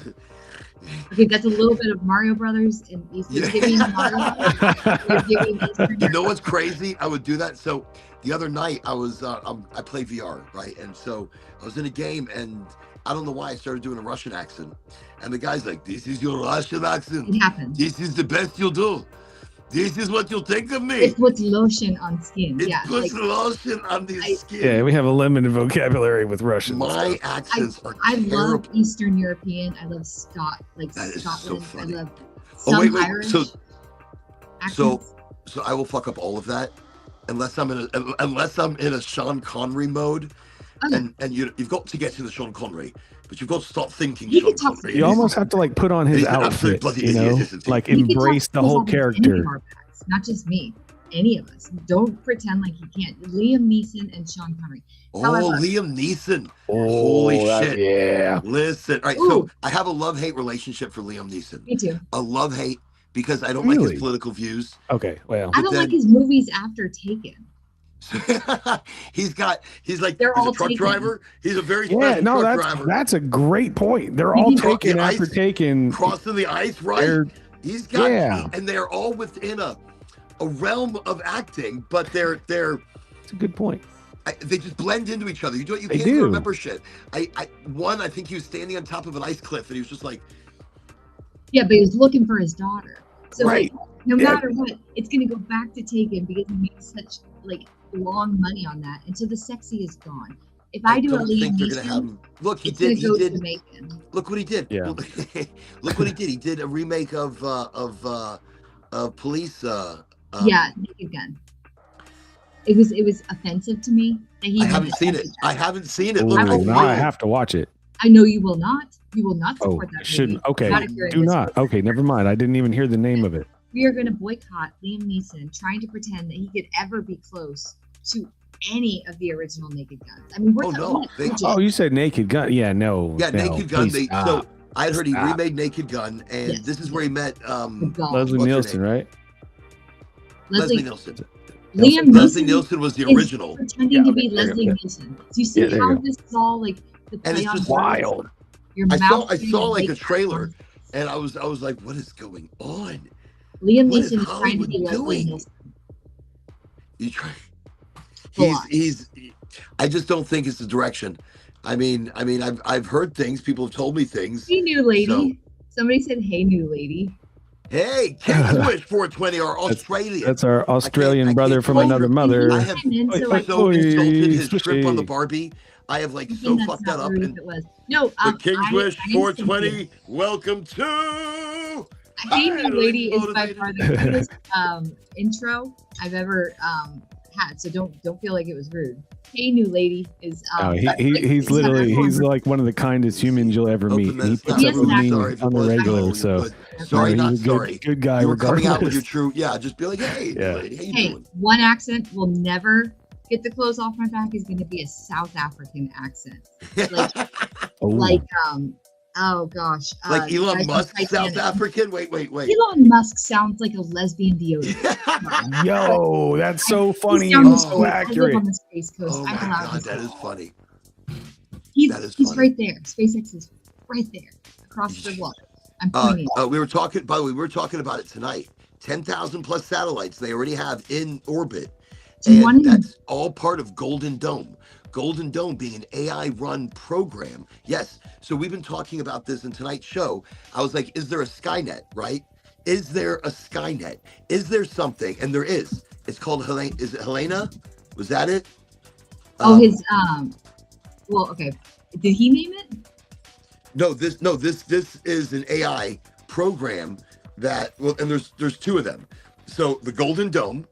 Okay, that's a little bit of Mario Brothers and Eastern. Yeah. You're giving Mario. You're giving Eastern. You know what's crazy? I would do that. So the other night I was I play VR, right? And so I was in a game and I don't know why I started doing a Russian accent. And the guy's like, "This is your Russian accent. It happens. This is the best you'll do. This is what you'll think of me. It puts lotion on skin. It Yeah, puts like lotion on the skin." Yeah, we have a limited vocabulary with Russian. My stuff. accents are I love terrible. Eastern European. I love like That is so Scotland. funny. I love Oh, some wait. Irish So accents. I will fuck up all of that unless I'm in a Sean Connery mode. Okay. And you've got to get to the Sean Connery, but you've got to stop thinking You Sean can talk- Connery. You almost have to like put on his He's an absolute outfit, bloody you idiot, know, isn't he? like You can talk embrace the to whole us on any of character. our backs, not just me. Any of us. Don't pretend like you can't. Liam Neeson and Sean Connery. Oh, However- Liam Neeson. Oh, Holy shit. Yeah. Listen, all right, Ooh. so I have a love-hate relationship for Liam Neeson. Me too. A love-hate because I don't like Really? his political views. Okay. Well, I don't then- like his movies after Taken. he's like They're he's all a truck taken. driver. He's a very yeah. special No, truck that's driver. that's a great point. They're You all can- taken Yeah, after ice- taken. Crossing the ice, right? They're- He's got, Yeah. and they're all within a realm of acting, but they're That's a good point. they just blend into each other. You They can't even do. remember shit. I think he was standing on top of an ice cliff and he was just like, Yeah, but he was looking for his daughter. So Right. like, no Yeah. matter what, it's gonna go back to Taken because he made such like long money on that, and so the sexy is gone. If I do a don't Liam think they're gonna have Neeson, him. Look, he it's gonna did. go He to did. Macon. Look what he did. Yeah. Look what he did. He did a remake of Police. Yeah, Naked Gun. It was offensive to me that he. I made haven't a seen it. message I out of haven't seen it. Ooh, Look, will now I have to watch it. I know you will not. You will not Oh, support that shouldn't. movie. Okay. Not if you're in Do this not. group. Okay. Never mind. I didn't even hear the name of it. We are going to boycott Liam Neeson trying to pretend that he could ever be close to any of the original Naked Guns. I mean, we're Oh, talking no. like They- budget. Oh, you said Naked Gun? Yeah. No. Yeah, no, Naked Gun. please So stop. I had heard he Stop. remade Naked Gun, and Yes. this is where he met God. Leslie what's her Nielsen, name? right? Leslie Nielsen. Liam Leslie Neeson Nielsen was the is original, pretending Yeah, to okay, be okay, Leslie okay. Nielsen. Do you see Yeah, there you how go. this is all like the and play it's on just words? Wild. Your I mouth saw like a makes trailer, sense. and I was like, what is going on? Liam What is Neeson is trying to be Hollywood Leslie doing? Nielsen. You try. Go on. I just don't think it's the direction. I mean, I've heard things. People have told me things. Hey, new lady. So- Somebody said, "Hey, new lady." Hey, Kingswish 420 are Australian. That's our I Australian can't brother from call another her- mother. I have And then, so, like, so insulted his Swishy. shrimp on the Barbie. I have like so that's fucked not that up. rude And if it was. No, the Kingswish I am 420, Cynthia. welcome to. Hey, new lady is by Motivated. far the cutest intro I've ever had. So don't feel like it was rude. Hey, new lady is. No, he's literally he's like one of the kindest humans you'll ever meet. Open He this. puts Yes, up with I'm me sorry if it on the was regular, wrong, so but sorry, he's not a good, sorry. Good guy. You were coming out with regardless. your true. Yeah, just be like, hey, Yeah. lady, how you Hey, doing? one accent will never get the clothes off my back is going to be a South African accent. Like, Oh, like oh gosh, Like Elon guys from Musk, South Titanic. African. Wait. Elon Musk sounds like a lesbian deodorant. yo, that's so funny He's down and the so street. I live accurate. on the Space Coast. Oh my I'm allowed god, to that say is funny. He's that is he's funny. right there. SpaceX is right there across the water. I'm pointing. We were talking. By the way, we were talking about it tonight. 10,000 plus satellites they already have in orbit, Do you and want to? that's all part of Golden Dome. Golden Dome being an AI-run program. Yes. So we've been talking about this in tonight's show. I was like, is there a Skynet? Right? Is there a Skynet? Is there something? And there is. It's called Helena. Is it Helena? Was that it? His Well, okay. Did he name it? No, this is an AI program that, well, and there's two of them. So the Golden Dome,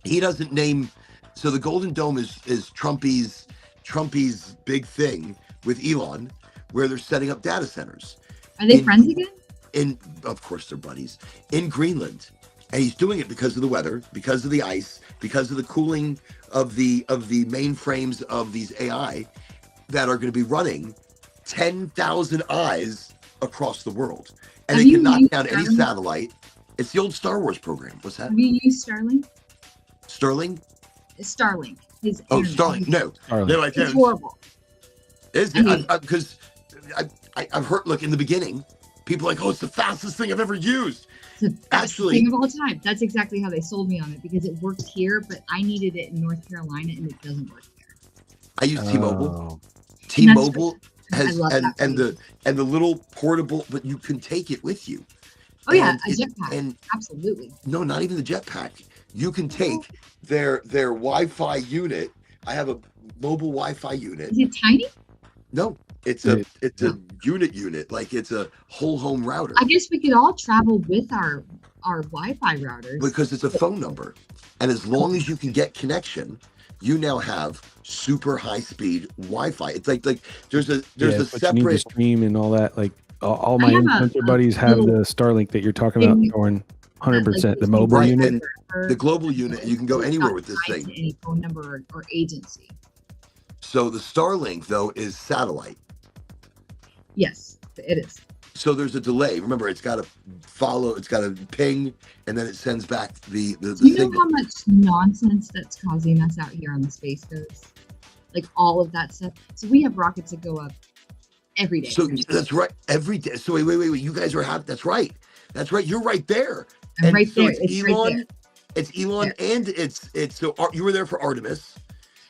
he doesn't name. So the Golden Dome is Trumpy's big thing with Elon, where they're setting up data centers. Are they friends again? Of course they're buddies, in Greenland. And he's doing it because of the weather, because of the ice, because of the cooling of the mainframes of these AI that are going to be running 10,000 eyes across the world. And they can knock down any satellite. It's the old Star Wars program. What's that? Have you used Starlink? Sterling? Starlink. Starlink. No. Starlink. No, I It's don't. horrible. Is I mean- it? Because I've heard, look, in the beginning, people are like, oh, it's the fastest thing I've ever used. It's the best Actually- thing of all time. That's exactly how they sold me on it because it works here, but I needed it in North Carolina and it doesn't work there. I use T-Mobile. Oh. T-Mobile I has love that and feature. the little portable, but you can take it with you. Oh yeah, And a jetpack. And Absolutely. no, not even the jetpack. You can take their Wi-Fi unit. I have a mobile Wi-Fi unit. Is it tiny? No, it's a unit. Like it's a whole home router I guess we could all travel with our Wi-Fi routers. because it's a phone number. And as long as you can get connection, you now have super high speed Wi-Fi. It's like there's a But you need to separate. stream and all that. Like all my I have influencer a buddies have little the Starlink that you're talking about, thing Thorn. that, 100%. like, The mobile Right, unit. and the global unit, you can go It's anywhere not with this tied thing. to any phone number or agency. So the Starlink though is satellite. Yes, it is. So there's a delay. Remember, it's got to follow, it's got to ping, and then it sends back the Do you know signal. how much nonsense that's causing us out here on the Space Coast? Like all of that stuff. So we have rockets that go up every day. So that's right, every day. So wait. You guys are happy. That's right. You're right there. I'm right so there. It's It's right Elon. there. It's Elon, and it's so you were there for Artemis.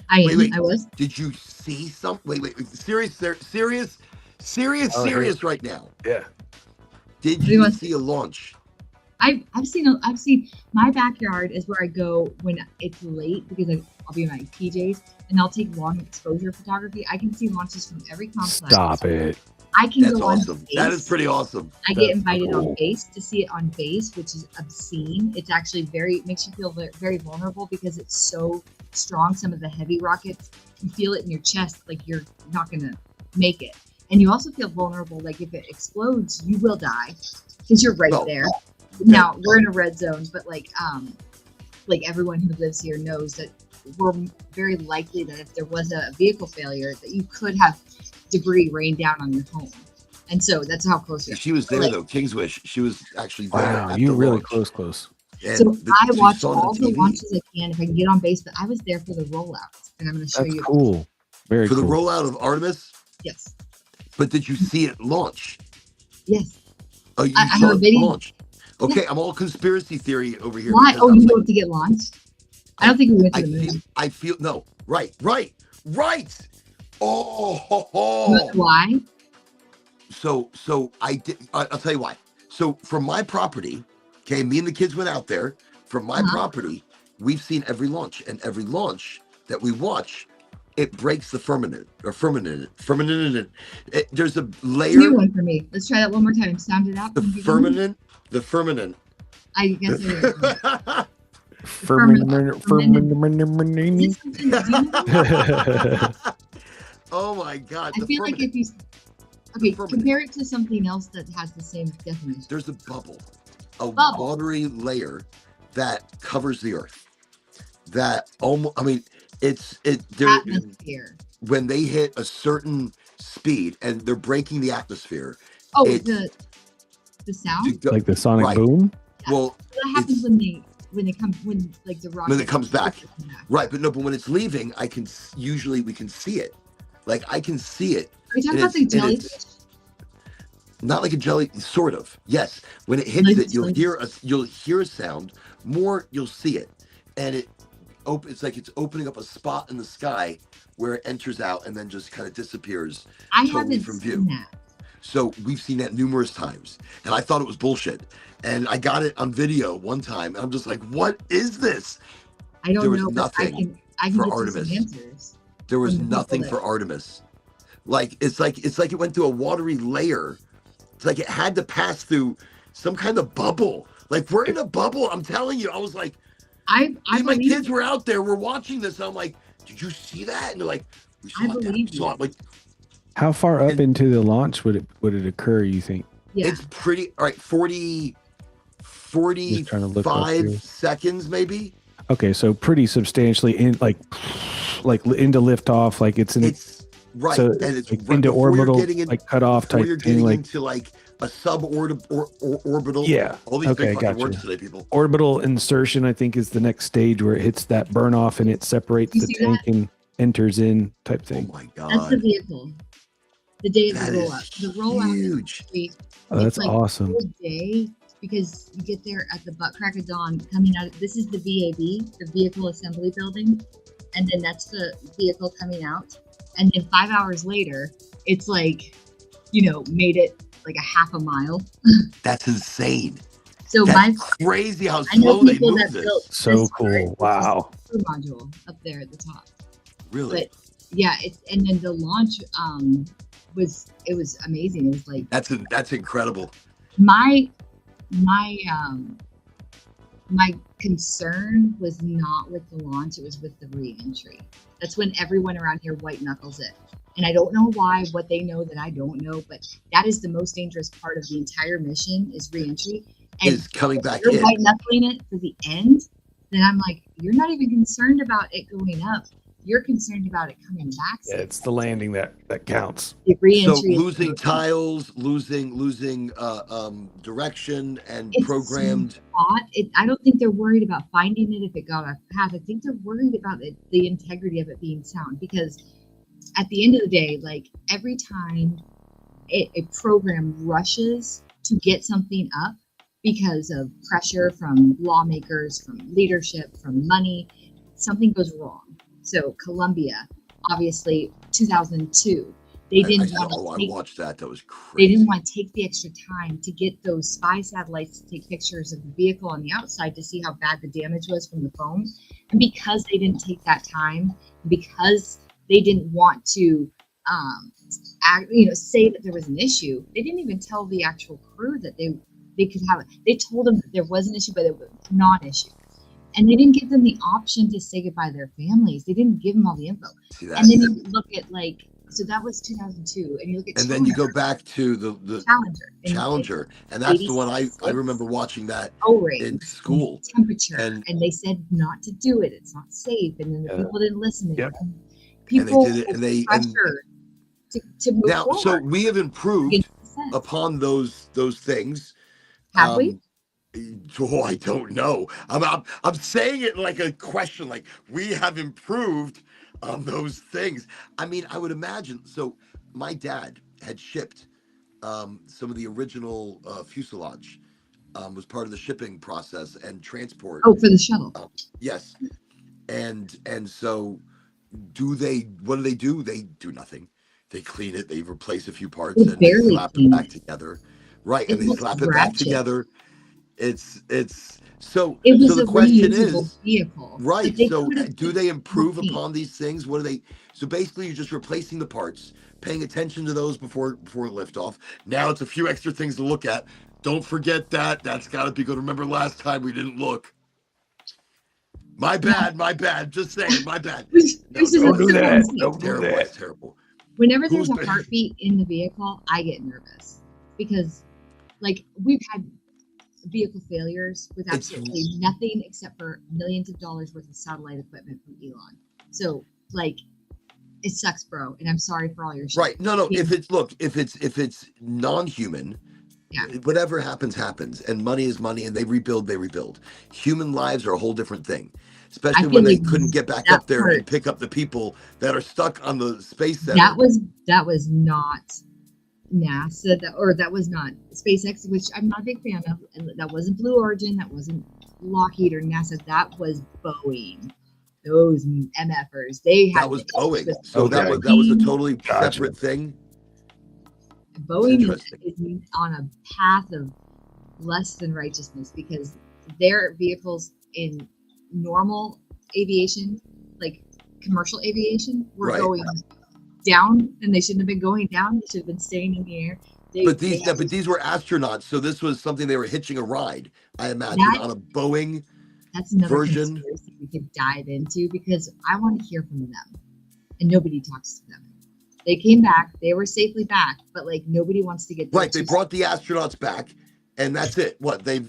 I am. Wait. I was. Did you see some? Wait. Serious right now. Yeah. Did do you you want- see a launch? I've seen my backyard is where I go when it's late because I'll be in my PJs and I'll take long exposure photography. I can see launches from every complex. Stop it. I can That's go on awesome. base. That is pretty awesome. I That's get invited cool. on base to see it on base, which is obscene. It's actually makes you feel very, very vulnerable because it's so strong. Some of the heavy rockets, you feel it in your chest, like you're not gonna make it. And you also feel vulnerable, like if it explodes, you will die because you're right No. there. Now we're in a red zone, but like everyone who lives here knows that we're very likely that if there was a vehicle failure, that you could have debris rain down on your home. And so that's how close we are. She was there Like- though. King's Wish. She was actually there. Wow. at You the really launch. close. And So I you watch saw it on all the TV. launches I can if I can get on base, but I was there for the rollouts, and I'm going to show That's you. cool. Very for the cool. rollout of Artemis. Yes, But did you see it launch? yes. Oh, you I have saw a it video. launch. Okay, I'm all conspiracy theory over here. Why? because Oh, I was you like, have to get launched. I don't think we went to the moon. I feel no. Right. Oh, Why? So I did. I'll tell you why. So from my property, okay, me and the kids went out there. From my property, we've seen every launch, and every launch that we watch, it breaks the firmament. There's a layer. New one for me. Let's try that one more time. Sound it out. The firmament. I guess it is. Oh my God. I the feel like firmament. if you okay, firmament. compare it to something else that has the same definition. There's a bubble, a Bubble. watery layer that covers the earth. That almost, I mean, there Atmosphere. when they hit a certain speed and they're breaking the atmosphere. Oh, It- the sound. to go- Like the sonic Right. boom? well, That happens when like the rocket. When it comes back. come back. right, but no, but when it's leaving, usually we can see it. Like I can see it. Are you talking And about the it's- and jellyfish? it's- Not like a jelly, sort of. Yes, when it hits Like it, you'll jellyfish. hear a sound. More, you'll see it, and it's like it's opening up a spot in the sky where it enters out and then just kind of disappears. I totally haven't from seen view. that. So we've seen that numerous times, and I thought it was bullshit. And I got it on video one time, and I'm just like, "What is this?" I don't There was know. But nothing I can for get you Artemis. some answers. There was From the people nothing that- for Artemis. Like it's like it went through a watery layer. It's like it had to pass through some kind of bubble. Like we're in a bubble. I'm telling you. I was like, I My believe kids were out there. We're watching this. And I'm like, did you see that? And they're like, we I saw it. Dad. We believe saw it. Like, How far up And- into the launch would it occur, you think? yeah. it's pretty. All right, 40, Just trying to look up here. 45 seconds, maybe. Okay, so pretty substantially in like into liftoff, like it's in It's right, so and it's like right into before you're orbital, getting in, like cut off before type you're thing, getting like into like a orbital. Yeah. All these Okay, big fucking gotcha. words today, people. orbital insertion. I think is the next stage where it hits that burn off and it separates You the see tank and enters in type Oh thing. my That's the god, vehicle. The day of that the is rollout. The rollout huge. is Oh, that's it's like awesome. the day because you get there at the butt crack of dawn coming out. This is the VAB, the Vehicle Assembly Building, and then that's the vehicle coming out. And then 5 hours later, it's like, made it like a half a mile. That's insane. So That's crazy how I know slow they people move that this. built So this cool. part, which is Wow. the module up there at the top. Really, But yeah, and then the launch was amazing. It was like that's incredible. my concern was not with the launch, it was with the re-entry. That's when everyone around here white knuckles it. And I don't know what they know that I don't know, but that is the most dangerous part of the entire mission is re-entry. And Is coming back if you're in. white knuckling it for the end, then I'm like, you're not even concerned about it going up. You're concerned about it coming back. Yeah, it's the landing that counts. The So re-entry is losing the- tiles, losing direction and It's programmed. I don't think they're worried about finding it if it got off path. I think they're worried about the integrity of it being sound, because at the end of the day, like every time a program rushes to get something up because of pressure from lawmakers, from leadership, from money, something goes wrong. So Colombia, obviously 2002, they didn't I want to watched that. That was they crazy. didn't want to take the extra time to get those spy satellites to take pictures of the vehicle on the outside to see how bad the damage was from the foam. And because they didn't take that time, because they didn't want to say that there was an issue, they didn't even tell the actual crew that they could have it. They told them that there was an issue, but it was not an issue. And they didn't give them the option to say goodbye to their families. They didn't give them all the info. See, And then you look at so that was 2002, and you look at and then you go back to the Challenger, and that's the one I 86. remember watching that O-ring, in school. temperature, And- and they said not to do it. It's not safe, and then the Yeah. people didn't listen. Yep. And people did it, and were they- pressured to move Now, forward. so we have improved against the sense. upon those things. Have we? Oh, I don't know. I'm saying it like a question, like we have improved on those things. I mean, I would imagine. So my dad had shipped some of the original fuselage, was part of the shipping process and transport. Oh, for the shuttle. Yes. And so what do? They do nothing. They clean it, they replace a few parts, They and they barely slap it clean back it. together. Right. It And they looks slap it back ratchet. together. It's so It was so a the question reusable is, vehicle. right, They so could've do put they improve more paint. upon these things? What do they, so basically you're just replacing the parts, paying attention to those before liftoff. Now it's a few extra things to look at. Don't forget that. That's got to be good. Remember last time we didn't look. My bad. Just saying, my bad. This No, is don't a do simple that. mistake. It's terrible. It's terrible. Whenever Who's there's a been- heartbeat in the vehicle, I get nervous because, like, we've had vehicle failures with It's- absolutely nothing except for millions of dollars worth of satellite equipment from Elon. So, like, it sucks, bro, and I'm sorry for all your shit. Right. No. If it's non-human, Yeah. whatever happens, and money is money, and they rebuild. Human lives are a whole different thing, especially feel when they like couldn't get back that up there and part- pick up the people that are stuck on the space center. That was not NASA, that was not SpaceX, which I'm not a big fan of, and that wasn't Blue Origin, that wasn't Lockheed or NASA, that was Boeing. Those MFers, they had That was issues Boeing. with So that Okay. was a totally Gotcha. separate thing. Boeing Interesting. is on a path of less than righteousness because their vehicles in normal aviation, like commercial aviation, were Right. going down, and they shouldn't have been going down. They should have been staying in the air. But these were astronauts, so this was something they were hitching a ride, I imagine, That- on a Boeing. That's another version. conspiracy we could dive into because I want to hear from them, and nobody talks to them. They came back, they were safely back, but like nobody wants to get Right, they brought the astronauts back, and that's it. What they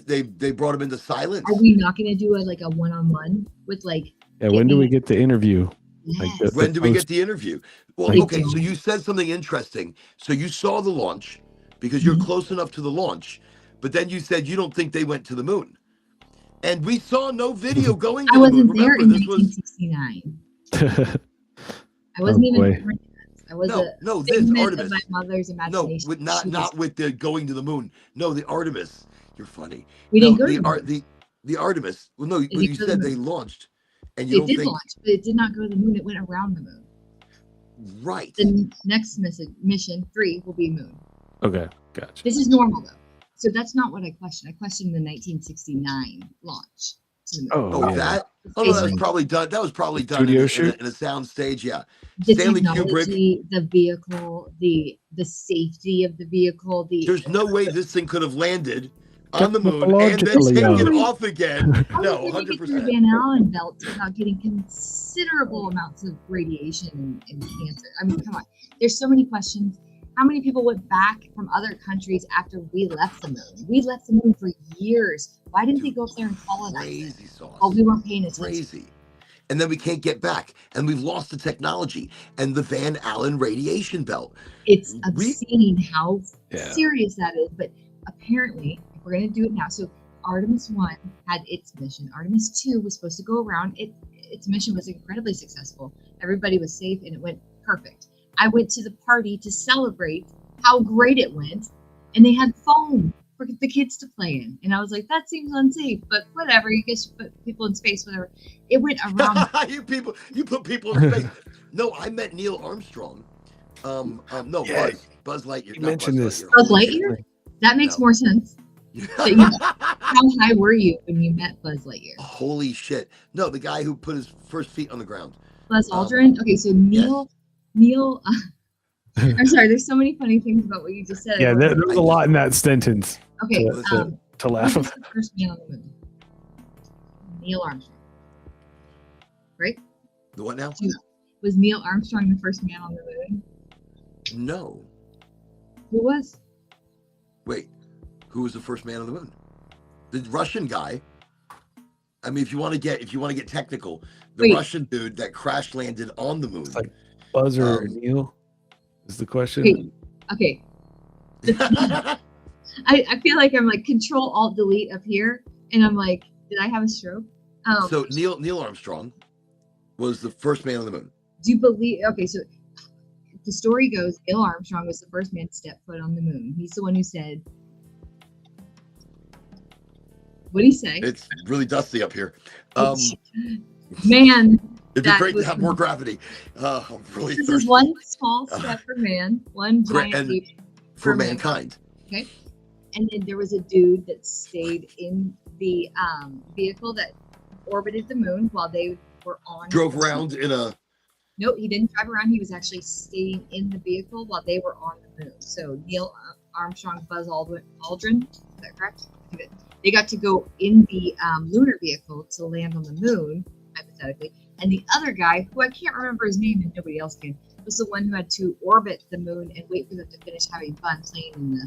brought them into silence. Are we not going to do like a one-on-one with like? Yeah, when do we get the interview? Yes. Like When do we get the interview? Well, Like, okay, so you said something interesting. So you saw the launch because you're close enough to the launch, but then you said you don't think they went to the moon. And we saw no video going to I the wasn't moon. there Remember, in this was 1969. I wasn't even boy. born yet. I was no, a this figment Artemis. of my mother's No, imagination. with not with the going to the moon. No, the Artemis. You're funny. We No, didn't go to the moon. the Artemis. Well, no, It you didn't go to said the they moon. launched, and you It don't did think launch, but it did not go to the moon. It went around the moon. right. The next mission 3 will be moon. Okay, gotcha. This is normal though. So that's not what I questioned. I questioned the 1969 launch to the moon. Oh, yeah. that. Oh no, that was probably done. That was probably done Studio in shoot? a sound stage. Yeah, The Stanley Kubrick. technology, the vehicle, the safety of the vehicle, There's no way this thing could have landed on the moon and then Technologically, taken no. off again. How No, did they get through 100%. Van Allen belts without getting considerable amounts of radiation and cancer? I mean, come on. There's so many questions. How many people went back from other countries after we left the moon? We left the moon for years. Why didn't they go up there and colonize it? Crazy sauce. Oh, we weren't paying attention. Crazy. And then we can't get back, and we've lost the technology and the Van Allen radiation belt. It's We- obscene how Yeah. serious that is. But apparently, if we're going to do it now. So Artemis 1 had its mission. Artemis 2 was supposed to go around. Its mission was incredibly successful. Everybody was safe, and it went perfect. I went to the party to celebrate how great it went, and they had foam for the kids to play in. And I was like, that seems unsafe, but whatever. You guess you put people in space, whatever. It went around. you put people in space. No, I met Neil Armstrong. No, Yeah, Buzz Lightyear. you not mentioned Buzz this. Lightyear. Buzz Lightyear? That makes No. more sense. But how high were you when you met Buzz Lightyear? Holy shit! No, the guy who put his first feet on the ground. Buzz Aldrin? Okay, so Neil, I'm sorry, there's so many funny things about what you just said. Yeah, there was a lot in that sentence Okay, to laugh who was about. the first man on the moon? Neil Armstrong. Right? The what now? Was Neil Armstrong the first man on the moon? No. Who was? Wait, who was the first man on the moon? The Russian guy. I mean, if you want to get technical, the Wait. Russian dude that crash landed on the moon. It's like Buzz or Neil is the question. Wait, okay. I feel like I'm like Control Alt Delete up here, and I'm like, did I have a stroke? So Neil Armstrong was the first man on the moon. Do you believe? Okay, so the story goes, Neil Armstrong was the first man to step foot on the moon. He's the one who said, "What did he say?" It's really dusty up here. Man, It'd be that great to was- have more gravity. I'm really this thirsty is one small step for man, one giant and leap for for mankind. Okay. And then there was a dude that stayed in the vehicle that orbited the moon while they were on. Drove around in a. No, he didn't drive around. He was actually staying in the vehicle while they were on the moon. So Neil Armstrong, Buzz Aldrin, is that correct? They got to go in the lunar vehicle to land on the moon, hypothetically. And the other guy, who I can't remember his name and nobody else can, was the one who had to orbit the moon and wait for them to finish having fun playing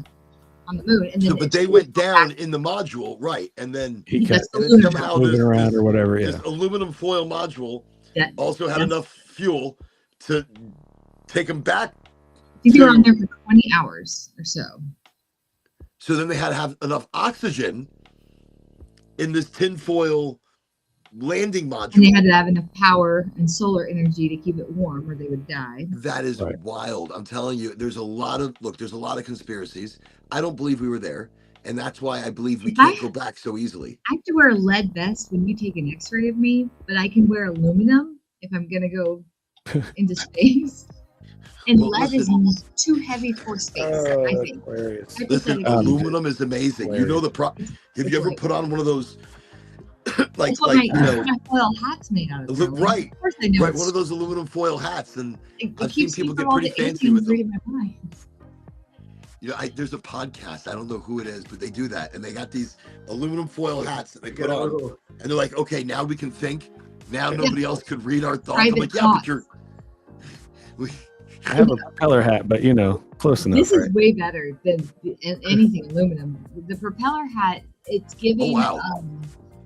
on the moon. And then But they went down in the module, right? And then He kept that's the lunar now module. moving around or whatever. this Yeah. aluminum foil module That- also had yeah. enough fuel to take them back. You were on there for 20 hours or so. So then they had to have enough oxygen in this tinfoil landing module. And they had to have enough power and solar energy to keep it warm or they would die. That is Right. wild. I'm telling you, there's a lot of conspiracies. I don't believe we were there. And that's why I believe we If I- can't go back so easily. I have to wear a lead vest when you take an x-ray of me, but I can wear aluminum if I'm going to go into space. And Well, lead listen. is too heavy for space, I think. Hilarious. Listen, Hypothetically. aluminum is amazing. You know the have you ever put on one of those like That's what my foil hat's made out of. Carolyn. right, Of course I know. right, one of those aluminum foil hats, and It I've seen keeps people me get from all pretty the fancy aliens with them. reading my mind. there's a podcast. I don't know who it is, but they do that, and they got these aluminum foil hats that they put on, and they're like, okay, now we can think. Now nobody else could read our thoughts. I'm like, yeah, but you're. I have a propeller hat, but close enough. This is way better than anything aluminum. The propeller hat, it's giving. Oh, wow.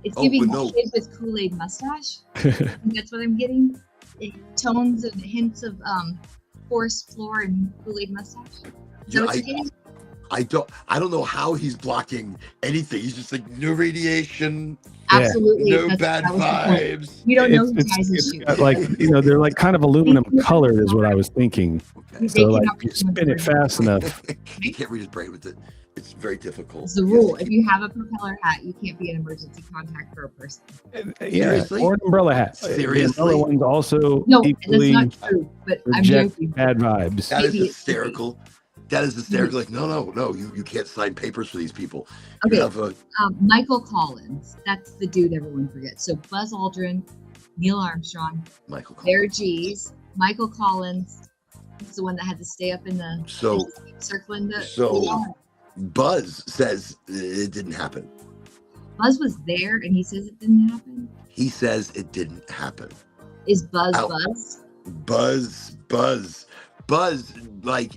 It's giving a kid with Kool-Aid mustache. I think that's what I'm getting. Tones and hints of forest floor and Kool-Aid mustache. I don't know how he's blocking anything. He's just like, no radiation. Absolutely. No bad vibes. You don't know who ties his shoes. They're like kind of aluminum colored is what I was thinking. Okay. So like if you spin it fast enough. You can't read his brain with it. It's very difficult. It's the rule. If you have a propeller hat, you can't be an emergency contact for a person. Seriously? Or an umbrella hat. Seriously? The umbrella one's also No, equally that's not true. But I'm joking. bad vibes. That is hysterical. That is hysterical. Like, no, you can't sign papers for these people. Okay. You have Michael Collins. That's the dude everyone forgets. So Buzz Aldrin, Neil Armstrong, Michael Collins. Bear G's, Michael Collins. He's the one that had to stay up in the circling the. So Buzz says it didn't happen. Buzz was there, and he says it didn't happen. He says it didn't happen. Is Buzz Out. Buzz,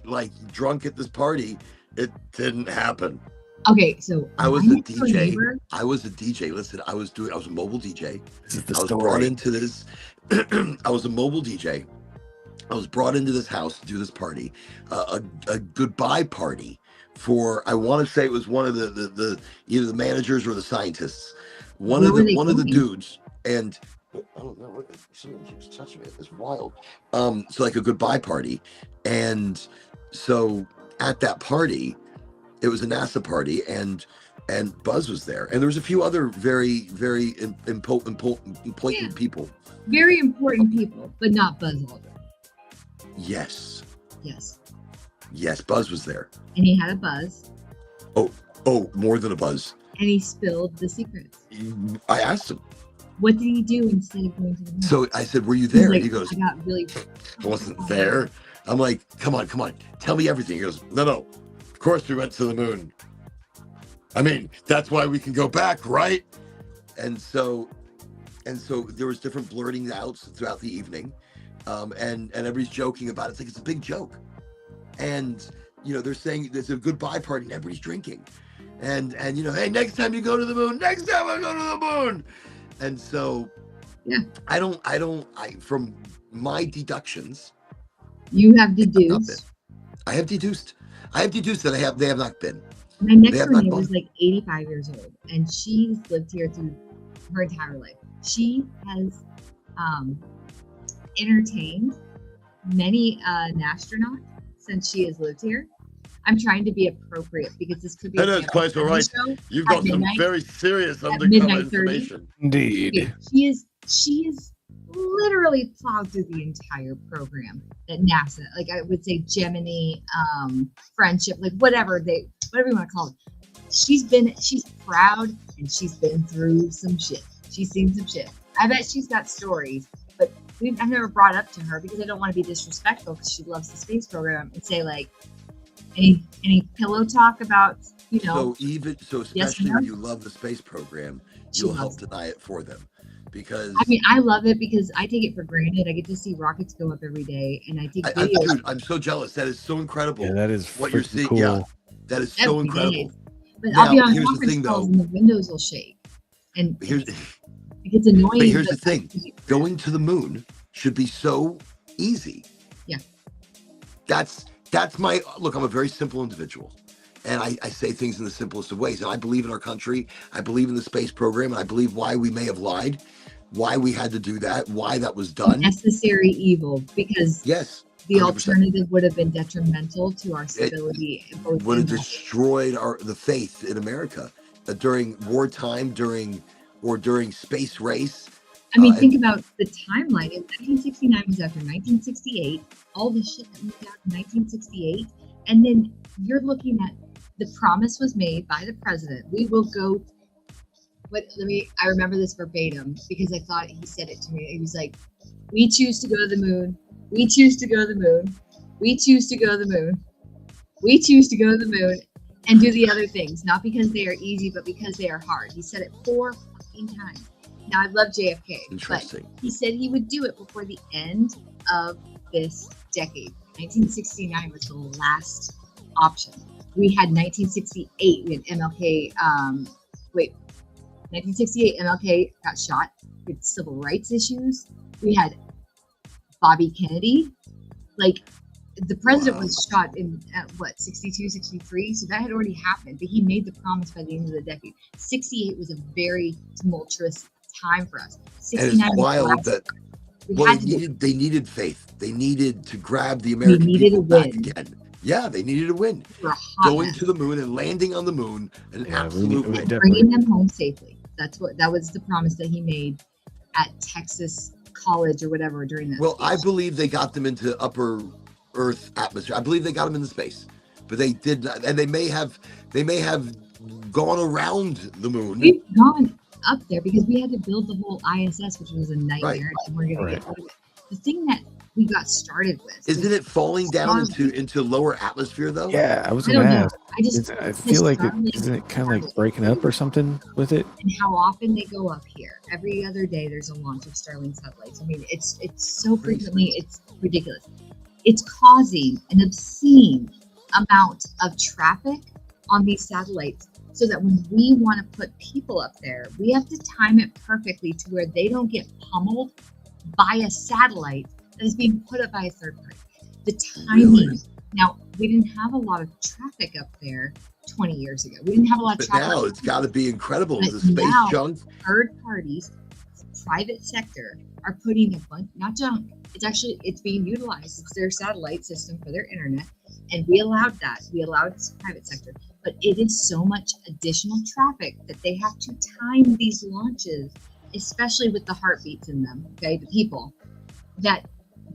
like drunk at this party. It didn't happen. Okay, so I was a DJ. Listen, I was a mobile DJ. This is the I was story. brought into this. I was a mobile DJ. I was brought into this house to do this party, a goodbye party for. I want to say it was one of the either the managers or the scientists. One of the dudes, and I don't know what someone keeps touching it. It's wild. So like a goodbye party, and so at that party, it was a NASA party, and Buzz was there, and there was a few other very important people. Very important people, but not Buzz Aldrin. Yes, Buzz was there. And he had a buzz. Oh, more than a buzz. And he spilled the secrets. I asked him. What did he do instead of going to the moon? So I said, "Were you there?" Like, He goes, "I got really." I wasn't there. I'm like, come on, tell me everything. He goes, no, of course we went to the moon. I mean, that's why we can go back, right? And so there was different blurting outs throughout the evening, and everybody's joking about it. It's like it's a big joke, and they're saying there's a goodbye party and everybody's drinking, and hey, next time you go to the moon, next time I go to the moon, and so I from my deductions. You have deduced. I have deduced that they have not been. My next door neighbor is like 85 years old, and she's lived here through her entire life. She has entertained many an astronaut since she has lived here. I'm trying to be appropriate because this could be. That is quite all right. You've got some very serious undercover information. Indeed. Okay. She is literally plowed through the entire program at NASA. Like I would say Gemini, Friendship, like whatever you want to call it. She's proud and she's been through some shit. She's seen some shit. I bet she's got stories, but I've never brought up to her because I don't want to be disrespectful because she loves the space program and say like any pillow talk about, So especially when you love the space program, you'll help deny it for them. Because I love it because I take it for granted. I get to see rockets go up every day, and I take videos. Dude, I'm so jealous. That is so incredible. Yeah, that is what you're seeing. Cool. Yeah, that is so incredible. But I'll be on conference calls and the windows will shake, and it gets annoying. But here's the thing: going to the moon should be so easy. Yeah, that's my look. I'm a very simple individual. And I say things in the simplest of ways. And I believe in our country. I believe in the space program. And I believe why we may have lied, why we had to do that, why that was done. Necessary evil, because the 100%. Alternative would have been detrimental to our stability. It would have destroyed the faith in America during wartime, during space race. I mean, think about the timeline. In 1969 was after 1968. All the shit that moved out in 1968. And then you're looking at the promise was made by the president. We will go. I remember this verbatim because I thought he said it to me. He was like, "We choose to go to the moon. We choose to go to the moon. We choose to go to the moon." We choose to go to the moon and do the other things, not because they are easy, but because they are hard. He said it 4 fucking times. Now, I love JFK, but Interesting. he said he would do it before the end of this decade. 1969 was the last option. We had 1968. We had MLK. 1968, MLK got shot. We had civil rights issues. We had Bobby Kennedy. Like, the president was shot at what, 62, 63? So that had already happened, but he made the promise by the end of the decade. 68 was a very tumultuous time for us. And it's wild that they needed faith. They needed to grab the American people back again. Yeah, they needed a win. Going to the moon and landing on the moon, an absolute win. Bringing them home safely. That was the promise that he made at Texas College or whatever during that. Well, I believe they got them into upper Earth atmosphere. I believe they got them into space, but they did not, and they may have gone around the moon. We've gone up there because we had to build the whole ISS, which was a nightmare. Right. And we're gonna get rid of it. The thing that we got started with isn't it falling down into lower atmosphere though? Yeah, I was gonna ask. I feel like isn't it kind of like breaking up or something with it? And how often they go up here? Every other day, there's a launch of Starlink satellites. I mean, it's so frequently, it's ridiculous. It's causing an obscene amount of traffic on these satellites, so that when we want to put people up there, we have to time it perfectly to where they don't get pummeled by a satellite that is being put up by a third party. The timing. Really? Now, we didn't have a lot of traffic up there 20 years ago. We didn't have a lot of traffic. But now it's got to be incredible. The space junk. Third parties, private sector, are putting a bunch, not junk. It's being utilized. It's their satellite system for their internet. And we allowed that. We allowed private sector. But it is so much additional traffic that they have to time these launches, especially with the heartbeats in them, okay, the people, that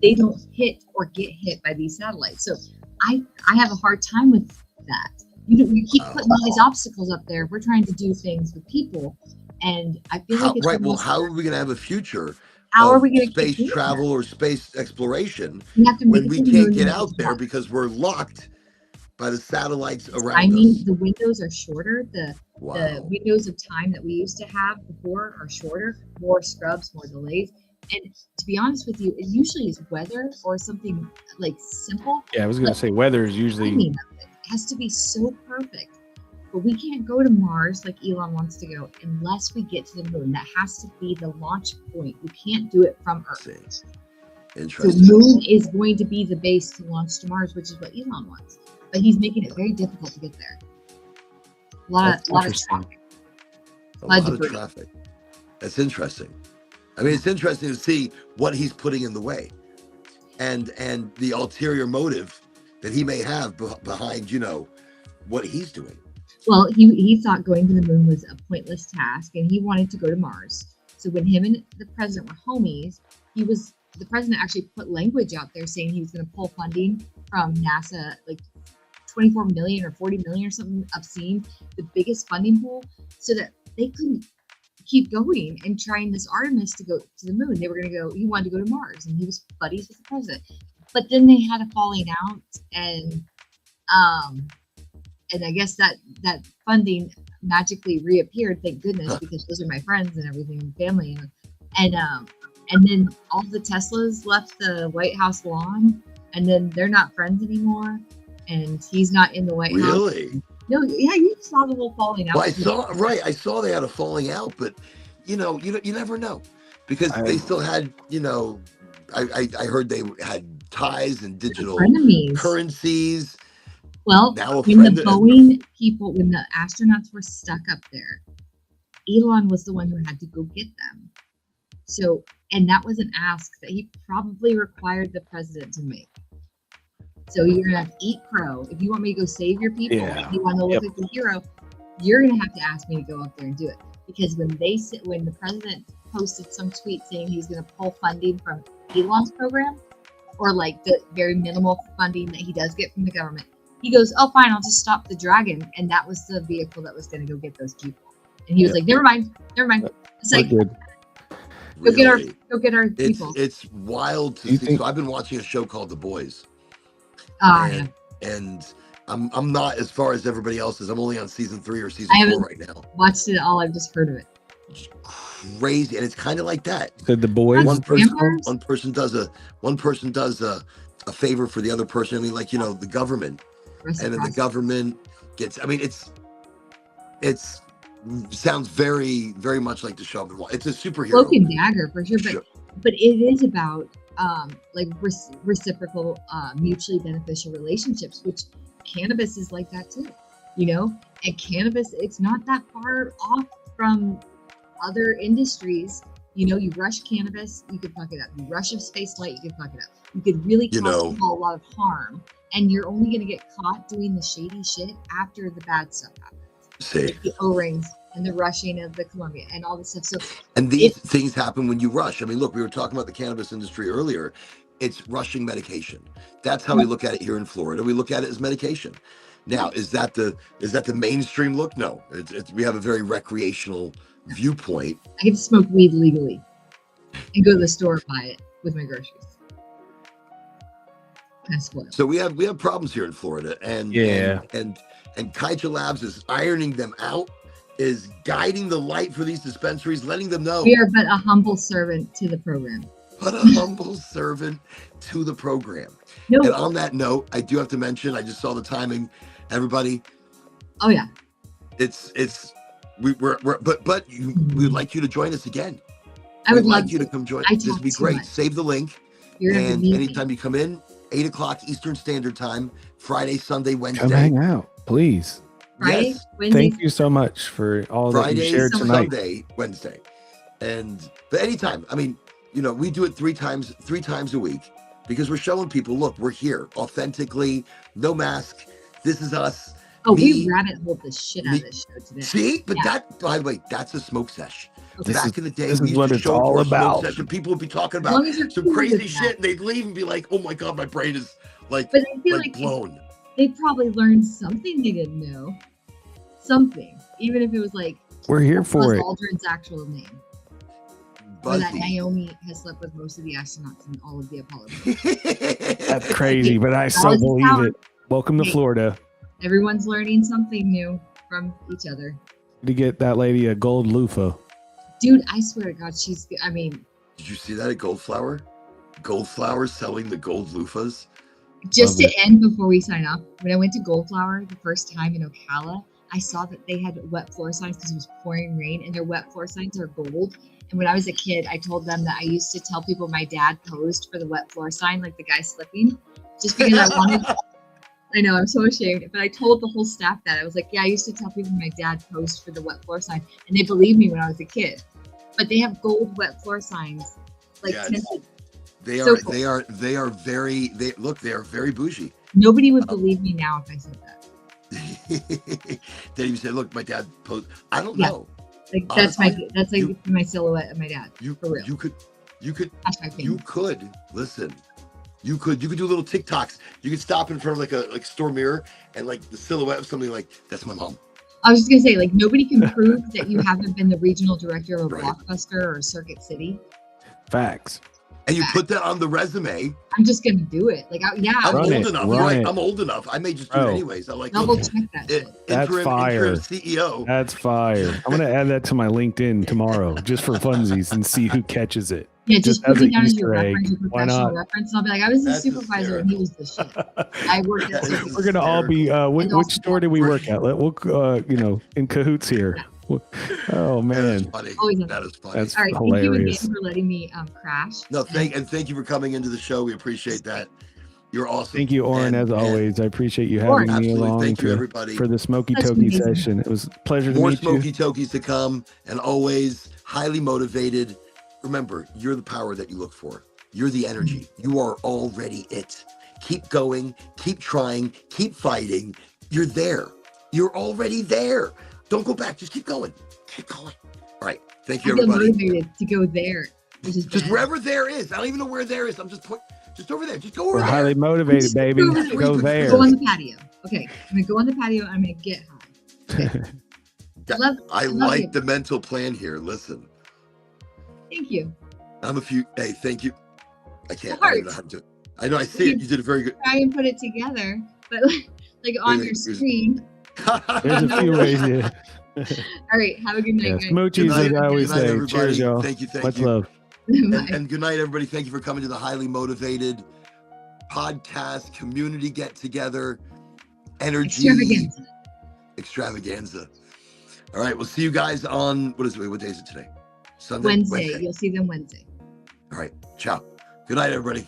they don't hit or get hit by these satellites. So I have a hard time with that. You keep putting all these obstacles up there. We're trying to do things with people. And I feel like it's right. Well, how are we going to have a future? How are we going to space travel or space exploration when we can't get out there because we're locked by the satellites around us? I mean, the windows are shorter. The windows of time that we used to have before are shorter. More scrubs, more delays. And to be honest with you, it usually is weather or something like simple. Yeah, I was going to say weather is usually. It has to be so perfect. But we can't go to Mars like Elon wants to go unless we get to the moon. That has to be the launch point. We can't do it from Earth. Interesting. The moon is going to be the base to launch to Mars, which is what Elon wants. But he's making it very difficult to get there. A lot of traffic. A lot of traffic. That's interesting. I mean, it's interesting to see what he's putting in the way, and the ulterior motive that he may have behind, what he's doing. Well, he thought going to the moon was a pointless task, and he wanted to go to Mars. So when him and the president were homies, the president actually put language out there saying he was going to pull funding from NASA, like 24 million or 40 million or something obscene, the biggest funding pool, so that they couldn't keep going and trying this Artemis to go to the moon. They were going to go, he wanted to go to Mars, and he was buddies with the president. But then they had a falling out, and I guess that funding magically reappeared, thank goodness, because those are my friends and everything, family, and then all the Teslas left the White House lawn, and then they're not friends anymore, and he's not in the White House. Really? No, yeah, you saw the whole falling out. Well, I saw they had a falling out, but you never know, because they still had, I heard they had ties and digital currencies. Well, when the Boeing people, when the astronauts were stuck up there, Elon was the one who had to go get them. So, and that was an ask that he probably required the president to make. So you're gonna have to eat crow. If you want me to go save your people, if you want to look like a hero, you're gonna have to ask me to go up there and do it. Because when the president posted some tweet saying he's gonna pull funding from Elon's program, or like the very minimal funding that he does get from the government, he goes, "Oh, fine, I'll just stop the Dragon," and that was the vehicle that was gonna go get those people. And he was like, "Never mind. It's like, go get our people." It's wild to see. So I've been watching a show called The Boys. And I'm not as far as everybody else is. I'm only on season 3 or season 4 right now. Watched it all. I've just heard of it. Just crazy, and it's kind of like that. Said the boys. One Vampires? person does a favor for the other person. I mean, like, the government, and then the government gets. I mean, it's sounds very, very much like the show I've been watching. It's a superhero. Cloak and Dagger for sure, but it is about like reciprocal, mutually beneficial relationships, which cannabis is like that too. And cannabis, it's not that far off from other industries. You rush cannabis, you could fuck it up. You rush a space flight, you could fuck it up. You could really cause people a lot of harm, and you're only going to get caught doing the shady shit after the bad stuff happens. Like the O-rings and the rushing of the Columbia and all this stuff. So, and these things happen when you rush. I mean, look, we were talking about the cannabis industry earlier. It's rushing medication. That's how we look at it here in Florida. We look at it as medication. Now, is that the mainstream look? No, we have a very recreational viewpoint. I get to smoke weed legally and go to the store and buy it with my groceries. So we have problems here in Florida, and Kaija Labs is ironing them out, is guiding the light for these dispensaries, letting them know we are but a humble servant to the program. But a humble servant to the program. No. And on that note, I do have to mention, I just saw the timing, everybody. Oh yeah. We would like you to join us again. I would like you to come join. This would be great. Much. Save the link. And anytime you come in, 8 o'clock Eastern Standard Time, Friday, Sunday, Wednesday. Come hang out, please. Friday, yes. Wednesday. Thank you so much for all Friday, that you shared tonight. Sunday, Wednesday. But anytime, I mean, we do it three times a week, because we're showing people, look, we're here authentically, no mask. This is us. We rabbit holed the shit out of this show today. See, but that, by the way, that's a smoke sesh. Okay. Back in the day, this is what it's all about. Session, people would be talking about some crazy shit, and they'd leave and be like, "Oh my god, my brain is like blown." They probably learned something they didn't know. Something, even if it was like we're here for it. Aldrin's actual name. Or that Naomi has slept with most of the astronauts in all of the Apollo. That's crazy, but I so believe it. Welcome to Florida. Everyone's learning something new from each other. To get that lady a gold loofah. Dude, I swear to God, did you see that at Goldflower? Goldflower selling the gold loofahs? Just to end before we sign off, when I went to Goldflower the first time in Ocala, I saw that they had wet floor signs because it was pouring rain, and their wet floor signs are gold. And when I was a kid, I told them that I used to tell people my dad posed for the wet floor sign, like the guy slipping, just because I wanted. I know, I'm so ashamed, but I told the whole staff that. I was like, yeah, I used to tell people my dad posed for the wet floor sign, and they believed me when I was a kid. But they have gold wet floor signs, tinted. They are very bougie. Nobody would believe me now if I said that. Then you say, look, my dad posed. I don't know. Like that's my silhouette of my dad. For real. You could listen. You could do little TikToks. You could stop in front of like a store mirror and like the silhouette of something like, that's my mom. I was just gonna say, like, nobody can prove that you haven't been the regional director of a Blockbuster or a Circuit City. Facts. And you put that on the resume. I'm just gonna do it. Like, I'm old enough, right? I'm old enough. I may just do it anyways. I like double check that shit. That's fire. Interim CEO. That's fire. I'm gonna add that to my LinkedIn tomorrow, just for funsies, and see who catches it. Yeah, just put me down as your reference, your professional reference. And I'll be like, I was the supervisor, and he was the shit. I worked at. We're gonna all be. Which store did we work at? We'll, in cahoots here. Oh man, that is funny. That's all right. hilarious. Thank you again for letting me crash. No, thank you for coming into the show. We appreciate that. You're awesome. Thank you, Oren, as always. I appreciate you having me along. Thank you, everybody, for the Smoky Toki session. It was a pleasure to meet you. More Smoky Tokis to come, and always highly motivated. Remember, you're the power that you look for. You're the energy. You are already it. Keep going. Keep trying. Keep fighting. You're there. You're already there. Don't go back. Just keep going. Keep going. All right. Thank you, everybody. I'm motivated to go there. Just wherever there is. I don't even know where there is. I'm just over there. Just go over there. We're highly motivated, baby. Go there. Go on the patio. Okay. I'm going to go on the patio. I'm going to get high. Okay. I like the mental plan here. Listen. Thank you. Hey, thank you. I can't. I don't know how to do it. I know. I see it. You did a very good. Try and put it together, but like on your screen. There's a few ways. Yeah. All right. Have a good night, Yeah, guys. smoochies, as I always Good night, say. everybody. Cheers, y'all. Thank you. Much love. And good night, everybody. Thank you for coming to the Highly Motivated podcast community get together. Energy extravaganza. All right, we'll see you guys on what day is it today? Sunday. Wednesday. You'll see them Wednesday. All right, ciao. Good night, everybody.